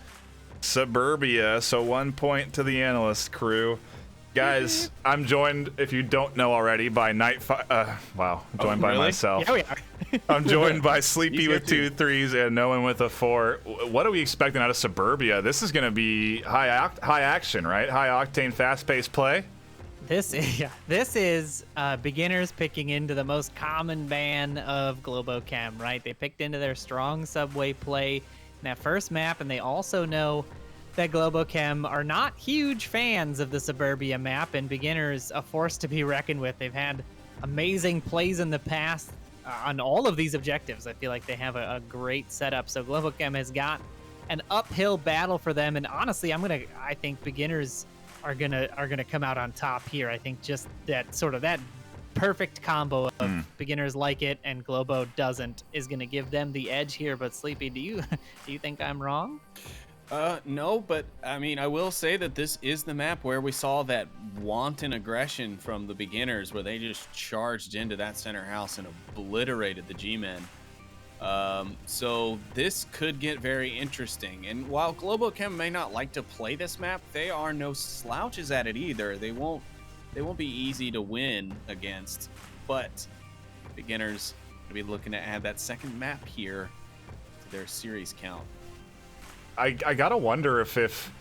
Suburbia. So 1 point to the analyst crew. Guys, I'm joined, if you don't know already, by NightFiree. Wow, I'm joined by myself. Yeah, we are. I'm joined by Sleepy with 2 3s and No One with a 4. What are we expecting out of Suburbia? This is going to be high action, right? High octane, fast-paced play. This is beginners picking into the most common ban of Globochem, right? They picked into their strong subway play in that first map, and they also know that Globochem are not huge fans of the Suburbia map, and beginners a force to be reckoned with. They've had amazing plays in the past on all of these objectives. I feel like they have a great setup. So Globochem has got an uphill battle for them, and honestly, I think beginners are gonna come out on top here. I think just that perfect combo of beginners like it and Globo doesn't is gonna give them the edge here. But Sleepy, do you think I'm wrong? No, but I mean, I will say that this is the map where we saw that wanton aggression from the beginners, where they just charged into that center house and obliterated the G-men. So this could get very interesting. And while Globochem may not like to play this map, they are no slouches at it either. They won't be easy to win against. But beginners will be looking to add that second map here to their series count. I gotta wonder if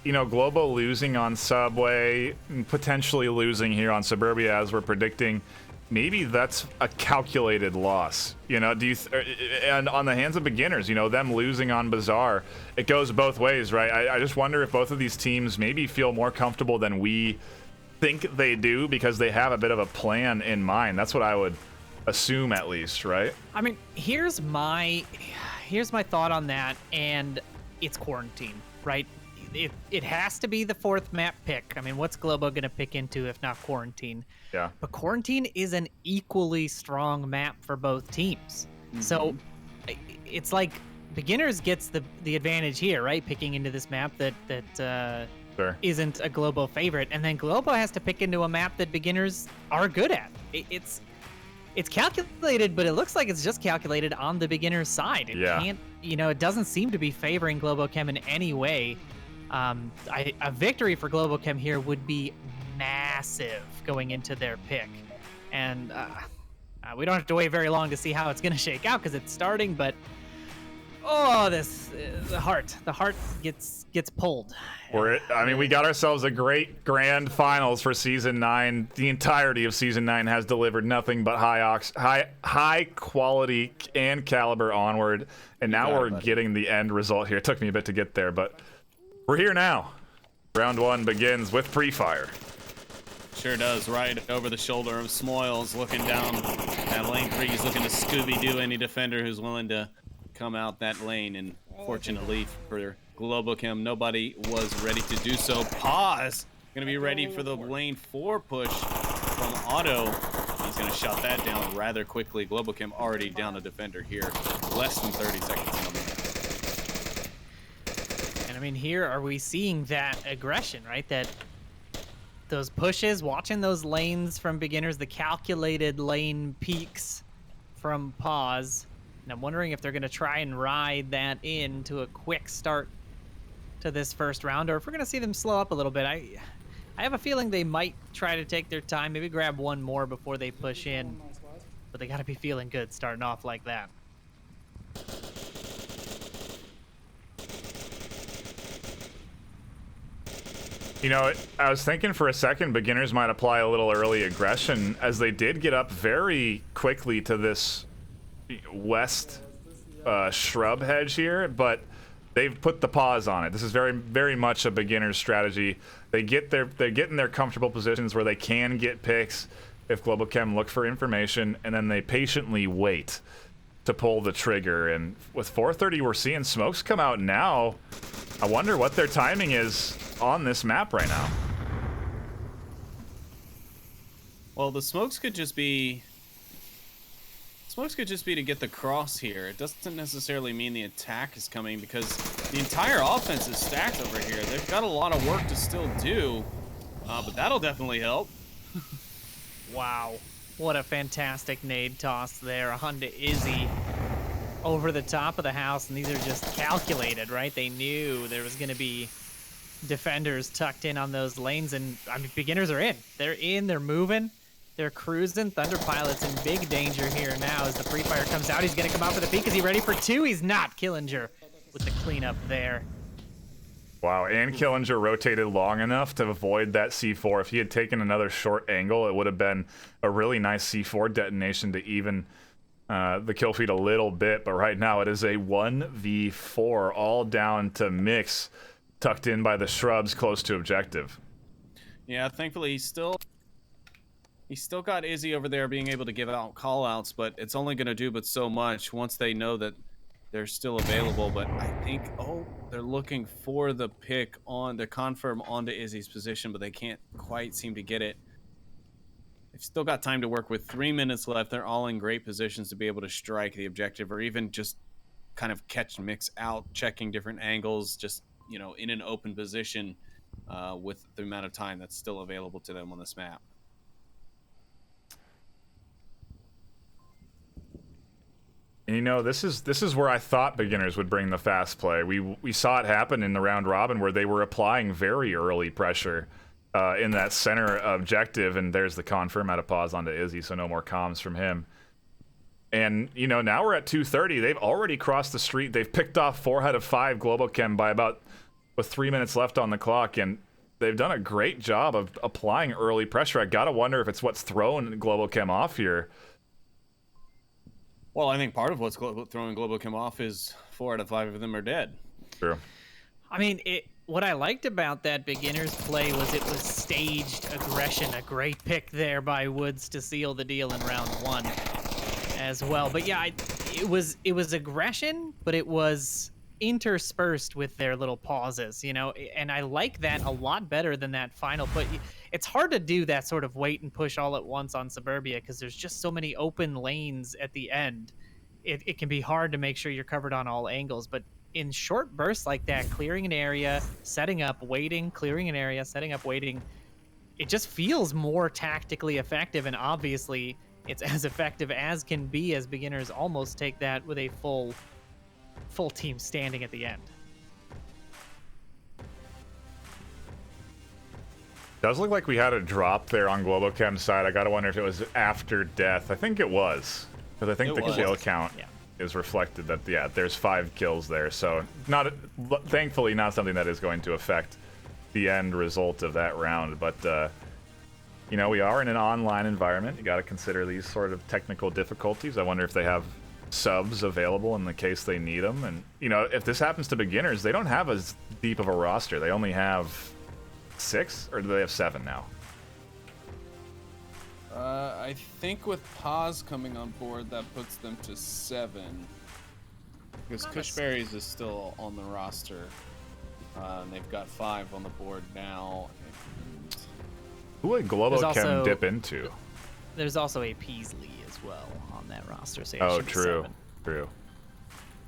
Globo losing on Subway, potentially losing here on Suburbia as we're predicting, maybe that's a calculated loss. And on the hands of beginners, them losing on Bazaar, it goes both ways, right? I just wonder if both of these teams maybe feel more comfortable than we think they do because they have a bit of a plan in mind. That's what I would assume, at least, right? I mean, here's my thought on that, and it's quarantine, right? It has to be the 4th map pick. I mean, what's Globo going to pick into if not quarantine? Yeah. But quarantine is an equally strong map for both teams. So it's like beginners gets the advantage here, right? Picking into this map that Sure. isn't a Globo favorite. And then Globo has to pick into a map that beginners are good at. It's calculated, but it looks like it's just calculated on the beginner's side. It can't, it doesn't seem to be favoring Globochem in any way. A victory for Globochem here would be massive going into their pick. And we don't have to wait very long to see how it's going to shake out because it's starting, but the heart gets pulled. We got ourselves a great grand finals for season 9. The entirety of season 9 has delivered nothing but high quality and caliber Onward, and now we're getting the end result here. It took me a bit to get there, but we're here now. Round 1 begins with pre-fire. Sure does, right over the shoulder of Smoils, looking down that lane 3. He's looking to Scooby-Doo any defender who's willing to come out that lane, and fortunately for Globochem, nobody was ready to do so. Pause gonna be ready for the lane 4 push from Otto. He's gonna shut that down rather quickly. Globochem already down a defender here, less than 30 seconds in the minute. And I mean, here are we seeing that aggression, right? That those pushes, watching those lanes from beginners, the calculated lane peaks from Pause. And I'm wondering if they're going to try and ride that into a quick start to this first round, or if we're going to see them slow up a little bit. I have a feeling they might try to take their time, maybe grab one more before they push in. But they got to be feeling good starting off like that. I was thinking for a second beginners might apply a little early aggression, as they did get up very quickly to this west shrub hedge here, but they've put the pause on it. This is very, very much a beginner's strategy. They get in their comfortable positions where they can get picks if Globochem look for information, and then they patiently wait to pull the trigger. And with 430, we're seeing smokes come out now. I wonder what their timing is on this map right now. Well, the smokes could just be to get the cross here. It doesn't necessarily mean the attack is coming, because the entire offense is stacked over here. They've got a lot of work to still do. But that'll definitely help. Wow. What a fantastic nade toss there. A Honda Izzy over the top of the house, and these are just calculated, right? They knew there was going to be defenders tucked in on those lanes, and I mean, beginners are in. They're in, they're moving, they're cruising. Thunder Pilot's in big danger here now as the Free Fire comes out. He's going to come out for the peek. Is he ready for two? He's not. Killinger with the cleanup there. Wow, and Killinger rotated long enough to avoid that C4. If he had taken another short angle, it would have been a really nice C4 detonation to even the kill feed a little bit. But right now it is a 1v4, all down to Mix, tucked in by the shrubs close to objective. Yeah, thankfully he's still got Izzy over there being able to give out call-outs, but it's only going to do but so much once they know that they're still available. But I think, they're looking for the pick to confirm onto Izzy's position, but they can't quite seem to get it. They've still got time to work with. 3 minutes left. They're all in great positions to be able to strike the objective, or even just kind of catch Mix out, checking different angles, just, in an open position with the amount of time that's still available to them on this map. And this is where I thought beginners would bring the fast play. We saw it happen in the round robin where they were applying very early pressure in that center objective, and there's the confirm out of pause onto Izzy, so no more comms from him. And now we're at 2:30. They've already crossed the street. They've picked off 4 out of 5 Globochem by about with 3 minutes left on the clock, and they've done a great job of applying early pressure. I gotta wonder if it's what's thrown Globochem off here. Well, I think part of what's throwing Globochem off is 4 out of 5 of them are dead. True. I mean, what I liked about that beginner's play was it was staged aggression. A great pick there by Woods to seal the deal in round 1 as well. But yeah, it was aggression, but it was interspersed with their little pauses, and I like that a lot better than that final put. It's hard to do that sort of wait and push all at once on Suburbia because there's just so many open lanes at the end. It can be hard to make sure you're covered on all angles, but in short bursts like that, clearing an area, setting up, waiting, clearing an area, setting up, waiting, it just feels more tactically effective, and obviously it's as effective as can be as beginners almost take that with a full team standing at the end. Does look like we had a drop there on Globochem's side. I gotta wonder if it was after death. I think it was, because I think the kill count is reflected that there's 5 kills there. So thankfully not something that is going to affect the end result of that round. But we are in an online environment. You got to consider these sort of technical difficulties. I wonder if they have subs available in the case they need them. And if this happens to beginners, they don't have as deep of a roster. They only have 6, or do they have 7 now? I think with Paz coming on board, that puts them to 7. Because Cushberries is still on the roster. And they've got 5 on the board now. Who would Globochem dip into? There's also a Peasley as well on that roster. So true.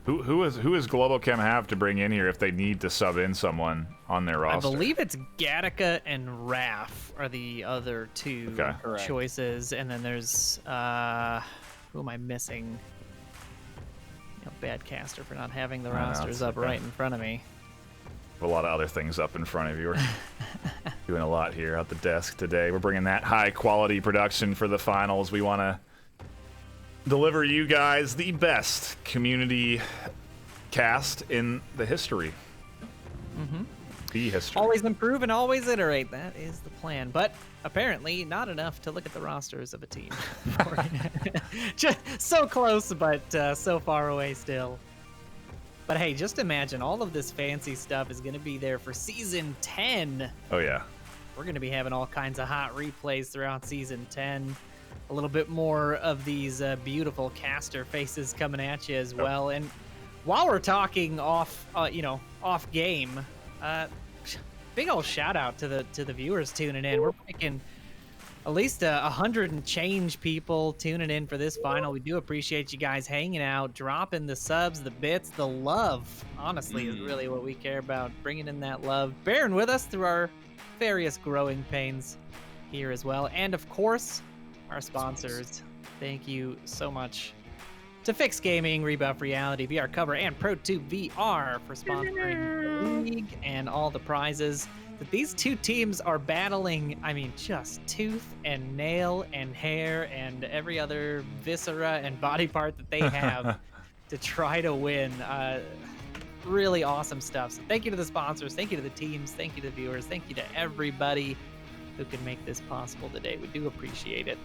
Who is Globochem have to bring in here if they need to sub in someone on their roster? I believe it's Gattaca and Raph are the other 2 choices, and then there's who am I missing? Bad caster for not having the rosters up right in front of me. A lot of other things up in front of you. We're doing a lot here at the desk today. We're bringing that high quality production for the finals. We want to deliver you guys the best community cast in the history. The history. Always improve and always iterate. That is the plan. But apparently not enough to look at the rosters of a team. Just so close, but so far away still. But hey, just imagine all of this fancy stuff is going to be there for Season 10. Oh, yeah. We're going to be having all kinds of hot replays throughout Season 10. A little bit more of these beautiful caster faces coming at you as well. And while we're talking off game, big old shout out to the viewers tuning in. We're making at least 100 and change people tuning in for this final. We do appreciate you guys hanging out, dropping the subs, the bits, the love. Honestly, is really what we care about. Bringing in that love, bearing with us through our various growing pains here as well. And of course, our sponsors. Thank you so much to Fix Gaming, Rebuff Reality, VR Cover, and ProTube VR for sponsoring the league and all the prizes that these two teams are battling. I mean, just tooth and nail and hair and every other viscera and body part that they have to try to win. Really awesome stuff. So thank you to the sponsors. Thank you to the teams. Thank you to the viewers. Thank you to everybody who can make this possible today. We do appreciate it.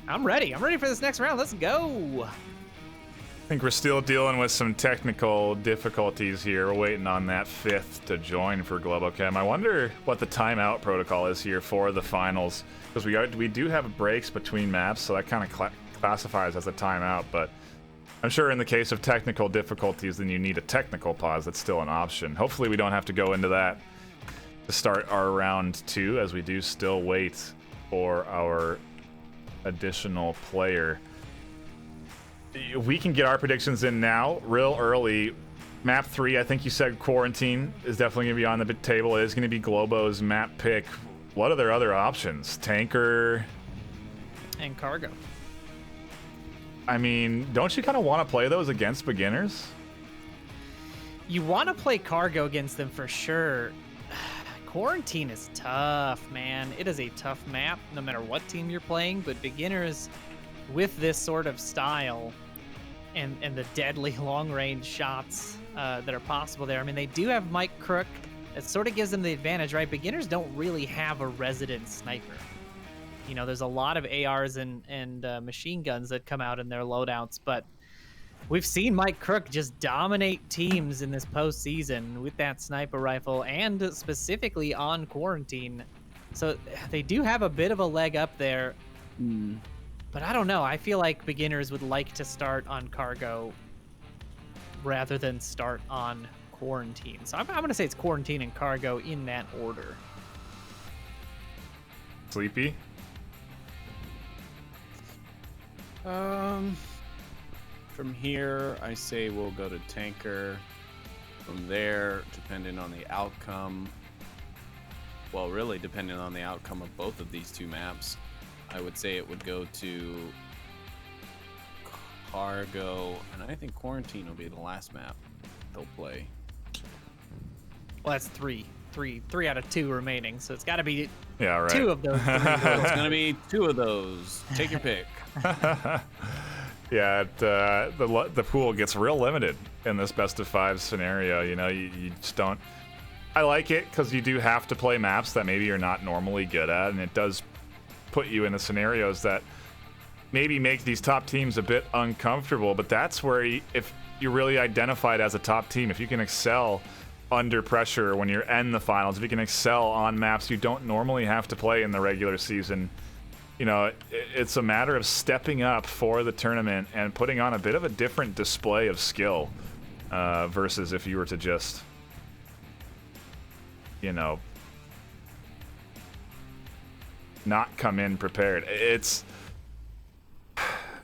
I'm ready. I'm ready for this next round. Let's go. I think we're still dealing with some technical difficulties here. We're waiting on that fifth to join for GloboChem. I wonder what the timeout protocol is here for the finals, because we do have breaks between maps, so that kind of classifies as a timeout. But I'm sure in the case of technical difficulties, then you need a technical pause. That's still an option. Hopefully we don't have to go into that to start our round 2, as we do still wait for our additional player. We can get our predictions in now, real early. Map 3, I think you said Quarantine is definitely going to be on the table. It is going to be Globo's map pick. What are their other options? Tanker? And Cargo. I mean, don't you kind of want to play those against beginners? You want to play Cargo against them for sure. Quarantine is tough, man. It is a tough map, no matter what team you're playing, but beginners with this sort of style and the deadly long-range shots that are possible there. I mean, they do have Mike Crook. It sort of gives them the advantage, right? Beginners don't really have a resident sniper. You know, there's a lot of ARs and machine guns that come out in their loadouts, but we've seen Mike Crook just dominate teams in this postseason with that sniper rifle, and specifically on Quarantine. So they do have a bit of a leg up there. But I don't know. I feel like beginners would like to start on Cargo rather than start on Quarantine. So I'm going to say it's Quarantine and Cargo in that order. Sleepy? From here, I say we'll go to Tanker. From there, depending on the outcome, well, really depending on the outcome of both of these two maps, I would say it would go to Cargo, and I think Quarantine will be the last map they'll play. Well, that's three out of 2 remaining, so it's got to be 2 of those 3. It's going to be 2 of those. Take your pick. Yeah, the pool gets real limited in this best of 5 scenario. You know, you just don't. I like it because you do have to play maps that maybe you're not normally good at, and it does put you in the scenarios that maybe make these top teams a bit uncomfortable. But that's where if you're really identified as a top team, if you can excel under pressure when you're in the finals, if you can excel on maps you don't normally have to play in the regular season, you know, it's a matter of stepping up for the tournament and putting on a bit of a different display of skill versus if you were to just, you know, not come in prepared. It's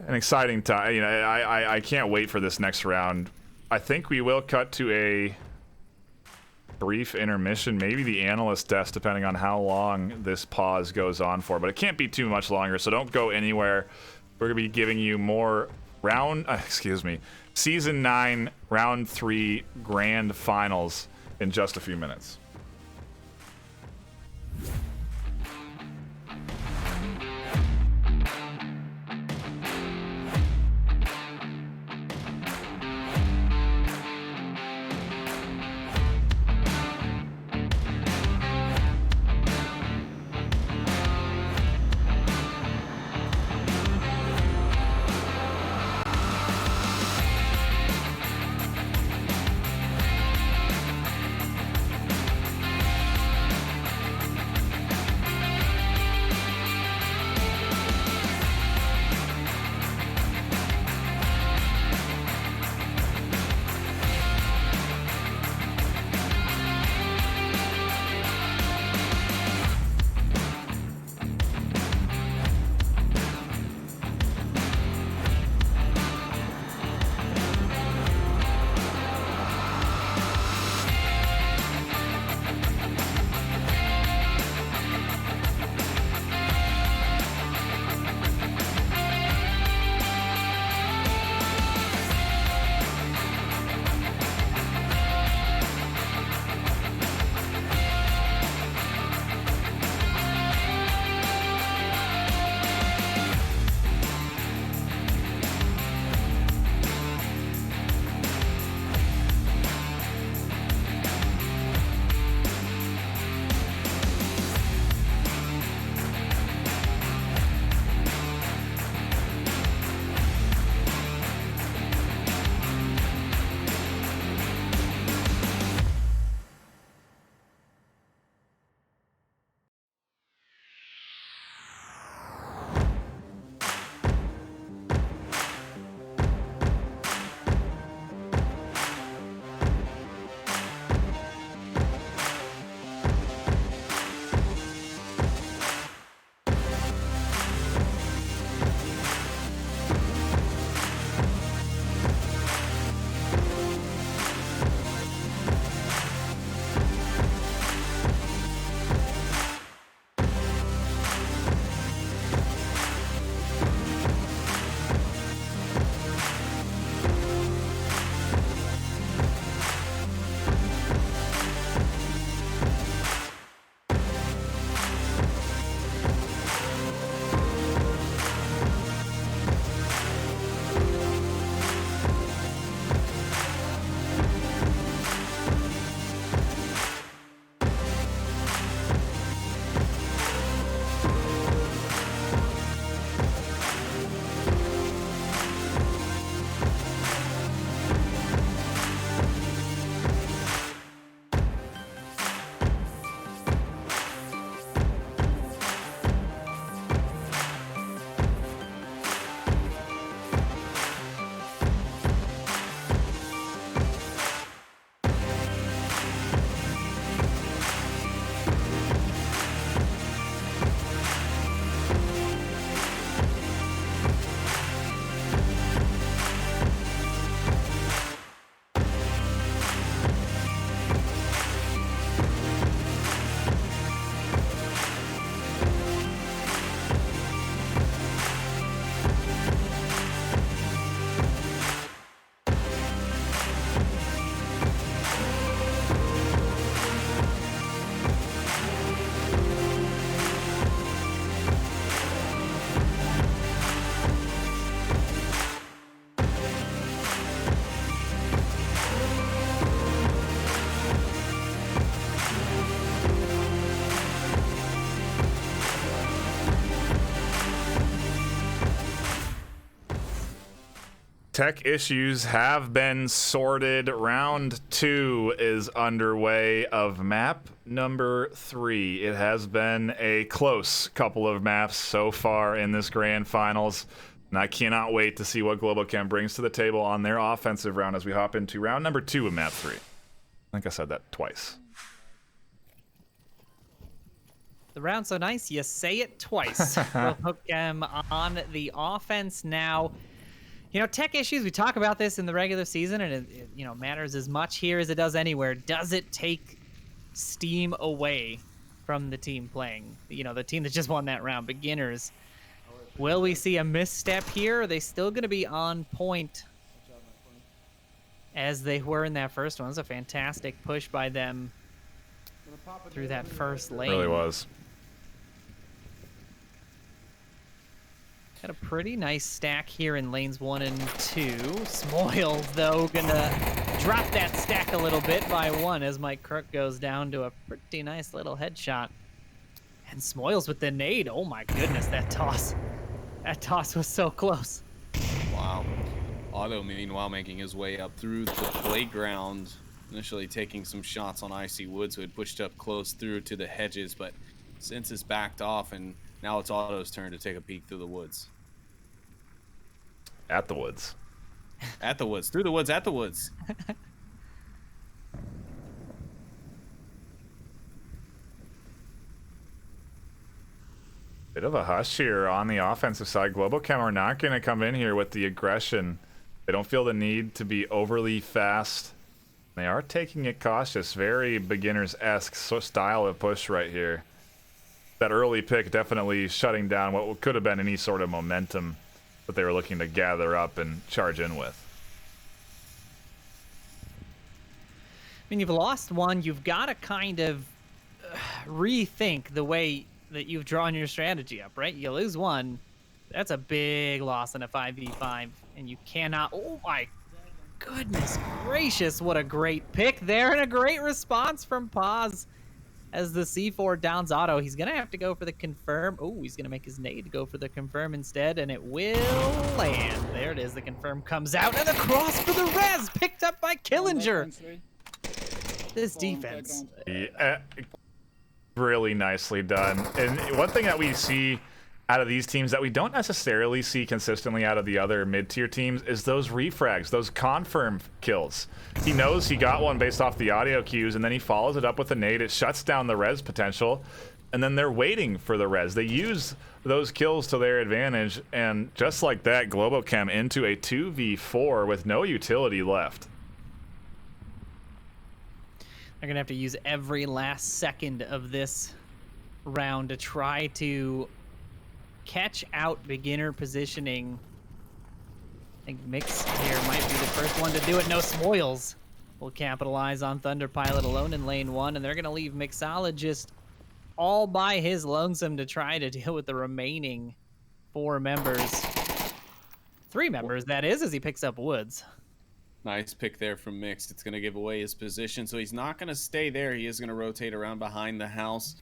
an exciting time. You know, I can't wait for this next round. I think we will cut to a brief intermission, maybe the analyst desk, depending on how long this pause goes on for, but it can't be too much longer, so don't go anywhere. We're gonna be giving you more season 9 round 3 grand finals in just a few minutes. Tech issues have been sorted. Round 2 is underway of map number 3. It has been a close couple of maps so far in this grand finals, and I cannot wait to see what GloboChem brings to the table on their offensive round as we hop into round number 2 of map 3. I think I said that twice. The round's so nice, you say it twice. GloboChem on the offense now. You know, tech issues, we talk about this in the regular season, and it you know, matters as much here as it does anywhere. Does it take steam away from the team playing? You know, the team that just won that round, beginners. Will we see a misstep here? Are they still going to be on point as they were in that first one? It was a fantastic push by them through that first lane. It really was. Got a pretty nice stack here in lanes 1 and 2. Smoils, though, gonna drop that stack a little bit by 1 as Mike Kirk goes down to a pretty nice little headshot. And Smoils with the nade. Oh my goodness, that toss. That toss was so close. Wow. Otto, meanwhile, making his way up through the playground, initially taking some shots on Icy Woods, who had pushed up close through to the hedges, but since it's backed off, and now it's Otto's turn to take a peek through the woods. At the woods. At the woods. Through the woods, at the woods. Bit of a hush here on the offensive side. GloboChem are not going to come in here with the aggression. They don't feel the need to be overly fast. They are taking it cautious. Very beginners-esque style of push right here. That early pick definitely shutting down what could have been any sort of momentum that they were looking to gather up and charge in with. I mean, you've lost one. You've got to kind of rethink the way that you've drawn your strategy up, right? You lose one. That's a big loss in a 5v5, and you cannot... Oh, my goodness gracious. What a great pick there, and a great response from Paz. As the C4 downs Otto, he's going to have to go for the confirm. Oh, he's going to make his nade go for the confirm instead, and it will land. There it is. The confirm comes out, and the cross for the res, picked up by Killinger. This defense. Yeah, really nicely done. And one thing that we see out of these teams that we don't necessarily see consistently out of the other mid-tier teams is those refrags, those confirm kills. He knows he got one based off the audio cues, and then he follows it up with a nade. It shuts down the res potential, and then they're waiting for the res. They use those kills to their advantage, and just like that, GloboChem into a 2v4 with no utility left. They're going to have to use every last second of this round to try to catch out beginner positioning. I think Mix here might be the first one to do it. No, Smoils will capitalize on Thunder Pilot alone in lane 1, and they're going to leave Mixologist all by his lonesome to try to deal with the remaining 4 members. 3 members, that is, as he picks up Woods. Nice pick there from Mix. It's going to give away his position, so he's not going to stay there. He is going to rotate around behind the house.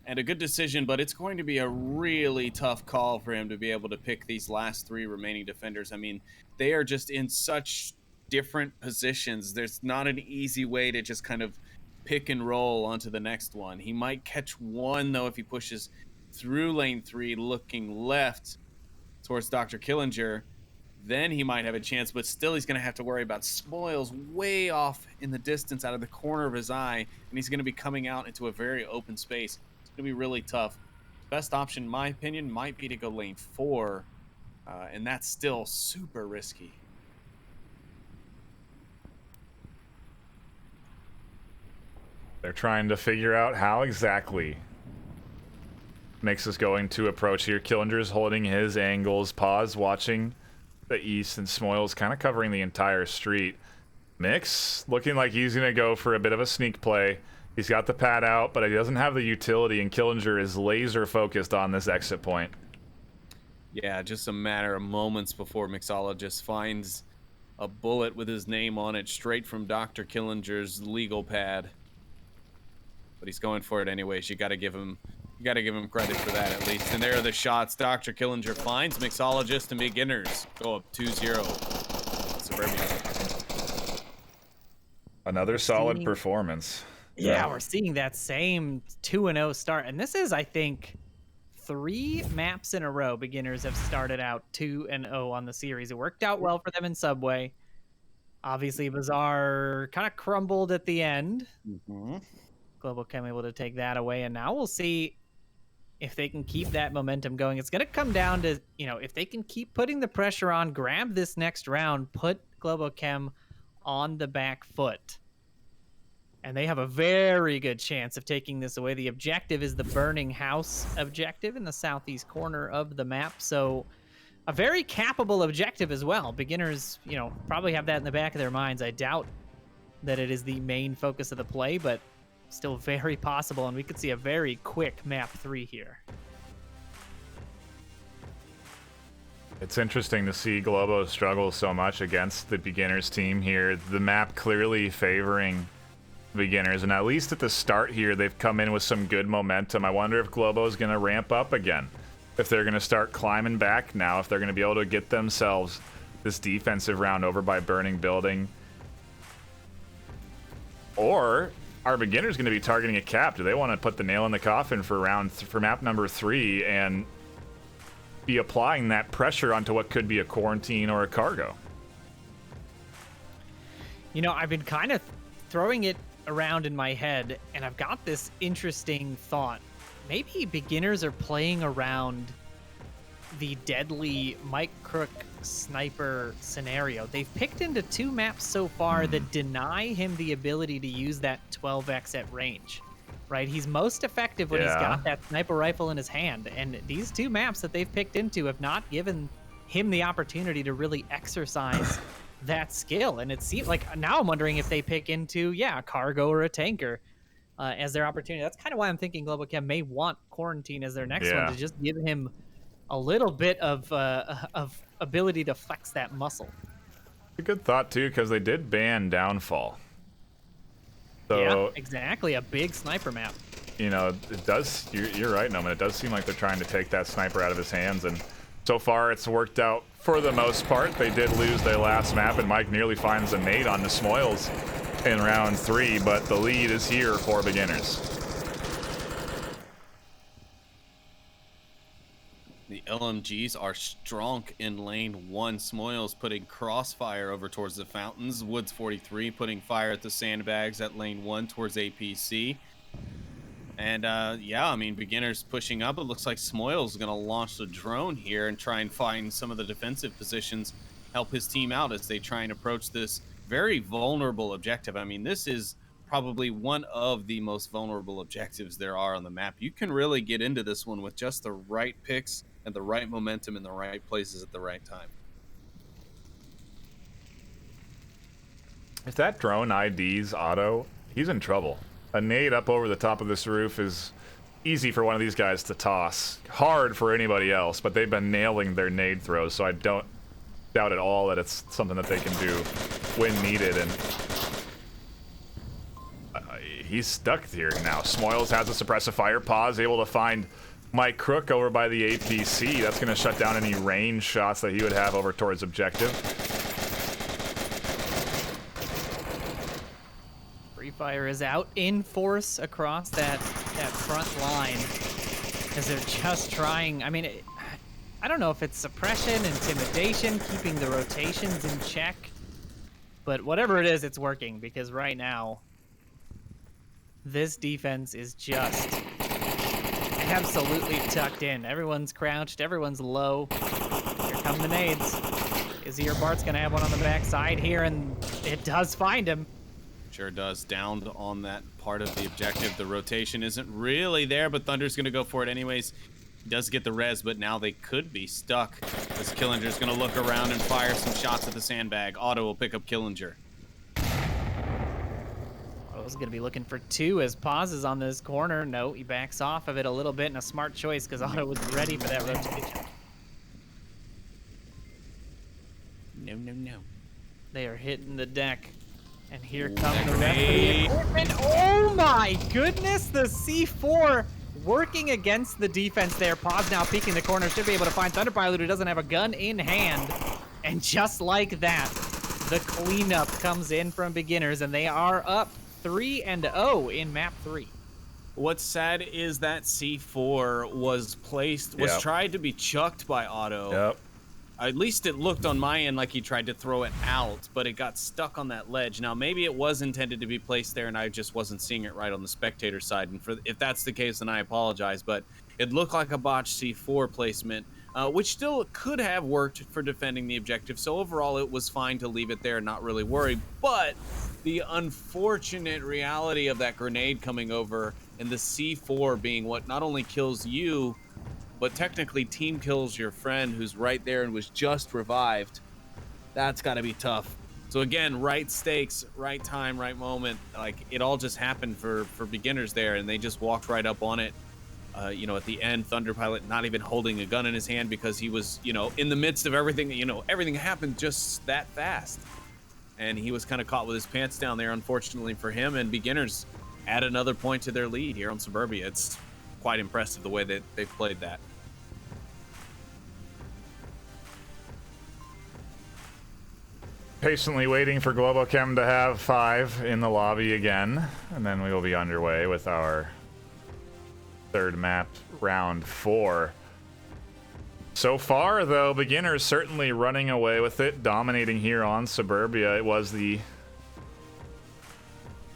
And a good decision, but it's going to be a really tough call for him to be able to pick these last 3 remaining defenders. I mean, they are just in such different positions. There's not an easy way to just kind of pick and roll onto the next one. He might catch one, though, if he pushes through lane 3, looking left towards Dr. Killinger. Then he might have a chance, but still he's going to have to worry about Smoils way off in the distance out of the corner of his eye, and he's going to be coming out into a very open space. It's going to be really tough. Best option, in my opinion, might be to go lane 4, and that's still super risky. They're trying to figure out how exactly Mix is going to approach here. Killinger's holding his angles, Pause watching the east, and Smoils kind of covering the entire street. Mix looking like he's going to go for a bit of a sneak play. He's got the pad out, but he doesn't have the utility, and Killinger is laser focused on this exit point. Yeah, just a matter of moments before Mixologist finds a bullet with his name on it straight from Dr. Killinger's legal pad. But he's going for it anyways. You got to give him credit for that at least. And there are the shots. Dr. Killinger finds Mixologist and beginners go up 2-0. Suburbia. Another solid seeing- performance. Yeah, we're seeing that same 2-0 start. And this is, I think, 3 maps in a row beginners have started out 2-0 on the series. It worked out well for them in Subway. Obviously, Bazaar kind of crumbled at the end. Global Chem able to take that away. And now we'll see if they can keep that momentum going. It's going to come down to, if they can keep putting the pressure on, grab this next round, put Global Chem on the back foot. And they have a very good chance of taking this away. The objective is the Burning House objective in the southeast corner of the map. So a very capable objective as well. Beginners, probably have that in the back of their minds. I doubt that it is the main focus of the play, but still very possible. And we could see a very quick map 3 here. It's interesting to see Globo struggle so much against the beginners team here. The map clearly favoring beginners, and at least at the start here, they've come in with some good momentum. I wonder if Globo is going to ramp up again, if they're going to start climbing back now, if they're going to be able to get themselves this defensive round over by burning building. Or are beginners going to be targeting a cap? Do they want to put the nail in the coffin for for map number 3 and be applying that pressure onto what could be a quarantine or a cargo? I've been kind of throwing it around in my head, and I've got this interesting thought. Maybe beginners are playing around the deadly Mike Crook sniper scenario. They've picked into 2 maps so far that deny him the ability to use that 12x at range, right? He's most effective when he's got that sniper rifle in his hand, and these 2 maps that they've picked into have not given him the opportunity to really exercise that skill. And it seems like now I'm wondering if they pick into a cargo or a tanker as their opportunity. That's kind of why I'm thinking Global Chem may want quarantine as their next one, to just give him a little bit of ability to flex that muscle. A good thought too, because they did ban downfall. So yeah, exactly, a big sniper map. It does. You're right, Noman. It does seem like they're trying to take that sniper out of his hands, and so far it's worked out for the most part. They did lose their last map, and Mike nearly finds a nade on the Smoils in round 3, but the lead is here for beginners. The LMGs are strong in lane 1. Smoils putting crossfire over towards the fountains. Woods 43 putting fire at the sandbags at lane 1 towards APC. And beginners pushing up. It looks like Smoils is going to launch the drone here and try and find some of the defensive positions, help his team out as they try and approach this very vulnerable objective. This is probably one of the most vulnerable objectives there are on the map. You can really get into this one with just the right picks and the right momentum in the right places at the right time. If that drone IDs Otto, he's in trouble. A nade up over the top of this roof is easy for one of these guys to toss. Hard for anybody else, but they've been nailing their nade throws, so I don't doubt at all that it's something that they can do when needed. And he's stuck here now. Smoils has a suppressive fire. Pause, able to find Mike Crook over by the APC. That's going to shut down any range shots that he would have over towards objective. Free fire is out in force across that front line as they're just trying. I don't know if it's suppression, intimidation, keeping the rotations in check, but whatever it is, it's working, because right now this defense is just absolutely tucked in. Everyone's crouched, everyone's low. Here come the nades. Izzy or Bart's gonna have one on the backside here, and it does find him. Sure does. Downed on that part of the objective. The rotation isn't really there, but Thunder's gonna go for it anyways. He does get the res, but now they could be stuck. As Killinger's gonna look around and fire some shots at the sandbag. Otto will pick up Killinger. Otto's gonna be looking for 2 as Paz is on this corner. No, he backs off of it a little bit, and a smart choice because Otto was ready for that rotation. No. They are hitting the deck. And here comes the rest of the equipment. Oh my goodness, the C4 working against the defense there. Paz now peeking the corner, should be able to find Thunderpilot, who doesn't have a gun in hand. And just like that, The cleanup comes in from beginners, and they are up 3-0 in map 3. What's sad is that C4 was tried to be chucked by Otto. Yep. At least it looked on my end like he tried to throw it out, but it got stuck on that ledge. Now, maybe it was intended to be placed there, and I just wasn't seeing it right on the spectator side. And if that's the case, then I apologize. But it looked like a botched C4 placement, which still could have worked for defending the objective. So overall, it was fine to leave it there and not really worry. But the unfortunate reality of that grenade coming over and the C4 being what not only kills you, but technically team kills your friend who's right there and was just revived. That's got to be tough. So again, right stakes, right time, right moment. Like, it all just happened for beginners there, and they just walked right up on it. You know, at the end, Thunderpilot not even holding a gun in his hand because he was, you know, in the midst of everything. You know, everything happened just that fast. And he was kind of caught with his pants down there, unfortunately for him. And beginners add another point to their lead here on Suburbia. It's quite impressive the way that they've played that. Patiently waiting for Globochem to have 5 in the lobby again, and then we will be underway with our third map, round 4. So far, though, beginners certainly running away with it, dominating here on Suburbia. It was the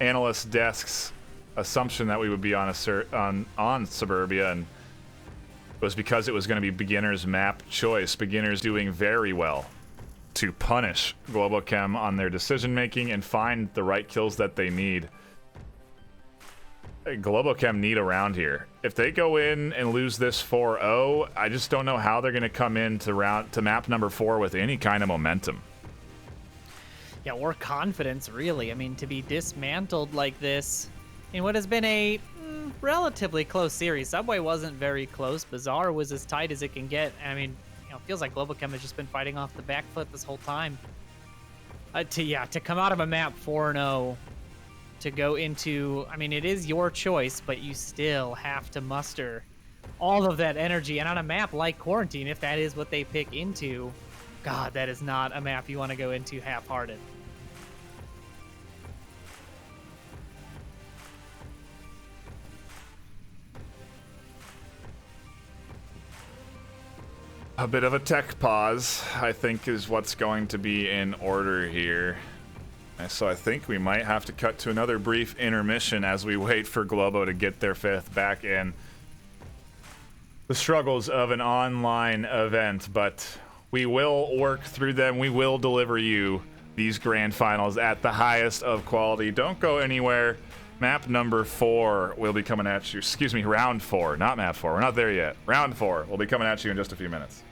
analyst desk's assumption that we would be on Suburbia, and it was because it was going to be beginners' map choice. Beginners doing very well to punish Globochem on their decision making and find the right kills that they need. Globochem need a round here. If they go in and lose this 4-0, I just don't know how they're going to come in to map number 4 with any kind of momentum. Yeah, or confidence, really. I mean, to be dismantled like this in what has been a relatively close series. Subway wasn't very close. Bazaar was as tight as it can get. I mean, it feels like Globochem has just been fighting off the back foot this whole time. To come out of a map 4-0, to go into, I mean, it is your choice, but you still have to muster all of that energy. And on a map like Quarantine, if that is what they pick into, God, that is not a map you want to go into half-hearted. A bit of a tech pause, I think, is what's going to be in order here. And so I think we might have to cut to another brief intermission as we wait for Globo to get their 5th back in. The struggles of an online event, but we will work through them. We will deliver you these grand finals at the highest of quality. Don't go anywhere. Map number 4 will be coming at you. Excuse me, round 4, not map 4. We're not there yet. Round 4 will be coming at you in just a few minutes.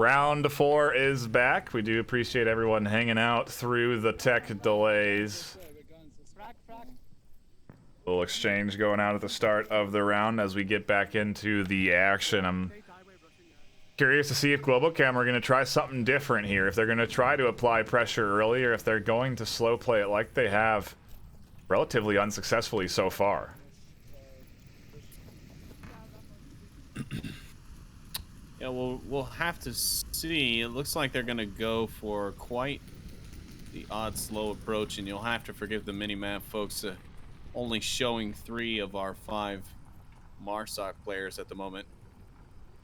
Round 4 is back. We do appreciate everyone hanging out through the tech delays. Little exchange going out at the start of the round as we get back into the action. I'm curious to see if Globochem are going to try something different here. If they're going to try to apply pressure early, or if they're going to slow play it like they have relatively unsuccessfully so far. Yeah, we'll have to see. It looks like they're gonna go for quite the odd slow approach, and you'll have to forgive the mini-map folks, only showing 3 of our 5 Marsoc players at the moment.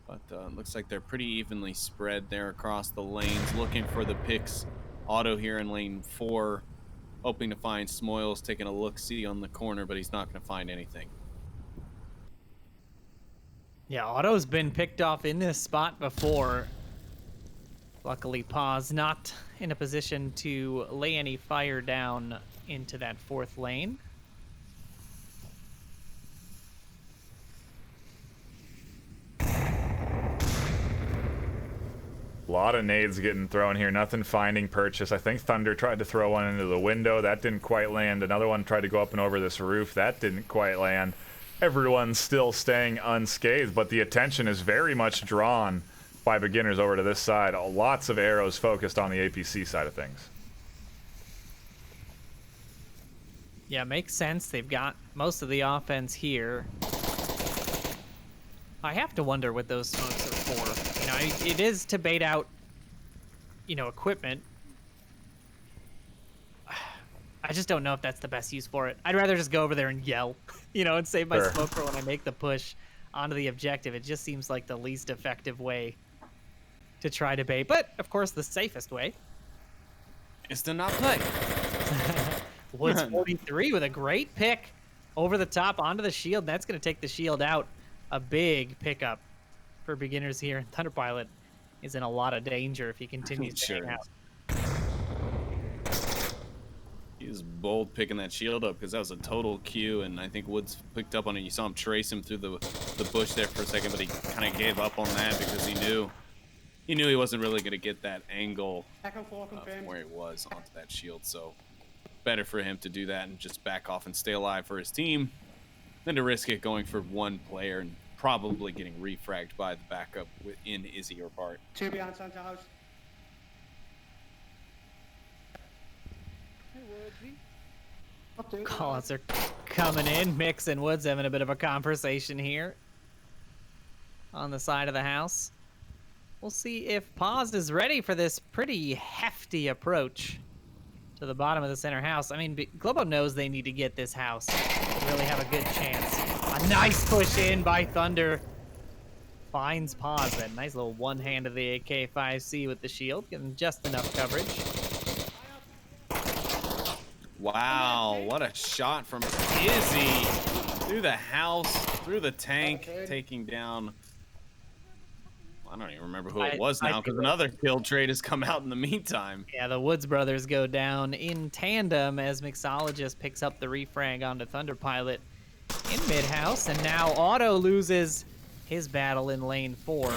But looks like they're pretty evenly spread there across the lanes, looking for the picks. Otto here in lane 4, hoping to find Smoils, taking a look-see on the corner, but he's not going to find anything. Yeah, Otto's been picked off in this spot before. Luckily, Paws not in a position to lay any fire down into that 4th lane. A lot of nades getting thrown here. Nothing finding purchase. I think Thunder tried to throw one into the window. That didn't quite land. Another one tried to go up and over this roof. That didn't quite land. Everyone's still staying unscathed, but the attention is very much drawn by beginners over to this side. Lots of arrows focused on the APC side of things. Yeah, makes sense. They've got most of the offense here. I have to wonder what those smokes are for. You know, it is to bait out, you know, equipment. I just don't know if that's the best use for it. I'd rather just go over there and yell, you know, and save my smoke for when I make the push onto the objective. It just seems like the least effective way to try to bait. But, of course, the safest way is to not play. Woods 43 with a great pick over the top onto the shield. That's going to take the shield out. A big pickup for beginners here. And Thunderpilot is in a lot of danger if he continues to hang out. He was bold picking that shield up because that was a total Q, and I think Woods picked up on it. You saw him trace him through the bush there for a second, but he kind of gave up on that because he knew he wasn't really going to get that angle from where he was onto that shield. So better for him to do that and just back off and stay alive for his team than to risk it going for one player and probably getting refragged by the backup in Izzy or Bart. 2 behind center house. Calls are coming in. Mix and Woods having a bit of a conversation here on the side of the house. We'll see if Paws is ready for this pretty hefty approach to the bottom of the center house. I mean, Globo knows they need to get this house to really have a good chance. A nice push in by Thunder. Finds Paws. That nice little one hand of the AK-5C with the shield, giving just enough coverage. Wow, what a shot from Izzy through the house, through the tank, taking down. I don't even remember who it was now because another kill trade has come out in the meantime. Yeah, the Woods brothers go down in tandem as Mixologist picks up the refrag onto Thunderpilot in mid-house, and now Otto loses his battle in lane 4.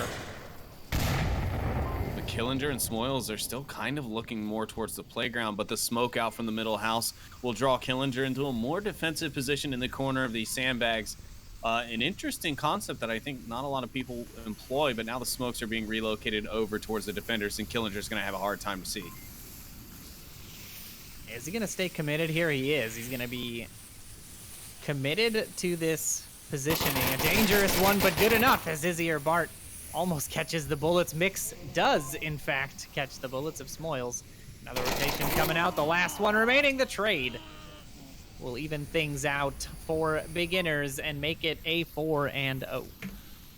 But Killinger and Smoils are still kind of looking more towards the playground, but the smoke out from the middle house will draw Killinger into a more defensive position in the corner of these sandbags. An interesting concept that I think not a lot of people employ, but now the smokes are being relocated over towards the defenders, and Killinger's going to have a hard time to see. Is he going to stay committed here? He is. He's going to be committed to this positioning. A dangerous one, but good enough as Izzy or Bart almost catches the bullets. Mix does, in fact, catch the bullets of Smoils. Another rotation coming out. The last one remaining. The trade will even things out for beginners and make it a 4-0.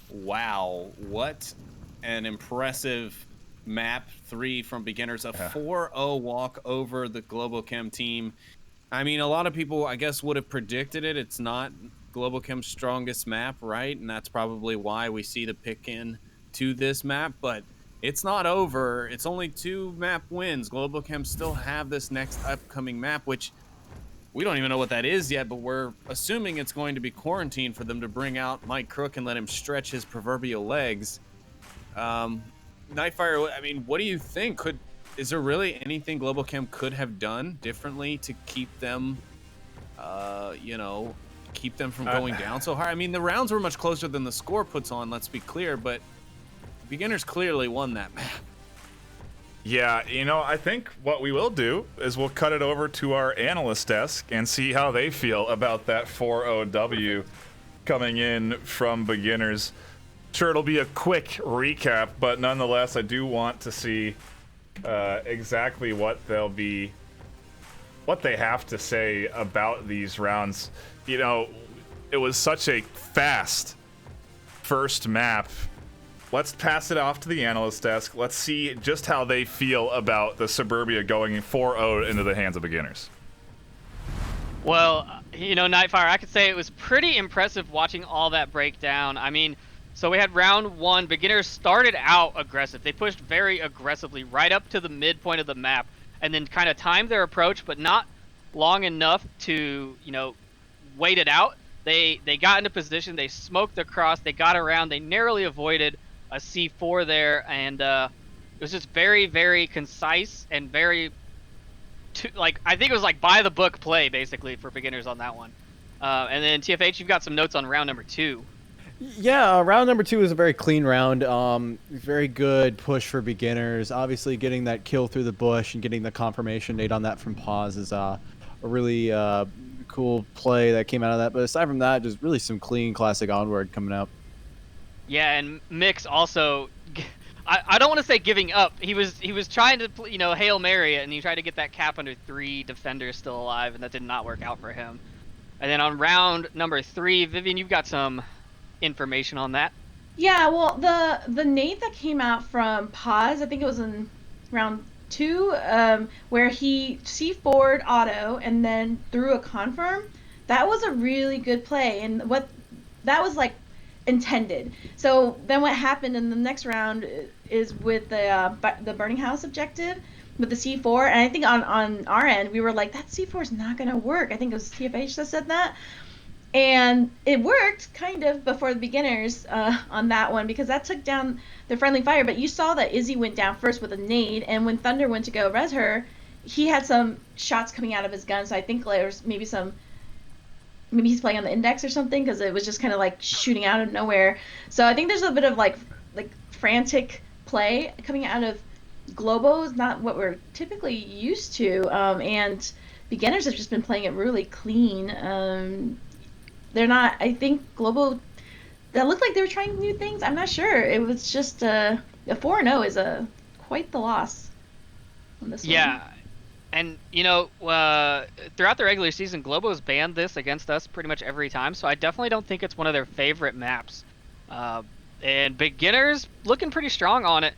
Wow, what an impressive map 3 from beginners. A 4-0 walk over the Globochem team. I mean, a lot of people, I guess, would have predicted it. It's not Globochem's strongest map, right? And that's probably why we see the pick in to this map, but it's not over. It's only 2 map wins. Globochem still have this next upcoming map, which we don't even know what that is yet, but we're assuming it's going to be Quarantine for them to bring out Mike Crook and let him stretch his proverbial legs. NightFiree, I mean, what do you think? Is there really anything Globochem could have done differently to keep them, keep them from going down so hard? I mean, the rounds were much closer than the score puts on, let's be clear, but beginners clearly won that map. Yeah, I think what we will do is we'll cut it over to our analyst desk and see how they feel about that 4-0 W coming in from beginners. Sure, it'll be a quick recap, but nonetheless, I do want to see exactly what they have to say about these rounds. You know, it was such a fast first map. Let's pass it off to the analyst desk. Let's see just how they feel about the Suburbia going 4-0 into the hands of beginners. Well, you know, NightFiree, I could say it was pretty impressive watching all that breakdown. I mean, so we had round 1. Beginners started out aggressive. They pushed very aggressively right up to the midpoint of the map and then kind of timed their approach, but not long enough to, you know, wait it out. They got into position. They smoked across. They got around. They narrowly avoided a C4 there, and it was just very, very concise and very, I think it was like by the book play basically for beginners on that one. And then TFH, you've got some notes on round number 2. Yeah, round number 2 is a very clean round. Very good push for beginners. Obviously, getting that kill through the bush and getting the confirmation nade on that from Pause is a really cool play that came out of that. But aside from that, just really some clean classic Onward coming out. Yeah, and Mix also, I don't want to say giving up. He was trying to, you know, Hail Mary it, and he tried to get that cap under 3 defenders still alive, and that did not work out for him. And then on round number 3, Vivian, you've got some information on that. Yeah, well, the nade that came out from Pause, I think it was in round 2, where he C4'd auto and then threw a confirm. That was a really good play, and that was like intended. So then what happened in the next round is with the Burning House objective with the C4, and I think on our end we were like, that C4 is not gonna work. I think it was TFH that said that, and it worked kind of before the beginners on that one, because that took down the friendly fire. But you saw that Izzy went down first with a nade, and when Thunder went to go res her, he had some shots coming out of his gun, so I think there's maybe he's playing on the index or something, because it was just kind of like shooting out of nowhere. So I think there's a bit of like frantic play coming out of Globo, is not what we're typically used to, and beginners have just been playing it really clean. They're not, I think Globo, that looked like they were trying new things. I'm not sure. It was just a 4-0 is quite the loss on this one. Yeah. And, you know, throughout the regular season, Globo's banned this against us pretty much every time, so I definitely don't think it's one of their favorite maps. And beginners looking pretty strong on it.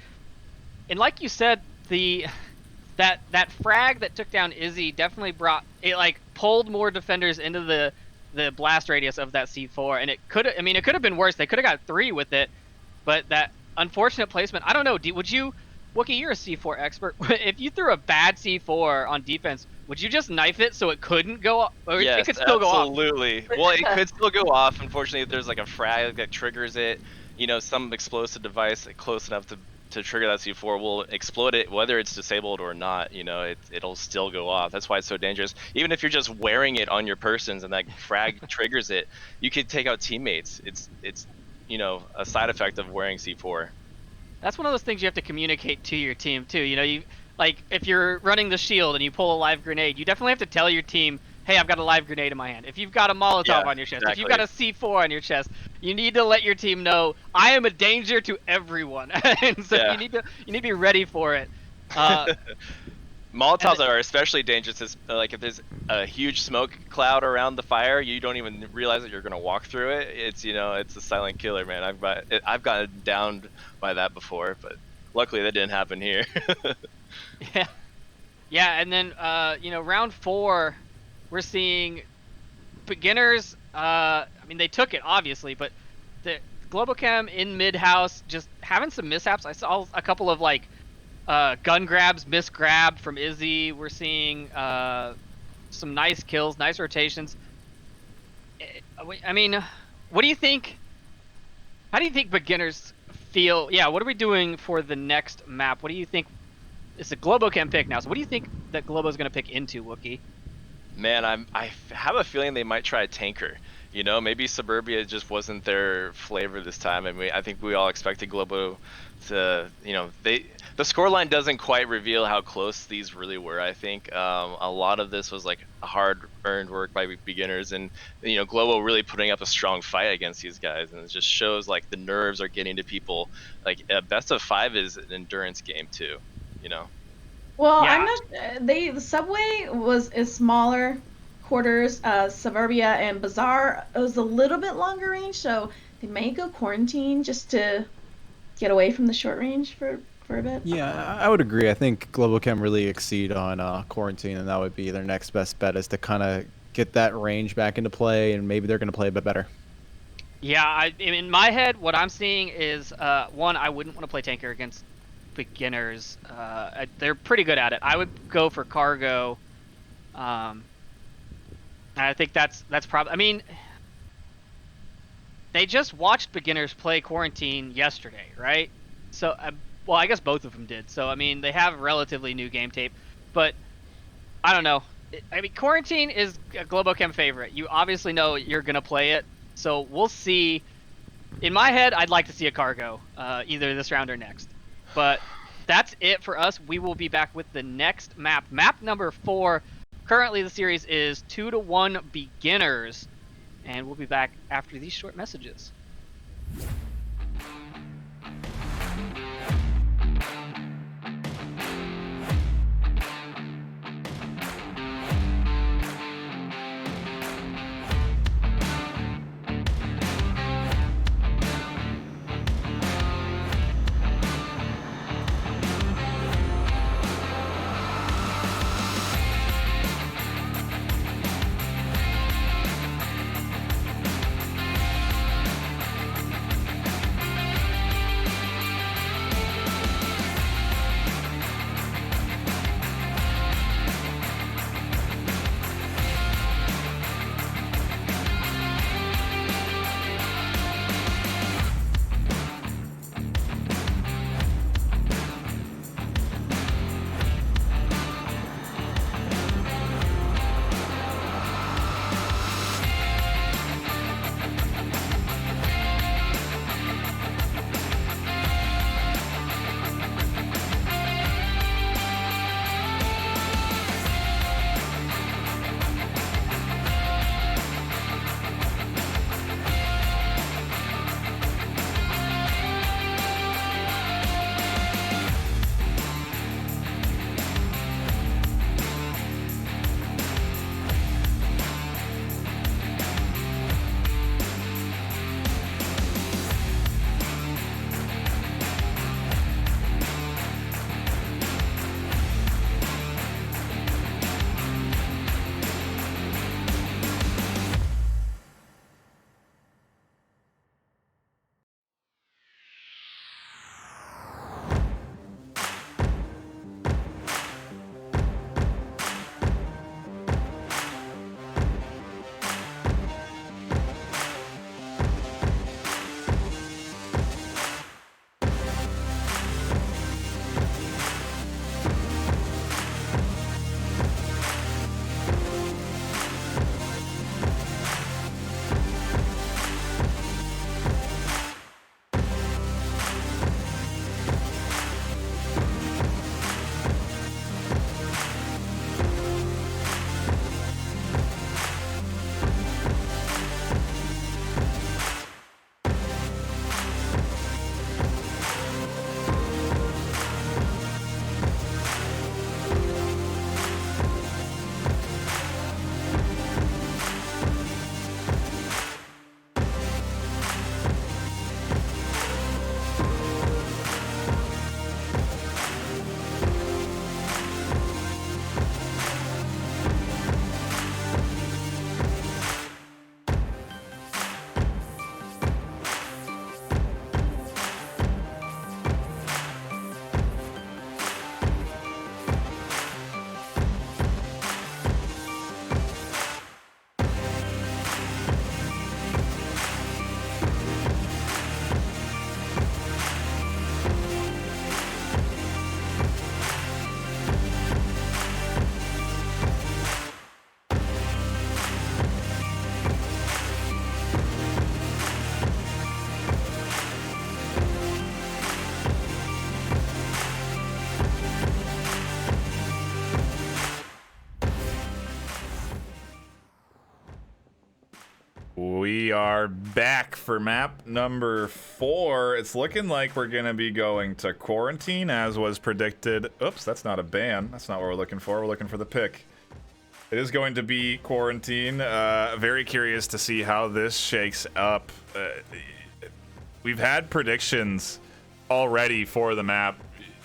And like you said, that frag that took down Izzy definitely pulled more defenders into the blast radius of that C4, and it could have been worse. They could have got 3 with it, but that unfortunate placement, I don't know, would you, Wookie, you're a C4 expert. If you threw a bad C4 on defense, would you just knife it so it couldn't go off? Or Yes, it could still go off? absolutely. Well, it could still go off. Unfortunately, if there's like a frag that triggers it, you know, some explosive device close enough to trigger that C4 will explode it, whether it's disabled or not. You know, it'll still go off. That's why it's so dangerous. Even if you're just wearing it on your persons and that frag triggers it, you could take out teammates. It's you know, a side effect of wearing C4. That's one of those things you have to communicate to your team too. You know, you like if you're running the shield and you pull a live grenade, you definitely have to tell your team, hey, I've got a live grenade in my hand. If you've got a Molotov on your chest, if you've got a C4 on your chest, you need to let your team know, I am a danger to everyone. And so you need to be ready for it. Molotovs are especially dangerous. Like if there's a huge smoke cloud around the fire, you don't even realize that you're gonna walk through it. It's, you know, it's a silent killer, man. I've gotten downed by that before, but luckily that didn't happen here. Yeah, and then you know, round 4, we're seeing beginners. I mean, they took it obviously, but the Globochem in mid house just having some mishaps. I saw a couple of like gun grabs, misgrabbed from Izzy. We're seeing some nice kills, nice rotations. I mean, what do you think? How do you think beginners feel? Yeah, what are we doing for the next map? What do you think? It's a Globochem pick now, so what do you think that Globo's going to pick into, Wookie? Man, I have a feeling they might try a tanker. You know, maybe Suburbia just wasn't their flavor this time. I mean, I think we all expected Globo to, you know, the scoreline doesn't quite reveal how close these really were. I think a lot of this was like hard-earned work by beginners, and you know, Globo really putting up a strong fight against these guys, and it just shows like the nerves are getting to people. Like best of 5 is an endurance game too, you know. Well, Yeah. I'm not. The subway is smaller quarters. Suburbia and Bazaar was a little bit longer range, so they may go quarantine just to get away from the short range for a bit. Yeah, I would agree. I think Global can really exceed on quarantine, and that would be their next best bet is to kind of get that range back into play, and maybe they're going to play a bit better. Yeah, in my head, what I'm seeing is one, I wouldn't want to play tanker against beginners. They're pretty good at it. I would go for cargo. I think that's probably. I mean, they just watched beginners play quarantine yesterday, right? So, well, I guess both of them did. So, I mean, they have relatively new game tape, but I don't know. I mean, quarantine is a Globochem favorite. You obviously know you're gonna play it, so we'll see. In my head, I'd like to see a cargo, either this round or next. But that's it for us. We will be back with the next map. Map number 4. Currently, the series is 2-1 beginners. And we'll be back after these short messages. we are back for map number 4. It's looking like we're going to be going to quarantine, as was predicted. Oops, that's not a ban. That's not what we're looking for. We're looking for the pick. It is going to be quarantine. Very curious to see how this shakes up. We've had predictions already for the map.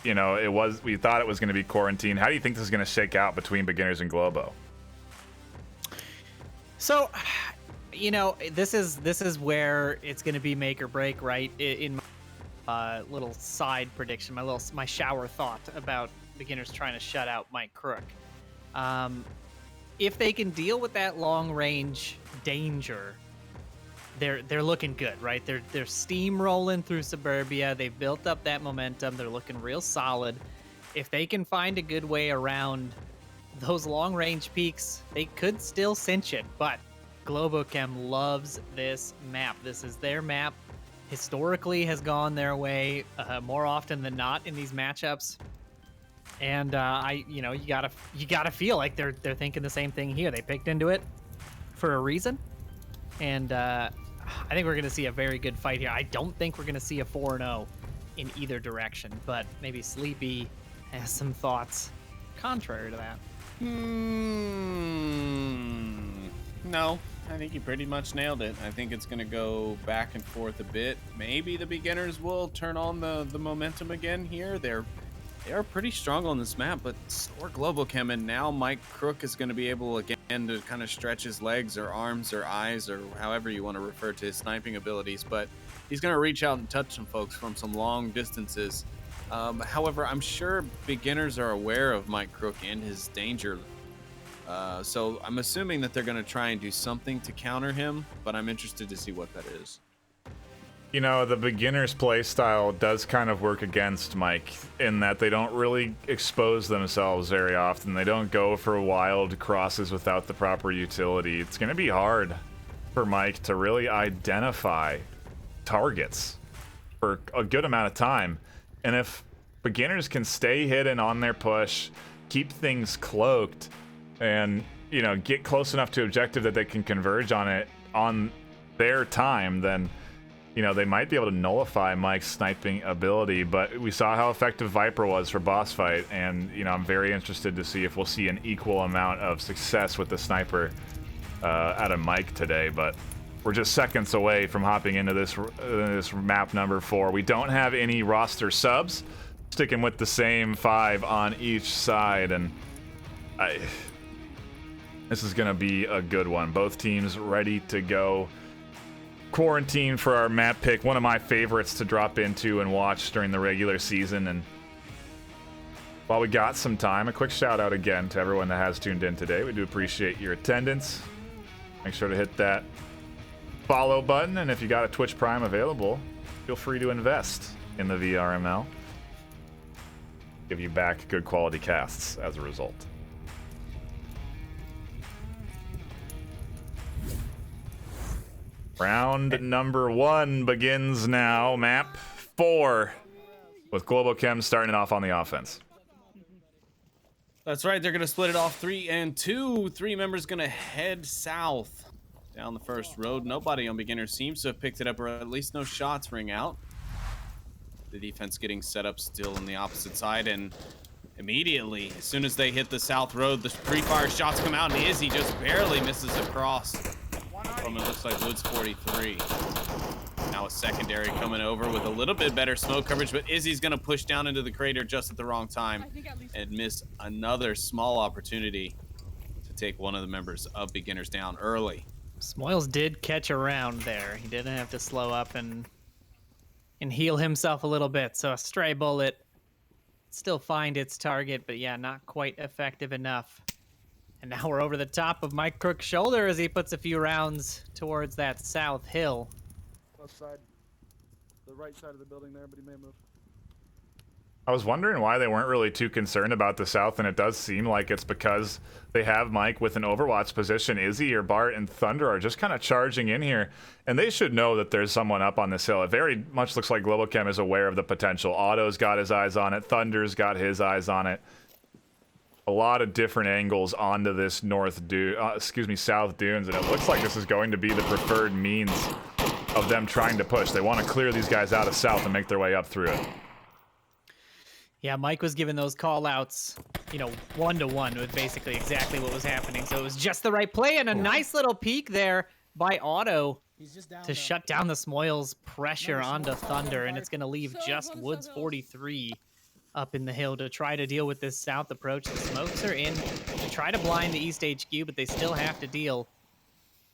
You know, we thought it was going to be quarantine. How do you think this is going to shake out between beginners and Globo? So, you know, this is where it's going to be make or break, right? In my little side prediction, my shower thought about beginners trying to shut out Mike Crook. If they can deal with that long range danger, they're looking good, right? They're steamrolling through Suburbia. They've built up that momentum. They're looking real solid. If they can find a good way around those long range peaks, they could still cinch it. But Globochem loves this map. This is their map. Historically has gone their way more often than not in these matchups. And you gotta feel like they're thinking the same thing here. They picked into it for a reason, and I think we're gonna see a very good fight here. I don't think we're gonna see a 4-0 in either direction, but maybe Sleepy has some thoughts contrary to that. No, I think you pretty much nailed it. I think it's gonna go back and forth a bit. Maybe the beginners will turn on the momentum again here. They are pretty strong on this map, but so are Globochem, and now Mike Crook is going to be able again to kind of stretch his legs or arms or eyes or however you want to refer to his sniping abilities, but he's going to reach out and touch some folks from some long distances. However, I'm sure beginners are aware of Mike Crook and his danger, so I'm assuming that they're going to try and do something to counter him, but I'm interested to see what that is. You know, the beginner's play style does kind of work against Mike in that they don't really expose themselves very often. They don't go for wild crosses without the proper utility. It's going to be hard for Mike to really identify targets for a good amount of time. And if beginners can stay hidden on their push, keep things cloaked, and, you know, get close enough to objective that they can converge on it on their time, then, you know, they might be able to nullify Mike's sniping ability. But we saw how effective Viper was for boss fight, and, you know, I'm very interested to see if we'll see an equal amount of success with the sniper out of Mike today. But we're just seconds away from hopping into this map number 4. We don't have any roster subs, sticking with the same 5 on each side, and this is gonna be a good one. Both teams ready to go. Quarantine for our map pick, one of my favorites to drop into and watch during the regular season. And while we got some time, a quick shout out again to everyone that has tuned in today. We do appreciate your attendance. Make sure to hit that follow button, and if you got a Twitch Prime available, feel free to invest in the VRML. Give you back good quality casts as a result. Round number 1 begins now. Map 4, with Globochem starting it off on the offense. That's right. They're going to split it off 3 and 2. 3 members going to head south down the first road. Nobody on beginners seems to have picked it up, or at least no shots ring out. The defense getting set up still on the opposite side, and immediately, as soon as they hit the south road, the pre-fire shots come out, and Izzy just barely misses across from, it looks like, Woods 43. Now a secondary coming over with a little bit better smoke coverage, but Izzy's going to push down into the crater just at the wrong time and miss another small opportunity to take one of the members of beginners down early. Smoils did catch a round there. He didn't have to slow up and heal himself a little bit, so a stray bullet still find its target, but yeah, not quite effective enough. And now we're over the top of Mike Crook's shoulder as he puts a few rounds towards that south hill. Left side. The right side of the building there, but he may move. I was wondering why they weren't really too concerned about the south, and it does seem like it's because they have Mike with an Overwatch position. Izzy or Bart and Thunder are just kind of charging in here, and they should know that there's someone up on this hill. It very much looks like Globochem is aware of the potential. Otto's got his eyes on it. Thunder's got his eyes on it. a lot of different angles onto this south dunes, and it looks like this is going to be the preferred means of them trying to push. They want to clear these guys out of south and make their way up through it. Yeah, Mike was giving those call-outs, you know, 1-to-1 with basically exactly what was happening. So it was just the right play and a nice little peek there by Otto to shut down the Smoils pressure onto Thunder, and it's going to leave just Woods 43 up in the hill to try to deal with this south approach. The smokes are in to try to blind the East HQ, but they still have to deal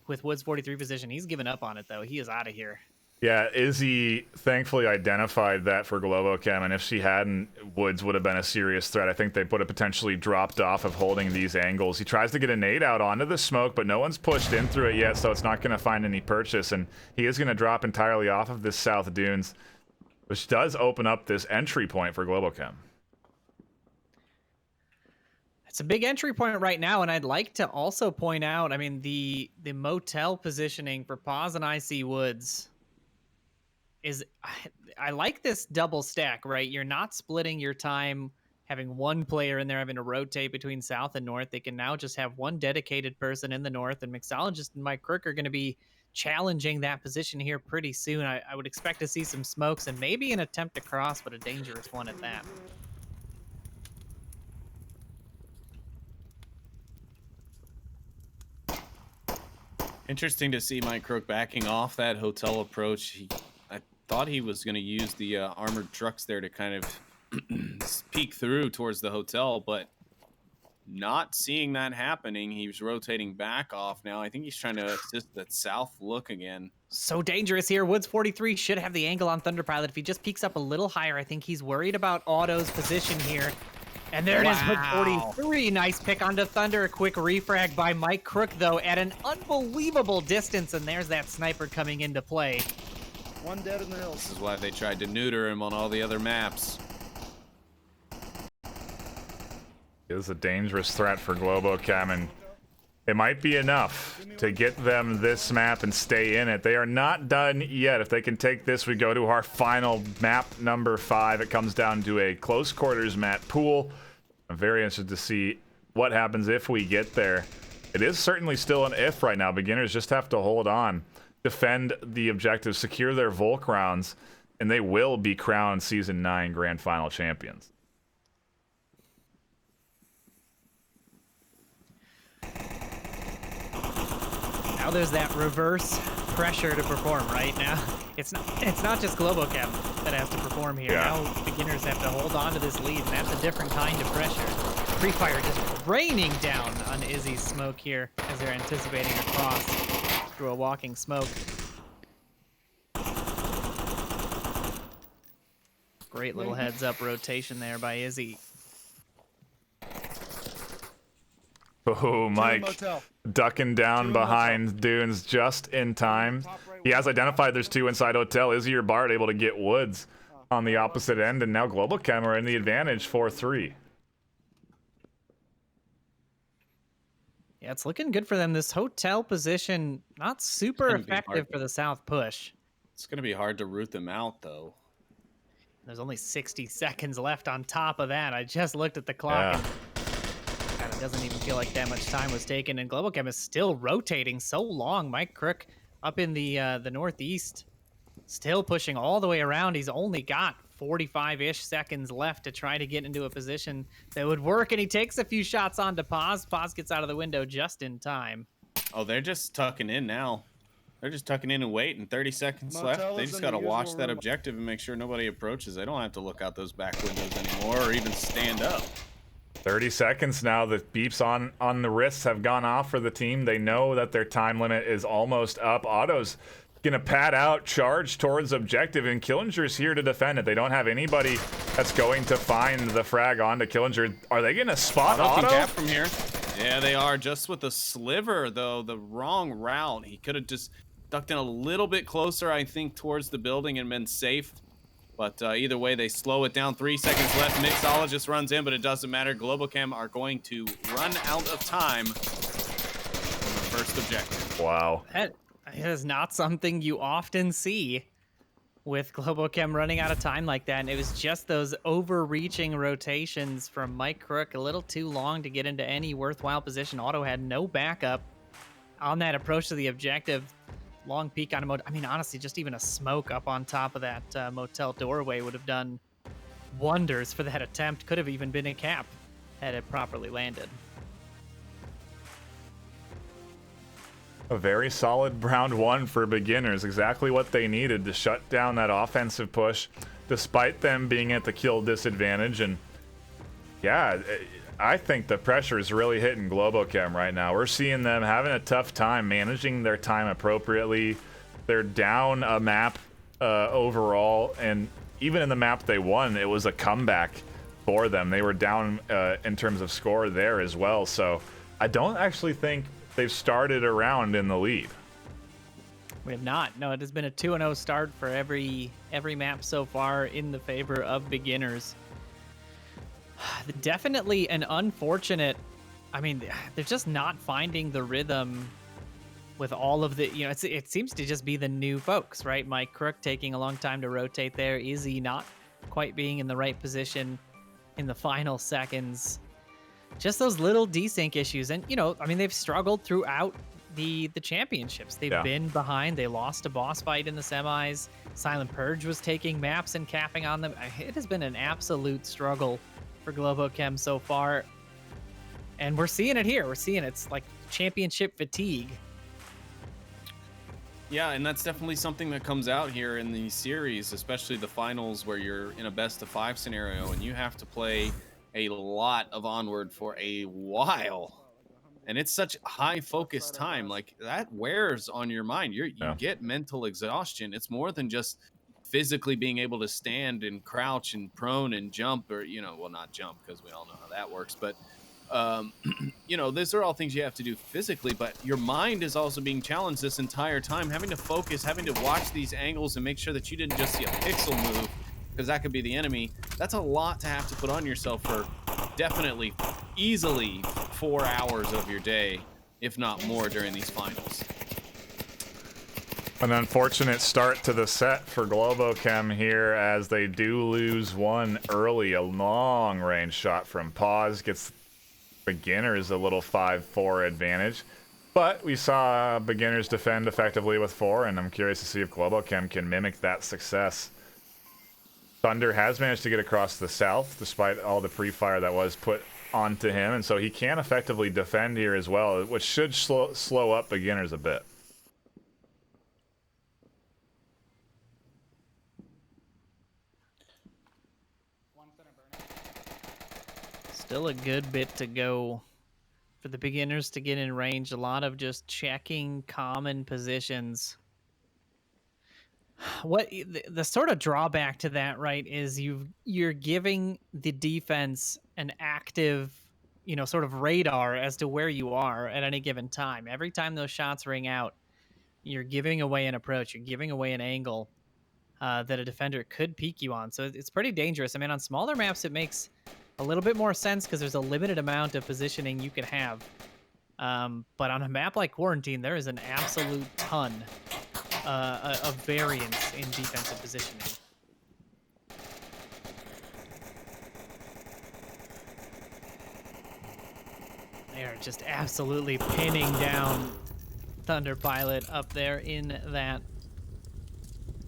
with Woods 43 position. He's given up on it, though. He is out of here. Yeah, Izzy thankfully identified that for Globochem, and if she hadn't, Woods would have been a serious threat. I think they would have potentially dropped off of holding these angles. He tries to get a nade out onto the smoke, but no one's pushed in through it yet, so it's not going to find any purchase, and he is going to drop entirely off of this south dunes, which does open up this entry point for Globochem. It's a big entry point right now, and I'd like to also point out, I mean, the motel positioning for Paz and IC Woods is, I like this double stack, right? You're not splitting your time, having one player in there having to rotate between south and north. They can now just have one dedicated person in the north, and Mixologist and Mike Crook are going to be challenging that position here pretty soon. I would expect to see some smokes and maybe an attempt to cross, but a dangerous one at that. Interesting to see Mike Crook backing off that hotel approach. I thought he was going to use the armored trucks there to kind of peek through towards the hotel, but not seeing that happening. He was rotating back off now. I think he's trying to assist that south look again. So dangerous here. Woods 43 should have the angle on Thunderpilot. If he just peeks up a little higher, I think he's worried about Otto's position here. And there it is, Woods 43. Nice pick onto Thunder. A quick refrag by Mike Crook, though, at an unbelievable distance. And there's that sniper coming into play. One dead in the hills. This is why they tried to neuter him on all the other maps. It is a dangerous threat for Globochem, and it might be enough to get them this map and stay in it. They are not done yet. If they can take this, we go to our final map, number 5. It comes down to a close quarters map pool. I'm very interested to see what happens if we get there. It is certainly still an if right now. Beginners just have to hold on, defend the objectives, secure their Volk rounds, and they will be crowned Season 9 Grand Final champions. Now there's that reverse pressure to perform right now. It's not just Globochem that has to perform here. Yeah. Now beginners have to hold on to this lead, and that's a different kind of pressure. Free Fire just raining down on Izzy's smoke here as they're anticipating a cross through a walking smoke. Great little heads up rotation there by Izzy. Oh, Mike ducking down behind dunes just in time. He has identified there's 2 inside hotel. Izzy or Bart able to get Woods on the opposite end, and now Globochem are in the advantage 4-3. Yeah, it's looking good for them. This hotel position, not super effective for the south push. It's going to be hard to root them out, though. There's only 60 seconds left on top of that. I just looked at the clock. Yeah. And it doesn't even feel like that much time was taken, and Globochem is still rotating so long. Mike Crook up in the northeast, still pushing all the way around. He's only got 45-ish seconds left to try to get into a position that would work, and he takes a few shots onto Paz. Paz gets out of the window just in time. Oh, they're just tucking in now. They're just tucking in and waiting. 30 seconds left. They just got to watch that objective and make sure nobody approaches. They don't have to look out those back windows anymore or even stand up. 30 seconds now. The beeps on the wrists have gone off for the team. They know that their time limit is almost up. Otto's gonna pad out, charge towards objective, and Killinger's here to defend it. They don't have anybody that's going to find the frag onto Killinger. Are they gonna spot Otto? Cap from here. Yeah, they are. Just with the sliver, though, the wrong route. He could have just ducked in a little bit closer, I think, towards the building and been safe. But either way, they slow it down. 3 seconds left. Mixologist runs in, but it doesn't matter. Globochem are going to run out of time on the first objective. Wow. That is not something you often see. with Globochem running out of time like that, and it was just those overreaching rotations from Mike Crook, a little too long to get into any worthwhile position. Otto had no backup on that approach to the objective. Long peek on a motel. I mean, honestly, just even a smoke up on top of that motel doorway would have done wonders for that attempt. Could have even been a cap had it properly landed. A very solid round one for beginners. Exactly what they needed to shut down that offensive push, despite them being at the kill disadvantage. And yeah, I think the pressure is really hitting Globochem right now. We're seeing them having a tough time managing their time appropriately. They're down a map overall, and even in the map they won, it was a comeback for them. They were down in terms of score there as well. So I don't actually think they've started a round in the lead. We have not. No, it has been a 2-0 start for every map so far in the favor of beginners. Definitely an unfortunate. I mean, they're just not finding the rhythm with all of the. You know, it seems to just be the new folks, right? Mike Crook taking a long time to rotate there. Izzy not quite being in the right position in the final seconds. Just those little desync issues, and you know, I mean, they've struggled throughout the championships. They've been behind. They lost a boss fight in the semis. Silent Purge was taking maps and capping on them. It has been an absolute struggle for Globochem so far, and we're seeing it here. We're seeing it's like championship fatigue. Yeah, and that's definitely something that comes out here in these series, especially the finals where you're in a best-of-5 scenario and you have to play a lot of Onward for a while, and it's such high focus time. Like, that wears on your mind. You get mental exhaustion. It's more than just physically being able to stand and crouch and prone and jump, or, you know, well, not jump because we all know how that works, but you know, these are all things you have to do physically, but your mind is also being challenged this entire time, having to focus, having to watch these angles and make sure that you didn't just see a pixel move, because that could be the enemy. That's a lot to have to put on yourself for definitely, easily 4 hours of your day, if not more, during these finals. An unfortunate start to the set for Globochem here, as they do lose one early. A long range shot from Pause gets beginners a little 5-4 advantage. But we saw beginners defend effectively with 4, and I'm curious to see if Globochem can mimic that success. Thunder has managed to get across the south, despite all the pre-fire that was put onto him, and so he can effectively defend here as well, which should slow up beginners a bit. Still a good bit to go for the beginners to get in range. A lot of just checking common positions. What the sort of drawback to that, right, is you're giving the defense an active, you know, sort of radar as to where you are at any given time. Every time those shots ring out, you're giving away an approach, you're giving away an angle that a defender could peek you on. So it's pretty dangerous. I mean, on smaller maps, it makes a little bit more sense because there's a limited amount of positioning you can have. But on a map like Quarantine, there is an absolute ton of variance in defensive positioning. They are just absolutely pinning down Thunder Pilot up there in that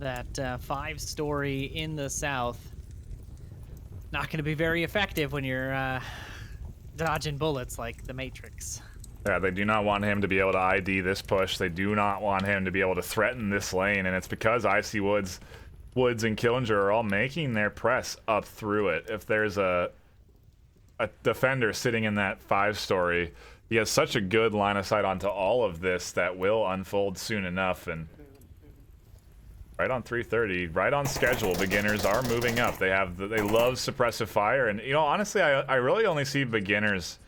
5-story in the south. Not going to be very effective when you're dodging bullets like the Matrix. Yeah, they do not want him to be able to ID this push. They do not want him to be able to threaten this lane, and it's because Icy Woods and Killinger are all making their press up through it. If there's a defender sitting in that 5-story, he has such a good line of sight onto all of this that will unfold soon enough. And right on 3:30, right on schedule, beginners are moving up. They love suppressive fire, and you know, honestly, I really only see beginners,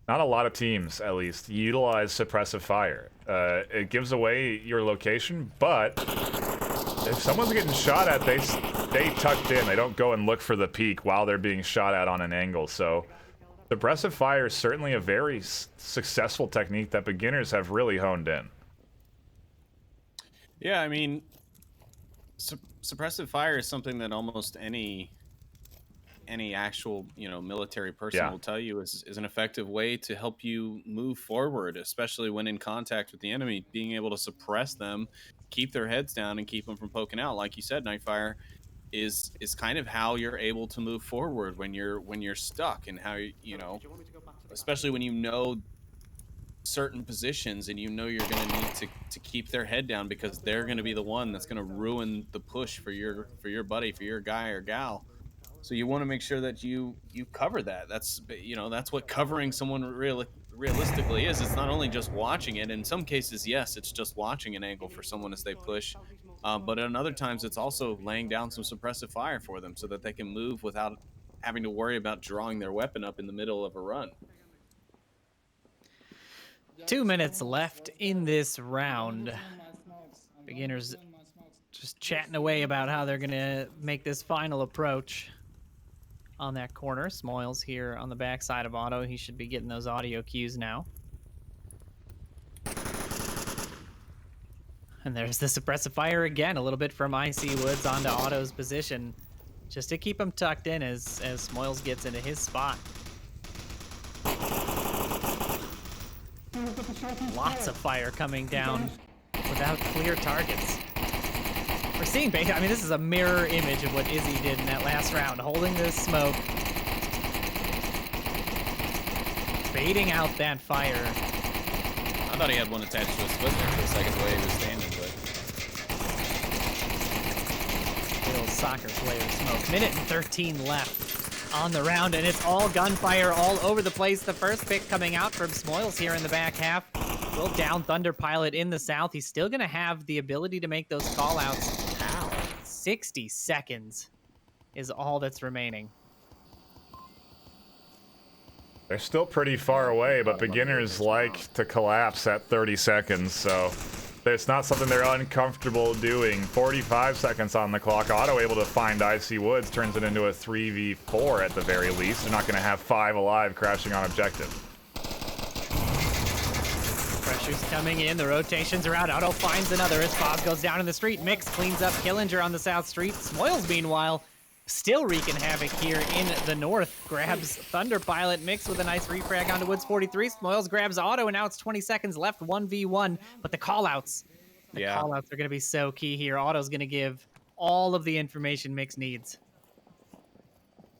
not a lot of teams at least, utilize suppressive fire. It gives away your location, but if someone's getting shot at, they stay tucked in. They don't go and look for the peak while they're being shot at on an angle. So suppressive fire is certainly a very successful technique that beginners have really honed in. Yeah, I mean, Suppressive fire is something that almost any actual military person will tell you is an effective way to help you move forward, especially when in contact with the enemy. Being able to suppress them, keep their heads down, and keep them from poking out, like you said, NightFire, is kind of how you're able to move forward when you're stuck, and how especially when certain positions and you're going to need to keep their head down, because they're going to be the one that's going to ruin the push for your buddy, for your guy or gal. So you want to make sure that you cover that. That's that's what covering someone realistically is. It's not only just watching it. In some cases, yes, it's just watching an angle for someone as they push, but in other times it's also laying down some suppressive fire for them so that they can move without having to worry about drawing their weapon up in the middle of a run. 2 minutes left in this round. Beginners just chatting away about how they're going to make this final approach on that corner. Smoils here on the backside of Otto. He should be getting those audio cues now. And there's the suppressive fire again, a little bit from Icy Woods onto Otto's position, just to keep him tucked in as Smoils gets into his spot. Lots of fire coming down without clear targets. We're seeing, I mean, this is a mirror image of what Izzy did in that last round, holding this smoke, baiting out that fire. I thought he had one attached to his foot there for a second, the way he was standing, but... Good old soccer player smoke. Minute and 13 left on the round, and it's all gunfire all over the place. The first pick coming out from Smoils here in the back half. Will down Thunder Pilot in the south. He's still going to have the ability to make those call-outs. 60 seconds is all that's remaining. They're still pretty far away, but beginners like to collapse at 30 seconds, so it's not something they're uncomfortable doing. 45 seconds on the clock. Otto able to find Icy Woods, turns it into a 3v4 at the very least. They're not going to have 5 alive crashing on objective. Pressure's coming in, the rotations are out. Otto finds another as Foz goes down in the street. Mix cleans up Killinger on the south street. Smoils, meanwhile, still wreaking havoc here in the north. Grabs Thunder Pilot. Mix with a nice refrag onto Woods 43. Smoils grabs Otto, and now it's 20 seconds left, 1v1. But the callouts, callouts are going to be so key here. Otto's going to give all of the information Mix needs.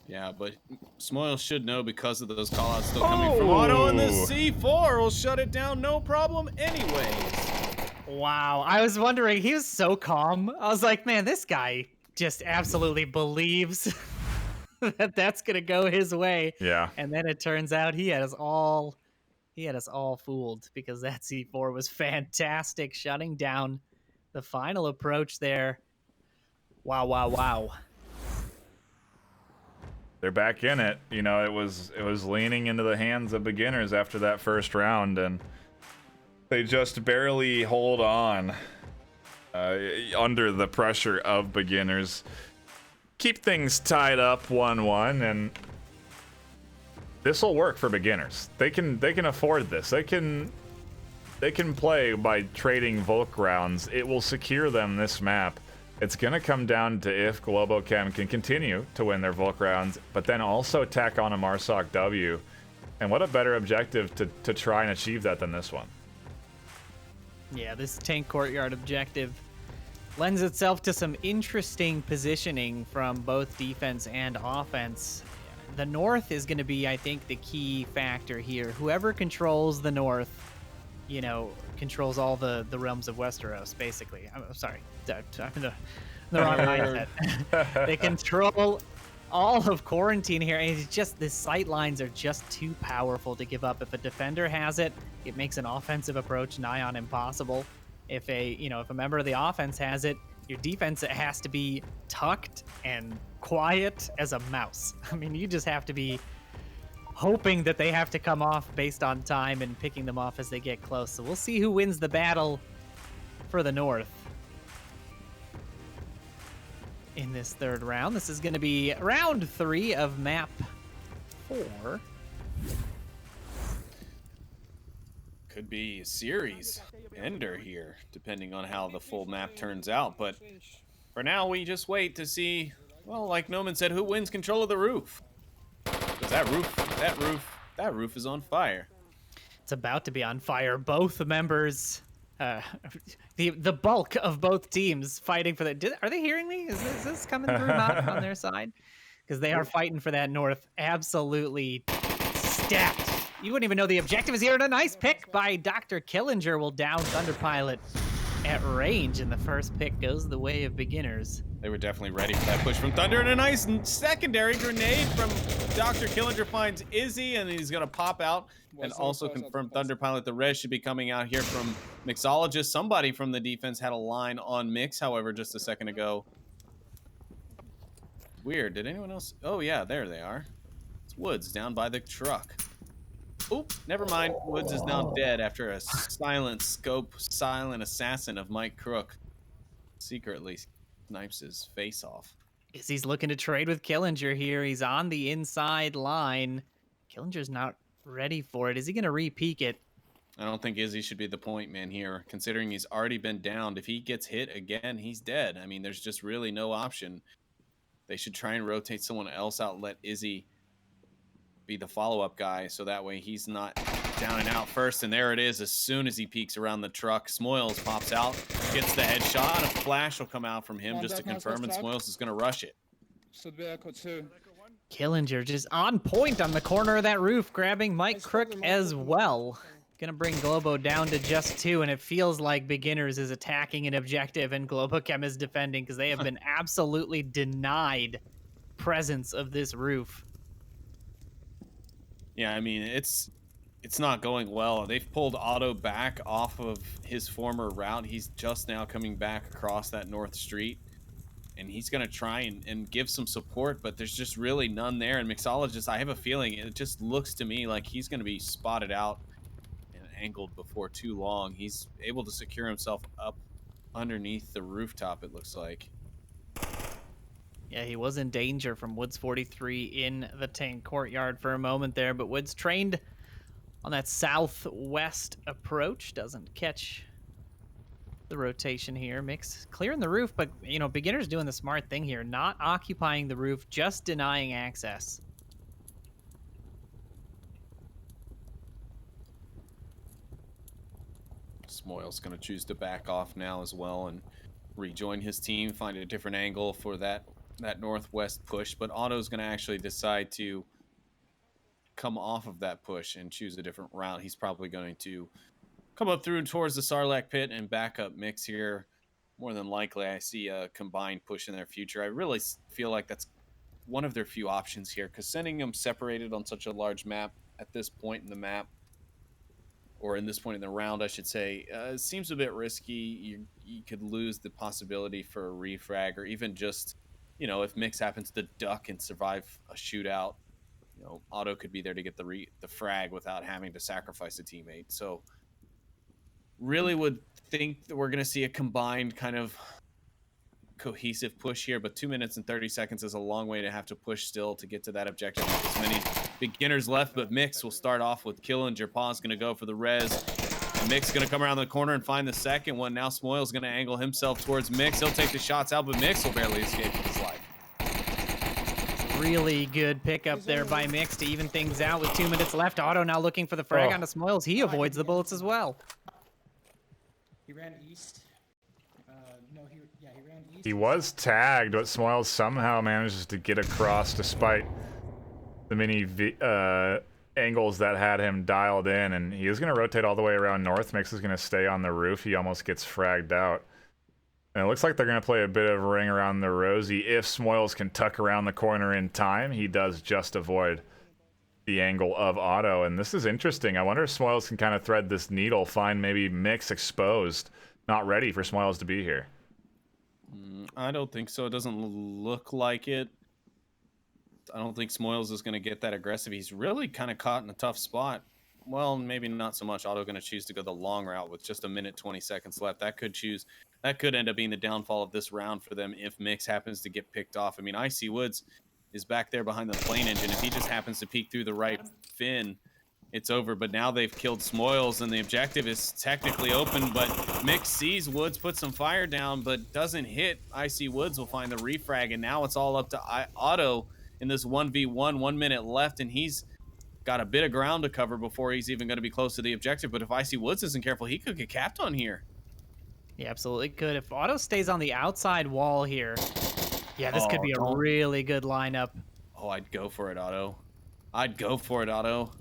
Yeah, but Smoils should know, because of those callouts still coming from Otto, and the C4 will shut it down no problem anyways. Wow, I was wondering, he was so calm. I was like, man, this guy just absolutely believes that that's gonna go his way. Yeah. And then it turns out he had us all fooled, because that C4 was fantastic, shutting down the final approach there. Wow, wow, wow. They're back in it. You know, it was leaning into the hands of beginners after that first round, and they just barely hold on under the pressure of beginners. Keep things tied up 1-1, and this will work for beginners. They can afford this. They can play by trading Volk rounds. It will secure them this map. It's going to come down to if Globochem can continue to win their Volk rounds, but then also tack on a Marsoc W. And what a better objective to try and achieve that than this one. Yeah, this tank courtyard objective lends itself to some interesting positioning from both defense and offense. The north is going to be, I think, the key factor here. Whoever controls the north, you know, controls all the realms of Westeros, basically. I'm sorry, I'm in the wrong mindset. They control all of quarantine here, and it's just the sight lines are just too powerful to give up. If a defender has it, it makes an offensive approach nigh on impossible. If a member of the offense has it, your defense has to be tucked and quiet as a mouse. I mean, you just have to be hoping that they have to come off based on time and picking them off as they get close. So we'll see who wins the battle for the north in this third round. This is going to be round 3 of map 4. Could be a series ender here, depending on how the full map turns out. But for now, we just wait to see, well, like Noman said, who wins control of the roof. Because that roof is on fire. It's about to be on fire. Both members, the bulk of both teams fighting for that. Are they hearing me? Is this coming through on their side? Because they are fighting for that north. Absolutely stacked. You wouldn't even know the objective is here. And a nice pick by Dr. Killinger will down Thunderpilot at range. And the first pick goes the way of beginners. They were definitely ready for that push from Thunder. And a nice secondary grenade from Dr. Killinger finds Izzy. And he's going to pop out and also confirm Thunderpilot. The res should be coming out here from Mixologist. Somebody from the defense had a line on Mix, however, just a second ago. Weird. Did anyone else? Oh, yeah, there they are. It's Woods down by the truck. Oop, never mind. Woods is now dead after a silent assassin of Mike Crook secretly snipes his face off. Izzy's looking to trade with Killinger here. He's on the inside line. Killinger's not ready for it. Is he going to re-peek it? I don't think Izzy should be the point man here, considering he's already been downed. If he gets hit again, he's dead. I mean, there's just really no option. They should try and rotate someone else out, let Izzy be the follow-up guy, so that way he's not down and out first. And there it is. As soon as he peeks around the truck, Smoils pops out, gets the headshot. A flash will come out from him just to confirm, and Smoils is going to rush it. Killinger just on point on the corner of that roof, grabbing Mike Crook as well. Gonna bring Globo down to just 2, and it feels like Beginners is attacking an objective and Globochem is defending because they have been absolutely denied presence of this roof. Yeah, I mean, it's not going well. They've pulled Otto back off of his former route. He's just now coming back across that north street, and he's going to try and give some support, but there's just really none there. And Mixologist, I have a feeling, it just looks to me like he's going to be spotted out and angled before too long. He's able to secure himself up underneath the rooftop, it looks like. Yeah, he was in danger from Woods 43 in the tank courtyard for a moment there, but Woods trained on that southwest approach. Doesn't catch the rotation here. Mix clearing the roof, but, you know, Beginner's doing the smart thing here, not occupying the roof, just denying access. Smoil's going to choose to back off now as well and rejoin his team, find a different angle for that northwest push, but Otto's going to actually decide to come off of that push and choose a different route. He's probably going to come up through towards the Sarlacc pit and back up Mix here. More than likely, I see a combined push in their future. I really feel like that's one of their few options here, because sending them separated on such a large map at this point in the map, or in this point in the round, I should say, seems a bit risky. You could lose the possibility for a refrag, or even just, you know, if Mix happens to duck and survive a shootout, you know, Otto could be there to get the frag without having to sacrifice a teammate. So really would think that we're going to see a combined kind of cohesive push here, but 2 minutes and 30 seconds is a long way to have to push still to get to that objective. As many Beginners left, but Mix will start off with Killinger. Paw's going to go for the res. And Mix going to come around the corner and find the second one. Now Smoil's going to angle himself towards Mix. He'll take the shots out, but Mix will barely escape with his life. Really good pickup there by Mix to even things out with 2 minutes left. Otto now looking for the frag onto Smoils. He avoids the bullets as well. He ran east. He ran east. He was tagged, but Smoils somehow manages to get across despite the many angles that had him dialed in, and he is going to rotate all the way around north. Mix is going to stay on the roof. He almost gets fragged out. And it looks like they're going to play a bit of ring around the rosy. If Smoils can tuck around the corner in time, he does just avoid the angle of Otto. And this is interesting. I wonder if Smoils can kind of thread this needle, find maybe Mix exposed, not ready for Smoils to be here. I don't think so. It doesn't look like it. I don't think Smoils is going to get that aggressive. He's really kind of caught in a tough spot. Well, maybe not so much. Otto going to choose to go the long route with just 1 minute 20 seconds left. That could end up being the downfall of this round for them if Mix happens to get picked off. I mean, Icy Woods is back there behind the plane engine. If he just happens to peek through the right fin, it's over. But now they've killed Smoils, and the objective is technically open. But Mix sees Woods put some fire down, but doesn't hit. Icy Woods will find the refrag, and now it's all up to Otto in this 1v1. 1 minute left, and he's got a bit of ground to cover before he's even going to be close to the objective. But if Icy Woods isn't careful, he could get capped on here. He absolutely could. If Otto stays on the outside wall here, yeah, this could be a really good lineup. Oh, I'd go for it, Otto. I'd go for it, Otto.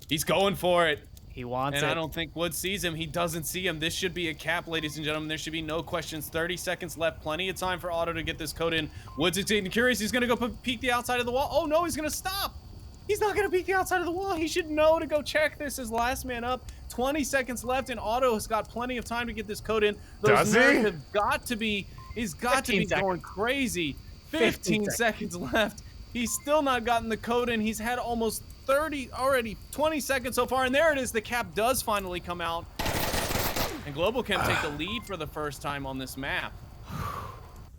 He's going for it. He wants it. And I don't think Woods sees him. He doesn't see him. This should be a cap, ladies and gentlemen. There should be no questions. 30 seconds left. Plenty of time for Otto to get this code in. Woods is getting curious. He's going to go peek the outside of the wall. Oh, no, he's going to stop. He's not going to peek the outside of the wall. He should know to go check this as last man up. 20 seconds left, and Otto has got plenty of time to get this code in. Does he? Have got to be, he's got to be going crazy. 15 seconds left. He's still not gotten the code in. He's had almost 20 seconds so far, and there it is. The cap does finally come out, and Global Chem take the lead for the first time on this map.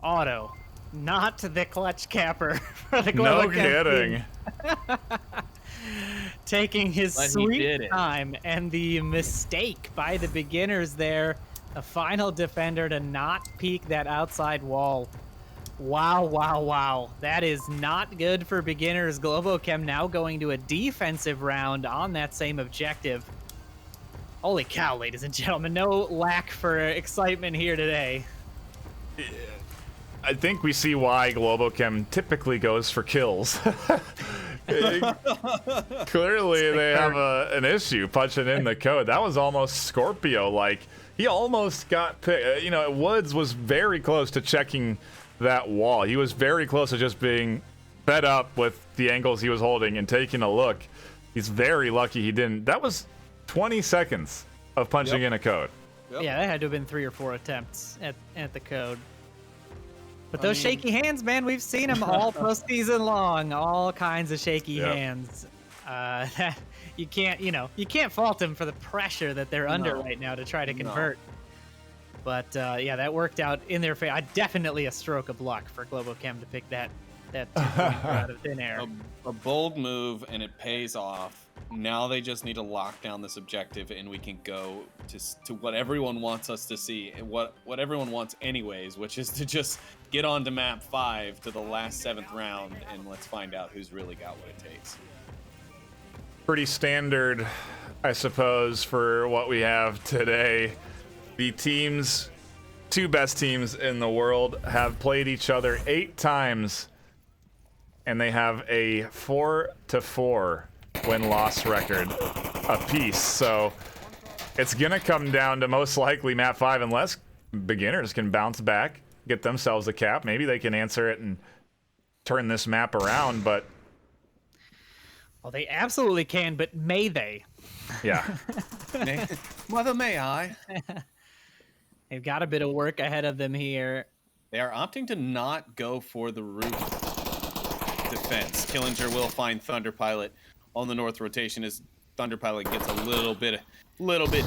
Otto, not the clutch capper for the Global Chem kidding. Taking his sweet time, and the mistake by the beginners there, the final defender to not peek that outside wall. Wow, wow, wow. That is not good for beginners. Globochem now going to a defensive round on that same objective. Holy cow, ladies and gentlemen. No lack for excitement here today. I think we see why Globochem typically goes for kills. Clearly, they have an issue punching in the code. That was almost Scorpio-like. He almost got picked. You know, Woods was very close to checking that wall. He was very close to just being fed up with the angles he was holding and taking a look. He's very lucky he didn't. That was 20 seconds of punching in a code. Yeah, that had to have been 3 or 4 attempts at the code. But those shaky hands, man, we've seen them all postseason long. All kinds of shaky hands. You can't fault them for the pressure that they're under right now to try to convert. But yeah, that worked out in their favor. Definitely a stroke of luck for Globochem to pick that out of thin air. A bold move, and it pays off. Now they just need to lock down this objective, and we can go to what everyone wants us to see, and what everyone wants anyways, which is to just get on to map 5 to the last 7th round, and let's find out who's really got what it takes. Pretty standard, I suppose, for what we have today. The two best teams in the world have played each other 8 times, and they have a 4-4 win-loss record apiece. So it's gonna come down to most likely map 5, unless beginners can bounce back, get themselves a cap. Maybe they can answer it and turn this map around, but well, they absolutely can, but may they? Yeah. Mother may I? They've got a bit of work ahead of them here. They are opting to not go for the roof defense. Killinger will find Thunder Pilot on the north rotation as Thunder Pilot gets a little bit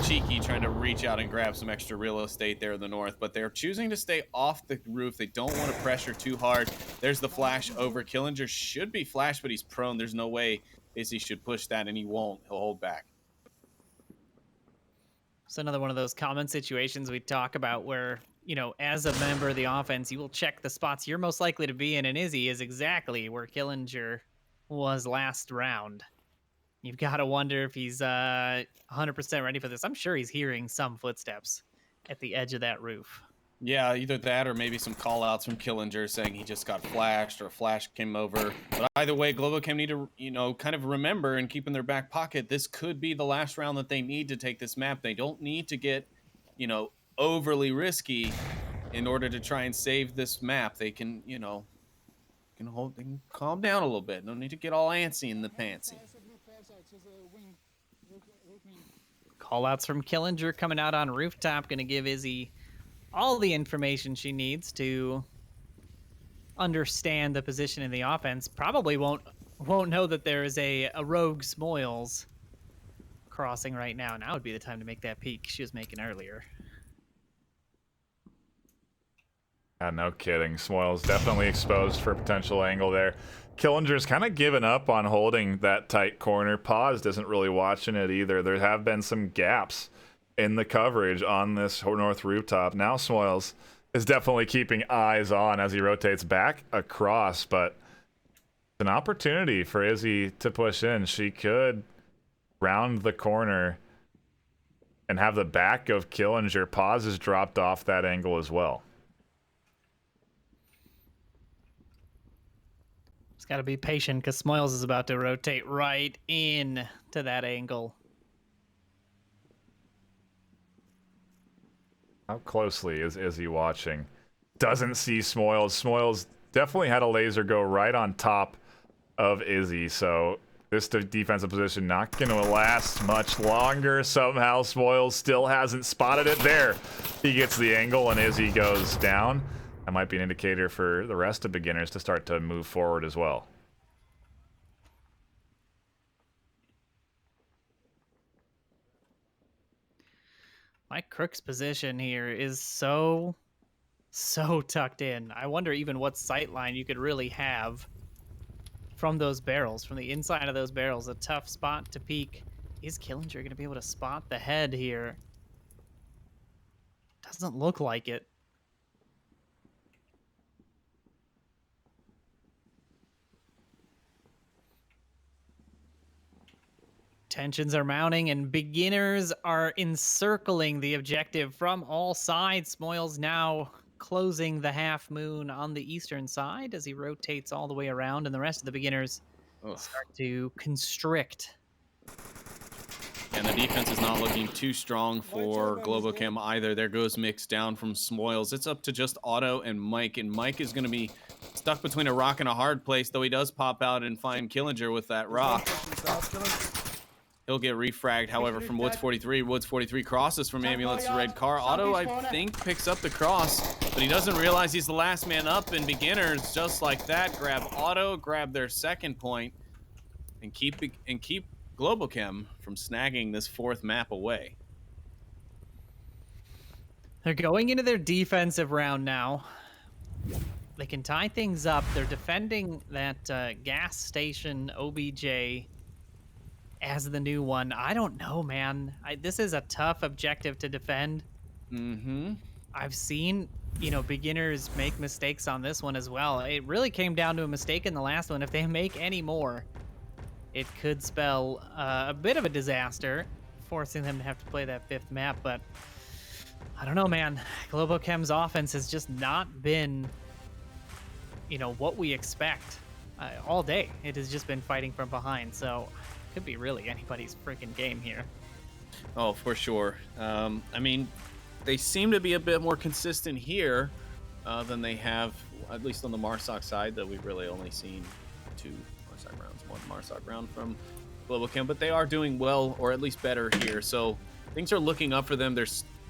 cheeky, trying to reach out and grab some extra real estate there in the north, but they're choosing to stay off the roof. They don't want to pressure too hard. There's the flash over. Killinger should be flashed, but he's prone. There's no way Izzy should push that, and he won't. He'll hold back. It's another one of those common situations we talk about where, you know, as a member of the offense, you will check the spots you're most likely to be in, and Izzy is exactly where Killinger was last round. You've got to wonder if he's 100% ready for this. I'm sure he's hearing some footsteps at the edge of that roof. Yeah, either that or maybe some call-outs from Killinger saying he just got flashed or a flash came over. But either way, Globochem need to, kind of remember and keep in their back pocket, this could be the last round that they need to take this map. They don't need to get, overly risky in order to try and save this map. They can, they can calm down a little bit. No need to get all antsy in the pantsy. Call-outs from Killinger coming out on rooftop, going to give Izzy all the information she needs to understand the position in the offense. Probably won't know that there is a rogue Smoils crossing right now. Now would be the time to make that peek she was making earlier. Yeah, no kidding. Smoil's definitely exposed for a potential angle there. Killinger's kind of given up on holding that tight corner. Paused isn't really watching it either. There have been some gaps in the coverage on this north rooftop. Now Smoils is definitely keeping eyes on as he rotates back across, but an opportunity for Izzy to push in. She could round the corner and have the back of Killinger. Pause has dropped off that angle as well. Just got to be patient because Smoils is about to rotate right in to that angle. How closely is Izzy watching? Doesn't see Smoils. Smoils definitely had a laser go right on top of Izzy, so this defensive position not going to last much longer. Somehow Smoils still hasn't spotted it there. He gets the angle and Izzy goes down. That might be an indicator for the rest of beginners to start to move forward as well. Mike Crook's position here is so tucked in. I wonder even what sight line you could really have from those barrels, from the inside of those barrels. A tough spot to peek. Is Killinger going to be able to spot the head here? Doesn't look like it. Tensions are mounting and beginners are encircling the objective from all sides. Smoils now closing the half moon on the eastern side as he rotates all the way around, and the rest of the beginners start to constrict. And the defense is not looking too strong for Globochem either. There goes Mix down from Smoils. It's up to just Otto and Mike is going to be stuck between a rock and a hard place, though he does pop out and find Killinger with that rock. He'll get refragged, however, from Woods 43. Woods 43 crosses from Amulet's red car. Otto, I think, picks up the cross, but he doesn't realize he's the last man up, and beginners, just like that, grab Otto, grab their second point, and keep Globochem from snagging this fourth map away. They're going into their defensive round now. They can tie things up. They're defending that gas station OBJ as the new one. I don't know, man. This is a tough objective to defend. I've seen, beginners make mistakes on this one as well. It really came down to a mistake in the last one. If they make any more, it could spell a bit of a disaster, forcing them to have to play that fifth map. But I don't know, man. Globochem's offense has just not been, what we expect all day. It has just been fighting from behind. So could be really anybody's freaking game here. Oh, for sure. I mean, they seem to be a bit more consistent here than they have, at least on the Marsoc side, that we've really only seen two Marsoc rounds, one Marsoc round from Globochem, but they are doing well, or at least better here. So things are looking up for them.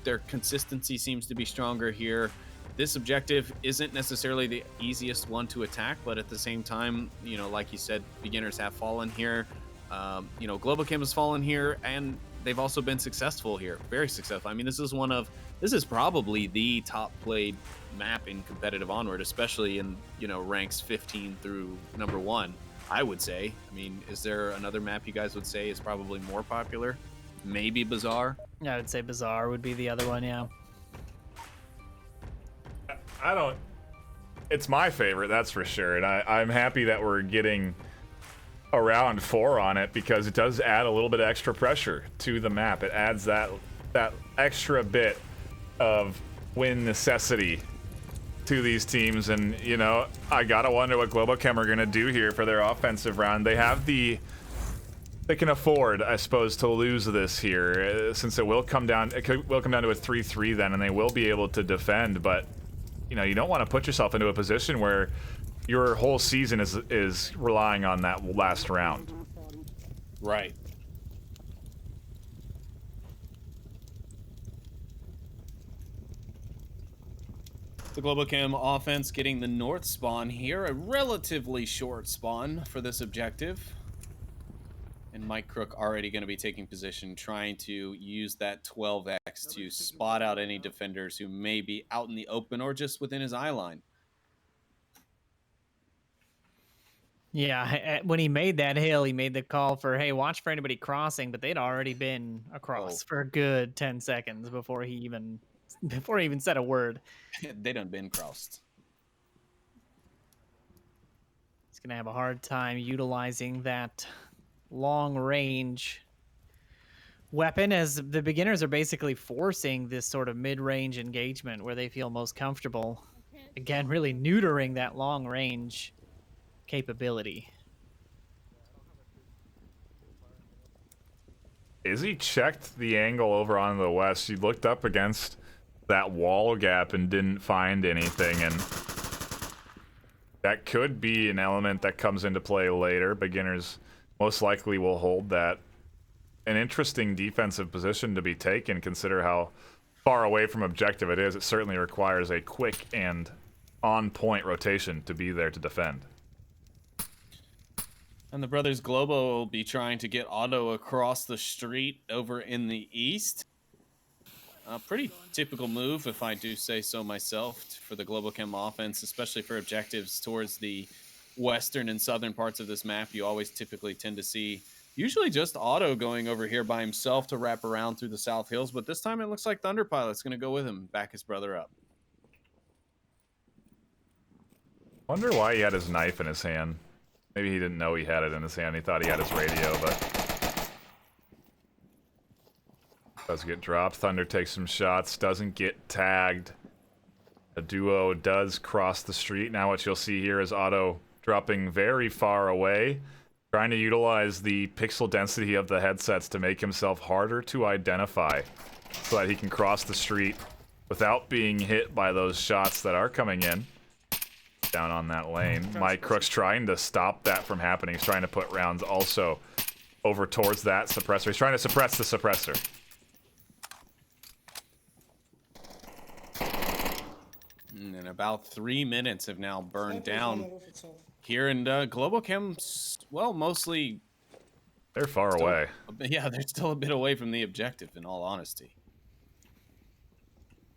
Their consistency seems to be stronger here. This objective isn't necessarily the easiest one to attack, but at the same time, like you said, beginners have fallen here. Globochem has fallen here, and they've also been successful here, very successful. I mean, this is probably the top played map in competitive Onward, especially in ranks 15 through number 1. I would say. I mean, is there another map you guys would say is probably more popular? Maybe Bazaar. Yeah, I would say Bazaar would be the other one. Yeah. It's my favorite, that's for sure, and I'm happy that we're getting around 4 on it because it does add a little bit of extra pressure to the map. It adds that extra bit of win necessity to these teams, and I gotta wonder what Globochem are gonna do here for their offensive round. They can afford, I suppose, to lose this here, since it will come down to a 3-3 then, and they will be able to defend, but you don't want to put yourself into a position where your whole season is relying on that last round. Right. The Globochem offense getting the north spawn here, a relatively short spawn for this objective. And Mike Crook already going to be taking position, trying to use that 12x to spot out any defenders who may be out in the open or just within his eye line. Yeah, when he made that hill, he made the call for, hey, watch for anybody crossing, but they'd already been across for a good 10 seconds before he even said a word. They done been crossed. He's going to have a hard time utilizing that long range weapon, as the beginners are basically forcing this sort of mid-range engagement where they feel most comfortable. Again, really neutering that long range capability. Izzy checked the angle over on the west. He looked up against that wall gap and didn't find anything, and that could be an element that comes into play later. Beginners most likely will hold that. An interesting defensive position to be taken, consider how far away from objective it is. It certainly requires a quick and on-point rotation to be there to defend. And the brothers Globo will be trying to get Otto across the street over in the east. A pretty typical move, if I do say so myself, for the Globochem offense, especially for objectives towards the western and southern parts of this map. You always typically tend to see usually just Otto going over here by himself to wrap around through the South Hills, but this time it looks like Thunderpilot's going to go with him, back his brother up. Wonder why he had his knife in his hand. Maybe he didn't know he had it in his hand. He thought he had his radio, but does get dropped. Thunder takes some shots, doesn't get tagged. The duo does cross the street. Now what you'll see here is Otto dropping very far away, trying to utilize the pixel density of the headsets to make himself harder to identify so that he can cross the street without being hit by those shots that are coming in down on that lane. Mike Crook's trying to stop that from happening. He's trying to put rounds also over towards that suppressor. He's trying to suppress the suppressor. And about 3 minutes have now burned down here in Globochem. Well, mostly they're far away. Yeah, they're still a bit away from the objective, in all honesty.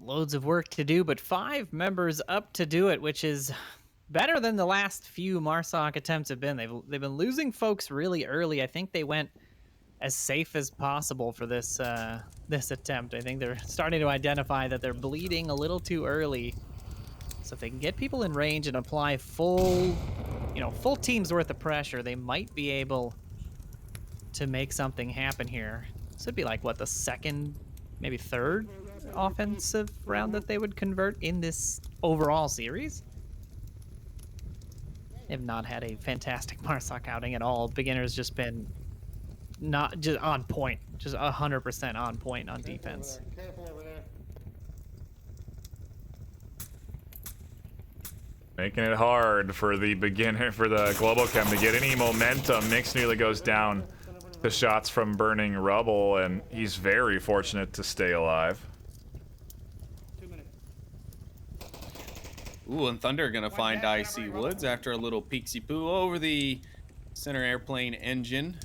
Loads of work to do, but 5 members up to do it, which is better than the last few Marsoc attempts have been. They've been losing folks really early. I think they went as safe as possible for this this attempt. I think they're starting to identify that they're bleeding a little too early. So if they can get people in range and apply full team's worth of pressure, they might be able to make something happen here. This would be like, what, the second, maybe third offensive round that they would convert in this overall series? They've not had a fantastic Marsoc outing at all. Beginner's just been not just on point, just 100% on point on defense. Making it hard for the Globochem to get any momentum. Mix nearly goes down to shots from burning rubble, and he's very fortunate to stay alive. Ooh, and Thunder gonna find Icy Woods after a little peeksy-poo over the center airplane engine.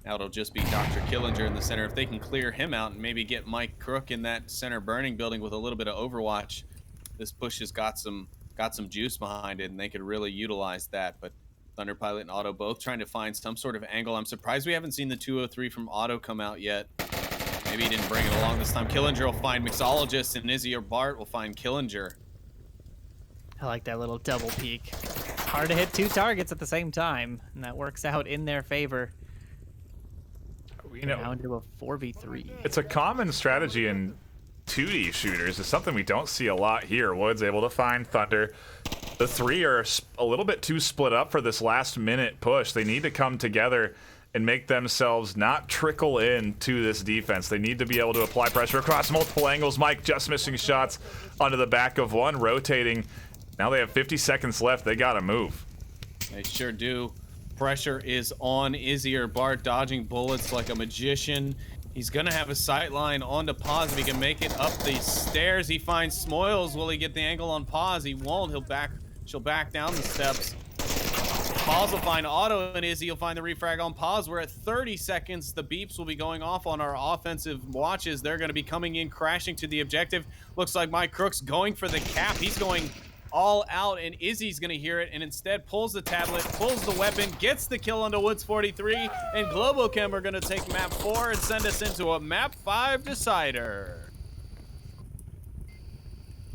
Now it'll just be Dr. Killinger in the center. If they can clear him out and maybe get Mike Crook in that center burning building with a little bit of overwatch, this push has got some juice behind it, and they could really utilize that. But Thunderpilot and Otto both trying to find some sort of angle. I'm surprised we haven't seen the 203 from Otto come out yet. Maybe he didn't bring it along this time. Killinger will find Mixologist, and Izzy or Bart will find Killinger. I like that little double peek. Hard to hit 2 targets at the same time, and that works out in their favor. Now into a 4v3. It's a common strategy in 2D shooters. It's something we don't see a lot here. Woods able to find Thunder. The 3 are a little bit too split up for this last minute push. They need to come together and make themselves not trickle into this defense. They need to be able to apply pressure across multiple angles. Mike just missing shots onto the back of one, rotating. Now they have 50 seconds left. They gotta move. They sure do. Pressure is on Izzy or Bart, dodging bullets like a magician. He's gonna have a sight line onto Paz. If he can make it up the stairs, he finds Smoils. Will he get the angle on Paz? He won't. She'll back down the steps. Pause will find Auto, and Izzy will find the refrag on pause. We're at 30 seconds. The beeps will be going off on our offensive watches. They're going to be coming in, crashing to the objective. Looks like Mike Crook's going for the cap. He's going all out, and Izzy's going to hear it and instead pulls the tablet, pulls the weapon, gets the kill onto Woods 43, and Globochem are going to take map 4 and send us into a map 5 decider.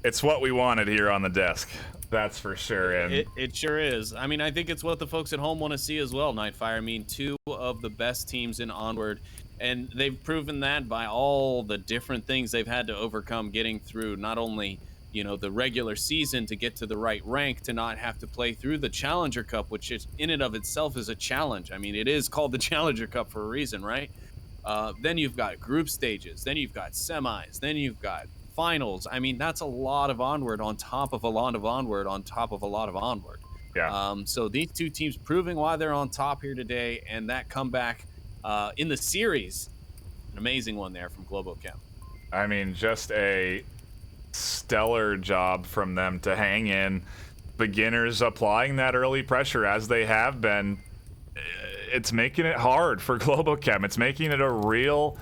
It's what we wanted here on the desk. That's for sure. And it sure is. I mean, I think it's what the folks at home want to see as well, NightFiree. I mean, 2 of the best teams in Onward, and they've proven that by all the different things they've had to overcome getting through not only, you know, the regular season to get to the right rank, to not have to play through the Challenger Cup, which is in and of itself is a challenge. I mean, it is called the Challenger Cup for a reason, right? Then you've got group stages, then you've got semis, then you've got finals. I mean, that's a lot of Onward on top of a lot of Onward on top of a lot of Onward. Yeah. So these 2 teams proving why they're on top here today, and that comeback in the series, an amazing one there from Globochem. I mean, just a stellar job from them to hang in. Beginners applying that early pressure as they have been. It's making it hard for Globochem. It's making it a real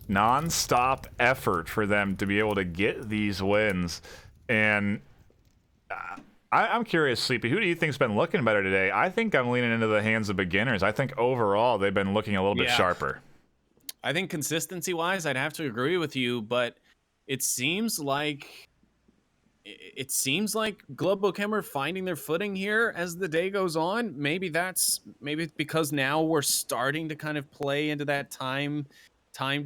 non-stop effort for them to be able to get these wins. And I'm curious, Sleepy, who do you think's been looking better today? I think I'm leaning into the hands of beginners. I think overall they've been looking a little bit sharper. I think consistency-wise, I'd have to agree with you, but it seems like Globochem are finding their footing here as the day goes on. Maybe it's because now we're starting to kind of play into that time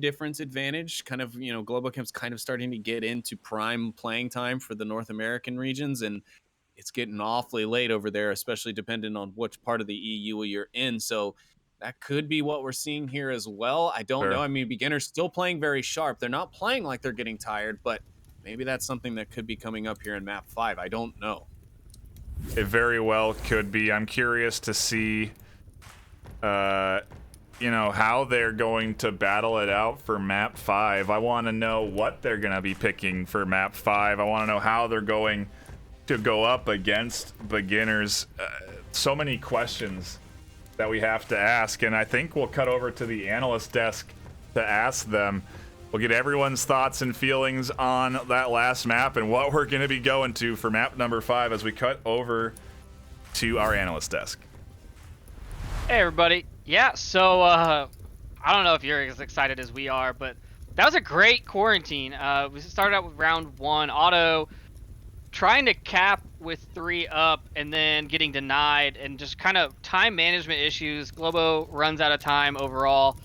difference advantage. Kind of, you know, Globochem's kind of starting to get into prime playing time for the North American regions, and it's getting awfully late over there, especially depending on which part of the EU you're in. So that could be what we're seeing here as well. I don't know. I mean, beginners still playing very sharp. They're not playing like they're getting tired, but maybe that's something that could be coming up here in map 5. I don't know. It very well could be. I'm curious to see, you know, how they're going to battle it out for map 5. I want to know what they're going to be picking for map 5. I want to know how they're going to go up against beginners. So many questions that we have to ask, and I think we'll cut over to the analyst desk to ask them. We'll get everyone's thoughts and feelings on that last map and what we're going to be going to for map number 5 as we cut over to our analyst desk. Hey everybody. Yeah, so I don't know if you're as excited as we are, but that was a great quarantine. We started out with round 1, Auto trying to cap with 3 up and then getting denied, and just kind of time management issues. Globo runs out of time overall.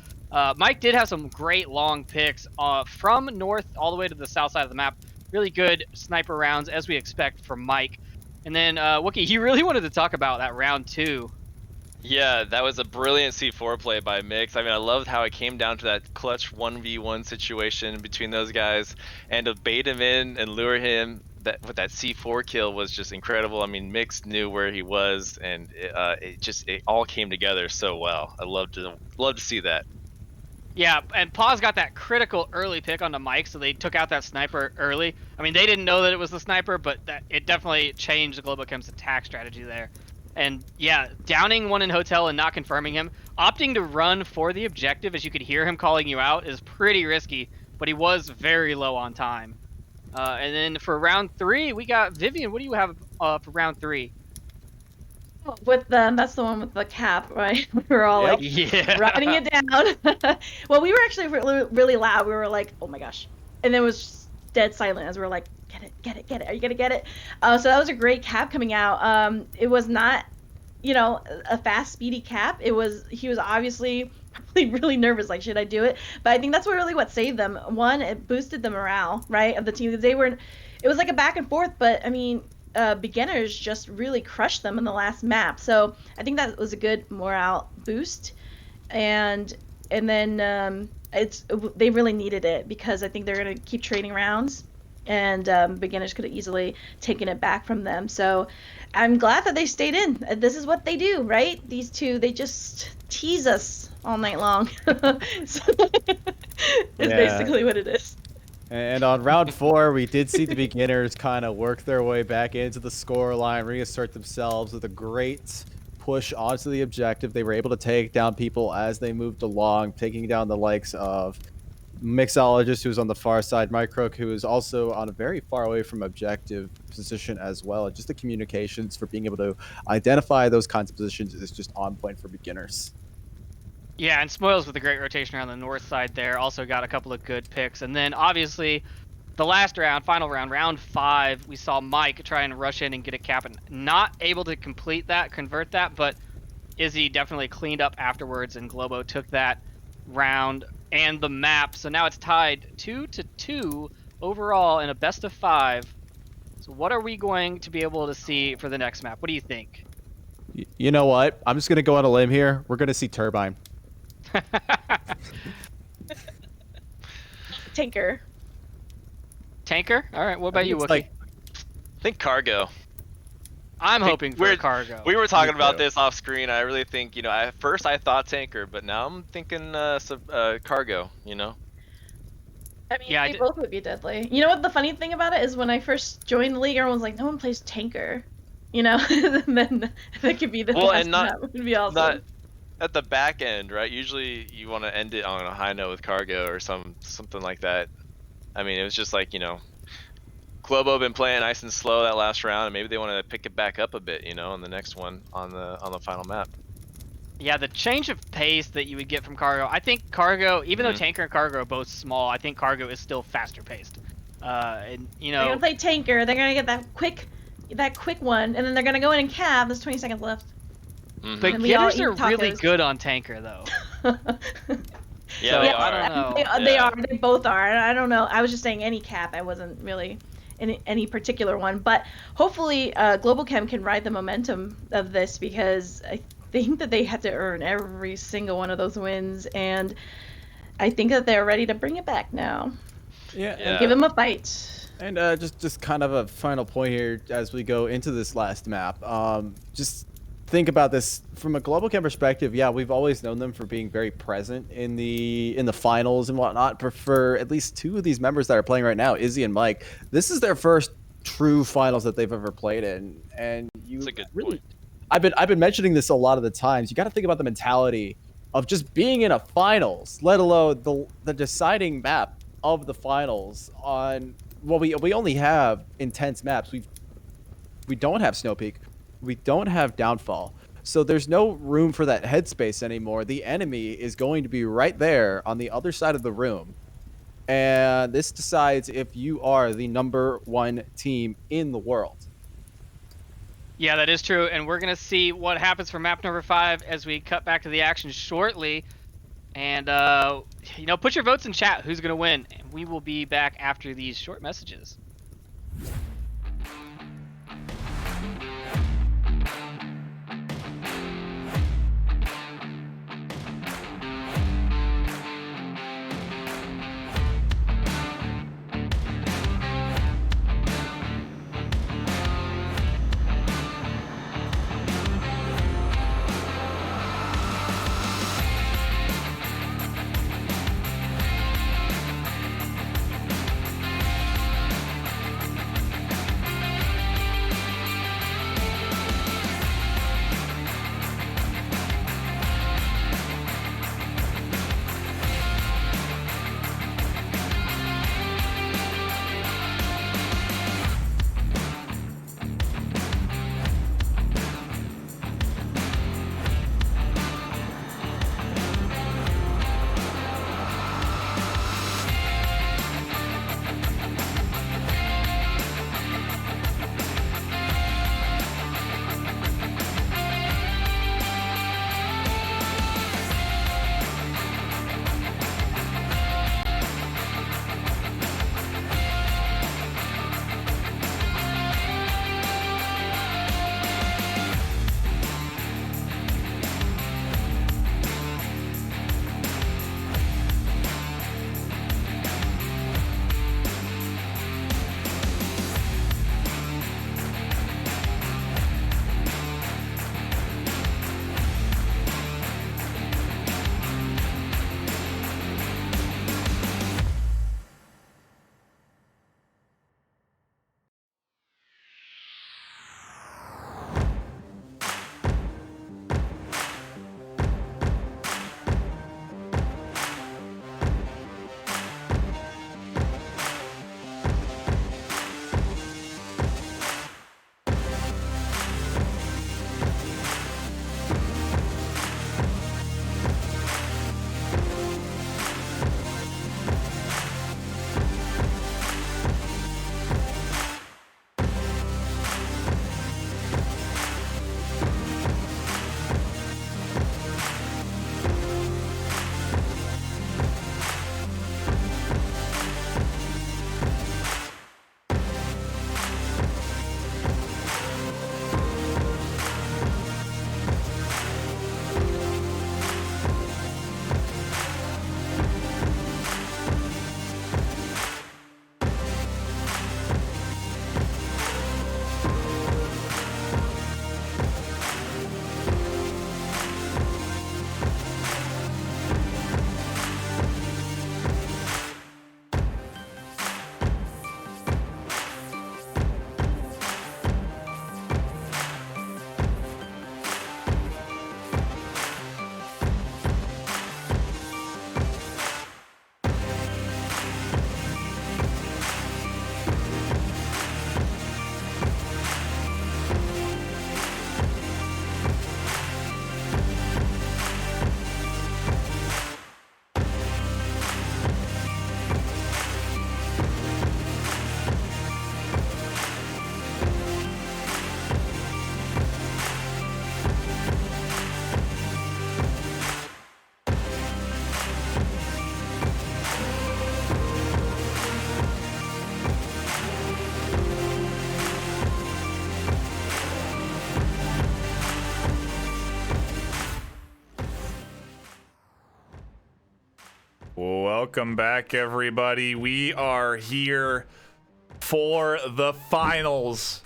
Mike did have some great long picks from north all the way to the south side of the map. Really good sniper rounds, as we expect from Mike. And then Wookie, he really wanted to talk about that round 2. Yeah, that was a brilliant C4 play by Mix. I mean, I loved how it came down to that clutch 1v1 situation between those guys, and to bait him in and lure him with that C4 kill was just incredible. I mean, Mix knew where he was, and it all came together so well. I love to see that. Yeah, and Paws got that critical early pick onto Mike, so they took out that sniper early. I mean, they didn't know that it was the sniper, but it definitely changed Globochem's attack strategy there. And yeah, downing one in hotel and not confirming him, opting to run for the objective as you could hear him calling you out is pretty risky, but he was very low on time. And then for round 3, we got Vivian. What do you have for round 3? With that's the one with the cap, right? We were all like writing it down. Well, we were actually really loud. We were like, oh my gosh. And then it was just dead silent as we were like, get it. Are you gonna get it? So that was a great cap coming out. It was not, a fast, speedy cap. He was obviously probably really nervous, like, should I do it? But I think that's what saved them. One, it boosted the morale, right, of the team. It was like a back and forth, but I mean, beginners just really crushed them in the last map. So I think that was a good morale boost, and then they really needed it, because I think they're gonna keep trading rounds, and beginners could have easily taken it back from them. So I'm glad that they stayed in. This is what they do, right? These two, they just tease us all night long. So it's basically what it is. And on round 4, we did see the beginners kind of work their way back into the score line, reassert themselves with a great push onto the objective. They were able to take down people as they moved along, taking down the likes of Mixologist, who was on the far side, Microok, who is also on a very far away from objective position as well. Just the communications for being able to identify those kinds of positions is just on point for beginners. Yeah, and Smoils with a great rotation around the north side there also got a couple of good picks. And then obviously the last round, final round, round 5, we saw Mike try and rush in and get a cap and not able to complete that, convert that, but Izzy definitely cleaned up afterwards and Globo took that round and the map. So now it's tied 2-2 overall in a best of 5. So what are we going to be able to see for the next map? What do you think? You know what? I'm just going to go on a limb here. We're going to see Turbine. Tanker. Tanker? All right. What about you, Wookie? I think Cargo. I'm hoping for Cargo. We were talking about this off screen. I really think, at first I thought Tanker, but now I'm thinking Cargo, I mean, they both would be deadly. You know what the funny thing about it is when I first joined the league, everyone was like, no one plays Tanker. And then that could be the best map. Would be awesome. Not at the back end, right? Usually you want to end it on a high note with Cargo or something like that. I mean, it was just like, Globo been playing nice and slow that last round, and maybe they want to pick it back up a bit, in the next one on the final map. Yeah, the change of pace that you would get from Cargo. I think Cargo, even though Tanker and Cargo are both small, I think Cargo is still faster paced. They're gonna play Tanker. They're gonna get that quick one, and then they're gonna go in and cab. There's 20 seconds left. But Beginners are really good on Tanker, though. Yeah, they are. I don't know. They are. They both are. I don't know. I was just saying any cap. I wasn't really in any particular one. But hopefully Global Chem can ride the momentum of this, because I think that they had to earn every single one of those wins. And I think that they're ready to bring it back now. Yeah. Give them a fight. And just kind of a final point here as we go into this last map. Just think about this from a Global Chem perspective. Yeah, we've always known them for being very present in the finals and whatnot. But for at least 2 of these members that are playing right now, Izzy and Mike, this is their first true finals that they've ever played in. And That's a good point. I've been mentioning this a lot of the times. You got to think about the mentality of just being in a finals, let alone the deciding map of the finals. On we only have intense maps. We don't have Snow Peak. We don't have Downfall. So there's no room for that headspace anymore. The enemy is going to be right there on the other side of the room. And this decides if you are the #1 team in the world. Yeah, that is true. And we're going to see what happens for map number 5 as we cut back to the action shortly. And, put your votes in chat. Who's going to win? And we will be back after these short messages. Welcome back, everybody. We are here for the finals.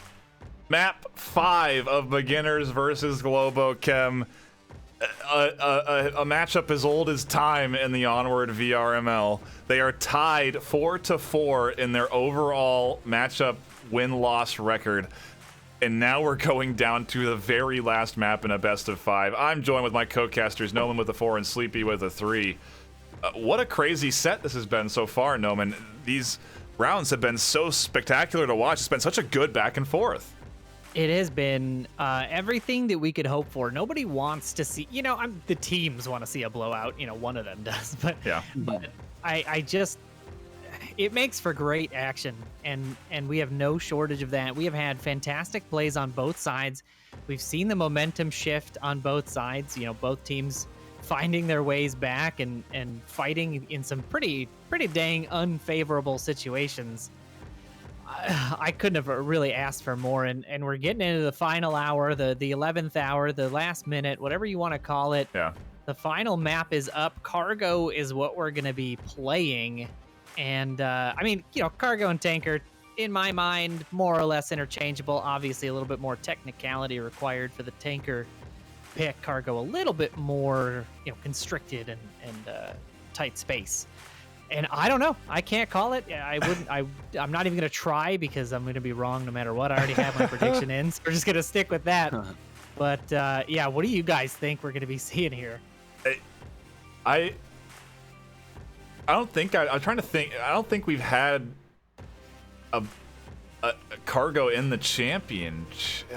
Map 5 of Beginners versus Globochem. A matchup as old as time in the Onward VRML. They are tied 4-4 in their overall matchup win-loss record. And now we're going down to the very last map in a best of 5. I'm joined with my co-casters, Noman with a 4 and Sleepy with a 3. What a crazy set this has been so far, Noman. These rounds have been so spectacular to watch. It's been such a good back and forth. It has been everything that we could hope for. Nobody wants to see, the teams want to see a blowout. One of them does, but yeah. But I just, it makes for great action, and we have no shortage of that. We have had fantastic plays on both sides. We've seen the momentum shift on both sides. Both teams finding their ways back and fighting in some pretty dang unfavorable situations. I couldn't have really asked for more, and we're getting into the final hour, the 11th hour, the last minute, whatever you want to call it. Yeah. The final map is up. Cargo is what we're going to be playing, and Cargo and Tanker, in my mind, more or less interchangeable. Obviously, a little bit more technicality required for the Tanker pick. Cargo a little bit more, constricted and tight space. And I don't know. I can't call it. I'm not even going to try because I'm going to be wrong no matter what. I already have my prediction in, so we're just going to stick with that. But, what do you guys think we're going to be seeing here? I don't think, I'm trying to think, I don't think we've had a Cargo in the champion.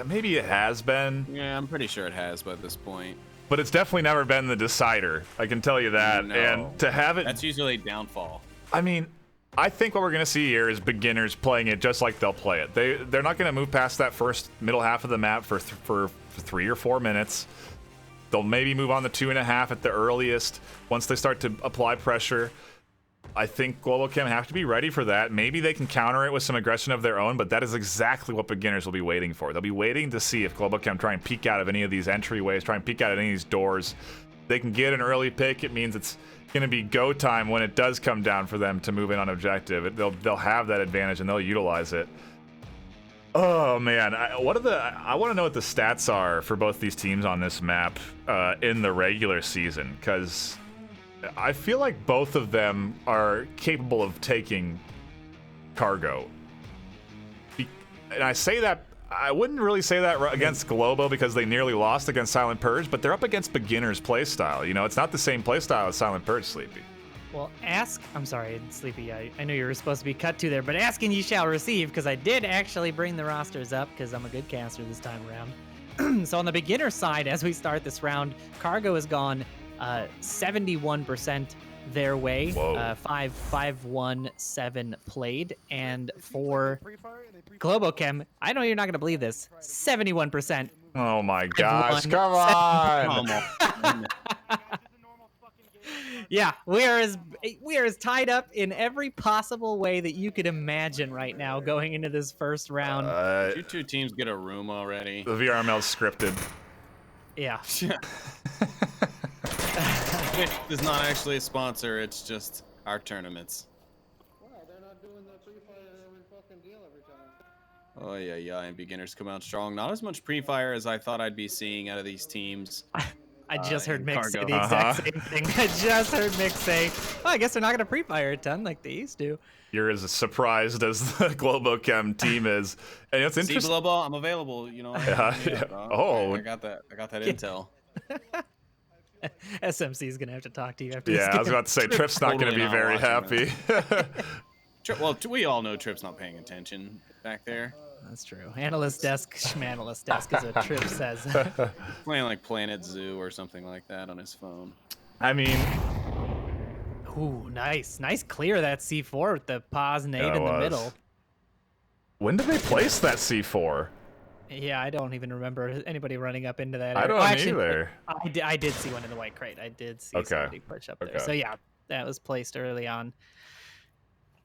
Maybe it has been. Yeah, I'm pretty sure it has by this point. But it's definitely never been the decider. I can tell you that. No. And to have it... That's usually a downfall. I mean, I think what we're going to see here is beginners playing it just like they'll play it. They're not going to move past that first middle half of the map for 3 or 4 minutes. They'll maybe move on to 2.5 at the earliest once they start to apply pressure. I think Globochem have to be ready for that. Maybe they can counter it with some aggression of their own, but that is exactly what beginners will be waiting for. They'll be waiting to see if Globochem try and peek out of any of these entryways, try and peek out of any of these doors. They can get an early pick. It means it's going to be go time when it does come down for them to move in on objective. They'll have that advantage and they'll utilize it. Oh man, I want to know what the stats are for both these teams on this map in the regular season, because I feel like both of them are capable of taking Cargo. And I say that, I wouldn't really say that against Globo because they nearly lost against Silent Purge, but they're up against beginners playstyle. It's not the same playstyle as Silent Purge, Sleepy. Well, I'm sorry, Sleepy, I know you were supposed to be cut to there, but asking you shall receive, because I did actually bring the rosters up because I'm a good caster this time around. So on the beginner side, as we start this round, Cargo has gone 71% their way. 5-1-7 played, and for Globochem, I know you're not going to believe this, 71%. Oh my gosh, come on! Yeah, we are as tied up in every possible way that you could imagine right now going into this first round. Did you two teams get a room already? The VRML's scripted. Yeah. Twitch is not actually a sponsor, it's just our tournaments. Wow, they're not doing the pre-fire every fucking deal every time. Oh yeah, and beginners come out strong. Not as much pre-fire as I thought I'd be seeing out of these teams. I just heard Mick say Cargo. the exact same thing. I just heard Mick say, I guess they're not going to pre-fire a ton like they used to. You're as surprised as the Globochem team is. And it's interesting. See, Globo, I'm available, Yeah. Oh. I got that intel. SMC is going to have to talk to you after Yeah, this I was about to say, Trip's not going to be very happy. Well, we all know Trip's not paying attention back there. That's true. Analyst desk, schmanalyst desk, as a Trip says. Playing like Planet Zoo or something like that on his phone. I mean... Ooh, nice. Nice clear that C4 with the pause nade in the middle. When did they place that C4? Yeah, I don't even remember anybody running up into that. I don't either. I did see one in the white crate. I did see somebody push up there. So yeah, that was placed early on.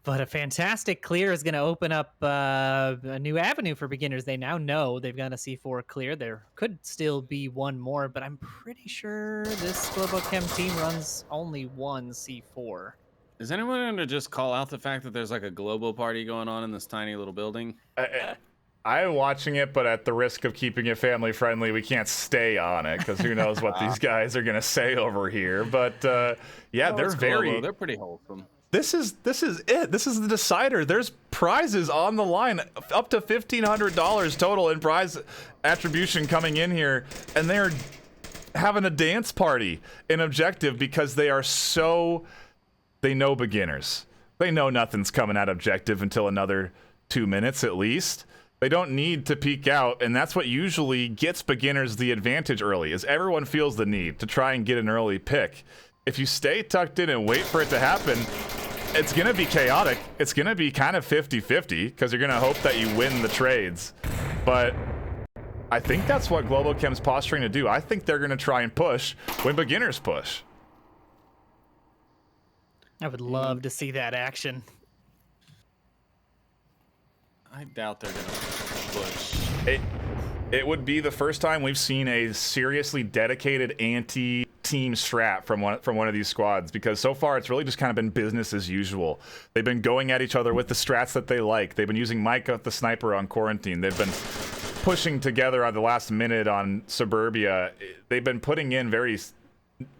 But a fantastic clear is going to open up a new avenue for beginners. They now know they've got a C4 clear. There could still be one more, but I'm pretty sure this Globochem team runs only one C4. Is anyone going to just call out the fact that there's like a Globo party going on in this tiny little building? I'm watching it, but at the risk of keeping it family friendly, we can't stay on it because who knows what these guys are gonna say over here. But yeah, they're very. They're pretty wholesome. This is it. This is the decider. There's prizes on the line, up to $1,500 total in prize attribution coming in here, and they're having a dance party in objective because they are so. They know beginners. They know nothing's coming at objective until another 2 minutes at least. They don't need to peek out, and that's what usually gets beginners the advantage early, is everyone feels the need to try and get an early pick. If you stay tucked in and wait for it to happen, it's going to be chaotic. It's going to be kind of 50-50 because you're going to hope that you win the trades. But I think that's what Globochem's posturing to do. I think they're going to try and push when beginners push. I would love to see that action. I doubt they're gonna push. It would be the first time we've seen a seriously dedicated anti-team strat from one of these squads, because so far it's really just kind of been business as usual. They've been going at each other with the strats that they like. They've been using Micah the sniper on Quarantine. They've been pushing together at the last minute on Suburbia. They've been putting in very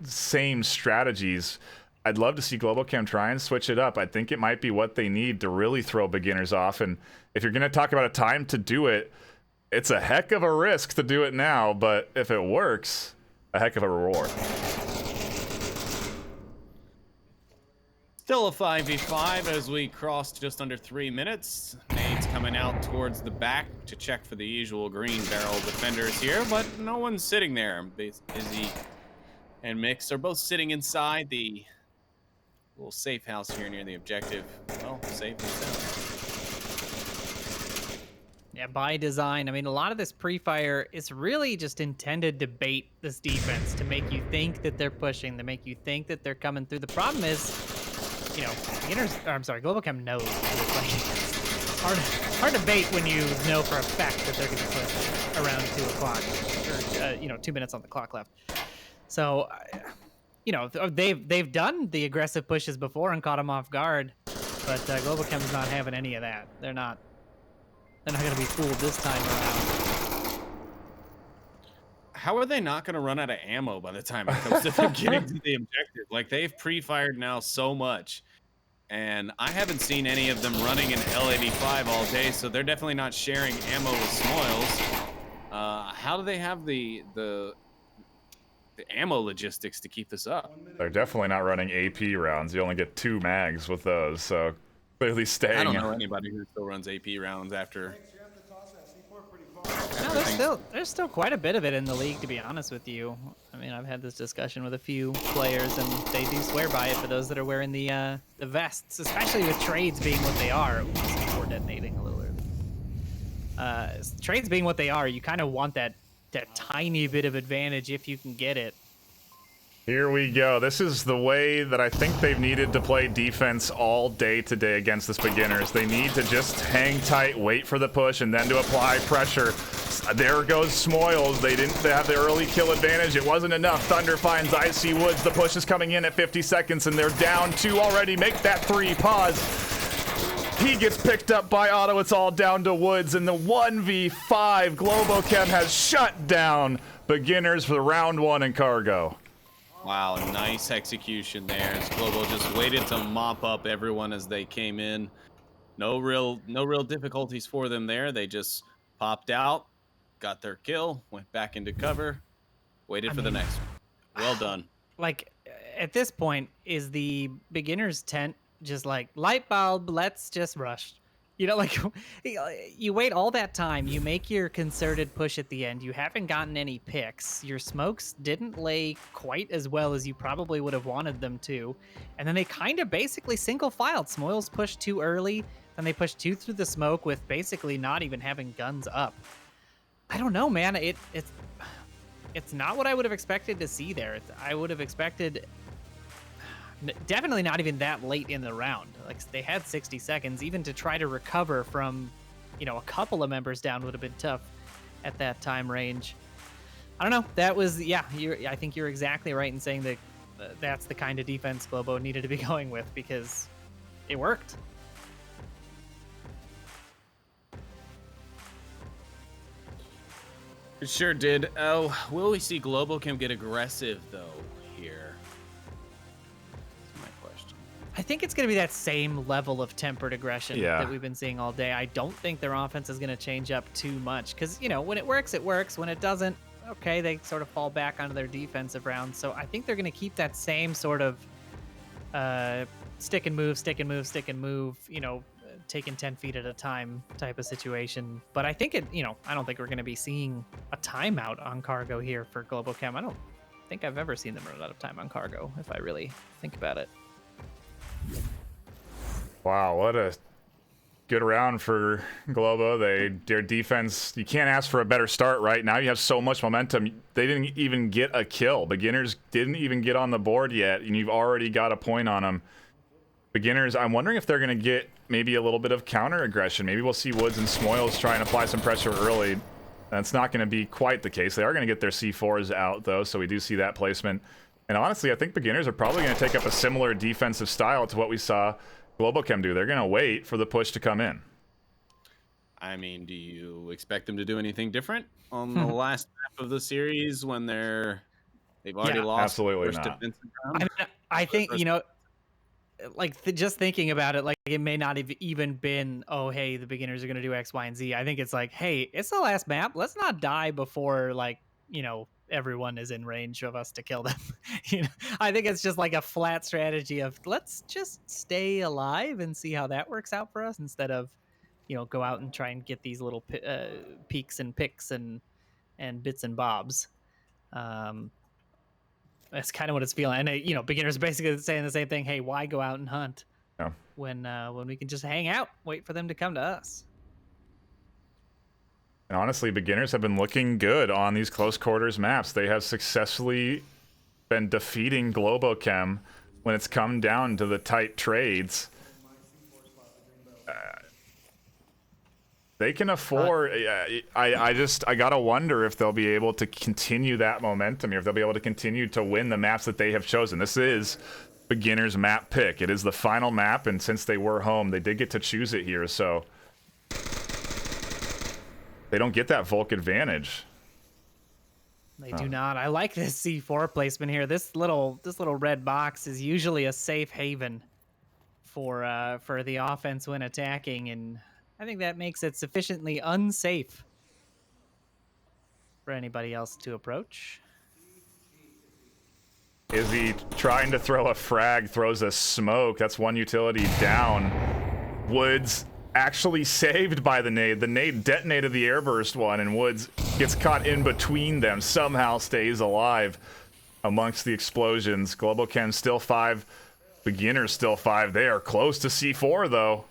same strategies. I'd love to see Globochem try and switch it up. I think it might be what they need to really throw beginners off. And if you're going to talk about a time to do it, it's a heck of a risk to do it now, but if it works, a heck of a reward. Still a 5v5 as we cross just under 3 minutes. Nade's coming out towards the back to check for the usual green barrel defenders here, but no one's sitting there. Izzy and Mix are both sitting inside the little safe house here near the objective. Well, safe and sound. Yeah, by design. I mean, a lot of this pre-fire is really just intended to bait this defense, to make you think that they're pushing, to make you think that they're coming through. The problem is, you know, Globochem knows who they're playing against. Hard to bait when you know for a fact that they're going to push around 2 o'clock, or 2 minutes on the clock left. So, you know, they've done the aggressive pushes before and caught them off guard, but Globochem's not having any of that. They're not going to be fooled this time around. How are they not going to run out of ammo by the time it comes to them getting to the objective? Like, they've pre-fired now so much, and I haven't seen any of them running an L85 all day, so they're definitely not sharing ammo with Smoils. How do they have the ammo logistics to keep this up? They're definitely not running AP rounds. You only get 2 mags with those, so clearly staying. I don't know anybody who still runs AP rounds after. No, there's still quite a bit of it in the league, to be honest with you. I mean, I've had this discussion with a few players, and they do swear by it for those that are wearing the vests, especially with trades being what they are. Before detonating a little early. Trades being what they are, you kind of want that tiny bit of advantage if you can get it. Here we go. This is the way that I think they've needed to play defense all day today against this beginners. They need to just hang tight, wait for the push, and then to apply pressure. There goes Smoils. They have the early kill advantage. It wasn't enough. Thunder finds Icy Woods. The push is coming in at 50 seconds, and they're down 2 already. Make that 3. Pause. He gets picked up by Otto. It's all down to Woods, and the 1v5 Globochem has shut down beginners for round 1 in cargo. Wow, nice execution there as Globo just waited to mop up everyone as they came in. No real difficulties for them there. They just popped out, got their kill, went back into cover, waited for the next one. Well done. Like, at this point, is the beginner's tent just like, light bulb, let's just rush? You know, like, you wait all that time, you make your concerted push at the end, you haven't gotten any picks, your smokes didn't lay quite as well as you probably would have wanted them to, and then they kind of basically single-filed. Smoils pushed 2 early, then they pushed 2 through the smoke with basically not even having guns up. I don't know, man. It's not what I would have expected to see there. I would have expected... definitely not even that late in the round. Like, they had 60 seconds. Even to try to recover from, you know, a couple of members down would have been tough at that time range. I don't know. That was, yeah, I think you're exactly right in saying that that's the kind of defense Globo needed to be going with, because it worked. It sure did. Oh, will we see Globochem get aggressive though here? That's my question. I think it's going to be that same level of tempered aggression Yeah. that we've been seeing all day. I don't think their offense is going to change up too much because, you know, when it works, it works. When it doesn't, okay, they sort of fall back onto their defensive round. So I think they're going to keep that same sort of stick and move, stick and move, stick and move, you know, taking 10 feet at a time type of situation. But I think I don't think we're going to be seeing a timeout on cargo here for Globochem. I don't think I've ever seen them run out of time on cargo, if I really think about it. Wow, what a good round for Globo. Their defense, you can't ask for a better start right now. You have so much momentum. They didn't even get a kill. Beginners didn't even get on the board yet, and you've already got a point on them. Beginners, I'm wondering if they're going to get maybe a little bit of counter aggression. Maybe we'll see Woods and Smoils try and apply some pressure early. That's not going to be quite the case. They are going to get their C4s out, though, so we do see that placement. And honestly, I think Beginners are probably going to take up a similar defensive style to what we saw Globochem do. They're going to wait for the push to come in. I mean, do you expect them to do anything different on the last half of the series when they've already lost? Absolutely first not. defensive round? I mean, I think, you know, like just thinking about it, like it may not have even been, oh, hey, the Beginners are going to do X, Y, and Z. I think it's like, hey, it's the last map. Let's not die before, like, you know, everyone is in range of us to kill them. You know, I think it's just like a flat strategy of let's just stay alive and see how that works out for us instead of, you know, go out and try and get these little peaks and picks and bits and bobs. That's kind of what it's feeling. And, you know, Beginners are basically saying the same thing. Hey, why go out and hunt when we can just hang out, wait for them to come to us? And honestly, Beginners have been looking good on these close quarters maps. They have successfully been defeating Globochem when it's come down to the tight trades. They can afford. I gotta wonder if they'll be able to continue that momentum here. If they'll be able to continue to win the maps that they have chosen. This is Beginners map pick. It is the final map, and since they were home, they did get to choose it here. So they don't get that Volk advantage. They do not. I like this C4 placement here. This little red box is usually a safe haven for the offense when attacking, and I think that makes it sufficiently unsafe for anybody else to approach. Is he trying to throw a frag, throws a smoke. That's one utility down. Woods actually saved by the nade. The nade detonated the airburst one, and Woods gets caught in between them, somehow stays alive amongst the explosions. Globochem still 5, Beginners still 5. They are close to C4, though.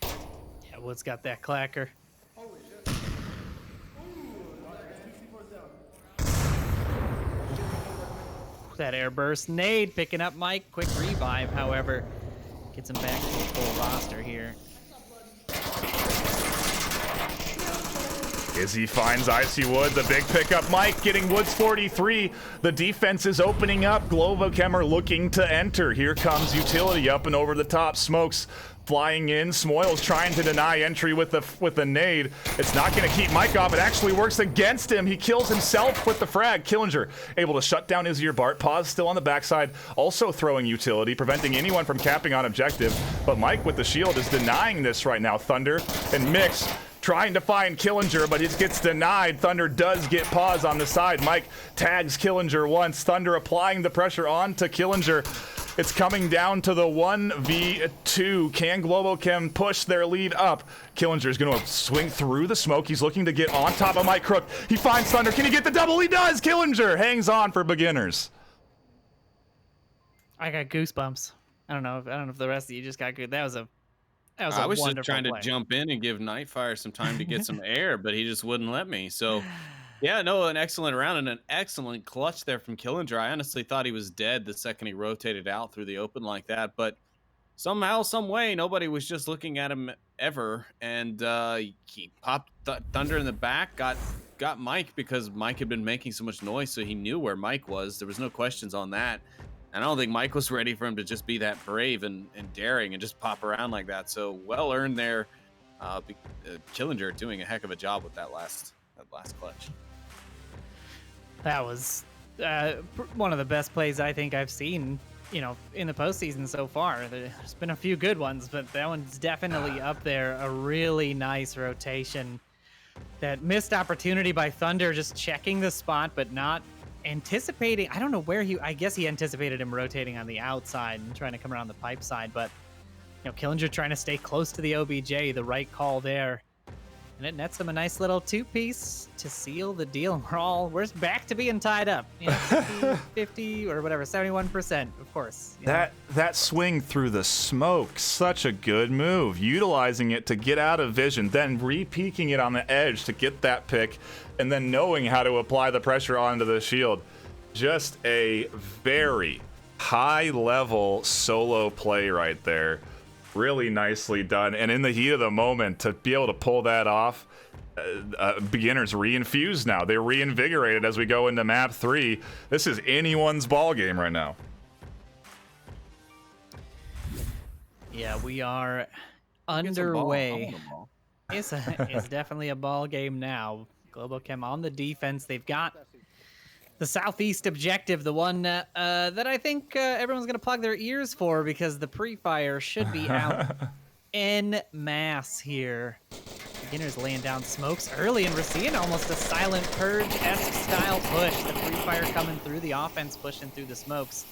Yeah, Woods got that clacker. That airburst nade picking up Mike. Quick revive, however, gets him back to the full roster here. Izzy finds Icy Wood, the big pickup. Mike getting Woods 43. The defense is opening up. Globochem are looking to enter. Here comes utility up and over the top. Smokes flying in. Smoils trying to deny entry with the nade. It's not going to keep Mike off. It actually works against him. He kills himself with the frag. Killinger able to shut down Izzy or Bart. Pause still on the backside. Also throwing utility, preventing anyone from capping on objective. But Mike with the shield is denying this right now. Thunder and Mix trying to find Killinger, but it gets denied. Thunder does get pause on the side. Mike tags Killinger once. Thunder applying the pressure onto Killinger. It's coming down to the 1v2. Can Globochem push their lead up? Killinger is going to swing through the smoke. He's looking to get on top of Mike Crook. He finds Thunder. Can he get the double? He does! Killinger hangs on for Beginners. I got goosebumps. I don't know if the rest of you just got good. That was a I was just trying play. to jump in and give NightFiree some time to get some air, but he just wouldn't let me. So, yeah, no, an excellent round and an excellent clutch there from Killinger. I honestly thought he was dead the second he rotated out through the open like that, but somehow, some way, nobody was just looking at him ever, and he popped Thunder in the back, got got Mike because Mike had been making so much noise, so he knew where Mike was. There was no questions on that. And I don't think Mike was ready for him to just be that brave and daring and just pop around like that. So well earned there. Killinger doing a heck of a job with that last clutch. That was one of the best plays I think I've seen, in the postseason so far. There's been a few good ones, but that one's definitely up there. A really nice rotation. That missed opportunity by Thunder, just checking the spot, but not anticipating. I don't know where I guess he anticipated him rotating on the outside and trying to come around the pipe side, but Killinger trying to stay close to the OBJ, the right call there. And it nets him a nice little 2-piece to seal the deal. We're back to being tied up. 50 or whatever, 71%, of course. That swing through the smoke, such a good move. Utilizing it to get out of vision, then re-peeking it on the edge to get that pick, and then knowing how to apply the pressure onto the shield. Just a very high-level solo play right there. Really nicely done, and in the heat of the moment to be able to pull that off, beginners re-infused now. They're reinvigorated as we go into map 3. This is anyone's ball game right now. Yeah, we are underway. It's definitely a ball game now. Globochem on the defense. They've got the southeast objective, the one that I think everyone's going to plug their ears for, because the pre-fire should be out en masse here. Beginners laying down smokes early, and we're seeing almost a Silent Purge-esque style push. The pre-fire coming through, the offense pushing through the smokes.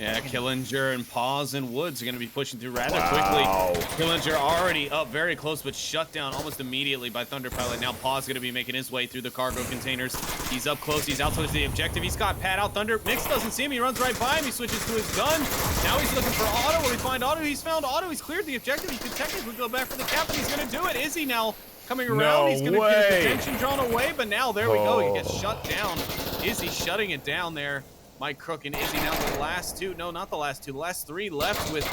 Yeah, Killinger and Paws and Woods are going to be pushing through rather quickly. Killinger already up very close, but shut down almost immediately by Thunderpilot. Now Paws going to be making his way through the cargo containers. He's up close. He's out towards the objective. He's got Pat out. Thunder Mix doesn't see him. He runs right by him. He switches to his gun. Now he's looking for Auto. Will he find Auto? He's found Auto. He's cleared the objective. He could technically go back for the cap, and he's going to do it. Izzy now coming around. He's going to get his attention drawn away, but now there we go. He gets shut down. Izzy shutting it down there. Mike Crook and Izzy now the last two. No, not the last two. The last 3 left with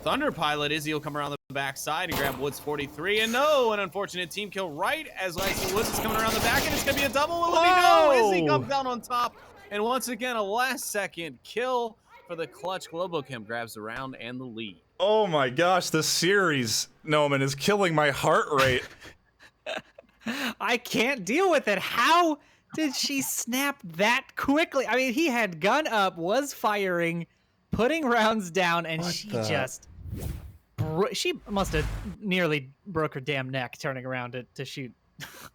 Thunderpilot. Izzy will come around the backside and grab Woods 43. And no, an unfortunate team kill right as Icy Woods is coming around the back, and it's going to be a double. Will it be? No, Izzy comes down on top. And once again, a last-second kill for the clutch. Globochem grabs the round and the lead. Oh my gosh, the series, Noman, is killing my heart rate. I can't deal with it. How did she snap that quickly? I mean, he had gun up, was firing, putting rounds down, and she must have nearly broke her damn neck turning around to shoot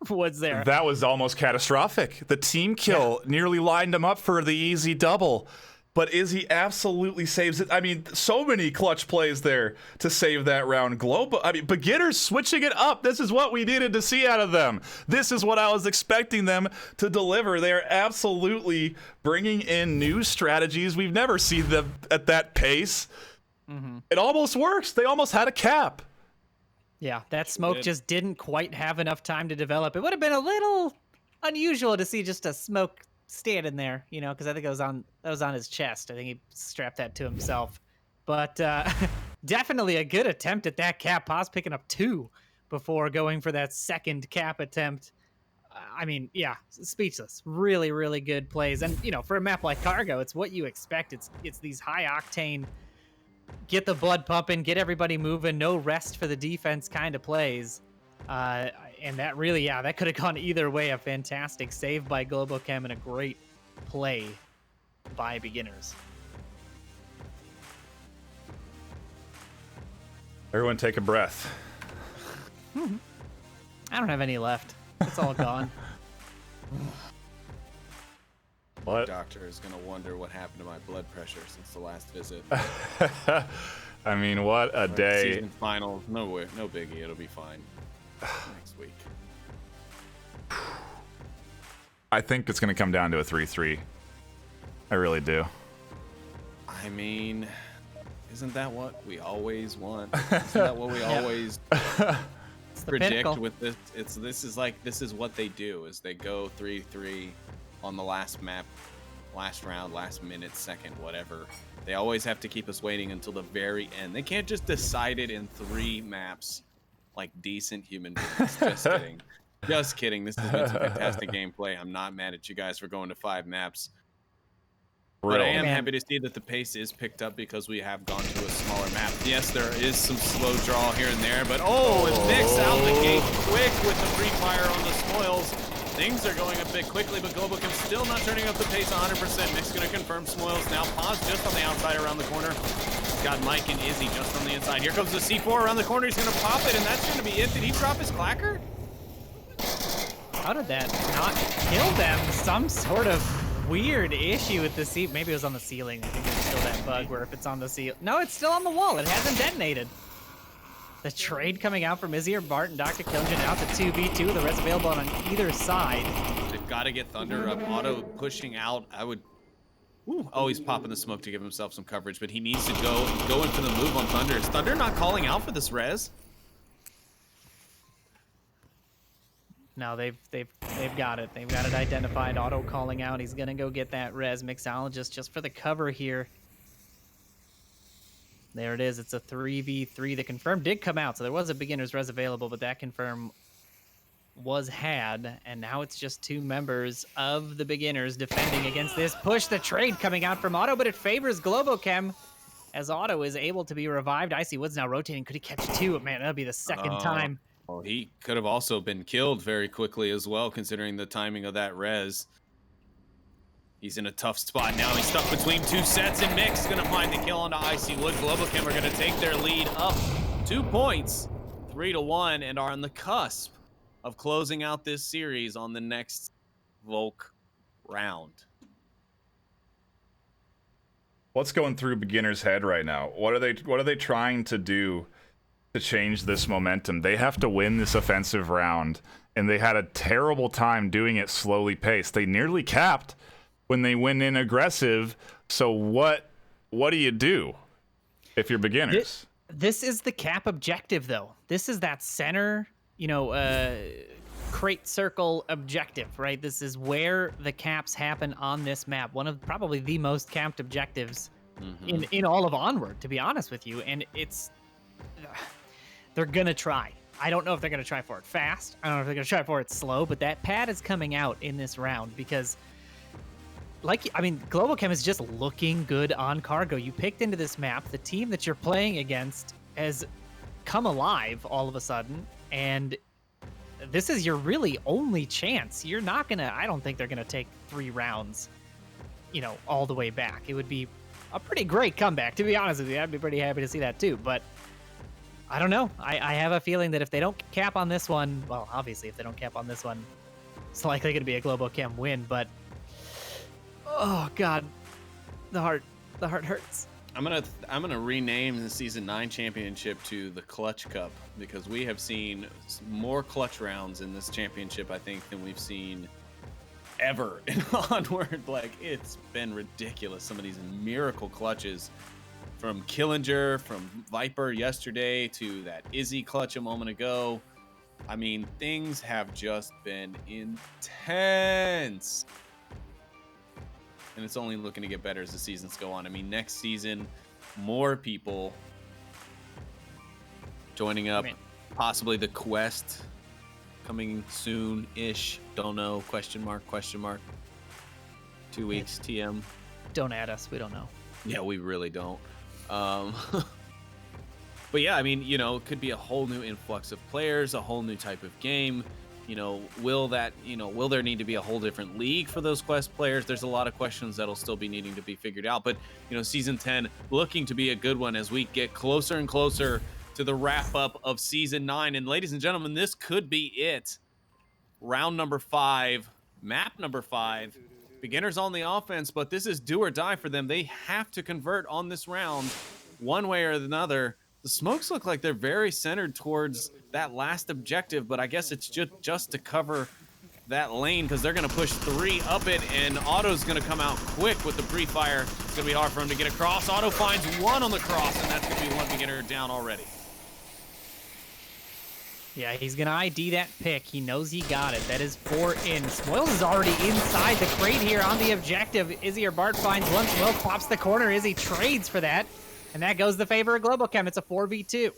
Woods there. That was almost catastrophic. The team kill nearly lined him up for the easy double. But Izzy absolutely saves it. I mean, so many clutch plays there to save that round. Beginners switching it up. This is what we needed to see out of them. This is what I was expecting them to deliver. They are absolutely bringing in new strategies. We've never seen them at that pace. Mm-hmm. It almost works. They almost had a cap. Yeah, that smoke just didn't quite have enough time to develop. It would have been a little unusual to see just a smoke standing there, because I think that was on his chest. I think he strapped that to himself. But definitely a good attempt at that cap. Paz picking up 2 before going for that second cap attempt. I mean, yeah, speechless. Really, really good plays. And, for a map like Cargo, it's what you expect. It's these high octane, get the blood pumping, get everybody moving, no rest for the defense kind of plays. And that really, that could have gone either way. A fantastic save by Globochem and a great play by beginners. Everyone take a breath. I don't have any left. It's all gone. What? The doctor is going to wonder what happened to my blood pressure since the last visit. I mean, what a day. Season final. No biggie. It'll be fine. Next week. I think it's going to come down to a 3-3. I really do. I mean, isn't that what we always want? Isn't that what we always predict with this? This is what they do, is they go 3-3 on the last map, last round, last minute, second, whatever. They always have to keep us waiting until the very end. They can't just decide it in 3 maps like decent human beings. Just kidding. Just kidding. This has been some fantastic gameplay. I'm not mad at you guys for going to 5 maps. But I am happy to see that the pace is picked up because we have gone to a smaller map. Yes, there is some slow draw here and there, but and Mix out the gate quick with the free fire on the spoils. Things are going a bit quickly, but Globochem still not turning up the pace 100%. Mix going to confirm spoils. Now pause just on the outside around the corner. He's got Mike and Izzy just on the inside. Here comes the C4 around the corner. He's going to pop it, and that's going to be it. Did he drop his clacker? How did that not kill them? Some sort of weird issue with the seat. Maybe it was on the ceiling. I think there's still that bug where if it's on the ceiling. No, it's still on the wall. It hasn't detonated. The trade coming out from Izzy or Bart and Dr. Killian out to 2v2. The rest available on either side. They've got to get Thunder up. Auto pushing out. I would... Oh, he's popping the smoke to give himself some coverage, but he needs to go in for the move on Thunder. Is Thunder not calling out for this res? No, they've got it. They've got it identified. Auto calling out. He's gonna go get that res. Mixologist just for the cover here. There it is. It's a 3v3. The confirm did come out, so there was a beginner's res available, but that confirm was had, and now it's just 2 members of the beginners defending against this push. The trade coming out from Auto, but it favors Globochem as Auto is able to be revived. Icy Woods now rotating. Could he catch 2? Man, that'll be the second time. Well, he could have also been killed very quickly as well, considering the timing of that res. He's in a tough spot now. He's stuck between 2 sets, and Mix gonna find the kill onto Icy Wood. Globochem are gonna take their lead up 2 points, 3-1, and are on the cusp of closing out this series on the next Volk round. What's going through beginner's head right now? What are they trying to do to change this momentum? They have to win this offensive round, and they had a terrible time doing it slowly paced. They nearly capped when they went in aggressive. So what do you do if you're beginners? This is the cap objective, though. This is that center, crate circle objective, right? This is where the caps happen on this map. One of probably the most capped objectives in all of Onward, to be honest with you. And they're gonna try. I don't know if they're gonna try for it fast. I don't know if they're gonna try for it slow, but that pad is coming out in this round because Globochem is just looking good on cargo. You picked into this map. The team that you're playing against has come alive all of a sudden, and this is your really only chance. You're not gonna, I don't think they're gonna take 3 rounds, all the way back. It would be a pretty great comeback, to be honest with you. I'd be pretty happy to see that too, but I don't know. I have a feeling that if they don't cap on this one, well, obviously if they don't cap on this one, it's likely gonna be a Globochem win, but oh God, the heart hurts. I'm gonna rename the Season 9 championship to the Clutch Cup because we have seen more clutch rounds in this championship, I think, than we've seen ever in Onward. Like, it's been ridiculous. Some of these miracle clutches from Killinger, from Viper yesterday to that Izzy clutch a moment ago. I mean, things have just been intense. And it's only looking to get better as the seasons go on. I mean, next season, more people joining up. Possibly the Quest coming soon-ish. Don't know. Question mark. 2 weeks, TM. Don't add us. We don't know. Yeah, we really don't. But yeah, I mean, it could be a whole new influx of players, a whole new type of game. Will there need to be a whole different league for those Quest players? There's a lot of questions that'll still be needing to be figured out. But, Season 10 looking to be a good one as we get closer and closer to the wrap-up of Season 9. And ladies and gentlemen, this could be it. Round number 5, map number 5. Beginners on the offense, but this is do or die for them. They have to convert on this round one way or another. The smokes look like they're very centered towards that last objective, but I guess it's just to cover that lane because they're going to push 3 up it, and Auto's going to come out quick with the pre-fire. It's going to be hard for him to get across. Auto finds 1 on the cross, and that's going to be 1 beginner down already. Yeah, he's going to ID that pick. He knows he got it. That is 4 in. Spoils is already inside the crate here on the objective. Izzy or Bart finds 1. Smoke pops the corner. Izzy trades for that. And that goes the favor of Globochem. It's a 4v2.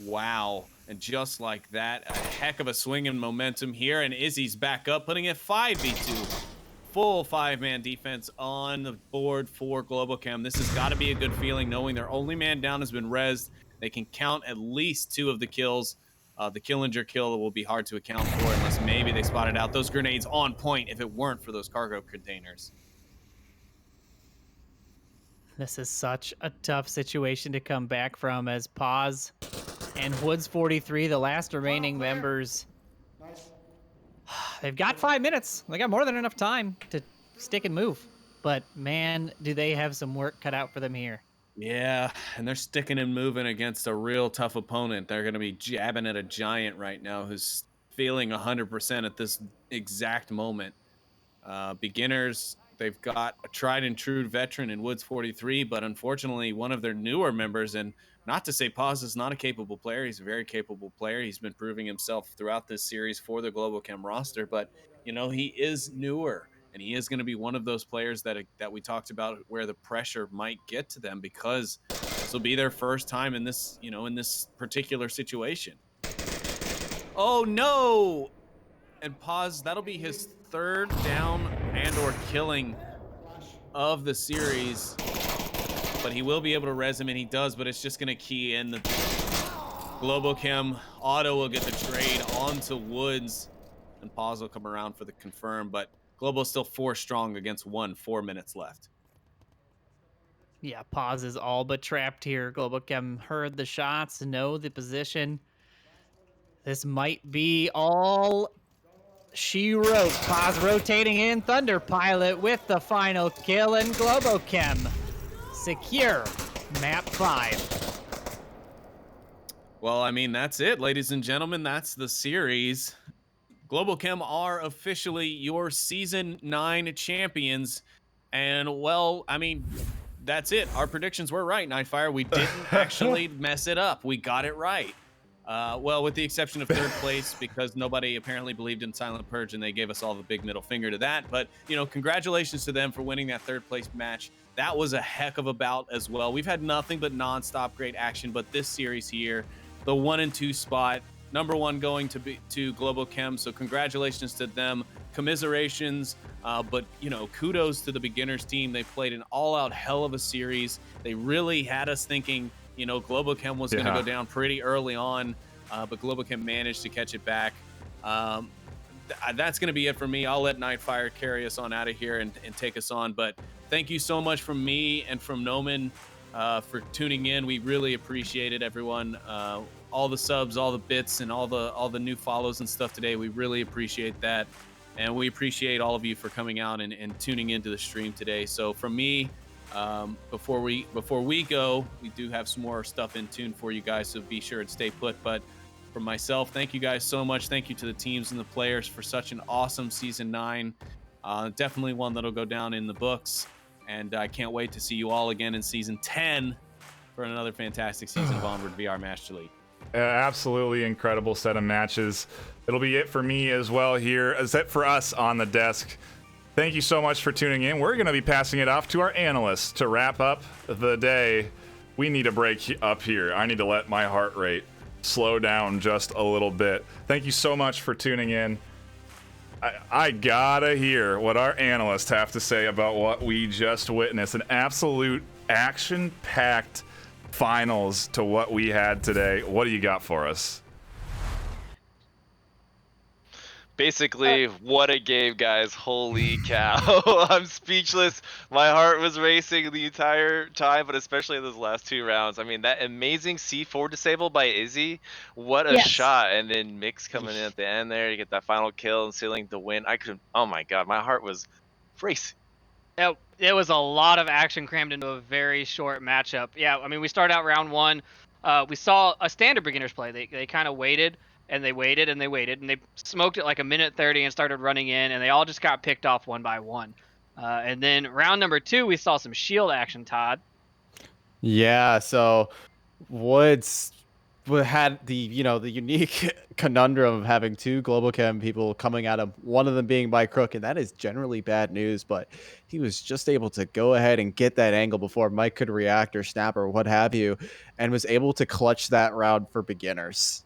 Wow. And just like that, a heck of a swing in momentum here. And Izzy's back up, putting it 5v2. Full 5-man defense on the board for Global Chem. This has got to be a good feeling, knowing their only man down has been rezzed. They can count at least 2 of the kills. The Killinger kill will be hard to account for unless maybe they spotted out those grenades on point if it weren't for those cargo containers. This is such a tough situation to come back from, as Paz and Woods 43, the last remaining members. They've got 5 minutes. They got more than enough time to stick and move. But man, do they have some work cut out for them here. Yeah, and they're sticking and moving against a real tough opponent. They're going to be jabbing at a giant right now who's feeling 100% at this exact moment. Beginners, they've got a tried and true veteran in Woods 43, but unfortunately one of their newer members, and not to say Paz is not a capable player, he's a very capable player. He's been proving himself throughout this series for the Global Chem roster, but you know, he is newer. And he is going to be one of those players that we talked about where the pressure might get to them, because this will be their first time in this, you know, in this particular situation. Oh no! And Paz, that'll be his 3rd down and or killing of the series. But he will be able to res him, and he does, but it's just going to key in. The Global Chem auto will get the trade onto Woods, and Paz will come around for the confirm, but Global's still 4 strong against 1, 4 minutes left. Yeah, Paz is all but trapped here. Global Chem heard the shots, know the position. This might be all she wrote. Paz rotating in, Thunder Pilot with the final kill, and Global Chem secure map 5. Well, I mean, that's it, ladies and gentlemen. That's the series. Global Chem are officially your Season 9 champions. And, well, I mean, that's it. Our predictions were right, NightFiree. We didn't actually mess it up. We got it right. Well, with the exception of 3rd place, because nobody apparently believed in Silent Purge, and they gave us all the big middle finger to that. But, you know, congratulations to them for winning that 3rd place match. That was a heck of a bout as well. We've had nothing but nonstop great action, but this series here, the 1 and 2 spot, number 1 going to Global Chem, so congratulations to them. Commiserations, but you know, kudos to the beginners team. They played an all-out hell of a series. They really had us thinking, you know, Global Chem was going to go down pretty early on, but Global Chem managed to catch it back. That's going to be it for me. I'll let NightFiree carry us on out of here and take us on. But thank you so much from me and from Noman for tuning in. We really appreciate it, everyone. All the subs, all the bits, and all the new follows and stuff today. We really appreciate that. And we appreciate all of you for coming out and tuning into the stream today. So from me, before we go, we do have some more stuff in tune for you guys, so be sure and stay put. But from myself, thank you guys so much. Thank you to the teams and the players for such an awesome Season 9. Definitely one that'll go down in the books. And I can't wait to see you all again in Season 10 for another fantastic season of Onward VR Master League. Absolutely incredible set of matches. It'll be it for me as well here. Is it for us on the desk? Thank you so much for tuning in. We're going to be passing it off to our analysts to wrap up the day. We need a break up here. I need to let my heart rate slow down just a little bit. Thank you so much for tuning in. I gotta hear what our analysts have to say about what we just witnessed. An absolute action-packed finals to what we had today. What do you got for us? Basically, what a game, guys. Holy cow. I'm speechless. My heart was racing the entire time, but especially in those last 2 rounds. I mean, that amazing C4 disable by Izzy. What a shot. And then Mix coming in at the end there to get that final kill and sealing the win. Oh my God, my heart was racing. It was a lot of action crammed into a very short matchup. Yeah, I mean, we started out round 1. We saw a standard beginners play. They kind of waited. And they waited and they waited and they smoked it like a minute 30 and started running in, and they all just got picked off one by one. And then round number 2, we saw some shield action, Todd. Yeah, so Woods had the unique conundrum of having 2 Global Chem people coming at him, one of them being by Crook, and that is generally bad news, but he was just able to go ahead and get that angle before Mike could react or snap or what have you, and was able to clutch that round for beginners.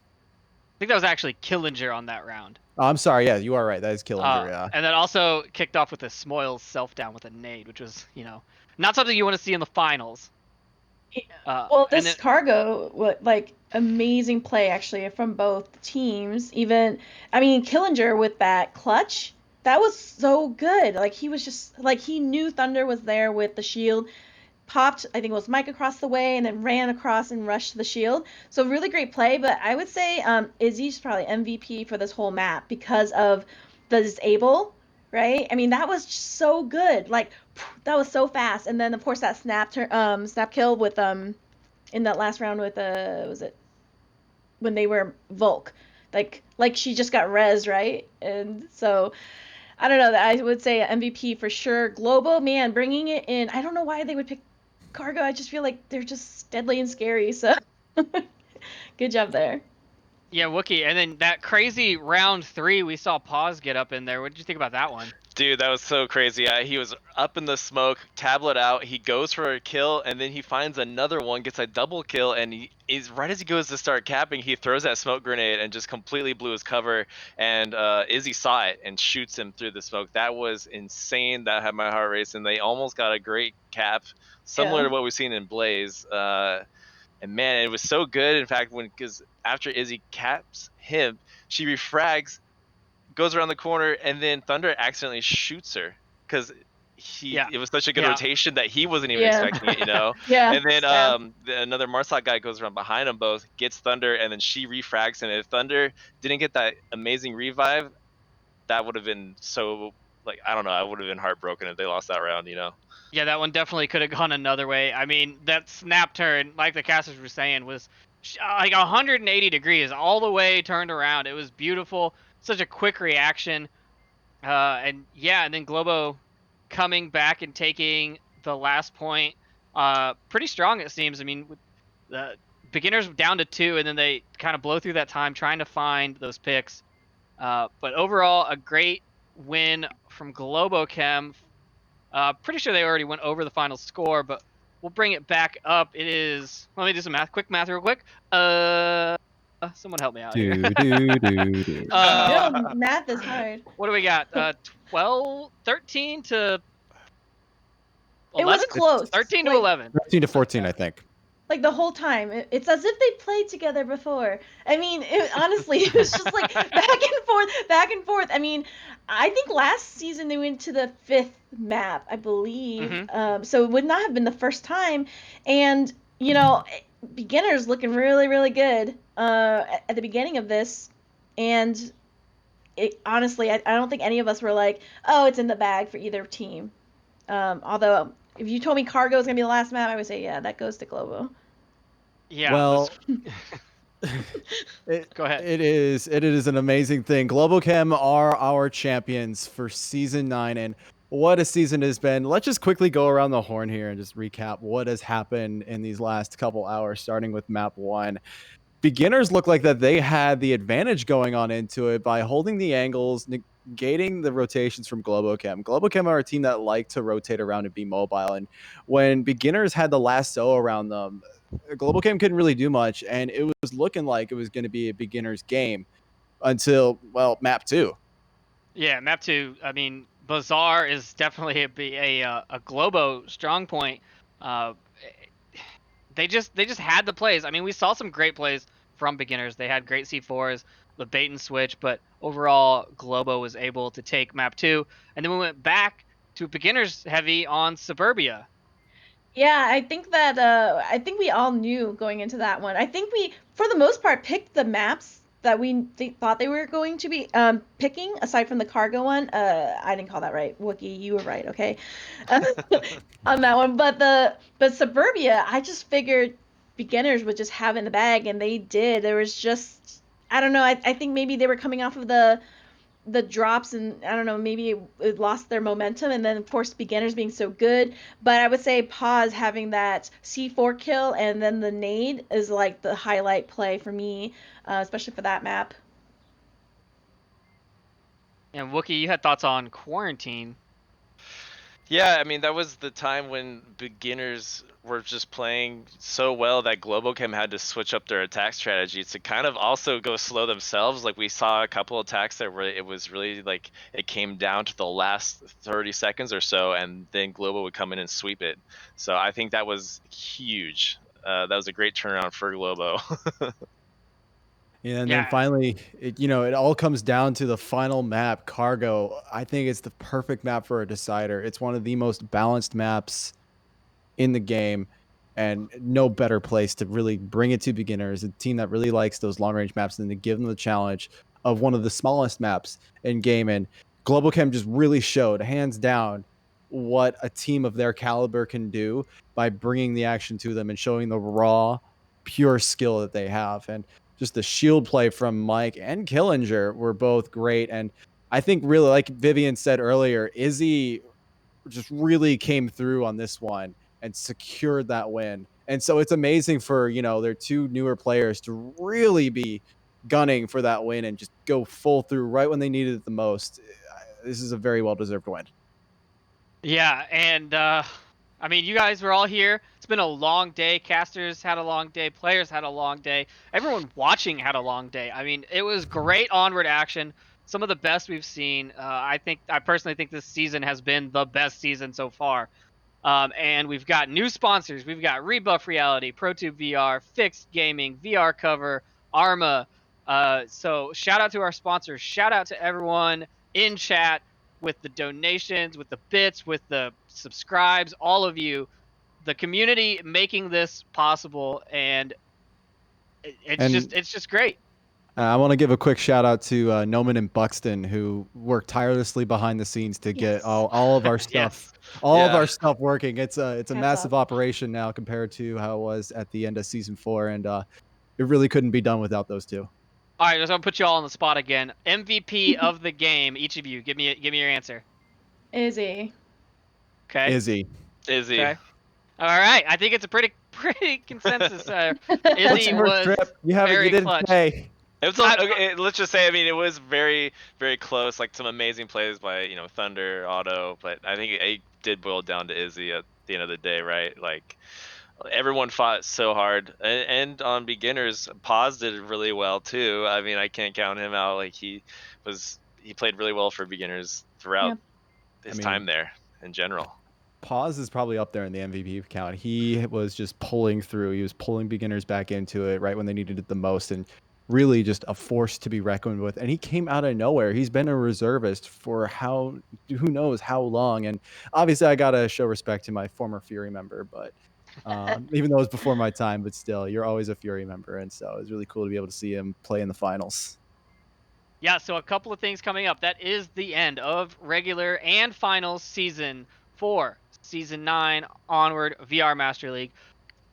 think that was actually Killinger on that round. Oh, I'm sorry. Yeah, you are right. That is Killinger. Yeah. And then also kicked off with a Smoils self down with a nade, which was, not something you want to see in the finals. Well, and this then, cargo, like amazing play actually from both teams. Even, I mean, Killinger with that clutch, that was so good. Like he was just like he knew Thunder was there with the shield, popped, I think it was Mike across the way, and then ran across and rushed the shield. So really great play. But I would say Izzy's probably MVP for this whole map because of the disable. Right? I mean, that was just so good. Like that was so fast. And then of course that snap kill with in that last round with was it when they were Volk, like she just got res, right? And so I don't know, that I would say MVP for sure. Globo, man, bringing it in. I don't know why they would pick cargo. I just feel like they're just deadly and scary. So good job there. Yeah, Wookie, and then that crazy round 3 we saw Pause get up in there. What did you think about that one? Dude, that was so crazy. He was up in the smoke, tablet out. He goes for a kill, and then he finds another one, gets a double kill, and he is right as he goes to start capping, he throws that smoke grenade and just completely blew his cover. And Izzy saw it and shoots him through the smoke. That was insane. That had my heart racing. They almost got a great cap, similar to what we've seen in Blaze. And man, it was so good. In fact, because after Izzy caps him, she refrags, goes around the corner, and then Thunder accidentally shoots her because it was such a good rotation that he wasn't even expecting it, Yeah. And then another Marsak guy goes around behind them both, gets Thunder, and then she refrags. And if Thunder didn't get that amazing revive, that would have been so, like, I don't know, I would have been heartbroken if they lost that round, Yeah, that one definitely could have gone another way. I mean, that snap turn, like the casters were saying, was like 180 degrees all the way turned around. It was beautiful. Such a quick reaction. And then Globo coming back and taking the last point. Pretty strong, it seems. I mean, with the beginners down to 2, and then they kind of blow through that time trying to find those picks. But overall, a great win from Globochem. Pretty sure they already went over the final score, but we'll bring it back up. It is, let me do some quick math real quick. Someone help me out here. No, math is hard. What do we got? 13 to 11? It was close. 13 to 11. 13 to 14, I think. Like the whole time, it's as if they played together before. I mean, honestly, it was just like back and forth, back and forth. I mean, I think last season they went to the 5th map, I believe. So it would not have been the first time. And beginners looking really, really good at the beginning of this. And honestly, I don't think any of us were like, oh, it's in the bag for either team. Although if you told me Cargo is gonna be the last map, I would say, yeah, that goes to Globo. Yeah. Well, go ahead. It is an amazing thing. Globochem are our champions for season 9, and what a season it has been. Let's just quickly go around the horn here and just recap what has happened in these last couple hours, starting with map 1. Beginners look like that they had the advantage going on into it by holding the angles, negating the rotations from Globochem. Globochem are a team that like to rotate around and be mobile, and when beginners had the lasso around them, Globochem couldn't really do much, and it was looking like it was going to be a beginner's game until, well, map 2. Yeah, map 2. I mean, Bazaar is definitely a Globo strong point. They just had the plays. I mean, we saw some great plays from beginners. They had great C4s, the bait and switch, but overall, Globo was able to take map 2, and then we went back to beginners heavy on Suburbia. Yeah, I think that I think we all knew going into that one. I think we, for the most part, picked the maps that we thought they were going to be picking, aside from the cargo one. I didn't call that right, Wookie. You were right, okay, on that one. But Suburbia, I just figured beginners would just have in the bag, and they did. There was just, I don't know. I think maybe they were coming off of the drops, and I don't know, maybe it lost their momentum, and then of course beginners being so good. But I would say Pause having that C4 kill and then the nade is like the highlight play for me, especially for that map. And Wookie, you had thoughts on Quarantine. Yeah, I mean, that was the time when beginners were just playing so well that Globochem had to switch up their attack strategy to kind of also go slow themselves. Like we saw a couple attacks that were it was really like it came down to the last 30 seconds or so, and then Globo would come in and sweep it. So I think that was huge. That was a great turnaround for Globo. And then Yeah. finally, it all comes down to the final map, Cargo. I think it's the perfect map for a decider. It's one of the most balanced maps in the game, and no better place to really bring it to beginners, a team that really likes those long range maps, than to give them the challenge of one of the smallest maps in game. And Global Chem just really showed, hands down, what a team of their caliber can do by bringing the action to them and showing the raw, pure skill that they have. And just the shield play from Mike and Killinger were both great. And I think, really, like Vivian said earlier, Izzy just really came through on this one and secured that win. And so it's amazing for, their two newer players to really be gunning for that win and just go full through right when they needed it the most. This is a very well-deserved win. Yeah, and I mean, you guys were all here. It's been a long day. Casters had a long day. Players had a long day. Everyone watching had a long day. I mean, it was great onward action. Some of the best we've seen. I personally think this season has been the best season so far. And we've got new sponsors. We've got Rebuff Reality, ProTube VR, Fixed Gaming, VR Cover, Arma. So shout out to our sponsors. Shout out to everyone in chat with the donations, with the bits, with the subscribes, all of you, the community making this possible, and it's just great. I want to give a quick shout out to Noman and Buxton, who worked tirelessly behind the scenes to get all of our stuff, of our stuff working. It's a massive operation now compared to how it was at the end of season 4, and it really couldn't be done without those two. All right, I'm gonna put you all on the spot again. MVP of the game, each of you, give me your answer. Izzy. Okay. Izzy. Okay. All right, I think it's a pretty consensus. Izzy was you very didn't clutch. say. It was okay, let's just say, I mean, it was very, very close. Like some amazing plays by Thunder, Otto, but I think it did boil down to Izzy at the end of the day, right? Like everyone fought so hard, and on beginners, Paz did really well too. I mean, I can't count him out. Like he played really well for beginners throughout his time there in general. Paz is probably up there in the MVP count. He was just pulling through. He was pulling beginners back into it right when they needed it the most, and really just a force to be reckoned with. And he came out of nowhere. He's been a reservist for who knows how long. And obviously I got to show respect to my former Fury member, but even though it was before my time, but still, you're always a Fury member. And so it was really cool to be able to see him play in the finals. Yeah, so a couple of things coming up. That is the end of regular and finals season 4, season 9 Onward VR Master League.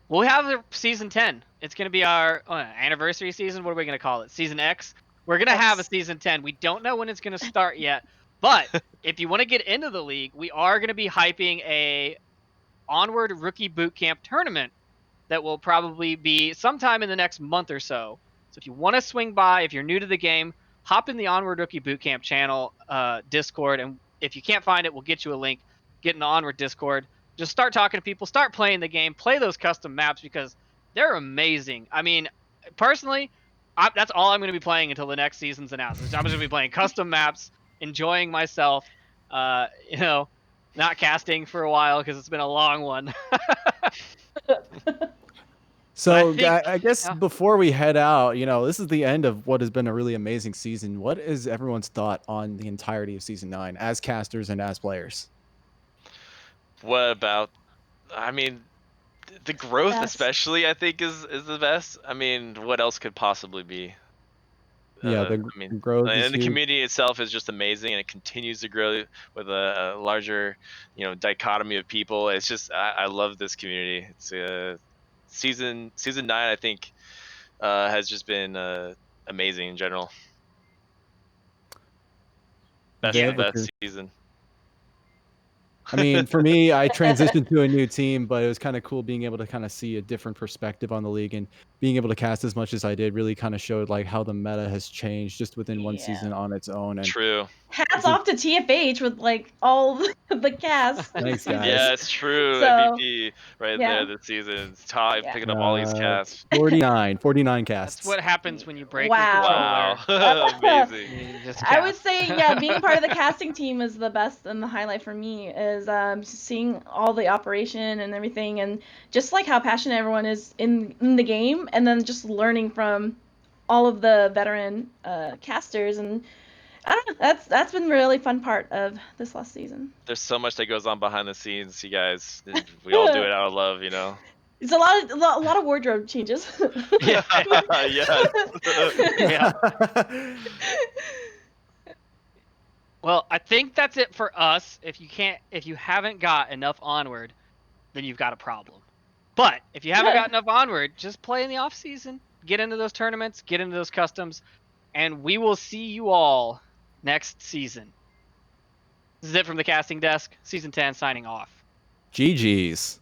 We'll have season 10. It's going to be our anniversary season. What are we going to call it? Season X? We're going to have a season 10. We don't know when it's going to start yet. But if you want to get into the league, we are going to be hyping a Onward Rookie Bootcamp tournament that will probably be sometime in the next month or so. So if you want to swing by, if you're new to the game, hop in the Onward Rookie Bootcamp channel Discord. And if you can't find it, we'll get you a link. Get in the Onward Discord. Just start talking to people, start playing the game, play those custom maps because they're amazing. I mean, personally, that's all I'm going to be playing until the next season's announced. I'm just going to be playing custom maps, enjoying myself, not casting for a while because it's been a long one. So I guess before we head out, this is the end of what has been a really amazing season. What is everyone's thought on the entirety of season 9 as casters and as players? What about, I mean, the growth especially, I think is the best. I mean, what else could possibly be? Yeah, the growth and is the huge. community itself is just amazing, and it continues to grow with a larger, dichotomy of people. It's just I love this community. It's season 9, I think, has just been amazing in general. Best season. I mean, for me, I transitioned to a new team, but it was kind of cool being able to kind of see a different perspective on the league and being able to cast as much as I did really kind of showed like how the meta has changed just within one Yeah. season on its own. And True. Hats off to TFH with like all the cast this Thanks, season. guys. Yeah, it's true. So, MVP right yeah. there this season. It's Ty Yeah. picking up all these casts. 49 That's casts. what happens when you break Wow. your controller. Wow. Amazing. You just I would cast. say, yeah, being part of the casting team is the best, and the highlight for me is seeing all the operation and everything, and just like how passionate everyone is in the game, and then just learning from all of the veteran casters, and I don't know, that's been a really fun part of this last season. There's so much that goes on behind the scenes, you guys. And we all do it out of love, you know. It's a lot of wardrobe changes. Yeah. Yes. Yeah. Well, I think that's it for us. If you haven't got enough Onward, then you've got a problem. But if you haven't got enough Onward, just play in the off season, get into those tournaments, get into those customs, and we will see you all next season. This is it from the casting desk. Season 10 signing off. GG's.